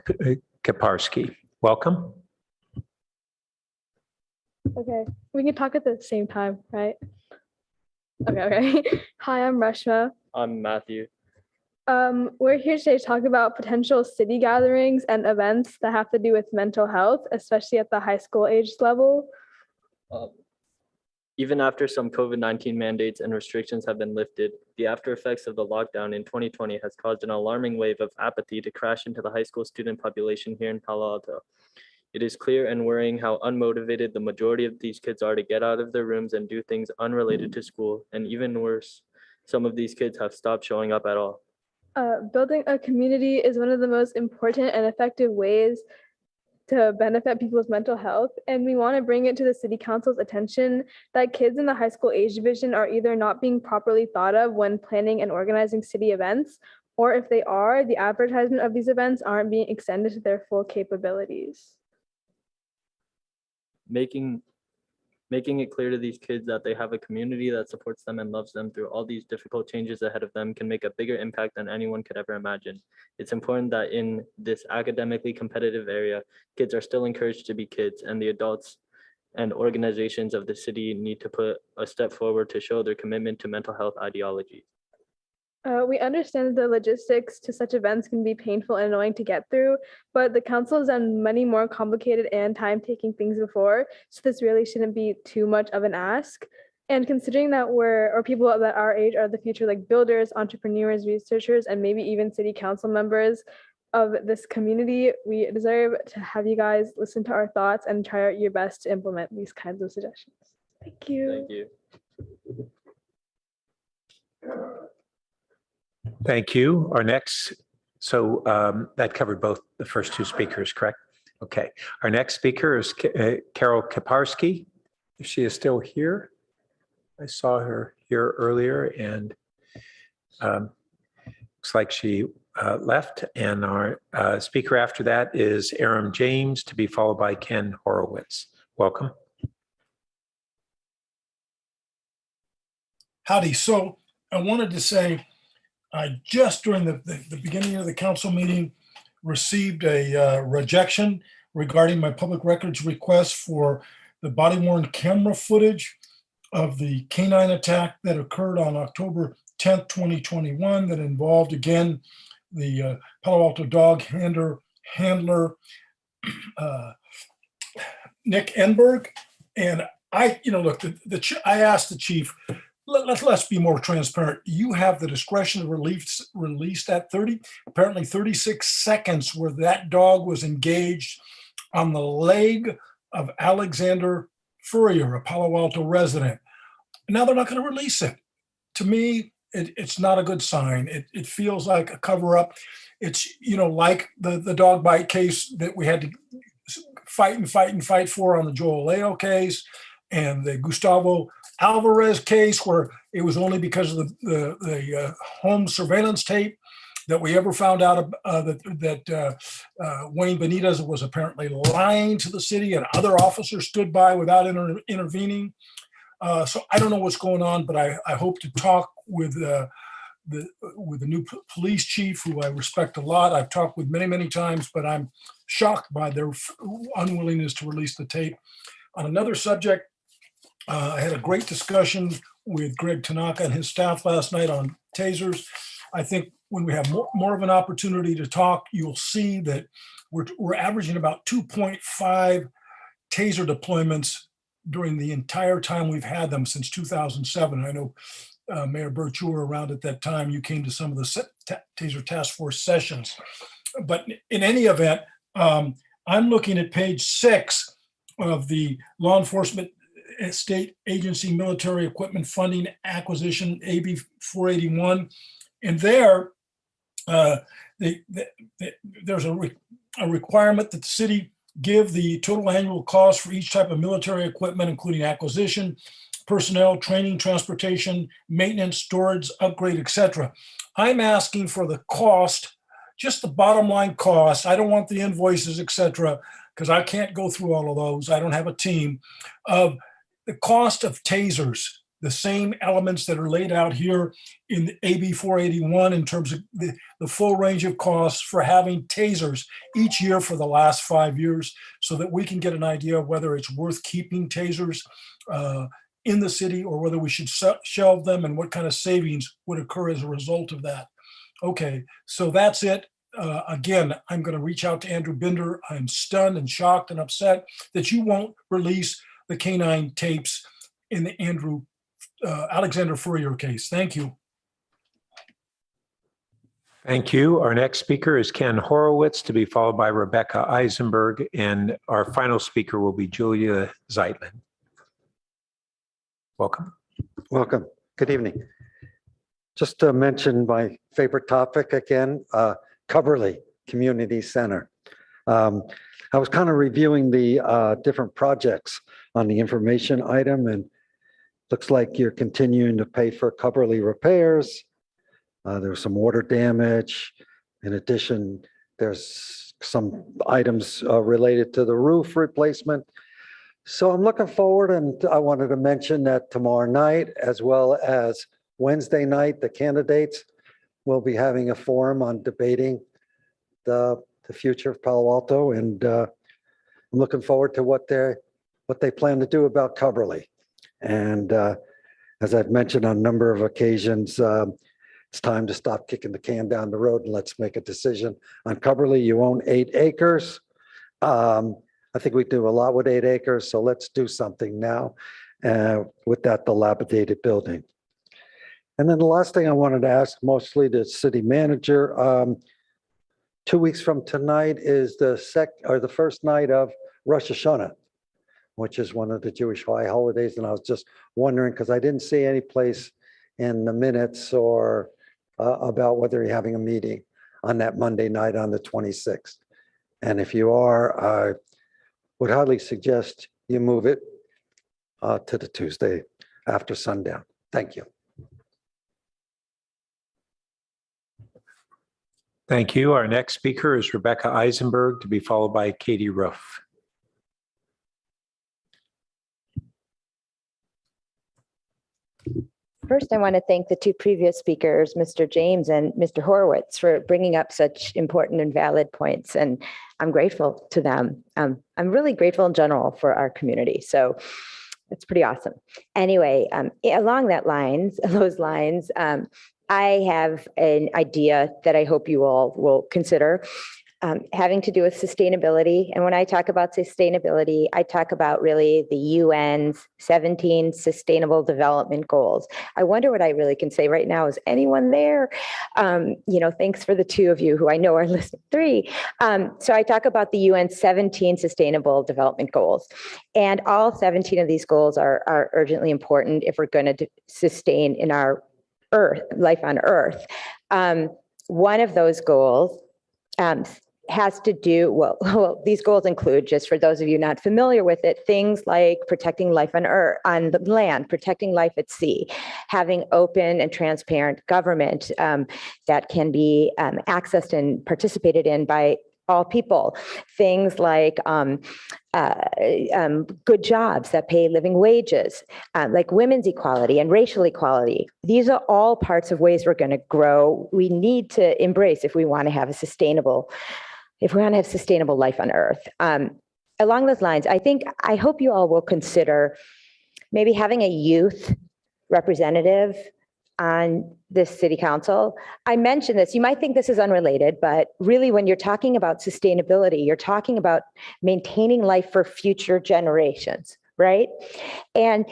Kaparski. Welcome. Okay, we can talk at the same time, right? Okay. Hi, I'm Reshma. I'm Matthew. We're here today to talk about potential city gatherings and events that have to do with mental health, especially at the high school age level. Even after some COVID-19 mandates and restrictions have been lifted, the after effects of the lockdown in 2020 has caused an alarming wave of apathy to crash into the high school student population here in Palo Alto. It is clear and worrying how unmotivated the majority of these kids are to get out of their rooms and do things unrelated to school. And even worse, some of these kids have stopped showing up at all. Building a community is one of the most important and effective ways to benefit people's mental health. And we want to bring it to the city council's attention that kids in the high school age division are either not being properly thought of when planning and organizing city events, or if they are, the advertisement of these events aren't being extended to their full capabilities. Making it clear to these kids that they have a community that supports them and loves them through all these difficult changes ahead of them can make a bigger impact than anyone could ever imagine. It's important that in this academically competitive area, kids are still encouraged to be kids, and the adults and organizations of the city need to put a step forward to show their commitment to mental health ideology. We understand the logistics to such events can be painful and annoying to get through, but the council has done many more complicated and time-taking things before, so this really shouldn't be too much of an ask. And considering that people that our age are the future, like builders, entrepreneurs, researchers, and maybe even city council members of this community, we deserve to have you guys listen to our thoughts and try your best to implement these kinds of suggestions. Thank you. Thank you. Thank you. Our next, so that covered both the first two speakers, correct? Okay. Our next speaker is Carol Kaparski. If she is still here. I saw her here earlier and looks like she left, and our speaker after that is Aram James, to be followed by Ken Horowitz. Welcome. Howdy. So I wanted to say, I just during the beginning of the council meeting received a rejection regarding my public records request for the body worn camera footage of the canine attack that occurred on October 10th, 2021, that involved, again, the Palo Alto dog handler Nick Enberg. And I, look, I asked the chief, let's be more transparent. You have the discretion to release that 36 seconds where that dog was engaged on the leg of Alexander Furrier, a Palo Alto resident. Now they're not going to release it. To me, it's not a good sign. It feels like a cover up. It's, like the dog bite case that we had to fight for on the Joel Leo case, and the Gustavo Alvarez case, where it was only because of the home surveillance tape that we ever found out that Wayne Benitez was apparently lying to the city, and other officers stood by without intervening. So I don't know what's going on, but I hope to talk with the new police chief, who I respect a lot. I've talked with many times, but I'm shocked by their unwillingness to release the tape. On another subject, I had a great discussion with Greg Tanaka and his staff last night on tasers. I think when we have more of an opportunity to talk, you'll see that we're averaging about 2.5 taser deployments during the entire time we've had them since 2007. I know Mayor Burt, you were around at that time. You came to some of the taser task force sessions. But in any event, I'm looking at page 6 of the Law Enforcement State Agency Military Equipment Funding Acquisition, AB 481. And there, there's a requirement that the city give the total annual cost for each type of military equipment, including acquisition, personnel, training, transportation, maintenance, storage, upgrade, etc. I'm asking for the cost, just the bottom line cost. I don't want the invoices, etc., because I can't go through all of those. I don't have a team. Of the cost of tasers, the same elements that are laid out here in the AB 481 in terms of the full range of costs for having tasers each year for the last 5 years, so that we can get an idea of whether it's worth keeping tasers in the city or whether we should shelve them, and what kind of savings would occur as a result of that. Okay, so that's it. Again, I'm going to reach out to Andrew Binder. I'm stunned and shocked and upset that you won't release the canine tapes in the Alexander Furrier case. Thank you. Thank you. Our next speaker is Ken Horowitz, to be followed by Rebecca Eisenberg, and our final speaker will be Julia Zeitlin. Welcome. Welcome. Good evening. Just to mention my favorite topic again, Coverly Community Center. I was kind of reviewing the different projects on the information item, and looks like you're continuing to pay for Coverly repairs. There was some water damage. In addition, there's some items related to the roof replacement. So I'm looking forward, and I wanted to mention that tomorrow night, as well as Wednesday night, the candidates will be having a forum on debating the future of Palo Alto, and I'm looking forward to what they plan to do about Coverly. And as I've mentioned on a number of occasions, it's time to stop kicking the can down the road, and let's make a decision on Coverly. You own 8 acres. I think we do a lot with 8 acres, so let's do something now with that dilapidated building. And then the last thing I wanted to ask, mostly the city manager, 2 weeks from tonight is the first night of Rosh Hashanah, which is one of the Jewish high holidays. And I was just wondering, because I didn't see any place in the minutes or about whether you're having a meeting on that Monday night on the 26th. And if you are, I would highly suggest you move it to the Tuesday after sundown. Thank you. Thank you. Our next speaker is Rebecca Eisenberg, to be followed by Katie Roof. First, I want to thank the two previous speakers, Mr. James and Mr. Horowitz, for bringing up such important and valid points. And I'm grateful to them. I'm really grateful in general for our community. So it's pretty awesome. Anyway, along those lines, I have an idea that I hope you all will consider, having to do with sustainability. And when I talk about sustainability, I talk about really the UN's 17 Sustainable Development Goals. I wonder what I really can say right now. Is anyone there? Thanks for the two of you who I know are listening. 3. So I talk about the UN's 17 Sustainable Development Goals. And all 17 of these goals are urgently important if we're going to sustain in our life on Earth. One of those goals has to do, well, these goals include, just for those of you not familiar with it, things like protecting life on Earth, on the land, protecting life at sea, having open and transparent government that can be accessed and participated in by all people, things like good jobs that pay living wages, like women's equality and racial equality. These are all parts of ways we're going to grow. We need to embrace if we want to have sustainable life on Earth. Along those lines, I hope you all will consider maybe having a youth representative on this city council. I mentioned this, you might think this is unrelated, but really when you're talking about sustainability, you're talking about maintaining life for future generations, right? And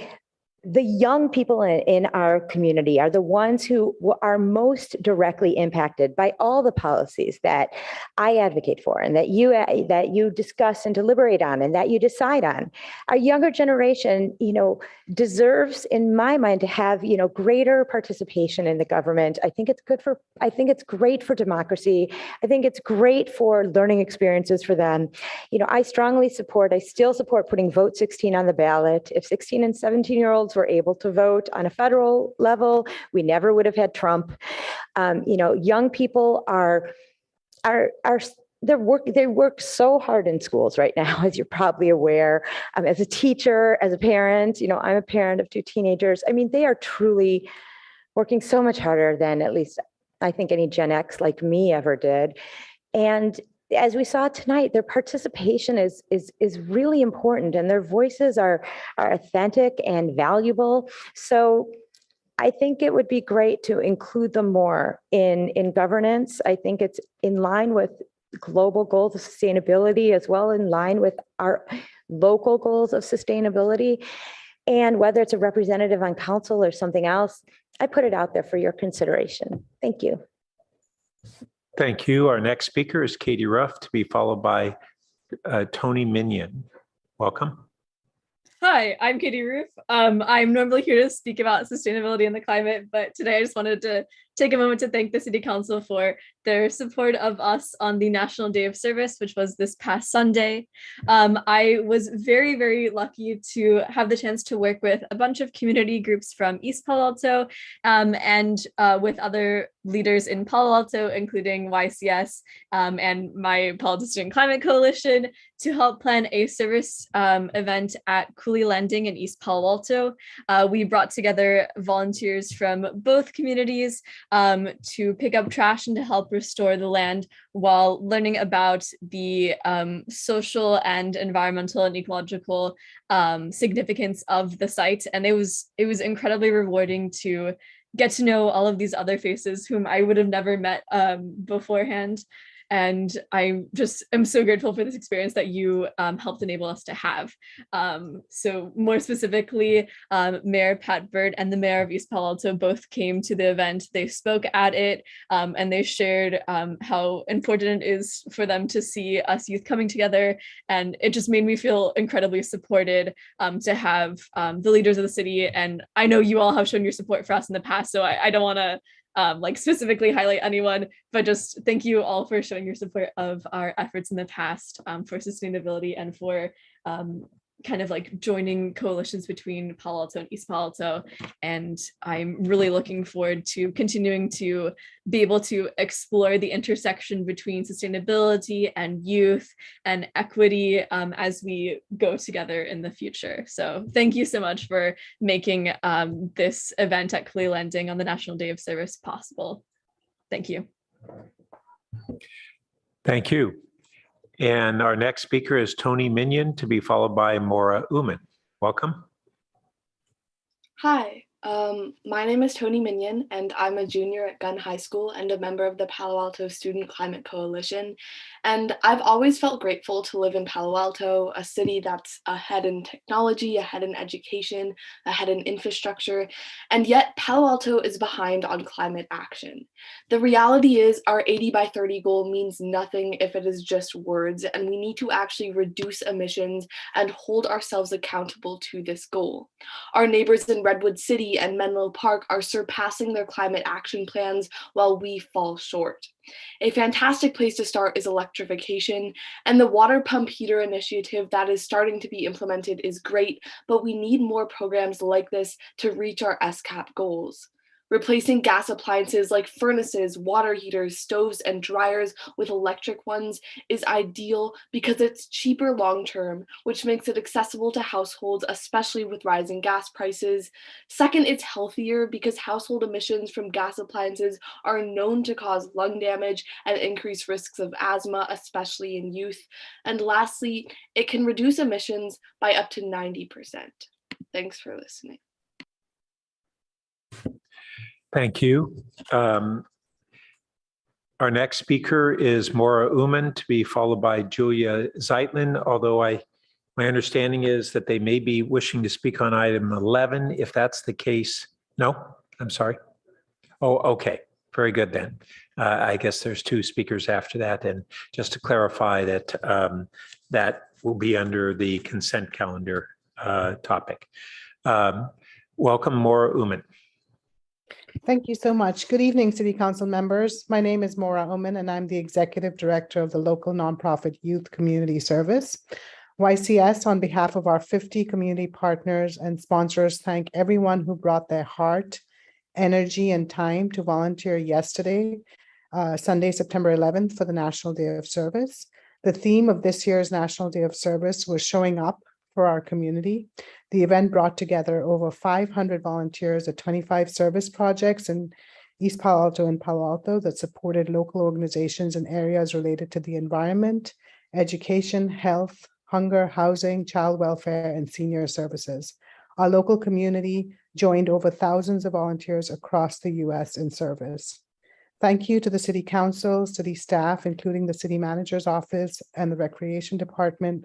the young people in our community are the ones who are most directly impacted by all the policies that I advocate for and that you discuss and deliberate on and that you decide on. Our younger generation, deserves, in my mind, to have, greater participation in the government. I think it's great for democracy. I think it's great for learning experiences for them. I still support putting vote 16 on the ballot. If 16 and 17-year-olds were able to vote on a federal level, we never would have had Trump. Young people they work so hard in schools right now, as you're probably aware. As a teacher, as a parent, I'm a parent of 2 teenagers. They are truly working so much harder than at least I think any Gen X like me ever did. And as we saw tonight, their participation is really important, and their voices are authentic and valuable. So I think it would be great to include them more in governance. I think it's in line with global goals of sustainability, as well in line with our local goals of sustainability. And whether it's a representative on council or something else, I put it out there for your consideration. Thank you. Thank you. Our next speaker is Katie Ruff, to be followed by Tony Minion. Welcome. Hi, I'm Katie Roof. I'm normally here to speak about sustainability and the climate, but today I just wanted to take a moment to thank the City Council for their support of us on the National Day of Service, which was this past Sunday. I was very, very lucky to have the chance to work with a bunch of community groups from East Palo Alto and with other leaders in Palo Alto, including YCS and my Politician Climate Coalition, to help plan a service event at Cooley Landing in East Palo Alto. We brought together volunteers from both communities to pick up trash and to help restore the land while learning about the social and environmental and ecological significance of the site. And it was incredibly rewarding to get to know all of these other faces whom I would have never met beforehand. And I just am so grateful for this experience that you helped enable us to have. So more specifically, Mayor Pat Bird and the Mayor of East Palo Alto both came to the event. They spoke at it and they shared how important it is for them to see us youth coming together. And it just made me feel incredibly supported to have the leaders of the city. And I know you all have shown your support for us in the past, so I don't want to specifically highlight anyone, but just thank you all for showing your support of our efforts in the past for sustainability and for kind of like joining coalitions between Palo Alto and East Palo Alto. And I'm really looking forward to continuing to be able to explore the intersection between sustainability and youth and equity as we go together in the future. So thank you so much for making this event at Clay Landing on the National Day of Service possible. Thank you. Thank you. And our next speaker is Tony Minion, to be followed by Maura Uman. Welcome. Hi, my name is Tony Minion, and I'm a junior at Gunn High School and a member of the Palo Alto Student Climate Coalition. And I've always felt grateful to live in Palo Alto, a city that's ahead in technology, ahead in education, ahead in infrastructure, and yet Palo Alto is behind on climate action. The reality is our 80 by 30 goal means nothing if it is just words, and we need to actually reduce emissions and hold ourselves accountable to this goal. Our neighbors in Redwood City and Menlo Park are surpassing their climate action plans while we fall short. A fantastic place to start is electrification, and the water pump heater initiative that is starting to be implemented is great, but we need more programs like this to reach our SCAP goals. Replacing gas appliances like furnaces, water heaters, stoves, and dryers with electric ones is ideal because it's cheaper long-term, which makes it accessible to households, especially with rising gas prices. Second, it's healthier because household emissions from gas appliances are known to cause lung damage and increase risks of asthma, especially in youth. And lastly, it can reduce emissions by up to 90%. Thanks for listening. Thank you. Our next speaker is Maura Uman, to be followed by Julia Zeitlin, although my understanding is that they may be wishing to speak on item 11. If that's the case, no, I'm sorry. Oh, okay. Very good then. I guess there's two speakers after that. And just to clarify that that will be under the consent calendar topic. Welcome, Maura Uman. Thank you so much. Good evening, City Council members. My name is Maura Uman, and I'm the Executive Director of the local nonprofit Youth Community Service. YCS, on behalf of our 50 community partners and sponsors, thank everyone who brought their heart, energy, and time to volunteer yesterday, Sunday, September 11th, for the National Day of Service. The theme of this year's National Day of Service was showing up for our community. The event brought together over 500 volunteers at 25 service projects in East Palo Alto and Palo Alto that supported local organizations in areas related to the environment, education, health, hunger, housing, child welfare, and senior services. Our local community joined over thousands of volunteers across the US in service. Thank you to the City Council, city staff, including the City Manager's Office and the Recreation Department,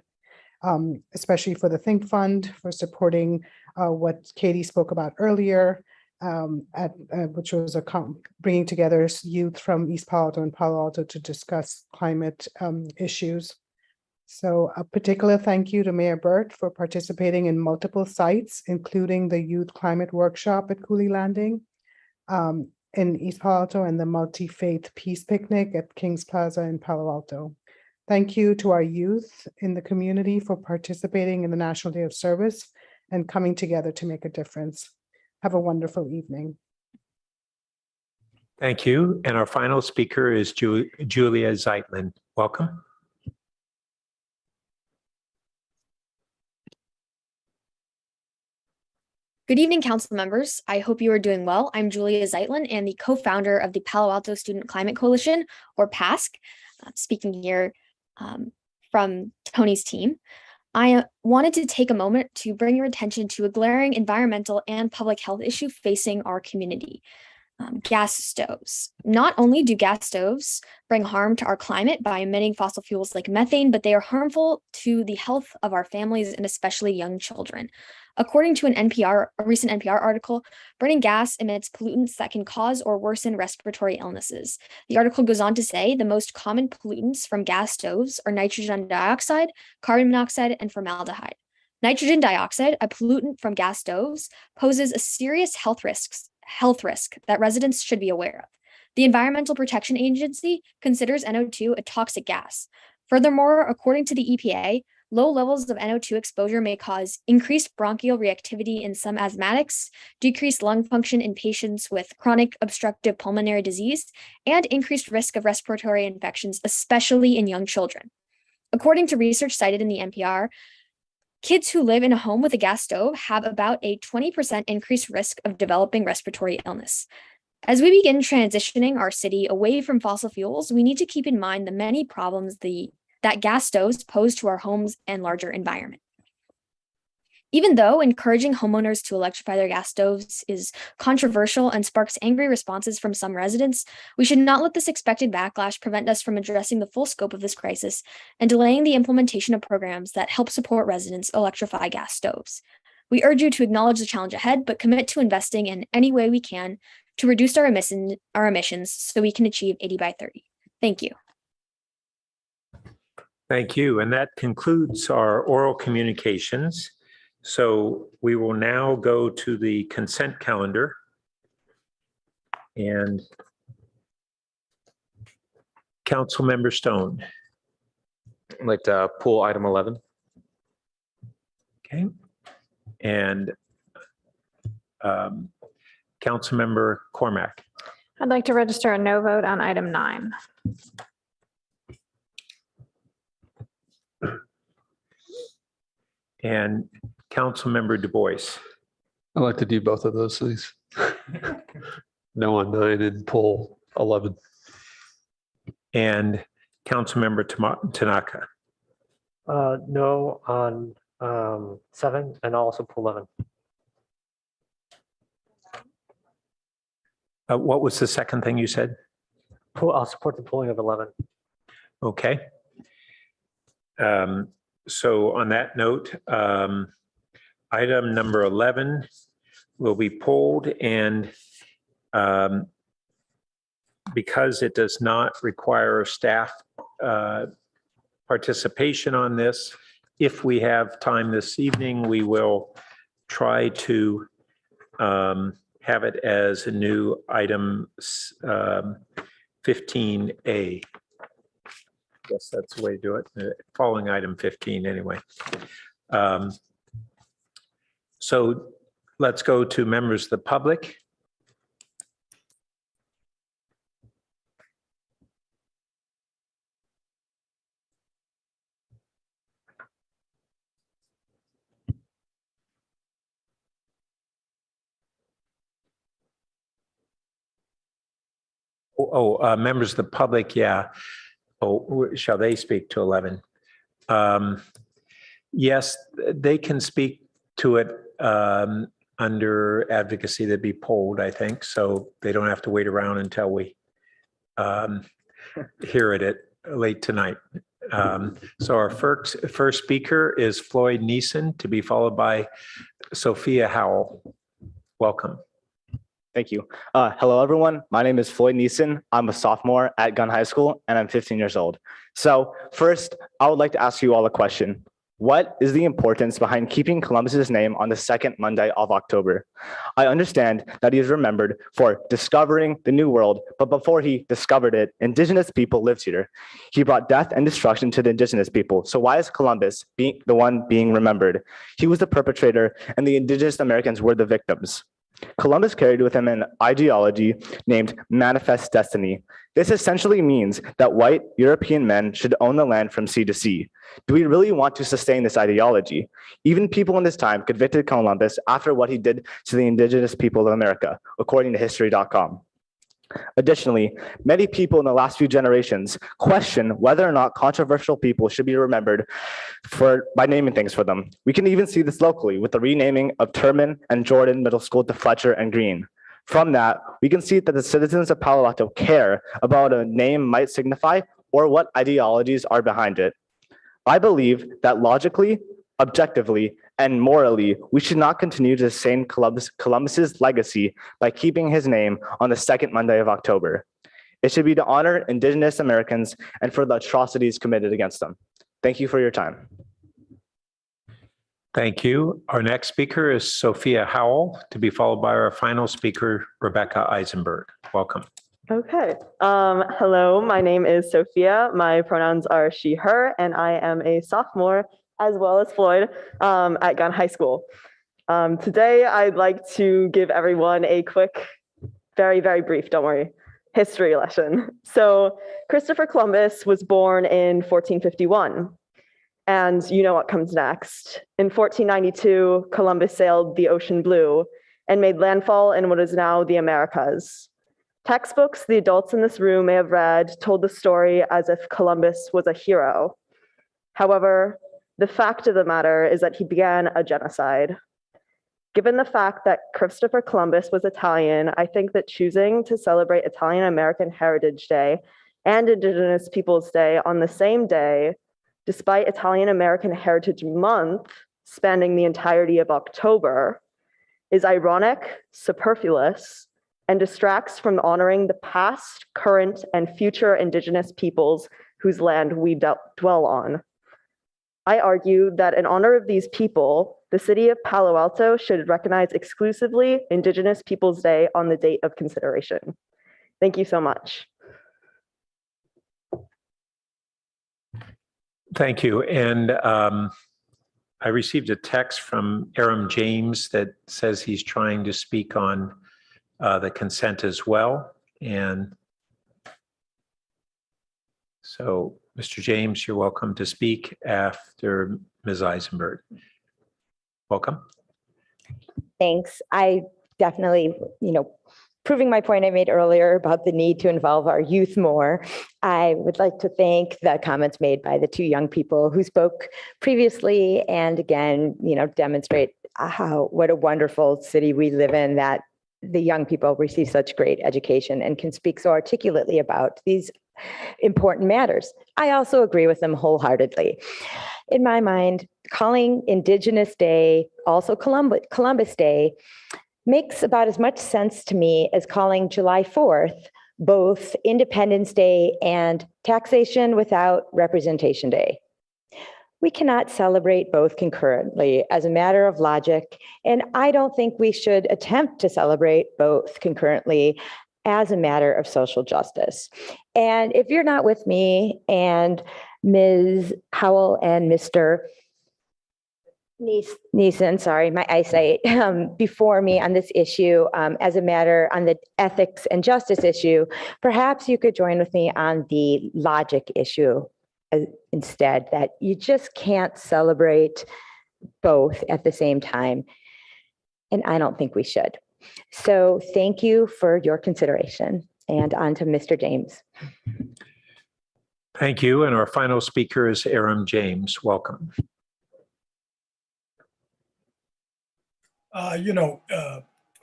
especially for the Think Fund, for supporting what Katie spoke about earlier, which was bringing together youth from East Palo Alto and Palo Alto to discuss climate issues. So a particular thank you to Mayor Burt for participating in multiple sites, including the Youth Climate Workshop at Cooley Landing in East Palo Alto and the Multi-Faith Peace Picnic at Kings Plaza in Palo Alto. Thank you to our youth in the community for participating in the National Day of Service and coming together to make a difference. Have a wonderful evening. Thank you. And our final speaker is Julia Zeitlin. Welcome. Good evening, council members. I hope you are doing well. I'm Julia Zeitlin and the co-founder of the Palo Alto Student Climate Coalition, or PASC, speaking here from Tony's team. I wanted to take a moment to bring your attention to a glaring environmental and public health issue facing our community. Gas stoves. Not only do gas stoves bring harm to our climate by emitting fossil fuels like methane, but they are harmful to the health of our families and especially young children. According to a recent NPR article, burning gas emits pollutants that can cause or worsen respiratory illnesses. The article goes on to say the most common pollutants from gas stoves are nitrogen dioxide, carbon monoxide, and formaldehyde. Nitrogen dioxide, a pollutant from gas stoves, poses a serious health risk that residents should be aware of. The Environmental Protection Agency considers NO2 a toxic gas. Furthermore, according to the EPA, Low levels of NO2 exposure may cause increased bronchial reactivity in some asthmatics, decreased lung function in patients with chronic obstructive pulmonary disease, and increased risk of respiratory infections, especially in young children. According to research cited in the NPR, kids who live in a home with a gas stove have about a 20% increased risk of developing respiratory illness. As we begin transitioning our city away from fossil fuels, we need to keep in mind the many problems that gas stoves pose to our homes and larger environment. Even though encouraging homeowners to electrify their gas stoves is controversial and sparks angry responses from some residents, we should not let this expected backlash prevent us from addressing the full scope of this crisis and delaying the implementation of programs that help support residents electrify gas stoves. We urge you to acknowledge the challenge ahead, but commit to investing in any way we can to reduce our emissions so we can achieve 80 by 30. Thank you. Thank you. And that concludes our oral communications. So we will now go to the consent calendar. And Councilmember Stone. I'd like to pull item 11. Okay. And Councilmember Cormack. I'd like to register a no vote on item 9. And Councilmember Du Bois. I'd like to do both of those things. No on 9 and pull 11. And Councilmember Tanaka. No on 7 and also pull 11. What was the second thing you said? I'll support the pulling of 11. Okay. So on that note, item number 11 will be pulled, and because it does not require staff participation on this, if we have time this evening, we will try to have it as a new item 15A. Guess that's the way to do it, following item 15 anyway. So let's go to members of the public. Members of the public, yeah. Oh, shall they speak to 11? Yes, they can speak to it under advocacy to be polled, I think, so they don't have to wait around until we hear it late tonight. So our first speaker is Floyd Neeson, to be followed by Sophia Howell. Welcome. Thank you. Hello, everyone. My name is Floyd Neeson. I'm a sophomore at Gunn High School, and I'm 15 years old. So first, I would like to ask you all a question. What is the importance behind keeping Columbus's name on the second Monday of October? I understand that he is remembered for discovering the New World, but before he discovered it, indigenous people lived here. He brought death and destruction to the indigenous people. So why is Columbus the one being remembered? He was the perpetrator, and the indigenous Americans were the victims. Columbus carried with him an ideology named Manifest Destiny. This essentially means that white European men should own the land from sea to sea. Do we really want to sustain this ideology? Even people in this time convicted Columbus after what he did to the indigenous people of America, according to history.com. Additionally, many people in the last few generations question whether or not controversial people should be remembered by naming things for them. We can even see this locally with the renaming of Turman and Jordan Middle School to Fletcher and Green. From that, we can see that the citizens of Palo Alto care about what a name might signify or what ideologies are behind it. I believe that logically, objectively, and morally, we should not continue to sustain Columbus's legacy by keeping his name on the second Monday of October. It should be to honor indigenous Americans and for the atrocities committed against them. Thank you for your time. Thank you. Our next speaker is Sophia Howell, to be followed by our final speaker, Rebecca Eisenberg. Welcome. Okay. Hello, my name is Sophia. My pronouns are she, her, and I am a sophomore as well as Floyd at Gunn High School. Today, I'd like to give everyone a quick, very, very brief, don't worry, history lesson. So Christopher Columbus was born in 1451. And you know what comes next. In 1492, Columbus sailed the ocean blue and made landfall in what is now the Americas. Textbooks the adults in this room may have read told the story as if Columbus was a hero. However, the fact of the matter is that he began a genocide. Given the fact that Christopher Columbus was Italian, I think that choosing to celebrate Italian American Heritage Day and Indigenous Peoples Day on the same day, despite Italian American Heritage Month spanning the entirety of October, is ironic, superfluous, and distracts from honoring the past, current, and future Indigenous peoples whose land we dwell on. I argue that in honor of these people, the city of Palo Alto should recognize exclusively Indigenous Peoples Day on the date of consideration. Thank you so much. Thank you. And I received a text from Aram James that says he's trying to speak on the consent as well. And so, Mr. James, you're welcome to speak after Ms. Eisenberg. Welcome. Thanks. I definitely, proving my point I made earlier about the need to involve our youth more, I would like to thank the comments made by the two young people who spoke previously and again, demonstrate what a wonderful city we live in, that the young people receive such great education and can speak so articulately about these important matters. I also agree with them wholeheartedly. In my mind, calling Indigenous Day also Columbus Day makes about as much sense to me as calling July 4th both Independence Day and Taxation Without Representation Day. We cannot celebrate both concurrently as a matter of logic, and I don't think we should attempt to celebrate both concurrently as a matter of social justice. And if you're not with me and Ms. Howell and Mr. Neeson, sorry, my eyesight, before me on this issue as a matter on the ethics and justice issue, perhaps you could join with me on the logic issue instead, that you just can't celebrate both at the same time. And I don't think we should. So thank you for your consideration. And on to Mr. James. Thank you. And our final speaker is Aram James. Welcome.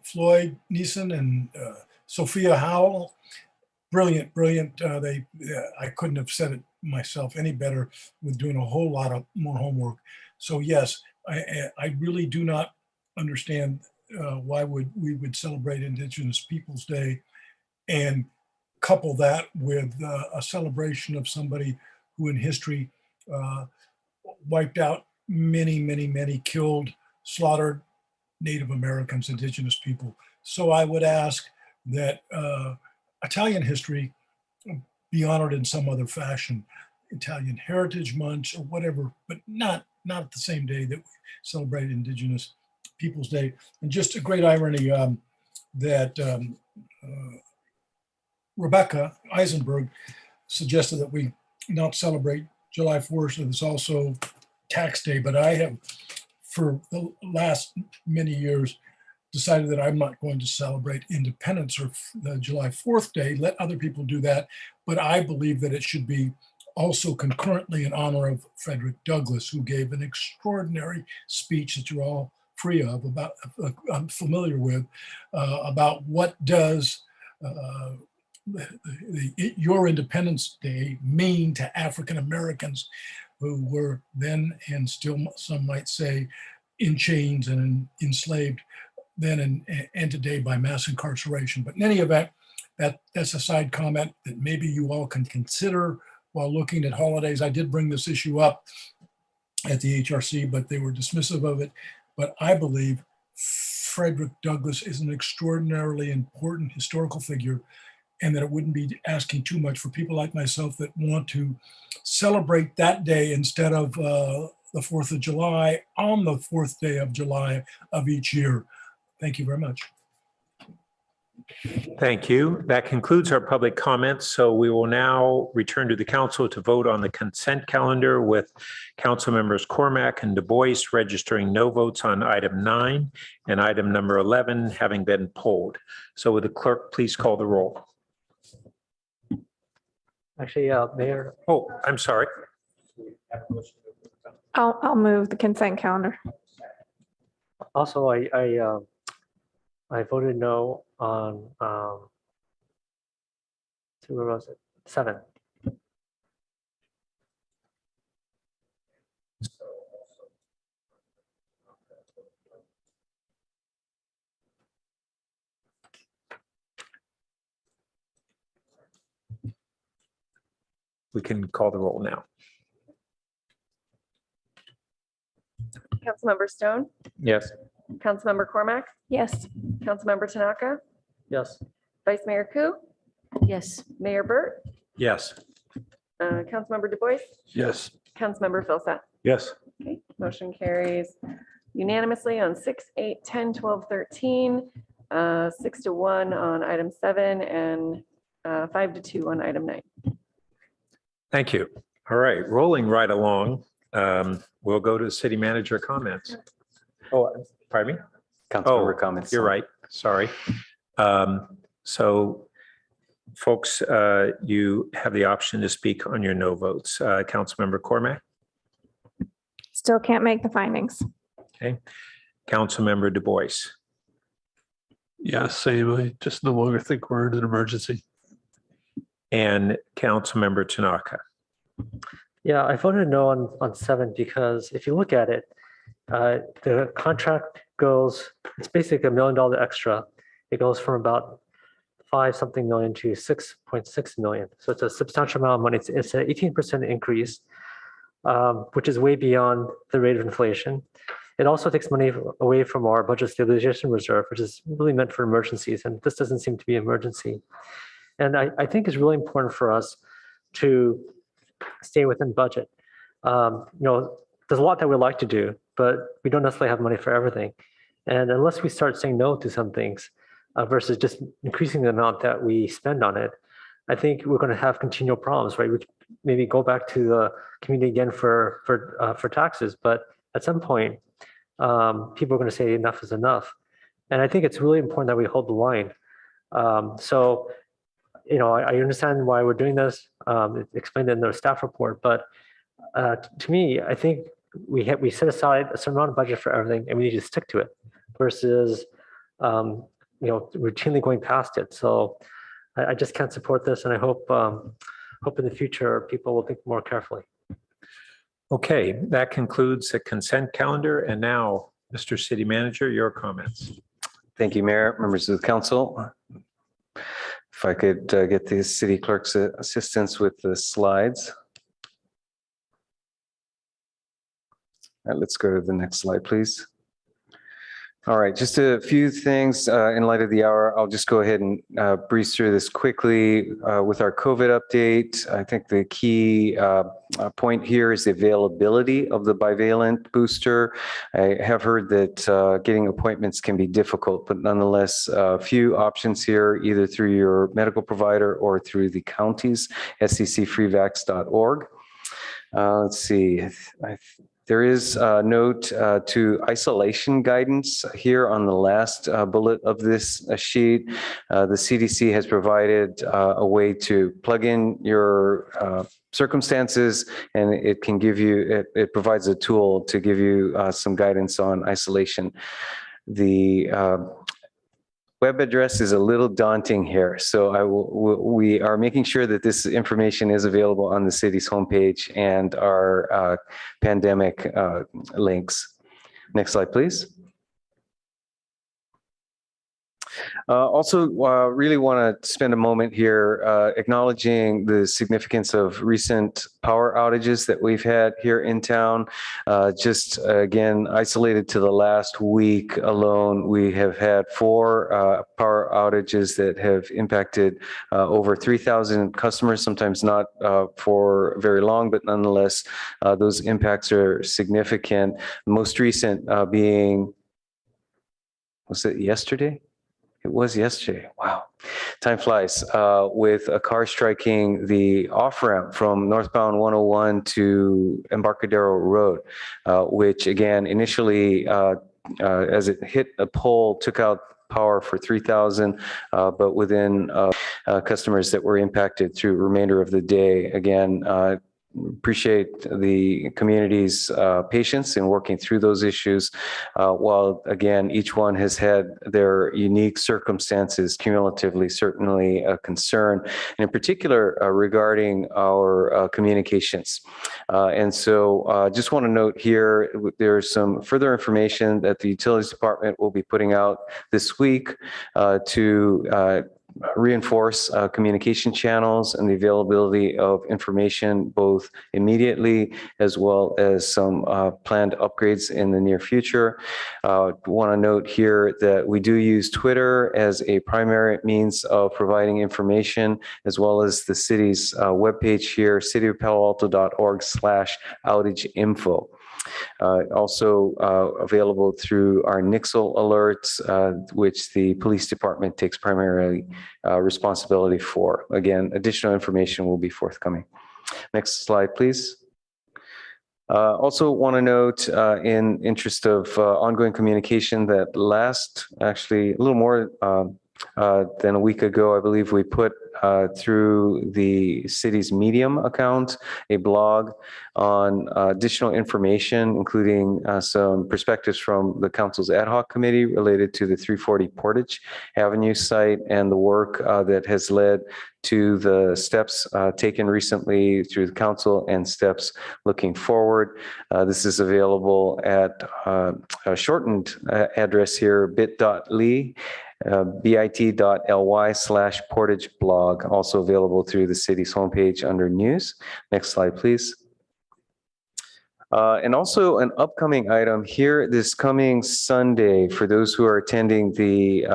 Floyd Neeson and Sophia Howell, brilliant. I couldn't have said it myself any better with doing a whole lot of more homework. So yes, I really do not understand why we would celebrate Indigenous Peoples Day and couple that with a celebration of somebody who in history wiped out many killed, slaughtered Native Americans, Indigenous people. So I would ask that Italian history be honored in some other fashion, Italian Heritage Month or whatever, but not at the same day that we celebrate Indigenous Peoples Day. And just a great irony that Rebecca Eisenberg suggested that we not celebrate July 4th, and it's also tax day, but I have, for the last many years, decided that I'm not going to celebrate independence or the July 4th day. Let other people do that. But I believe that it should be also concurrently in honor of Frederick Douglass, who gave an extraordinary speech that you're all free of, about, I'm familiar with, about what does your Independence Day mean to African Americans who were then, and still some might say, in chains and enslaved then and today by mass incarceration. But in any event, that's a side comment that maybe you all can consider while looking at holidays. I did bring this issue up at the HRC, but they were dismissive of it. But I believe Frederick Douglass is an extraordinarily important historical figure, and that it wouldn't be asking too much for people like myself that want to celebrate that day instead of the 4th of July on the 4th day of July of each year. Thank you very much. Thank you. That concludes our public comments. So we will now return to the council to vote on the consent calendar with council members Cormack and Du Bois registering no votes on item 9 and item number 11 having been pulled. So would the clerk please call the roll? Actually, Mayor. Oh, I'm sorry. I'll move the consent calendar. Also, I voted no on, so where was it? 7. We can call the roll now. Councilmember Stone, Yes. Councilmember Cormack, Yes. Councilmember Tanaka, Yes. Vice Mayor Ku, Yes. Mayor Burt, Yes. Councilmember Du Bois, Yes. Councilmember Philsett. Yes. Okay, motion carries unanimously on 6, 8, 10, 12, 13, 6-1 on item 7, and 5-2 on item 9. Thank you. All right, rolling right along. We'll go to the city manager comments. Oh, pardon me? Councilmember comments. You're right. Sorry. So folks, you have the option to speak on your no votes. Councilmember Cormack? Still can't make the findings. Okay. Councilmember Du Bois? Yeah, same. I just no longer think we're in an emergency. And Councilmember Tanaka? Yeah, I voted no on 7 because if you look at it, the contract goes, it's basically $1 million extra. It goes from about 5-something million to 6.6 million. So it's a substantial amount of money. It's an 18% increase, which is way beyond the rate of inflation. It also takes money away from our budget stabilization reserve, which is really meant for emergencies. And this doesn't seem to be an emergency. And I think it's really important for us to stay within budget. There's a lot that we like to do, but we don't necessarily have money for everything. And unless we start saying no to some things versus just increasing the amount that we spend on it, I think we're going to have continual problems, right? We could maybe go back to the community again for taxes, but at some point, people are going to say enough is enough. And I think it's really important that we hold the line. I understand why we're doing this. It's explained in the staff report, but to me, I think we set aside a certain amount of budget for everything, and we need to stick to it versus routinely going past it. So I just can't support this, and I hope in the future people will think more carefully. Okay, that concludes the consent calendar. And now, Mr. City Manager, your comments. Thank you, Mayor, members of the council. If I could get the city clerk's assistance with the slides. All right, let's go to the next slide, please. All right, just a few things in light of the hour. I'll just go ahead and breeze through this quickly with our COVID update. I think the key point here is the availability of the bivalent booster. I have heard that getting appointments can be difficult, but nonetheless, a few options here, either through your medical provider or through the county's scfreevax.org. Let's see. There is a note to isolation guidance here on the last bullet of this sheet. The CDC has provided a way to plug in your circumstances, and it can give you, it provides a tool to give you some guidance on isolation. The web address is a little daunting here, so we are making sure that this information is available on the city's homepage and our pandemic links. Next slide, please. Also, really want to spend a moment here acknowledging the significance of recent power outages that we've had here in town. Just again, isolated to the last week alone, we have had 4 power outages that have impacted over 3,000 customers, sometimes not for very long, but nonetheless, those impacts are significant. Most recent being, was it yesterday? It was yesterday. Wow. Time flies. With a car striking the off-ramp from northbound 101 to Embarcadero Road, which again, initially, as it hit a pole, took out power for 3,000, but within customers that were impacted through the remainder of the day. Again, appreciate the community's patience in working through those issues, while again, each one has had their unique circumstances cumulatively, certainly a concern, and in particular regarding our communications. And so just want to note here, there's some further information that the Utilities Department will be putting out this week to reinforce communication channels and the availability of information both immediately as well as some planned upgrades in the near future. Want to note here that we do use Twitter as a primary means of providing information, as well as the city's webpage here, cityofpaloalto.org/outage-info. Also available through our Nixle alerts, which the police department takes primarily responsibility for. Again, additional information will be forthcoming. Next slide, please. Also want to note, in interest of ongoing communication, that actually a little more than a week ago, I believe we put through the city's Medium account a blog on additional information, including some perspectives from the council's ad hoc committee related to the 340 Portage Avenue site and the work that has led to the steps taken recently through the council and steps looking forward. This is available at a shortened address here, bit.ly. bit.ly/Portage blog, also available through the city's homepage under news. Next slide, please. And also an upcoming item here this coming Sunday for those who are attending the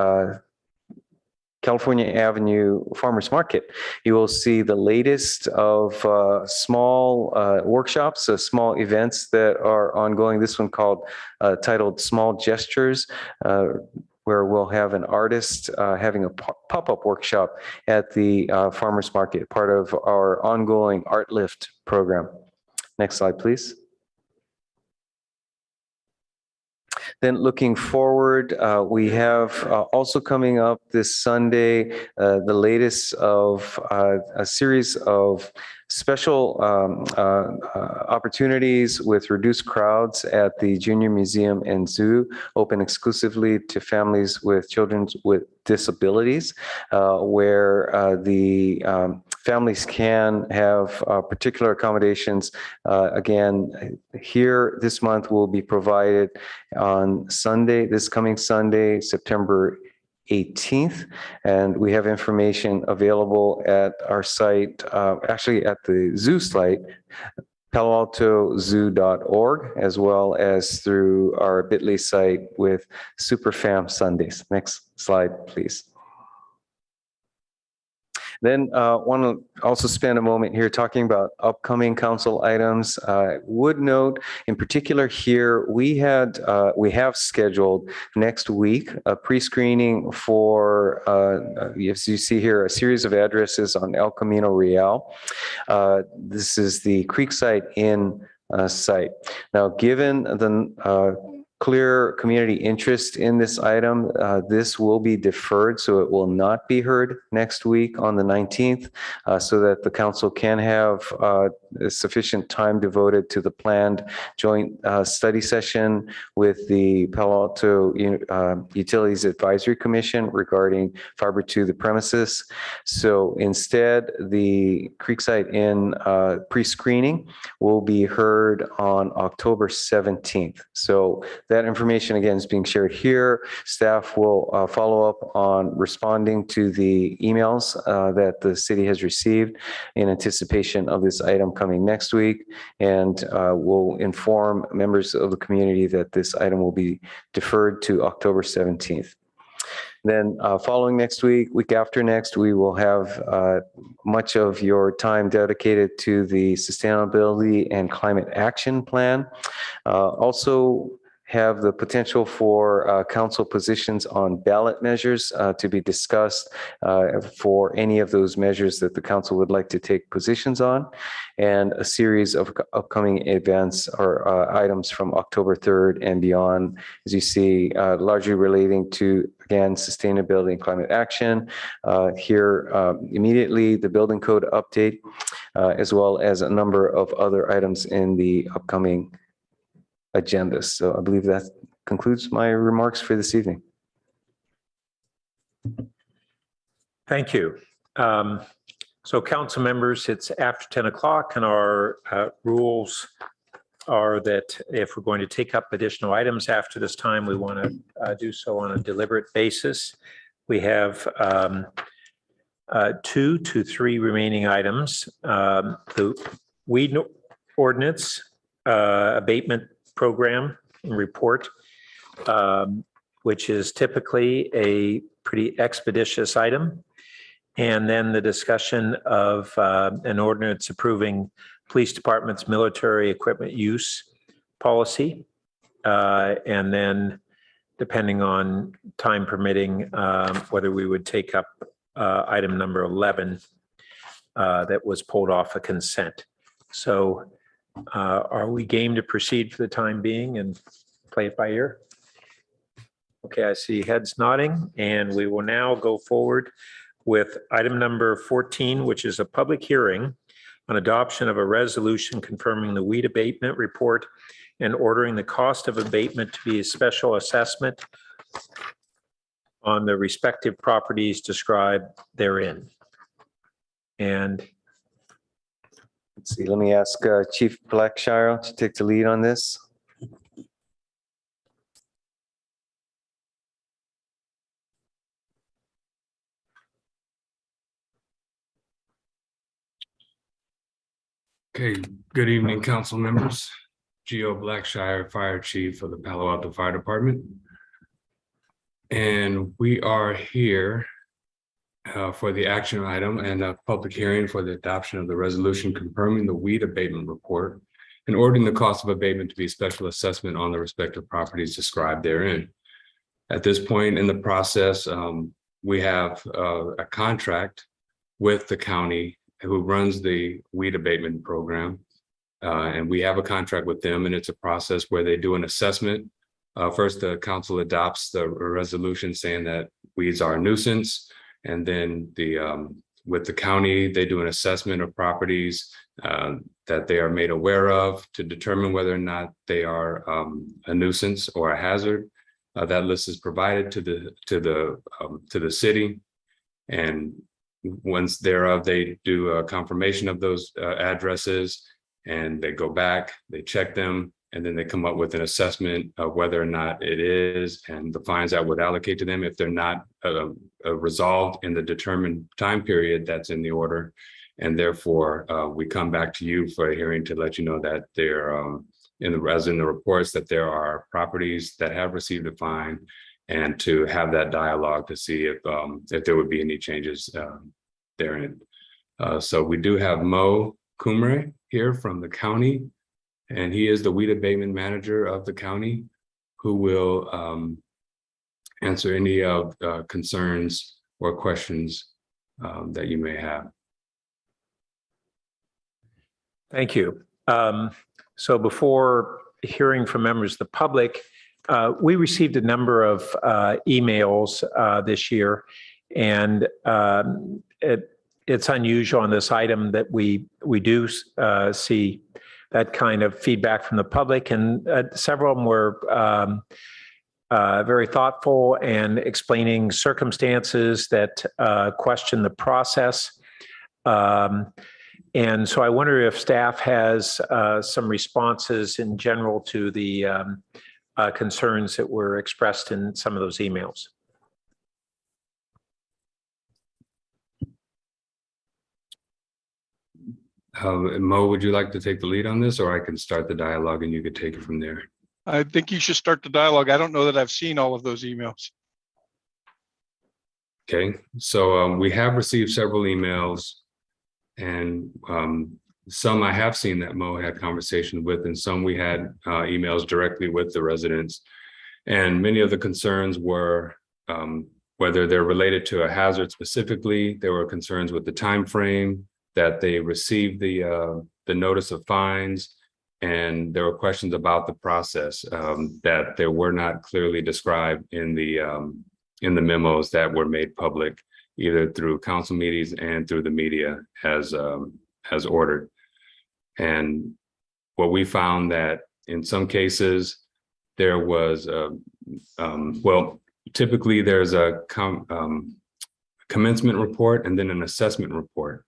California Avenue Farmers Market. You will see the latest of small workshops, small events that are ongoing. This one titled Small Gestures, where we'll have an artist having a pop-up workshop at the Farmers Market, part of our ongoing Art Lift program. Next slide, please. Then looking forward, we have also coming up this Sunday, the latest of a series of special opportunities with reduced crowds at the Junior Museum and Zoo, open exclusively to families with children with disabilities, where the families can have particular accommodations. Again, here this month will be provided on Sunday, this coming Sunday, September 18th, and we have information available at our site, actually at the zoo site, paloaltozoo.org, as well as through our bit.ly site with Superfam Sundays. Next slide, please. Then want to also spend a moment here talking about upcoming council items. Would note in particular here, we have scheduled next week a pre-screening for, as you see here, a series of addresses on El Camino Real. This is the Creekside Inn site. Now, given the clear community interest in this item, this will be deferred, so it will not be heard next week on the 19th, so that the council can have sufficient time devoted to the planned joint study session with the Palo Alto Utilities Advisory Commission regarding fiber to the premises. So instead, the Creekside Inn pre-screening will be heard on October 17th. So that information again is being shared here. Staff will follow up on responding to the emails that the city has received in anticipation of this item coming next week, and will inform members of the community that this item will be deferred to October 17th. Then following next week, week after next, we will have much of your time dedicated to the Sustainability and Climate Action Plan. Also have the potential for council positions on ballot measures to be discussed for any of those measures that the council would like to take positions on, and a series of upcoming events or items from October 3rd and beyond, as you see, largely relating to, again, sustainability and climate action. Here immediately, the building code update, as well as a number of other items in the upcoming agendas. So I believe that concludes my remarks for this evening. Thank you. So council members, it's after 10 o'clock and our rules are that if we're going to take up additional items after this time, we want to do so on a deliberate basis. We have 2 to 3 remaining items. The weed ordinance abatement program report, which is typically a pretty expeditious item. And then the discussion of an ordinance approving police department's military equipment use policy. And then depending on time permitting, whether we would take up item number 11 that was pulled off a consent. So are we game to proceed for the time being and play it by ear? Okay, I see heads nodding, and we will now go forward with item number 14, which is a public hearing on adoption of a resolution confirming the weed abatement report and ordering the cost of abatement to be a special assessment on the respective properties described therein. And let's see, let me ask Chief Blackshire to take the lead on this. Okay, good evening, council members. Geo Blackshire, Fire Chief of the Palo Alto Fire Department. And we are here for the action item and a public hearing for the adoption of the resolution confirming the weed abatement report and ordering the cost of abatement to be a special assessment on the respective properties described therein. At this point in the process, we have a contract with the county who runs the weed abatement program. And we have a contract with them, and it's a process where they do an assessment. First, the council adopts the resolution saying that weeds are a nuisance. And then with the county, they do an assessment of properties that they are made aware of to determine whether or not they are a nuisance or a hazard. That list is provided to the city, and once thereof, they do a confirmation of those addresses, and they go back, they check them, and then they come up with an assessment of whether or not it is, and the fines that would allocate to them if they're not resolved in the determined time period that's in the order. And therefore, we come back to you for a hearing to let you know that there, as in the reports, that there are properties that have received a fine, and to have that dialogue to see if there would be any changes therein. So we do have Mo Kumre here from the county, and he is the weed abatement manager of the county, who will answer any of concerns or questions that you may have. thank you. So before hearing from members of the public, we received a number of emails this year, and it's unusual on this item that we do see that kind of feedback from the public, and several of them were very thoughtful and explaining circumstances that question the process. And so I wonder if staff has some responses in general to the concerns that were expressed in some of those emails. Mo, would you like to take the lead on this, or I can start the dialogue and you could take it from there? I think you should start the dialogue. I don't know that I've seen all of those emails. Okay, so we have received several emails, and some I have seen that Mo had conversations with, and some we had emails directly with the residents. And many of the concerns were whether they're related to a hazard specifically. There were concerns with the time frame that they received the notice of fines, and there were questions about the process that they were not clearly described in the memos that were made public, either through council meetings and through the media as ordered. And what we found that in some cases there was well, typically there's a commencement report and then an assessment report.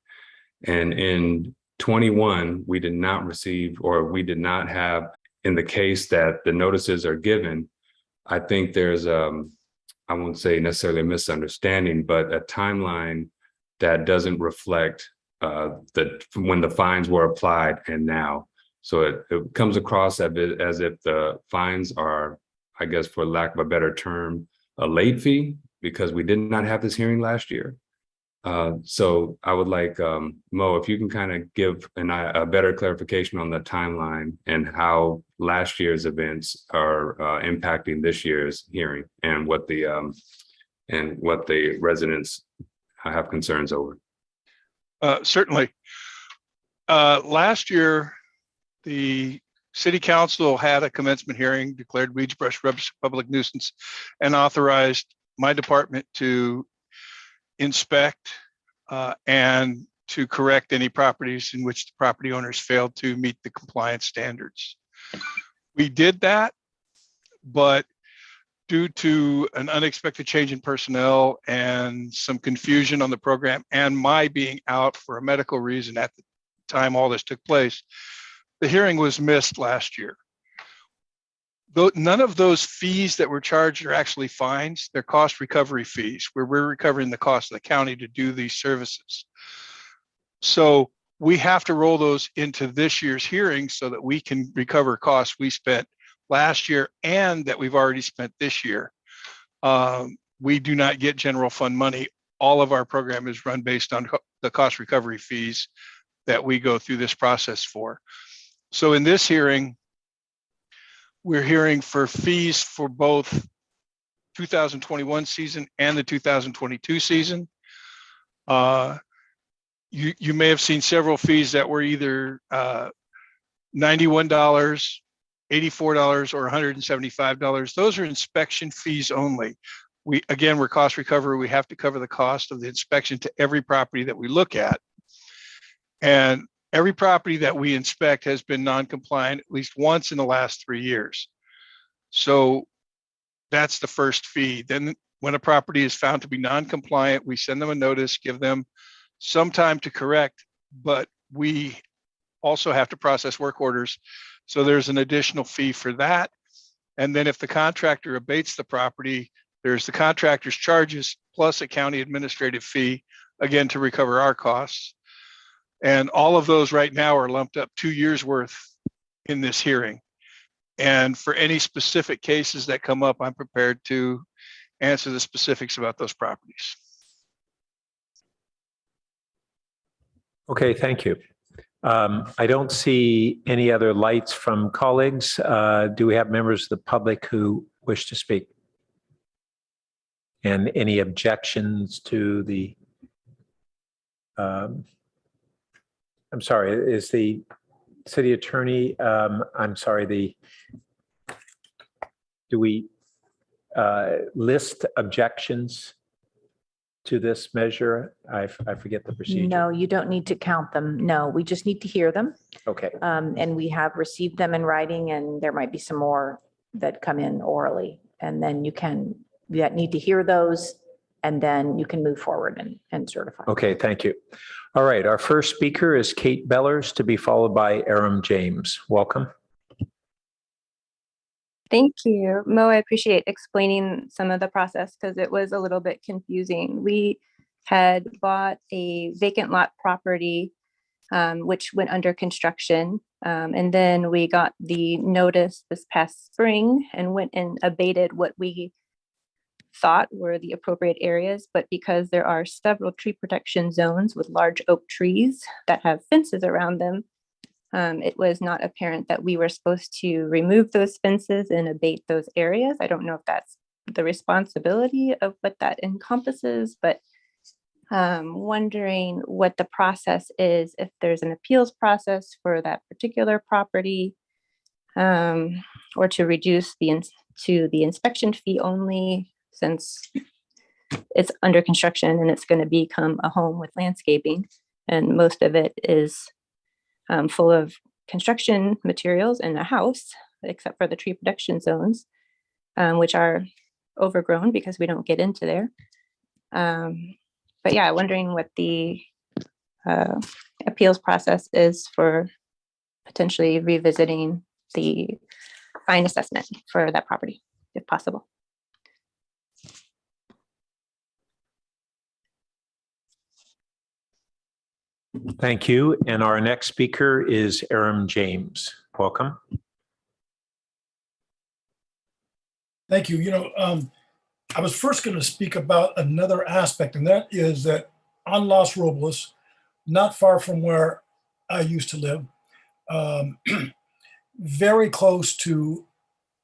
And in 21, we did not receive, or we did not have, in the case that the notices are given, I think there's I won't say necessarily a misunderstanding, but a timeline that doesn't reflect when the fines were applied and now. So it comes across as if the fines are, I guess, for lack of a better term, a late fee, because we did not have this hearing last year. So I would like, Mo, if you can kind of give a better clarification on the timeline and how last year's events are impacting this year's hearing, and what the residents have concerns over. Certainly. Last year, the City Council had a commencement hearing, declared weeds, brush, rubbish public nuisance, and authorized my department to inspect and to correct any properties in which the property owners failed to meet the compliance standards. We did that, but due to an unexpected change in personnel and some confusion on the program, and my being out for a medical reason at the time all this took place, the hearing was missed last year. Though none of those fees that were charged are actually fines, they're cost recovery fees, where we're recovering the cost of the county to do these services. So we have to roll those into this year's hearing so that we can recover costs we spent last year and that we've already spent this year. We do not get general fund money. All of our program is run based on the cost recovery fees that we go through this process for. So in this hearing, we're hearing for fees for both 2021 season and the 2022 season. You may have seen several fees that were either $91, $84, or $175. Those are inspection fees only. We're cost recovery. We have to cover the cost of the inspection to every property that we look at. And every property that we inspect has been non-compliant at least once in the last 3 years. So that's the first fee. Then when a property is found to be non-compliant, we send them a notice, give them some time to correct, but we also have to process work orders. So there's an additional fee for that. And then if the contractor abates the property, there's the contractor's charges plus a county administrative fee, again, to recover our costs. And all of those right now are lumped up 2 years worth in this hearing. And for any specific cases that come up, I'm prepared to answer the specifics about those properties. Okay, thank you. I don't see any other lights from colleagues. Do we have members of the public who wish to speak? And any objections to the, I'm sorry, is the city attorney, do we list objections to this measure? I forget the procedure. No, you don't need to count them. No, we just need to hear them. Okay. And we have received them in writing, and there might be some more that come in orally. And then you need to hear those, and then you can move forward and certify. Okay, thank you. All right, our first speaker is Kate Bellers, to be followed by Aram James. Welcome. Thank you. Mo, I appreciate explaining some of the process because it was a little bit confusing. We had bought a vacant lot property, which went under construction. And then we got the notice this past spring and went and abated what we thought were the appropriate areas. But because there are several tree protection zones with large oak trees that have fences around them, it was not apparent that we were supposed to remove those fences and abate those areas. I don't know if that's the responsibility of what that encompasses, but wondering what the process is, if there's an appeals process for that particular property, or to reduce to the inspection fee only, since it's under construction and it's going to become a home with landscaping, and most of it is full of construction materials and a house, except for the tree protection zones, which are overgrown because we don't get into there. But yeah, wondering what the appeals process is for potentially revisiting the fine assessment for that property, if possible. Thank you. And our next speaker is Aram James. Welcome. Thank you. I was first going to speak about another aspect, and that is that on Los Robles, not far from where I used to live, very close to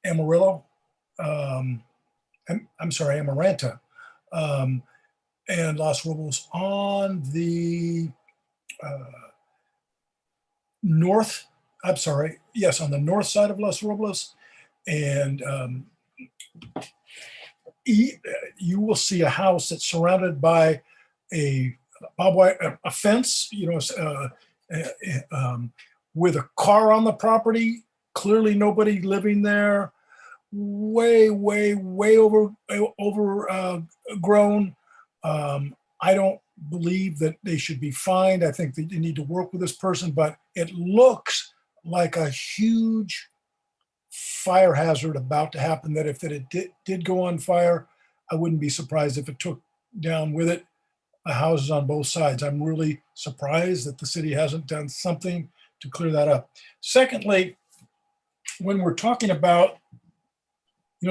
Amarillo, Amaranta, and Los Robles on the on the north side of Los Robles, and you will see a house that's surrounded by a barbed wire, a fence, with a car on the property. Clearly, nobody living there. Way overgrown. I don't believe that they should be fined. I think that you need to work with this person, but it looks like a huge fire hazard about to happen, that if it did go on fire, I wouldn't be surprised if it took down with it houses on both sides. I'm really surprised that the city hasn't done something to clear that up. Secondly, when we're talking about,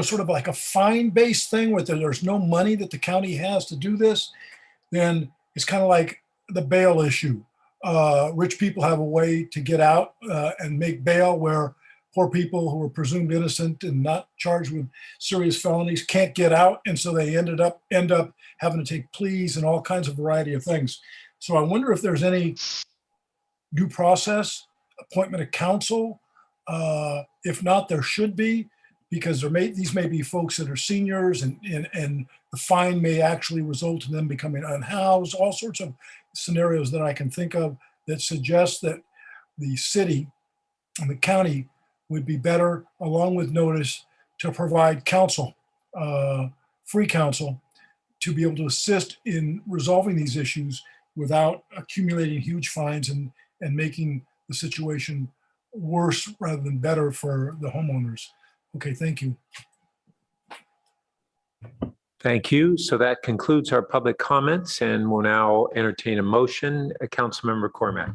sort of like a fine-based thing where there's no money that the county has to do this, then it's kind of like the bail issue. Rich people have a way to get out and make bail, where poor people who are presumed innocent and not charged with serious felonies can't get out, and so they end up having to take pleas and all kinds of variety of things. So I wonder if there's any due process, appointment of counsel. If not, there should be, because these may be folks that are seniors, and the fine may actually result in them becoming unhoused. All sorts of scenarios that I can think of that suggest that the city and the county would be better, along with notice, to provide counsel, free counsel, to be able to assist in resolving these issues without accumulating huge fines and making the situation worse rather than better for the homeowners. Okay, thank you. Thank you. So that concludes our public comments, and we'll now entertain a motion. Councilmember Cormack.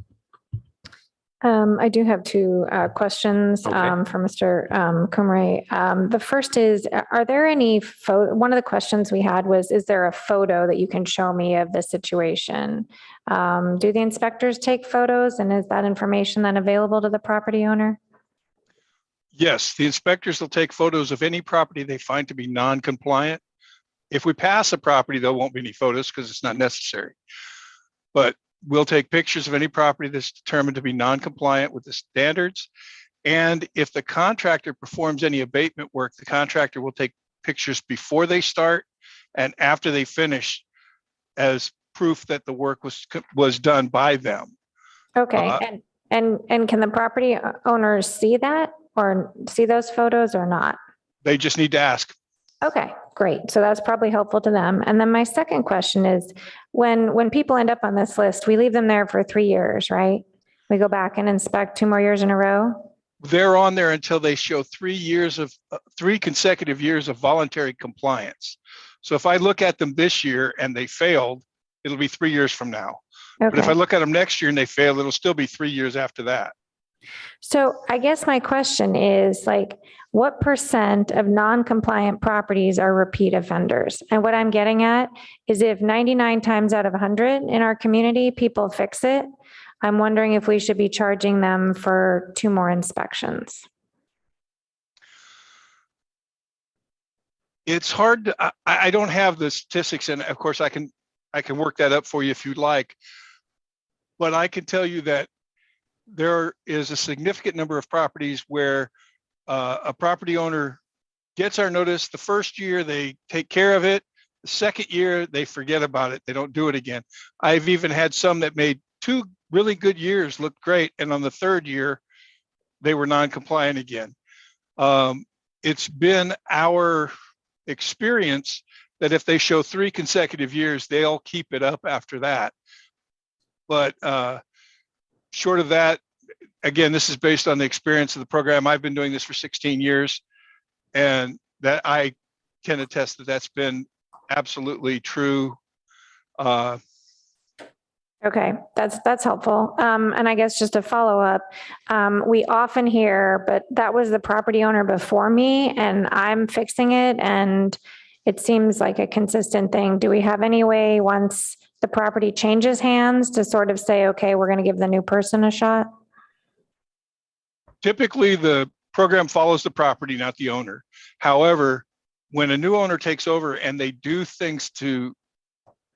I do have two questions for Mr. Kumre. The first is, are there any one of the questions we had was, is there a photo that you can show me of the situation? Do the inspectors take photos, and is that information then available to the property owner? Yes, the inspectors will take photos of any property they find to be non-compliant. If we pass a property, there won't be any photos because it's not necessary. But we'll take pictures of any property that's determined to be non-compliant with the standards. And if the contractor performs any abatement work, the contractor will take pictures before they start and after they finish as proof that the work was done by them. Okay, and can the property owners see that, or see those photos, or not? They just need to ask. Okay, great. So that's probably helpful to them. And then my second question is, when people end up on this list, we leave them there for 3 years, right? We go back and inspect 2 more years in a row? they're on there until they show 3 consecutive years of voluntary compliance. So if I look at them this year and they failed, it'll be 3 years from now. But if Okay. I look at them next year and they fail, it'll still be 3 years after that. So I guess my question is like, what percent of non-compliant properties are repeat offenders? And what I'm getting at is if 99 times out of 100 in our community, people fix it, I'm wondering if we should be charging them for 2 more inspections. It's hard to, I don't have the statistics, and of course I can work that up for you if you'd like. But I can tell you that there is a significant number of properties where a property owner gets our notice. The first year they take care of it. The second year they forget about it. They don't do it again. I've even had some that made 2 really good years look great, and on the third year they were non-compliant again. It's been our experience that if they show 3 consecutive years, they'll keep it up after that. But short of that, again, this is based on the experience of the program. I've been doing this for 16 years, and that I can attest that that's been absolutely true. Okay, that's helpful. And I guess just to follow up, we often hear, but that was the property owner before me and I'm fixing it. And it seems like a consistent thing. Do we have any way once the property changes hands to sort of say, okay, we're going to give the new person a shot? Typically, the program follows the property, not the owner. However, when a new owner takes over and they do things to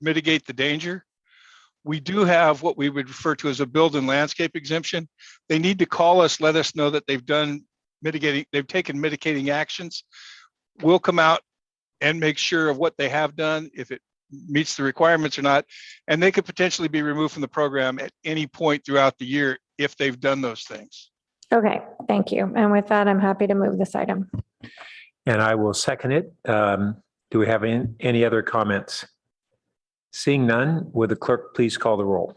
mitigate the danger, we do have what we would refer to as a build and landscape exemption. They need to call us, let us know that they've taken mitigating actions. We'll come out and make sure of what they have done, if it meets the requirements or not, and they could potentially be removed from the program at any point throughout the year if they've done those things. Okay, thank you. And with that, I'm happy to move this item. And I will second it. Do we have any other comments? Seeing none, would the clerk please call the roll?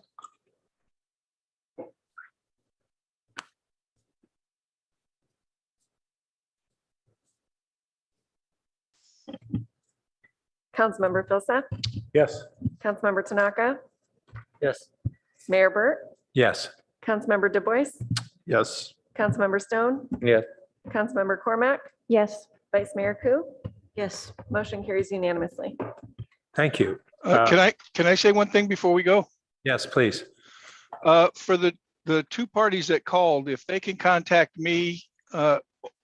Councilmember Filsa, Yes. Councilmember Tanaka, Yes. Mayor Burt, Yes. Councilmember Du Bois, Yes. Councilmember Stone, Yes. Councilmember Cormac, Yes. Vice Mayor Ku. Yes. Motion carries unanimously. Thank you. Can I say one thing before we go? Yes, please. For the 2 parties that called, if they can contact me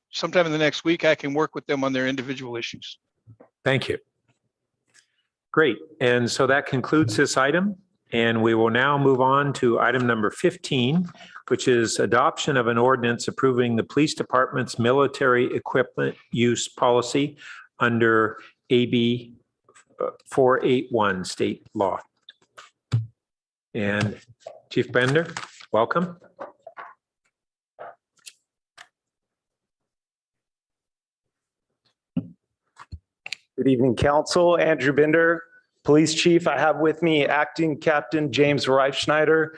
sometime in the next week, I can work with them on their individual issues. Thank you. Great. And so that concludes this item. And we will now move on to item number 15, which is adoption of an ordinance approving the police department's military equipment use policy under AB 481 state law. And Chief Bender, welcome. Good evening, Council. Andrew Bender, Police Chief. I have with me Acting Captain James Reifschneider.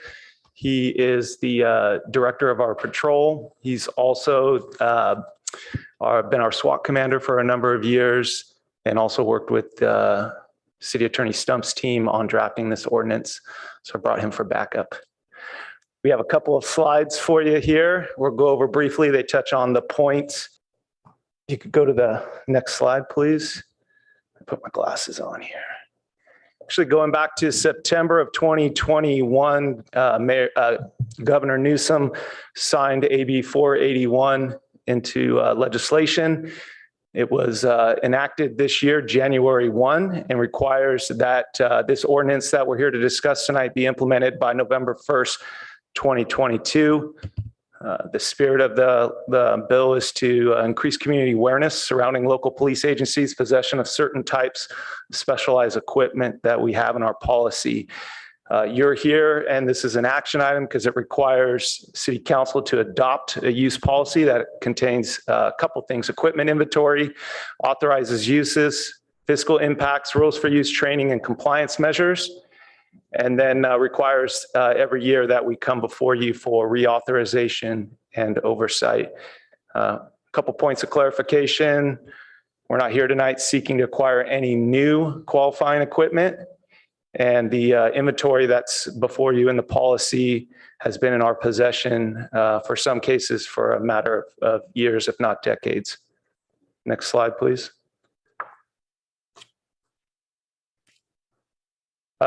He is the director of our patrol. He's also been our SWAT commander for a number of years and also worked with City Attorney Stump's team on drafting this ordinance. So I brought him for backup. We have a couple of slides for you here. We'll go over briefly. They touch on the points. You could go to the next slide, please. I put my glasses on here. Actually, going back to September of 2021, Governor Newsom signed AB 481 into legislation. It was enacted this year, January 1, and requires that this ordinance that we're here to discuss tonight be implemented by November 1st, 2022. The spirit of the bill is to increase community awareness surrounding local police agencies' possession of certain types of specialized equipment that we have in our policy. You're here, and this is an action item because it requires City Council to adopt a use policy that contains a couple things: equipment inventory, authorizes uses, fiscal impacts, rules for use, training, and compliance measures, and then requires every year that we come before you for reauthorization and oversight. A couple points of clarification. We're not here tonight seeking to acquire any new qualifying equipment. And the inventory that's before you in the policy has been in our possession for some cases for a matter of years, if not decades. Next slide, please.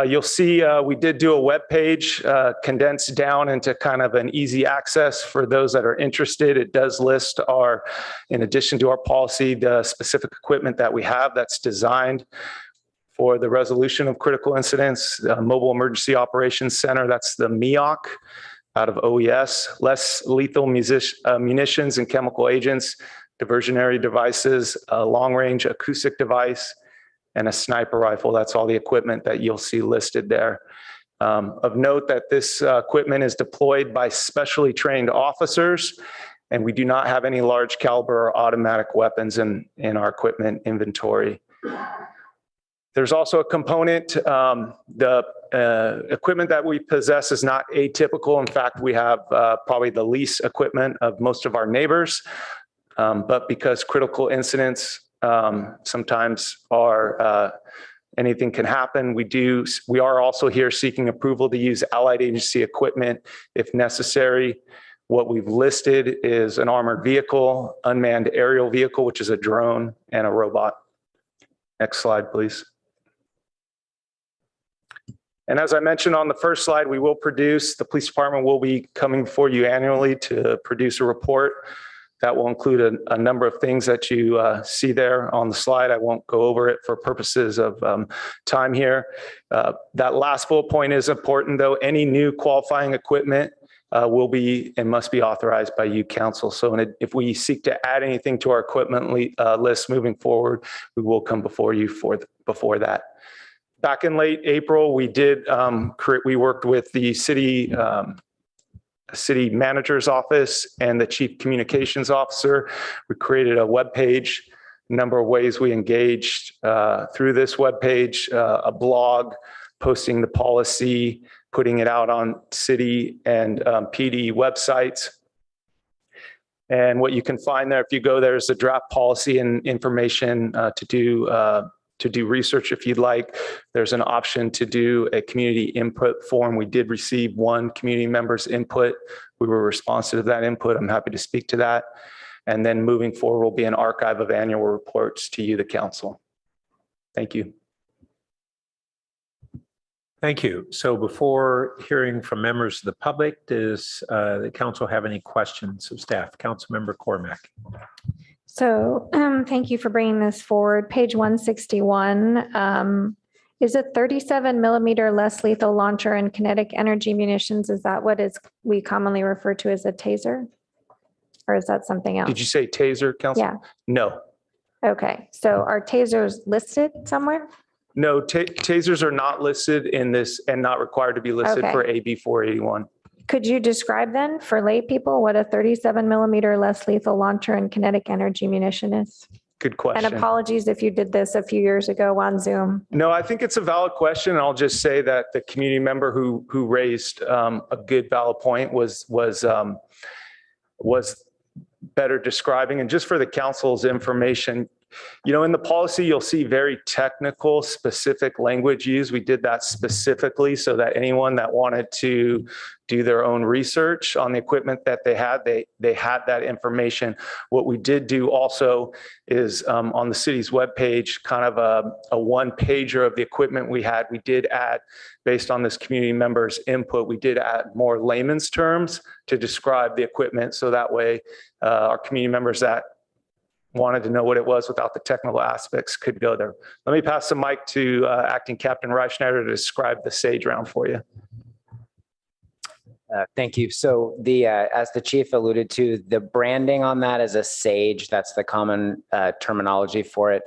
You'll see we did do a web page condensed down into kind of an easy access for those that are interested. It does list our, in addition to our policy, the specific equipment that we have that's designed for the resolution of critical incidents. Mobile Emergency Operations Center, that's the MEOC out of OES. Less lethal munitions and chemical agents, diversionary devices, a long-range acoustic device, and a sniper rifle. That's all the equipment that you'll see listed there. Of note that this equipment is deployed by specially trained officers, and we do not have any large caliber or automatic weapons in our equipment inventory. There's also a component, the equipment that we possess is not atypical. In fact, we have probably the least equipment of most of our neighbors, but because critical incidents sometimes are, anything can happen. We are also here seeking approval to use allied agency equipment if necessary. What we've listed is an armored vehicle, unmanned aerial vehicle, which is a drone, and a robot. Next slide, please. And as I mentioned on the first slide, we will produce, the police department will be coming before you annually to produce a report that will include a number of things that you see there on the slide. I won't go over it for purposes of time here. That last bullet point is important though. Any new qualifying equipment will be and must be authorized by you, council. So if we seek to add anything to our equipment list moving forward, we will come before you before that. Back in late April, we worked with the city manager's office and the chief communications officer. We created a web page, a number of ways we engaged through this web page, a blog, posting the policy, putting it out on city and PD websites. And what you can find there, if you go there, is the draft policy and information to do research if you'd like. There's an option to do a community input form. We did receive one community member's input. We were responsive to that input. I'm happy to speak to that. And then moving forward will be an archive of annual reports to you, the council. Thank you. Thank you. So before hearing from members of the public, does the council have any questions of staff? Councilmember Cormack. So thank you for bringing this forward. Page 161, is it 37 millimeter less lethal launcher and kinetic energy munitions? Is that what we commonly refer to as a taser? Or is that something else? Did you say taser, council? Yeah. No. Okay, so are tasers listed somewhere? No, tasers are not listed in this and not required to be listed for AB 481. Could you describe then for lay people what a 37 millimeter less lethal launcher and kinetic energy munition is? Good question. And apologies if you did this a few years ago on Zoom. No, I think it's a valid question. I'll just say that the community member who raised a good valid point was better describing. And just for the council's information, you know, in the policy, you'll see very technical, specific language used. We did that specifically so that anyone that wanted to do their own research on the equipment that they had that information. What we did do also is on the city's webpage, kind of a one pager of the equipment we had. We did add, based on this community member's input, we did add more layman's terms to describe the equipment. So that way our community members that wanted to know what it was without the technical aspects could go there. Let me pass the mic to Acting Captain Reifschneider to describe the SAGE round for you. Thank you. So as the chief alluded to, the branding on that is a SAGE. That's the common terminology for it.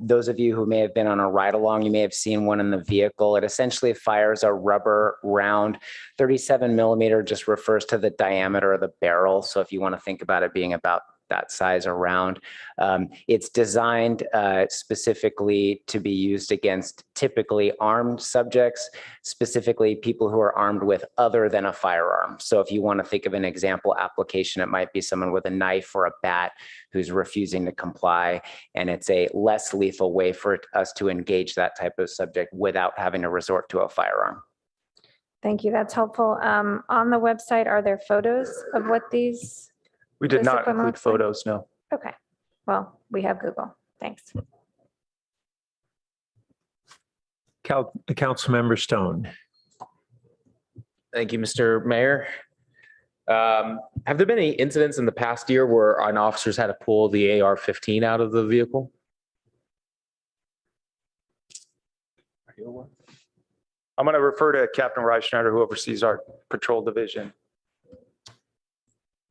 Those of you who may have been on a ride along, you may have seen one in the vehicle. It essentially fires a rubber round. 37 millimeter just refers to the diameter of the barrel. So if you want to think about it being about that size around. It's designed specifically to be used against typically armed subjects, specifically people who are armed with other than a firearm. So if you want to think of an example application, it might be someone with a knife or a bat who's refusing to comply, and it's a less lethal way for us to engage that type of subject without having to resort to a firearm. Thank you. That's helpful. On the website, are there photos of what these? We did this not equipment include looks like? photos, no. Okay. Well, we have Google. Thanks. Councilmember Stone. Thank you, Mr. Mayor. Have there been any incidents in the past year where an officers had to pull the AR-15 out of the vehicle? I'm going to refer to Captain Reifschneider, who oversees our patrol division.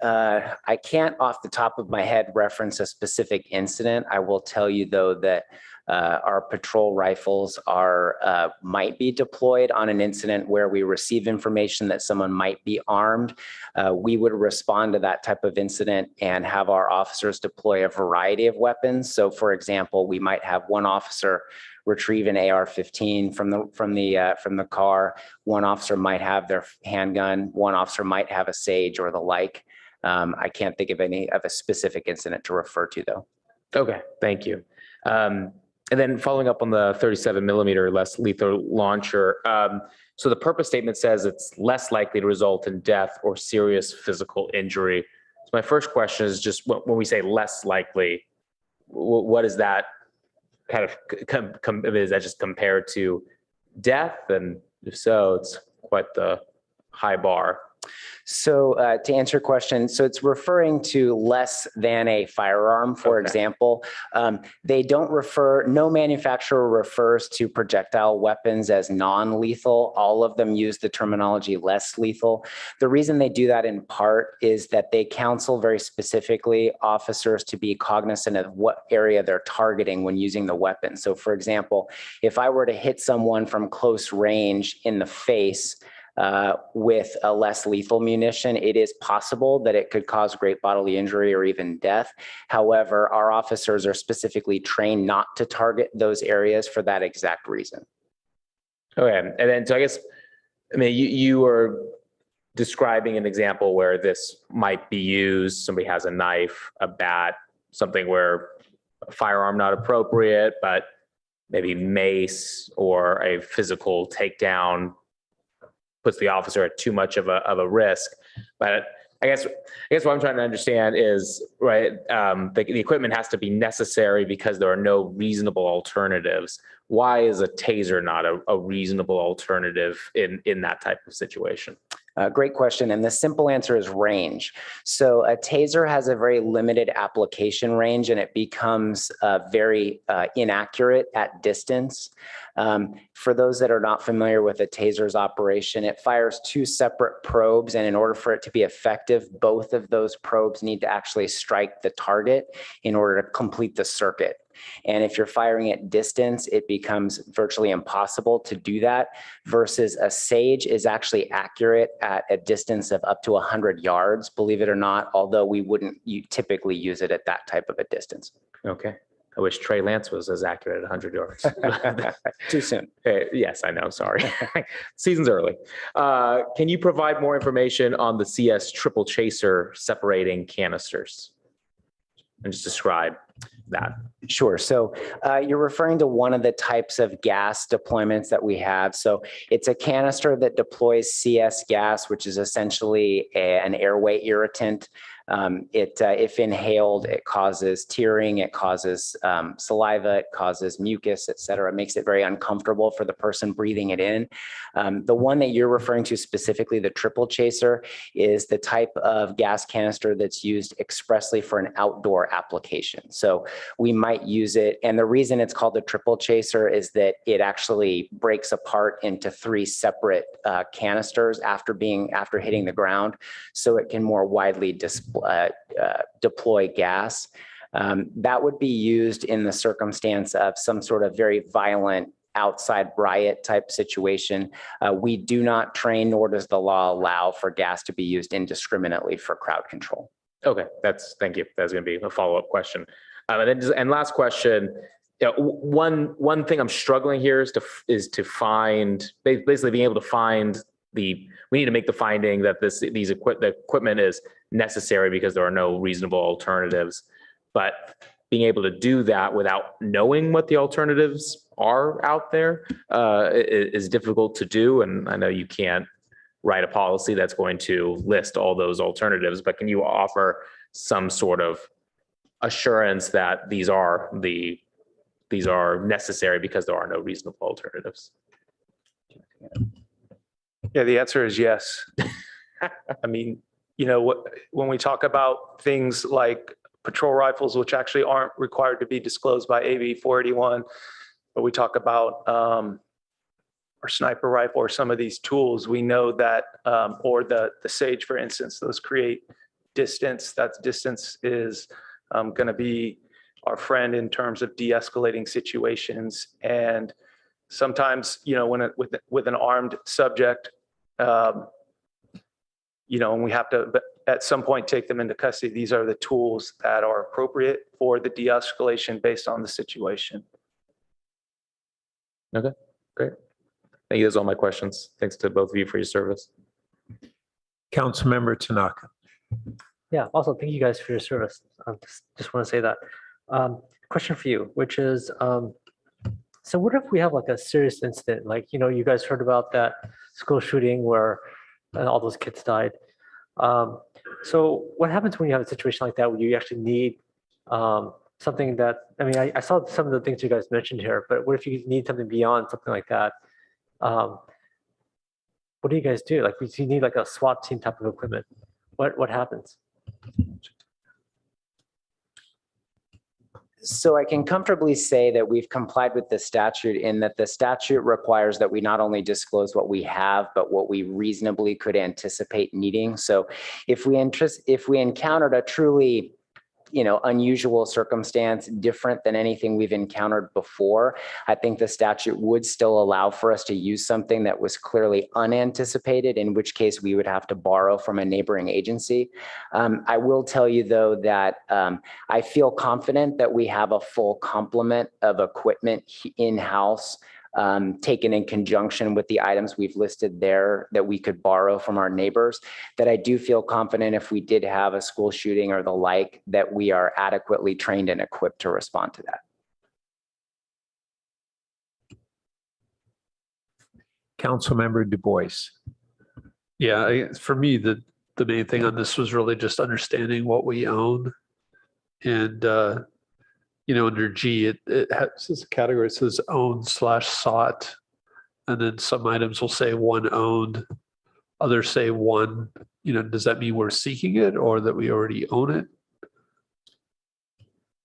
I can't off the top of my head reference a specific incident. I will tell you though that our patrol rifles are might be deployed on an incident where we receive information that someone might be armed. We would respond to that type of incident and have our officers deploy a variety of weapons. So for example, we might have one officer retrieve an AR-15 from the car. One officer might have their handgun. One officer might have a Sage or the like. I can't think of any of a specific incident to refer to though. Okay, thank you. And then following up on the 37 millimeter less lethal launcher. So the purpose statement says it's less likely to result in death or serious physical injury. So my first question is just when we say less likely, what is that kind of, is that just compared to death? And if so, it's quite the high bar. So to answer your question, so it's referring to less than a firearm, for example. They don't refer, no manufacturer refers to projectile weapons as non-lethal. All of them use the terminology less lethal. The reason they do that in part is that they counsel very specifically officers to be cognizant of what area they're targeting when using the weapon. So for example, if I were to hit someone from close range in the face, with a less lethal munition, it is possible that it could cause great bodily injury or even death. However, our officers are specifically trained not to target those areas for that exact reason. Okay, and then so I guess, I mean, you are describing an example where this might be used. Somebody has a knife, a bat, something where a firearm not appropriate, but maybe mace or a physical takedown puts the officer at too much of a risk. But I guess what I'm trying to understand is, right, the equipment has to be necessary because there are no reasonable alternatives. Why is a taser not a reasonable alternative in that type of situation? Great question. And the simple answer is range. So a taser has a very limited application range and it becomes very inaccurate at distance. For those that are not familiar with a taser's operation, it fires two separate probes. And in order for it to be effective, both of those probes need to actually strike the target in order to complete the circuit. And if you're firing at distance, it becomes virtually impossible to do that, versus a Sage is actually accurate at a distance of up to 100 yards, believe it or not, although we wouldn't typically use it at that type of a distance. Okay. I wish Trey Lance was as accurate at 100 yards. Too soon. Yes, I know. Sorry. Season's early. Can you provide more information on the CS triple chaser separating canisters? And just describe that. Sure. So you're referring to one of the types of gas deployments that we have. So it's a canister that deploys CS gas, which is essentially an airway irritant. If inhaled, it causes tearing, it causes saliva, it causes mucus, et cetera. It makes it very uncomfortable for the person breathing it in. The one that you're referring to specifically, the triple chaser, is the type of gas canister that's used expressly for an outdoor application. So we might use it. And the reason it's called the triple chaser is that it actually breaks apart into three separate canisters after hitting the ground, so it can more widely deploy gas. That would be used in the circumstance of some sort of very violent outside riot type situation. We do not train, nor does the law allow for gas to be used indiscriminately for crowd control. Okay, thank you. That's going to be a follow-up question. And last question. One thing I'm struggling here is to find, basically being able to find we need to make the finding that the equipment is necessary because there are no reasonable alternatives. But being able to do that without knowing what the alternatives are out there is difficult to do. And I know you can't write a policy that's going to list all those alternatives, but can you offer some sort of assurance that these are necessary because there are no reasonable alternatives? Yeah, the answer is yes. I mean, when we talk about things like patrol rifles, which actually aren't required to be disclosed by AB 481, but we talk about our sniper rifle or some of these tools, we know that, or the Sage, for instance, those create distance. That distance is going to be our friend in terms of de-escalating situations. And sometimes, with an armed subject, and we have to at some point take them into custody. These are the tools that are appropriate for the de-escalation based on the situation. Okay, great. Thank you. Those are all my questions. Thanks to both of you for your service. Councilmember Tanaka. Yeah, also thank you guys for your service. Just want to say that. Question for you, which is, so what if we have like a serious incident? Like, you guys heard about that school shooting where all those kids died. So what happens when you have a situation like that where you actually need something that, I saw some of the things you guys mentioned here, but what if you need something beyond something like that? What do you guys do? Like, you need like a SWAT team type of equipment. What happens? So I can comfortably say that we've complied with the statute in that the statute requires that we not only disclose what we have, but what we reasonably could anticipate needing. So if we encountered a truly unusual circumstance different than anything we've encountered before, I think the statute would still allow for us to use something that was clearly unanticipated, in which case we would have to borrow from a neighboring agency. I will tell you, though, that I feel confident that we have a full complement of equipment in-house taken in conjunction with the items we've listed there that we could borrow from our neighbors, that I do feel confident if we did have a school shooting or the like, that we are adequately trained and equipped to respond to that. Councilmember Du Bois. Yeah, for me, the main thing on this was really just understanding what we own. And, under G, it has a category, it says owned/sought. And then some items will say one owned, others say one. Does that mean we're seeking it or that we already own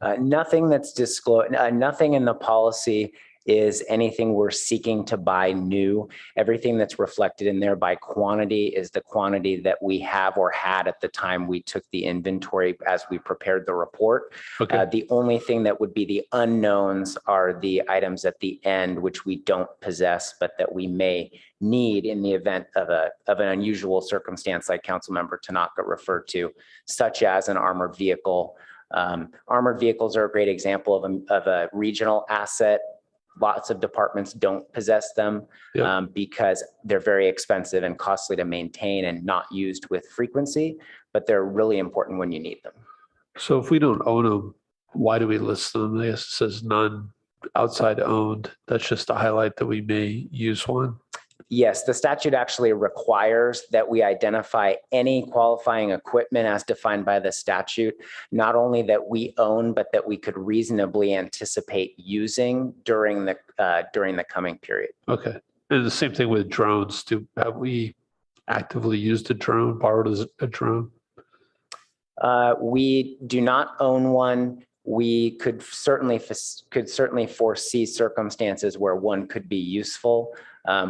it? Nothing that's disclosed, nothing in the policy is anything we're seeking to buy new. Everything that's reflected in there by quantity is the quantity that we have or had at the time we took the inventory as we prepared the report. Okay. The only thing that would be the unknowns are the items at the end, which we don't possess, but that we may need in the event of an unusual circumstance like Councilmember Tanaka referred to, such as an armored vehicle. Armored vehicles are a great example of a regional asset. Lots of departments don't possess them because they're very expensive and costly to maintain and not used with frequency, but they're really important when you need them. So if we don't own them, why do we list them? I guess it says none outside owned. That's just to highlight that we may use one. Yes, the statute actually requires that we identify any qualifying equipment as defined by the statute, not only that we own, but that we could reasonably anticipate using during the coming period. Okay. And the same thing with drones. Have we actively used a drone, borrowed a drone? We do not own one. We could certainly foresee circumstances where one could be useful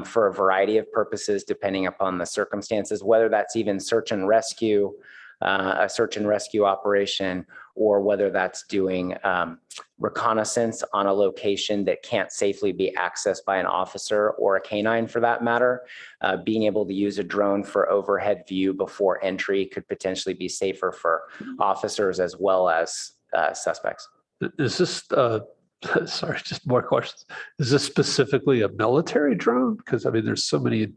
for a variety of purposes, depending upon the circumstances, whether that's even search and rescue, a search and rescue operation, or whether that's doing reconnaissance on a location that can't safely be accessed by an officer or a canine for that matter. Being able to use a drone for overhead view before entry could potentially be safer for officers as well as suspects. Is this, sorry, just more questions. Is this specifically a military drone? Because I mean, there's so many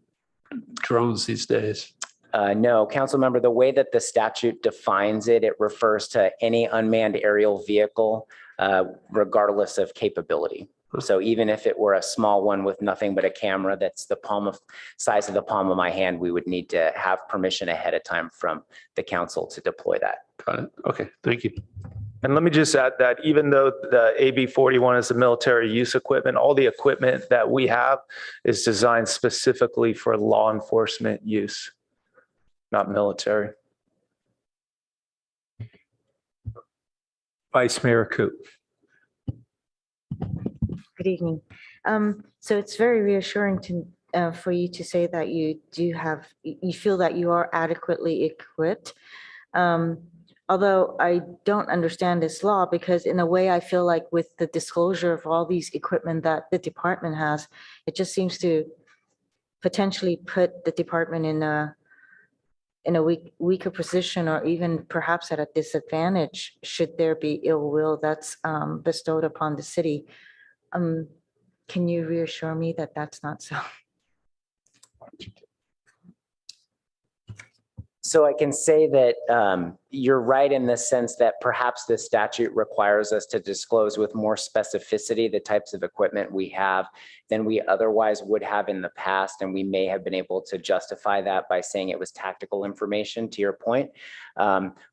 drones these days. No, council member, the way that the statute defines it, it refers to any unmanned aerial vehicle, regardless of capability. So even if it were a small one with nothing but a camera that's the size of the palm of my hand, we would need to have permission ahead of time from the council to deploy that. Got it. Okay, thank you. And let me just add that even though the AB 41 is a military use equipment, all the equipment that we have is designed specifically for law enforcement use, not military. Vice Mayor Coop. Good evening. So it's very reassuring to for you to say that you feel that you are adequately equipped. Although I don't understand this law, because in a way I feel like with the disclosure of all these equipment that the department has, it just seems to potentially put the department in a weaker position, or even perhaps at a disadvantage should there be ill will that's bestowed upon the city. Can you reassure me that that's not so? So I can say that you're right in the sense that perhaps this statute requires us to disclose with more specificity the types of equipment we have than we otherwise would have in the past. And we may have been able to justify that by saying it was tactical information, to your point.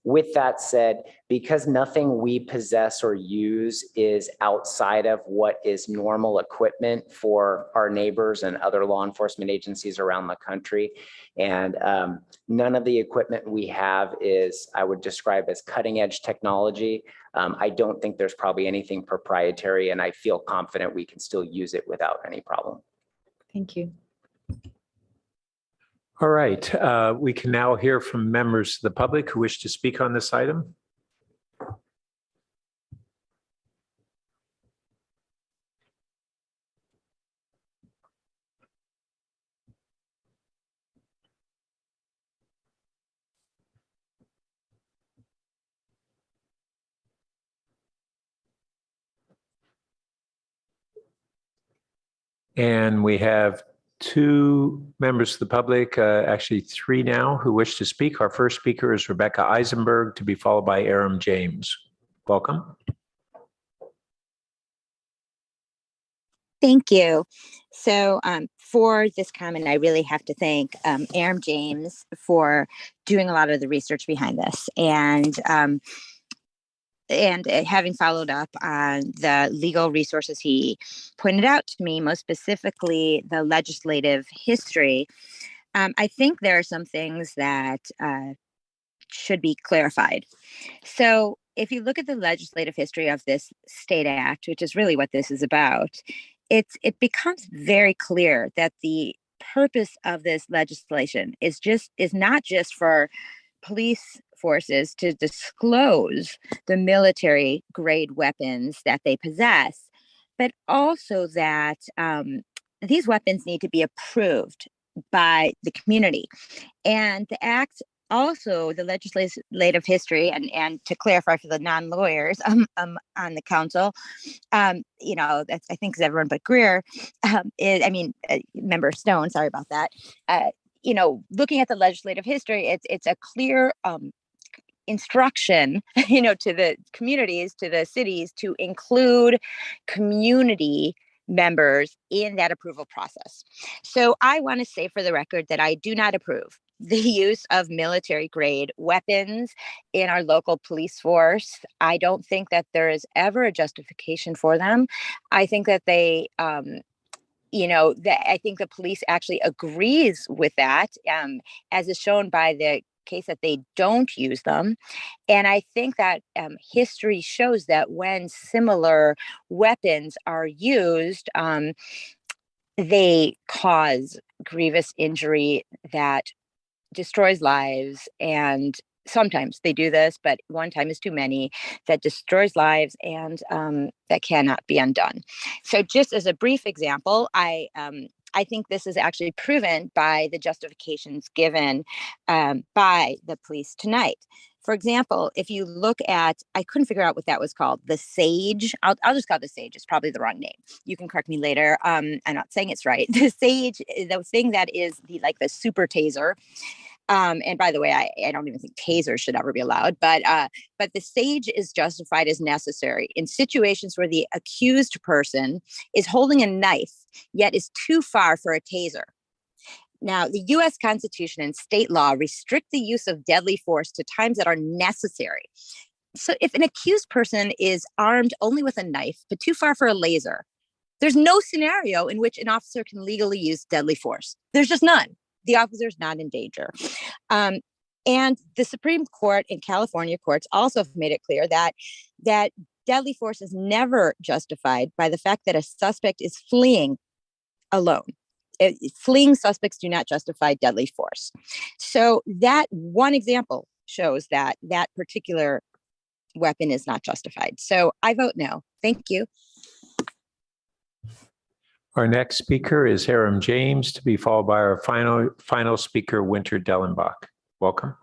With that said, because nothing we possess or use is outside of what is normal equipment for our neighbors and other law enforcement agencies around the country, and none of the equipment we have is, I would describe as cutting edge technology. I don't think there's probably anything proprietary, and I feel confident we can still use it without any problem. Thank you. All right, we can now hear from members of the public who wish to speak on this item. And we have two members of the public, actually three now, who wish to speak. Our first speaker is Rebecca Eisenberg, to be followed by Aram James. Welcome. Thank you. So for this comment, I really have to thank Aram James for doing a lot of the research behind this, and having followed up on the legal resources he pointed out to me, most specifically the legislative history. I think there are some things that should be clarified. So if you look at the legislative history of this state act, which is really what this is about, it becomes very clear that the purpose of this legislation is not just for police forces to disclose the military grade weapons that they possess, but also that these weapons need to be approved by the community. And the act also, the legislative history, and to clarify for the non-lawyers on the council, that's, I think, is everyone but Greer, Member Stone, sorry about that. Looking at the legislative history, it's a clear instruction, to the communities, to the cities, to include community members in that approval process. So I want to say for the record that I do not approve the use of military grade weapons in our local police force. I don't think that there is ever a justification for them. I think that they, I think the police actually agrees with that, as is shown by the case that they don't use them. And I think that history shows that when similar weapons are used, they cause grievous injury that destroys lives and sometimes they do this, but one time is too many, that destroys lives and that cannot be undone. So just as a brief example, I think this is actually proven by the justifications given by the police tonight. For example, if you look at, I couldn't figure out what that was called, the Sage. I'll just call it the Sage. It's probably the wrong name. You can correct me later. I'm not saying it's right. The Sage, the thing that is the super taser. And by the way, I don't even think tasers should ever be allowed, but the Sage is justified as necessary in situations where the accused person is holding a knife, yet is too far for a taser. Now, the U.S. Constitution and state law restrict the use of deadly force to times that are necessary. So if an accused person is armed only with a knife, but too far for a laser, there's no scenario in which an officer can legally use deadly force. There's just none. The officer is not in danger. And the Supreme Court and California courts also have made it clear that deadly force is never justified by the fact that a suspect is fleeing alone. Fleeing suspects do not justify deadly force. So that one example shows that that particular weapon is not justified. So I vote no. Thank you. Our next speaker is Hiram James, to be followed by our final speaker, Winter Dellenbach. Welcome.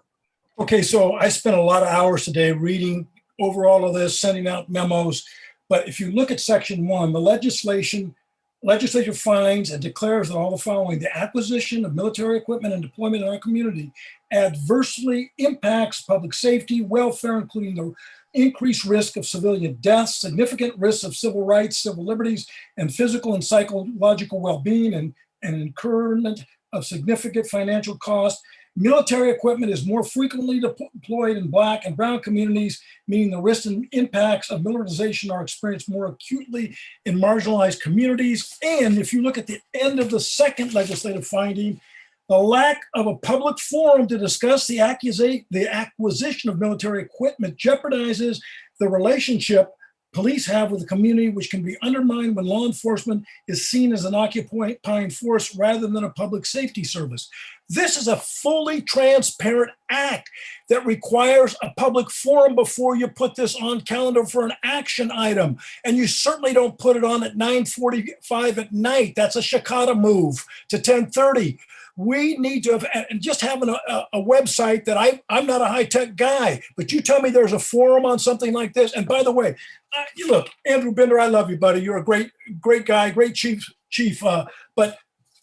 Okay, so I spent a lot of hours today reading over all of this, sending out memos. But if you look at section 1, the legislature finds and declares that all the following: the acquisition of military equipment and deployment in our community adversely impacts public safety, welfare, including the increased risk of civilian deaths, significant risks of civil rights, civil liberties, and physical and psychological well-being, and incurrence of significant financial cost. Military equipment is more frequently deployed in Black and Brown communities, meaning the risks and impacts of militarization are experienced more acutely in marginalized communities. And if you look at the end of the second legislative finding, the lack of a public forum to discuss the acquisition of military equipment jeopardizes the relationship police have with the community, which can be undermined when law enforcement is seen as an occupying force rather than a public safety service. This is a fully transparent act that requires a public forum before you put this on calendar for an action item. And you certainly don't put it on at 9:45 at night. That's a Shikata move to 10:30. We need to have, and just having a website that I'm not a high-tech guy, but you tell me there's a forum on something like this. And by the way, look, Andrew Binder, I love you, buddy. You're a great guy, great chief. But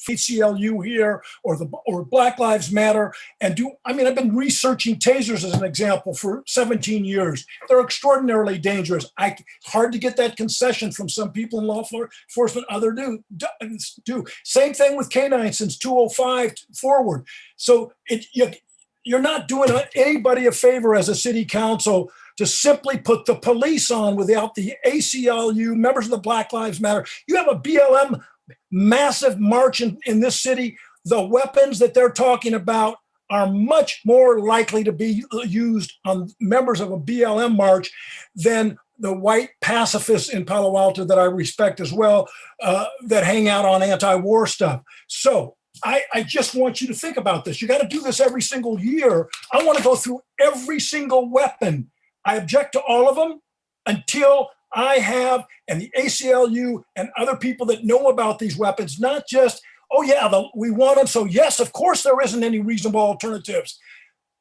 ACLU here or Black Lives Matter I've been researching tasers as an example for 17 years. They're extraordinarily dangerous. Hard to get that concession from some people in law enforcement. Other do. Same thing with canines since 2005 forward. So you're not doing anybody a favor as a city council to simply put the police on without the ACLU, members of the Black Lives Matter. You have a BLM massive march in this city. The weapons that they're talking about are much more likely to be used on members of a BLM march than the white pacifists in Palo Alto that I respect as well, that hang out on anti-war stuff. So I just want you to think about this. You got to do this every single year. I want to go through every single weapon. I object to all of them until I have, and the ACLU and other people that know about these weapons, not just, oh yeah, we want them. So yes, of course there isn't any reasonable alternatives.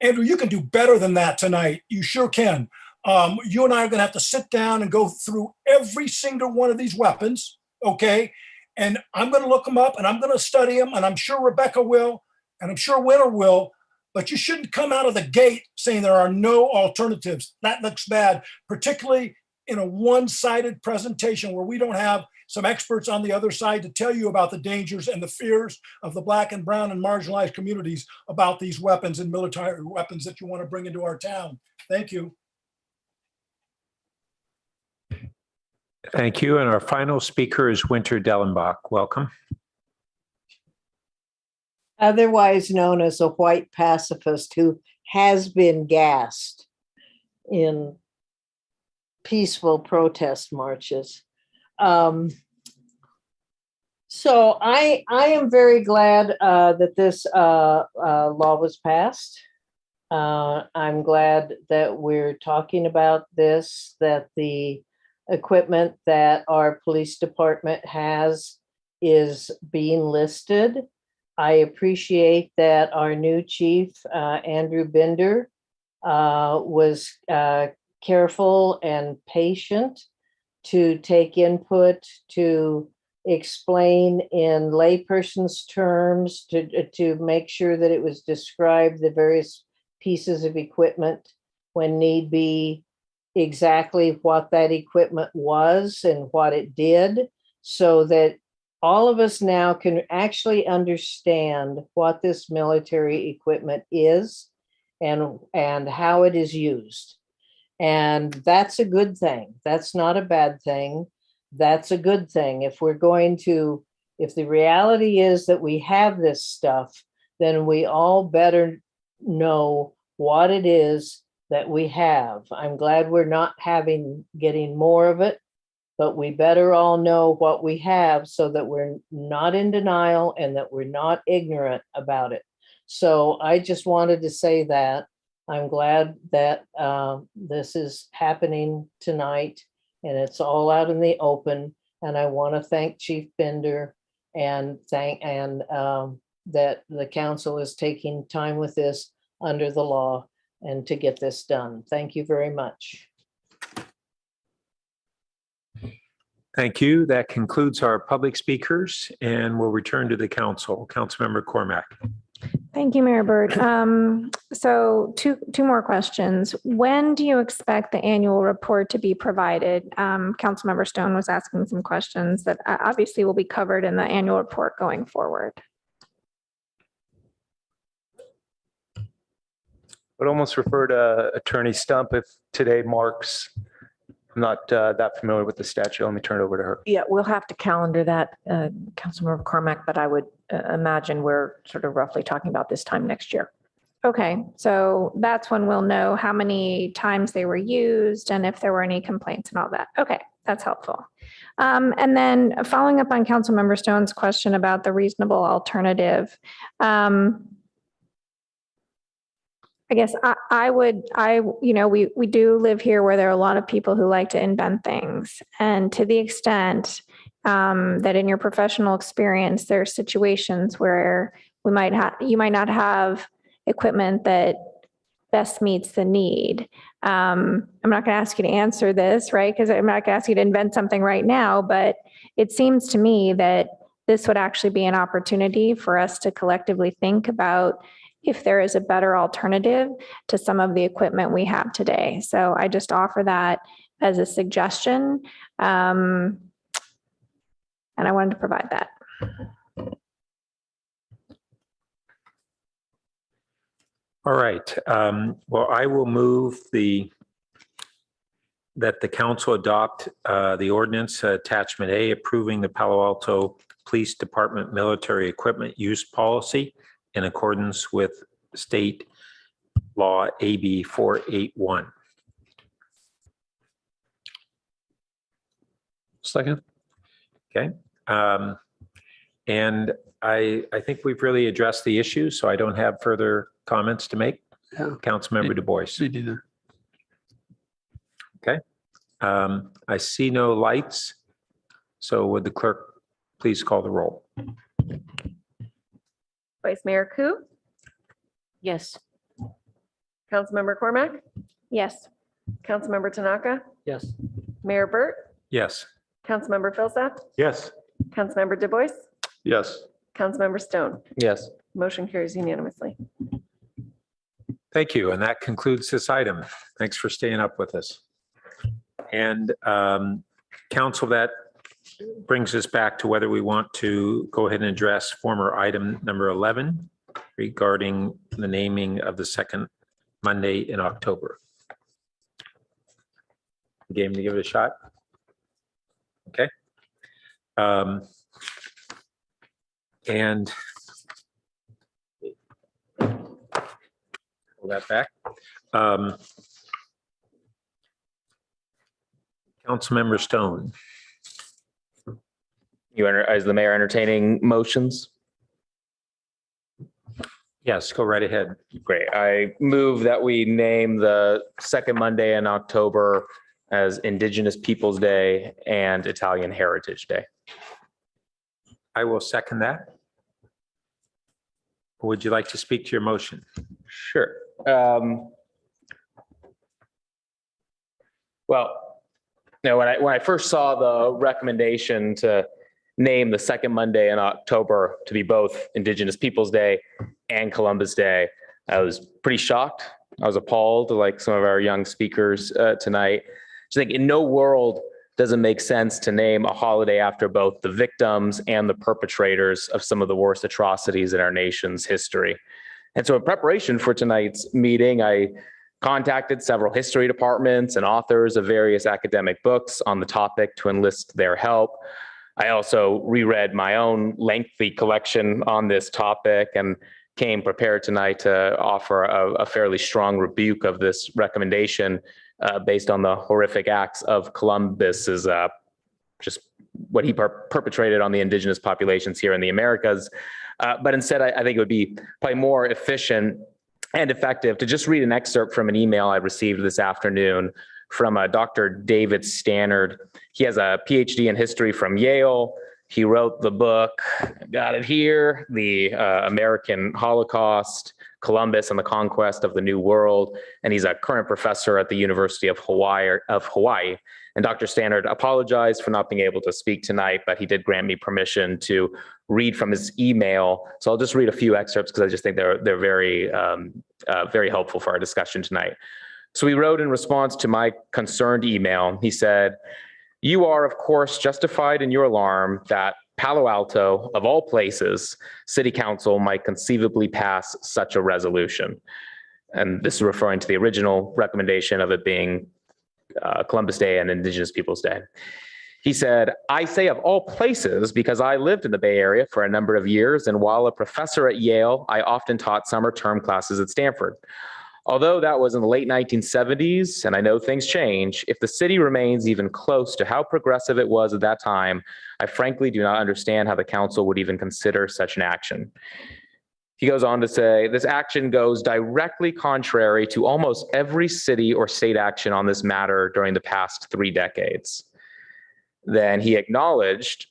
Andrew, you can do better than that tonight. You sure can. You and I are going to have to sit down and go through every single one of these weapons, okay? And I'm going to look them up and I'm going to study them, and I'm sure Rebecca will, and I'm sure Winter will. But you shouldn't come out of the gate saying there are no alternatives. That looks bad, particularly in a one-sided presentation where we don't have some experts on the other side to tell you about the dangers and the fears of the Black and Brown and marginalized communities about these weapons and military weapons that you want to bring into our town. Thank you. Thank you. And our final speaker is Winter Dellenbach. Welcome. Otherwise known as a white pacifist who has been gassed in peaceful protest marches. So I am very glad that this law was passed. I'm glad that we're talking about this, that the equipment that our police department has is being listed. I appreciate that our new chief, Andrew Bender, was careful and patient to take input, to explain in layperson's terms, to make sure that it was described, the various pieces of equipment when need be, exactly what that equipment was and what it did, so that all of us now can actually understand what this military equipment is and how it is used. And that's a good thing. That's not a bad thing. That's a good thing. If the reality is that we have this stuff, then we all better know what it is that we have. I'm glad we're not getting more of it, but we better all know what we have so that we're not in denial and that we're not ignorant about it. So I just wanted to say that I'm glad that this is happening tonight and it's all out in the open. And I want to thank Chief Bender and that the council is taking time with this under the law and to get this done. Thank you very much. Thank you. That concludes our public speakers, and we'll return to the council. Councilmember Cormack. Thank you, Mayor Byrd. So two more questions. When do you expect the annual report to be provided? Councilmember Stone was asking some questions that obviously will be covered in the annual report going forward. I'd almost refer to Attorney Stump if today marks. I'm not that familiar with the statute. Let me turn it over to her. Yeah, we'll have to calendar that, Councilmember Cormack, but I would imagine we're sort of roughly talking about this time next year. Okay, so that's when we'll know how many times they were used and if there were any complaints and all that. Okay, that's helpful. And then following up on Councilmember Stone's question about the reasonable alternative, I guess we do live here where there are a lot of people who like to invent things. And to the extent that in your professional experience, there are situations where you might not have equipment that best meets the need. I'm not going to ask you to answer this, right? Because I'm not going to ask you to invent something right now, but it seems to me that this would actually be an opportunity for us to collectively think about if there is a better alternative to some of the equipment we have today. So I just offer that as a suggestion. And I wanted to provide that. All right. Well, I will move that the council adopt the ordinance attachment A approving the Palo Alto Police Department military equipment use policy in accordance with state law AB 481. Second. Okay. And I think we've really addressed the issue, so I don't have further comments to make. Yeah. Councilmember Du Bois. Me neither. Okay. I see no lights. So would the clerk please call the roll? Vice Mayor Koo, Yes. Councilmember Cormack, Yes. Councilmember Tanaka, Yes. Mayor Burt, Yes. Councilmember Philseth, Yes. Councilmember Du Bois, Yes. Councilmember Stone. Yes. Motion carries unanimously. Thank you. And that concludes this item. Thanks for staying up with us. And council, that brings us back to whether we want to go ahead and address former item number 11 regarding the naming of the second Monday in October. Game to give it a shot? Okay. And pull that back. Councilmember Stone. As the mayor entertaining motions? Yes, go right ahead. Great. I move that we name the second Monday in October as Indigenous Peoples' Day and Italian Heritage Day. I will second that. Would you like to speak to your motion? Sure. Well, when I first saw the recommendation to name the second Monday in October to be both Indigenous Peoples' Day and Columbus Day, I was pretty shocked. I was appalled, like some of our young speakers tonight. I think in no world does it make sense to name a holiday after both the victims and the perpetrators of some of the worst atrocities in our nation's history. And so in preparation for tonight's meeting, I contacted several history departments and authors of various academic books on the topic to enlist their help. I also reread my own lengthy collection on this topic and came prepared tonight to offer a fairly strong rebuke of this recommendation based on the horrific acts of Columbus's just what he perpetrated on the indigenous populations here in the Americas. But instead, I think it would be probably more efficient and effective to just read an excerpt from an email I received this afternoon from Dr. David Stannard. He has a PhD in history from Yale. He wrote the book, got it here, The American Holocaust, Columbus and the Conquest of the New World. And he's a current professor at the University of Hawaii. And Dr. Stannard apologized for not being able to speak tonight, but he did grant me permission to read from his email. So I'll just read a few excerpts because I just think they're very, very helpful for our discussion tonight. So he wrote in response to my concerned email, he said, "You are, of course, justified in your alarm that Palo Alto, of all places, City Council might conceivably pass such a resolution." And this is referring to the original recommendation of it being Columbus Day and Indigenous Peoples' Day. He said, "I say of all places because I lived in the Bay Area for a number of years, and while a professor at Yale, I often taught summer term classes at Stanford. Although that was in the late 1970s, and I know things change, if the city remains even close to how progressive it was at that time, I frankly do not understand how the council would even consider such an action." He goes on to say, "This action goes directly contrary to almost every city or state action on this matter during the past 3 decades. Then he acknowledged,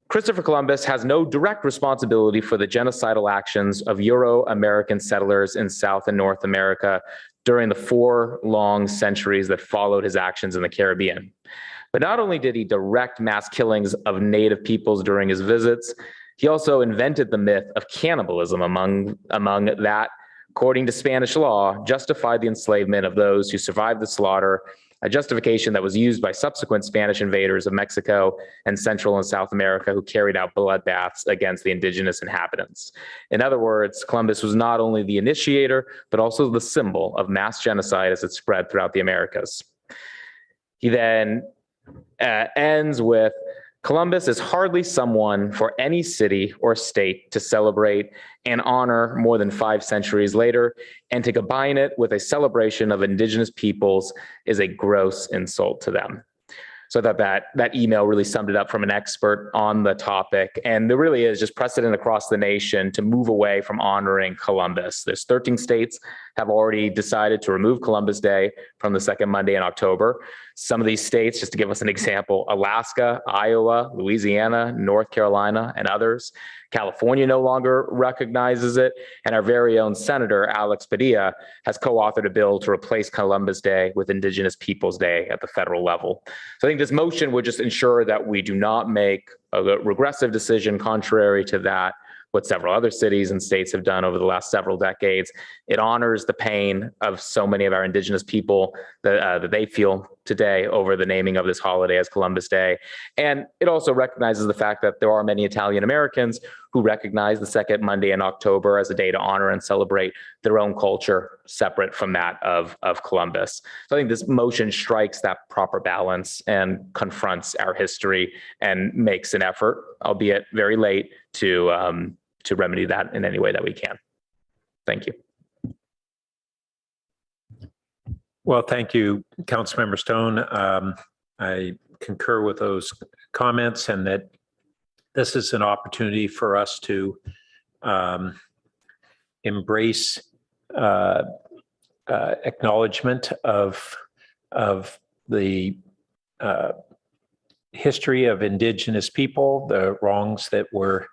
"Christopher Columbus has no direct responsibility for the genocidal actions of Euro-American settlers in South and North America during the 4 long centuries that followed his actions in the Caribbean. But not only did he direct mass killings of native peoples during his visits, he also invented the myth of cannibalism among that, according to Spanish law, justified the enslavement of those who survived the slaughter, a justification that was used by subsequent Spanish invaders of Mexico and Central and South America who carried out bloodbaths against the indigenous inhabitants. In other words, Columbus was not only the initiator, but also the symbol of mass genocide as it spread throughout the Americas." He then ends with, "Columbus is hardly someone for any city or state to celebrate and honor more than 5 centuries later, and to combine it with a celebration of indigenous peoples is a gross insult to them." So I thought that email really summed it up from an expert on the topic. And there really is just precedent across the nation to move away from honoring Columbus. There's 13 states have already decided to remove Columbus Day from the second Monday in October. Some of these states, just to give us an example, Alaska, Iowa, Louisiana, North Carolina, and others. California no longer recognizes it. And our very own Senator, Alex Padilla, has co-authored a bill to replace Columbus Day with Indigenous Peoples Day at the federal level. So I think this motion would just ensure that we do not make a regressive decision contrary to that, what several other cities and states have done over the last several decades. It honors the pain of so many of our indigenous people that they feel today over the naming of this holiday as Columbus Day. And it also recognizes the fact that there are many Italian Americans who recognize the second Monday in October as a day to honor and celebrate their own culture separate from that of Columbus. So I think this motion strikes that proper balance and confronts our history and makes an effort, albeit very late, to remedy that in any way that we can. Thank you. Well, thank you, Councilmember Stone. I concur with those comments, and that this is an opportunity for us to embrace acknowledgement of the history of Indigenous people, the wrongs that were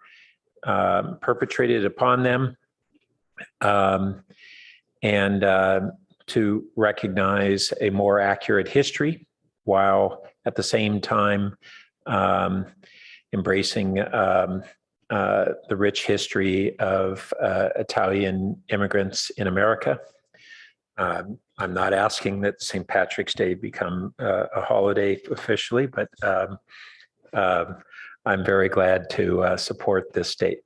perpetrated upon them, and to recognize a more accurate history, while at the same time embracing the rich history of Italian immigrants in America. I'm not asking that St. Patrick's Day become a holiday officially, but I'm very glad to support this date.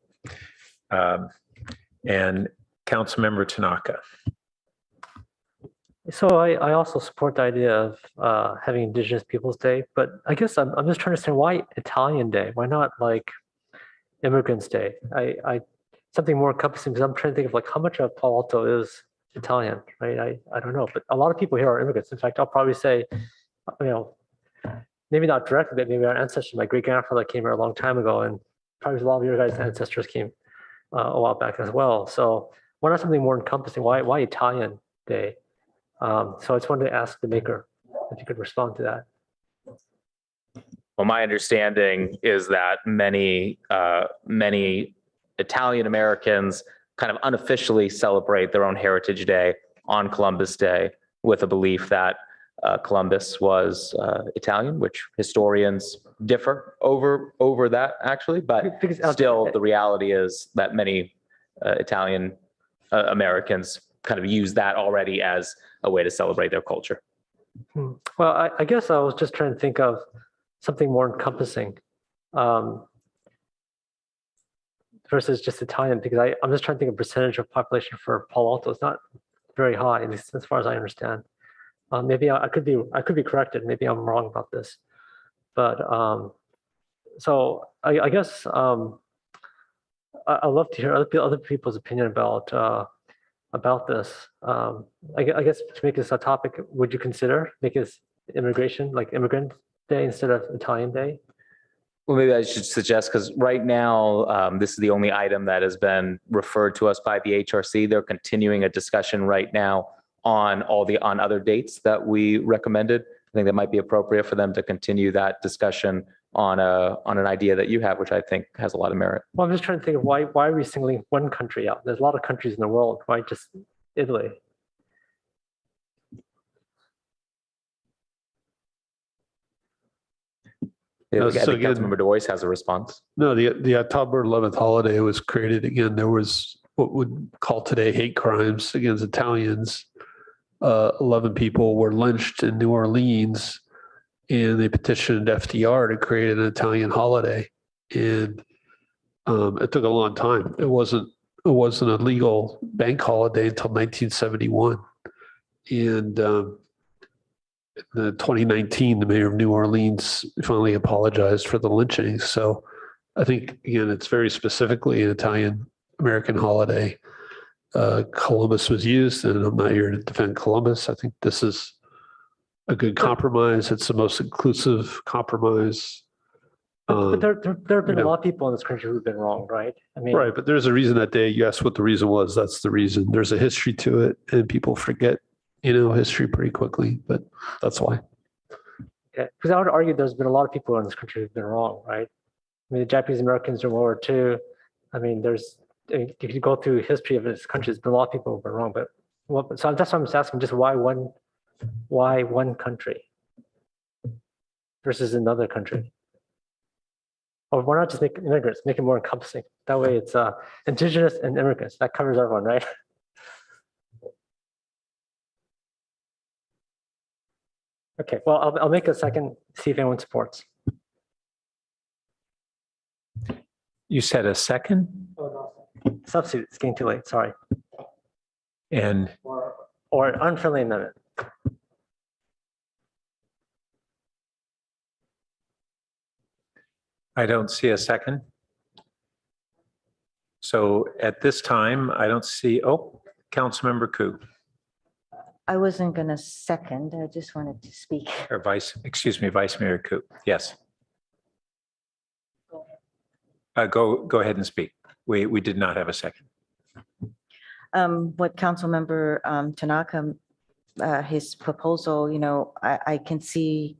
And Councilmember Tanaka. So I also support the idea of having Indigenous Peoples Day, but I guess I'm just trying to understand why Italian Day? Why not like Immigrants Day? Something more encompassing, because I'm trying to think of like how much of Palo Alto is Italian, right? I don't know, but a lot of people here are immigrants. In fact, I'll probably say, maybe not directly, but maybe our ancestors, my great grandfather came here a long time ago, and probably a lot of your guys' ancestors came a while back as well. So why not something more encompassing? Why Italian Day? So I just wanted to ask the maker if you could respond to that. Well, my understanding is that many Italian Americans kind of unofficially celebrate their own Heritage Day on Columbus Day, with a belief that Columbus was Italian, which historians differ over that actually, but still the reality is that many Italian Americans kind of use that already as a way to celebrate their culture. Well, I guess I was just trying to think of something more encompassing versus just Italian, because I'm just trying to think of percentage of population for Palo Alto. It's not very high, at least as far as I understand. Maybe I could be corrected. Maybe I'm wrong about this, but so I guess I'd love to hear other people's opinion about this. I guess to make this a topic, would you consider making this immigration, like Immigrant Day instead of Italian Day? Well, maybe I should suggest, because right now, this is the only item that has been referred to us by the HRC. They're continuing a discussion right now on other dates that we recommended. I think that might be appropriate for them to continue that discussion on an idea that you have, which I think has a lot of merit. Well, I'm just trying to think of why are we singling one country out? There's a lot of countries in the world. Why just Italy? I think Councilmember DeWois has a response. No, the October 11th holiday was created again. There was what would call today hate crimes against Italians. 11 people were lynched in New Orleans, and they petitioned FDR to create an Italian holiday. And it took a long time. It wasn't a legal bank holiday until 1971. And in 2019, the mayor of New Orleans finally apologized for the lynching. So I think, again, it's very specifically an Italian American holiday. Columbus was used, and I'm not here to defend Columbus. I think this is a good compromise. It's the most inclusive compromise. But there have been a lot of people in this country who've been wrong, right? I mean, right, but there's a reason that day. You asked what the reason was. That's the reason. There's a history to it, and people forget, history pretty quickly, but that's why. Okay, because I would argue there's been a lot of people in this country who've been wrong, right? I mean, the Japanese Americans during World War II. I mean, if you go through history of this country, there's been a lot of people who've been wrong, so that's why I'm just asking, just why one country versus another country? Or why not just make immigrants, make it more encompassing? That way it's Indigenous and immigrants. That covers everyone, right? Okay, well, I'll make a second, see if anyone supports. You said a second? Oh, no. Substitute, it's getting too late, sorry. And? Or unfriendly amendment. I don't see a second. So at this time, I don't see, Councilmember Koo. I wasn't going to second. I just wanted to speak. Or Vice Mayor Koo. Yes. Go ahead and speak. We did not have a second. What Councilmember Tanaka, his proposal, I can see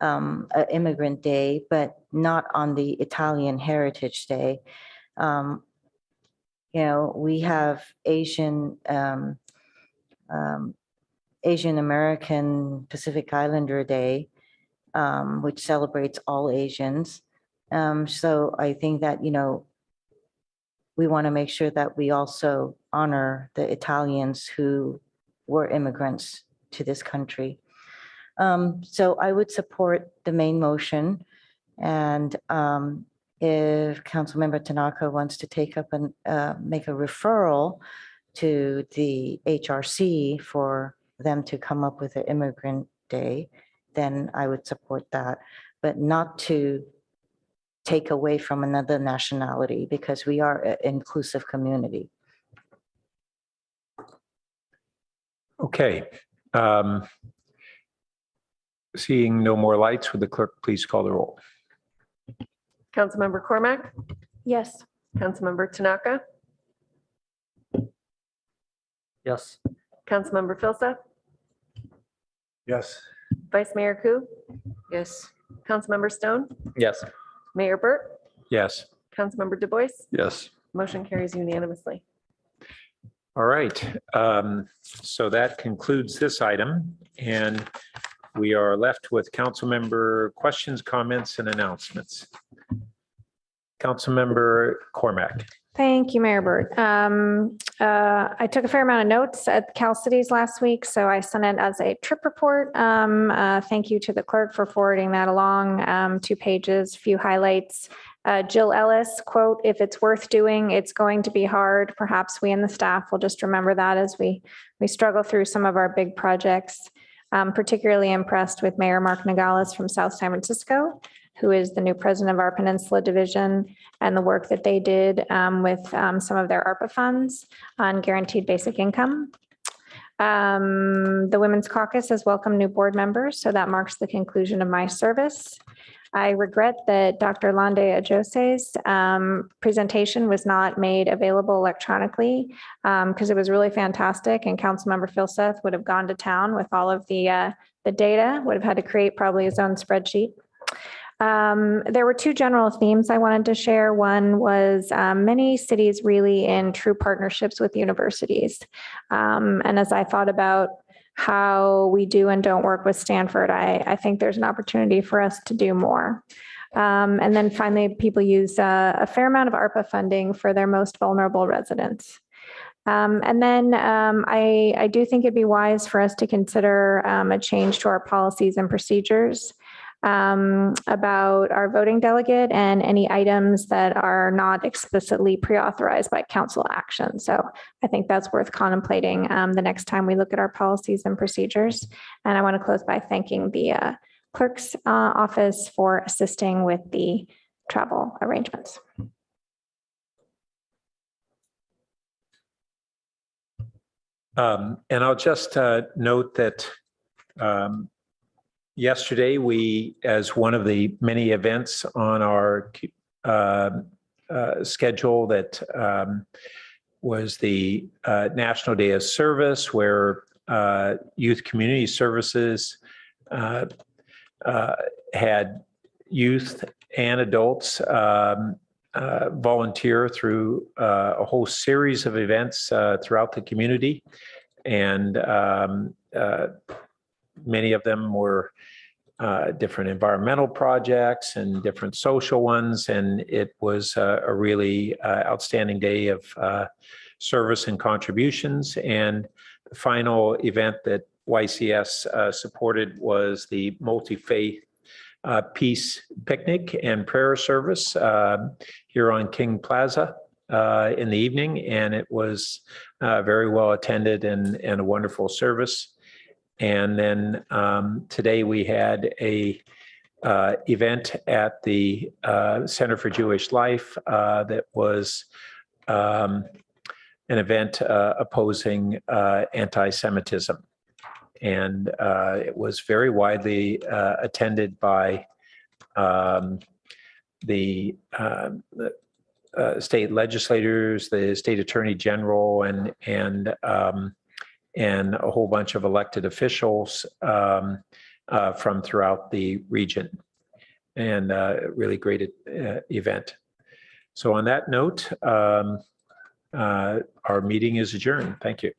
an Immigrant Day, but not on the Italian Heritage Day. We have Asian American Pacific Islander Day, which celebrates all Asians. So I think that, we want to make sure that we also honor the Italians who were immigrants to this country. So I would support the main motion. And if Councilmember Tanaka wants to take up and make a referral to the HRC for them to come up with an Immigrant Day, then I would support that, but not to take away from another nationality, because we are an inclusive community. Okay. Seeing no more lights, would the clerk please call the roll? Councilmember Cormac, Yes. Councilmember Tanaka, Yes. Councilmember Filsa, Yes. Vice Mayor Ku, Yes. Councilmember Stone, Yes. Mayor Burt, Yes. Councilmember Du Bois. Yes. Motion carries unanimously. All right. So that concludes this item, and we are left with council member questions, comments, and announcements. Councilmember Cormac. Thank you, Mayor Burt. I took a fair amount of notes at Cal Cities last week, so I sent it as a trip report. Thank you to the clerk for forwarding that along. 2 pages, few highlights. Jill Ellis, quote, "If it's worth doing, it's going to be hard. Perhaps we and the staff will just remember that as we struggle through some of our big projects." Particularly impressed with Mayor Mark Nogales from South San Francisco, who is the new president of our Peninsula Division, and the work that they did with some of their ARPA funds on guaranteed basic income. The Women's Caucus has welcomed new board members, so that marks the conclusion of my service. I regret that Dr. Lande Ajose's presentation was not made available electronically because it was really fantastic, and Councilmember Filseth would have gone to town with all of the data, would have had to create probably his own spreadsheet. There were 2 general themes I wanted to share. One was many cities really in true partnerships with universities. And as I thought about how we do and don't work with Stanford, I think there's an opportunity for us to do more. And then finally, people use a fair amount of ARPA funding for their most vulnerable residents. And then I do think it'd be wise for us to consider a change to our policies and procedures about our voting delegate and any items that are not explicitly pre-authorized by council action. So I think that's worth contemplating the next time we look at our policies and procedures. And I want to close by thanking the clerk's office for assisting with the travel arrangements. And I'll just note that yesterday, we, as one of the many events on our schedule that was the National Day of Service, where Youth Community Services had youth and adults volunteer through a whole series of events throughout the community. And many of them were different environmental projects and different social ones. And it was a really outstanding day of service and contributions. And the final event that YCS supported was the multi-faith peace picnic and prayer service here on King Plaza in the evening. And it was very well attended and a wonderful service. And then today we had a event at the Center for Jewish Life that was an event opposing anti-Semitism. And it was very widely attended by the state legislators, the state attorney general, and a whole bunch of elected officials from throughout the region. And a really great event. So on that note, our meeting is adjourned. Thank you.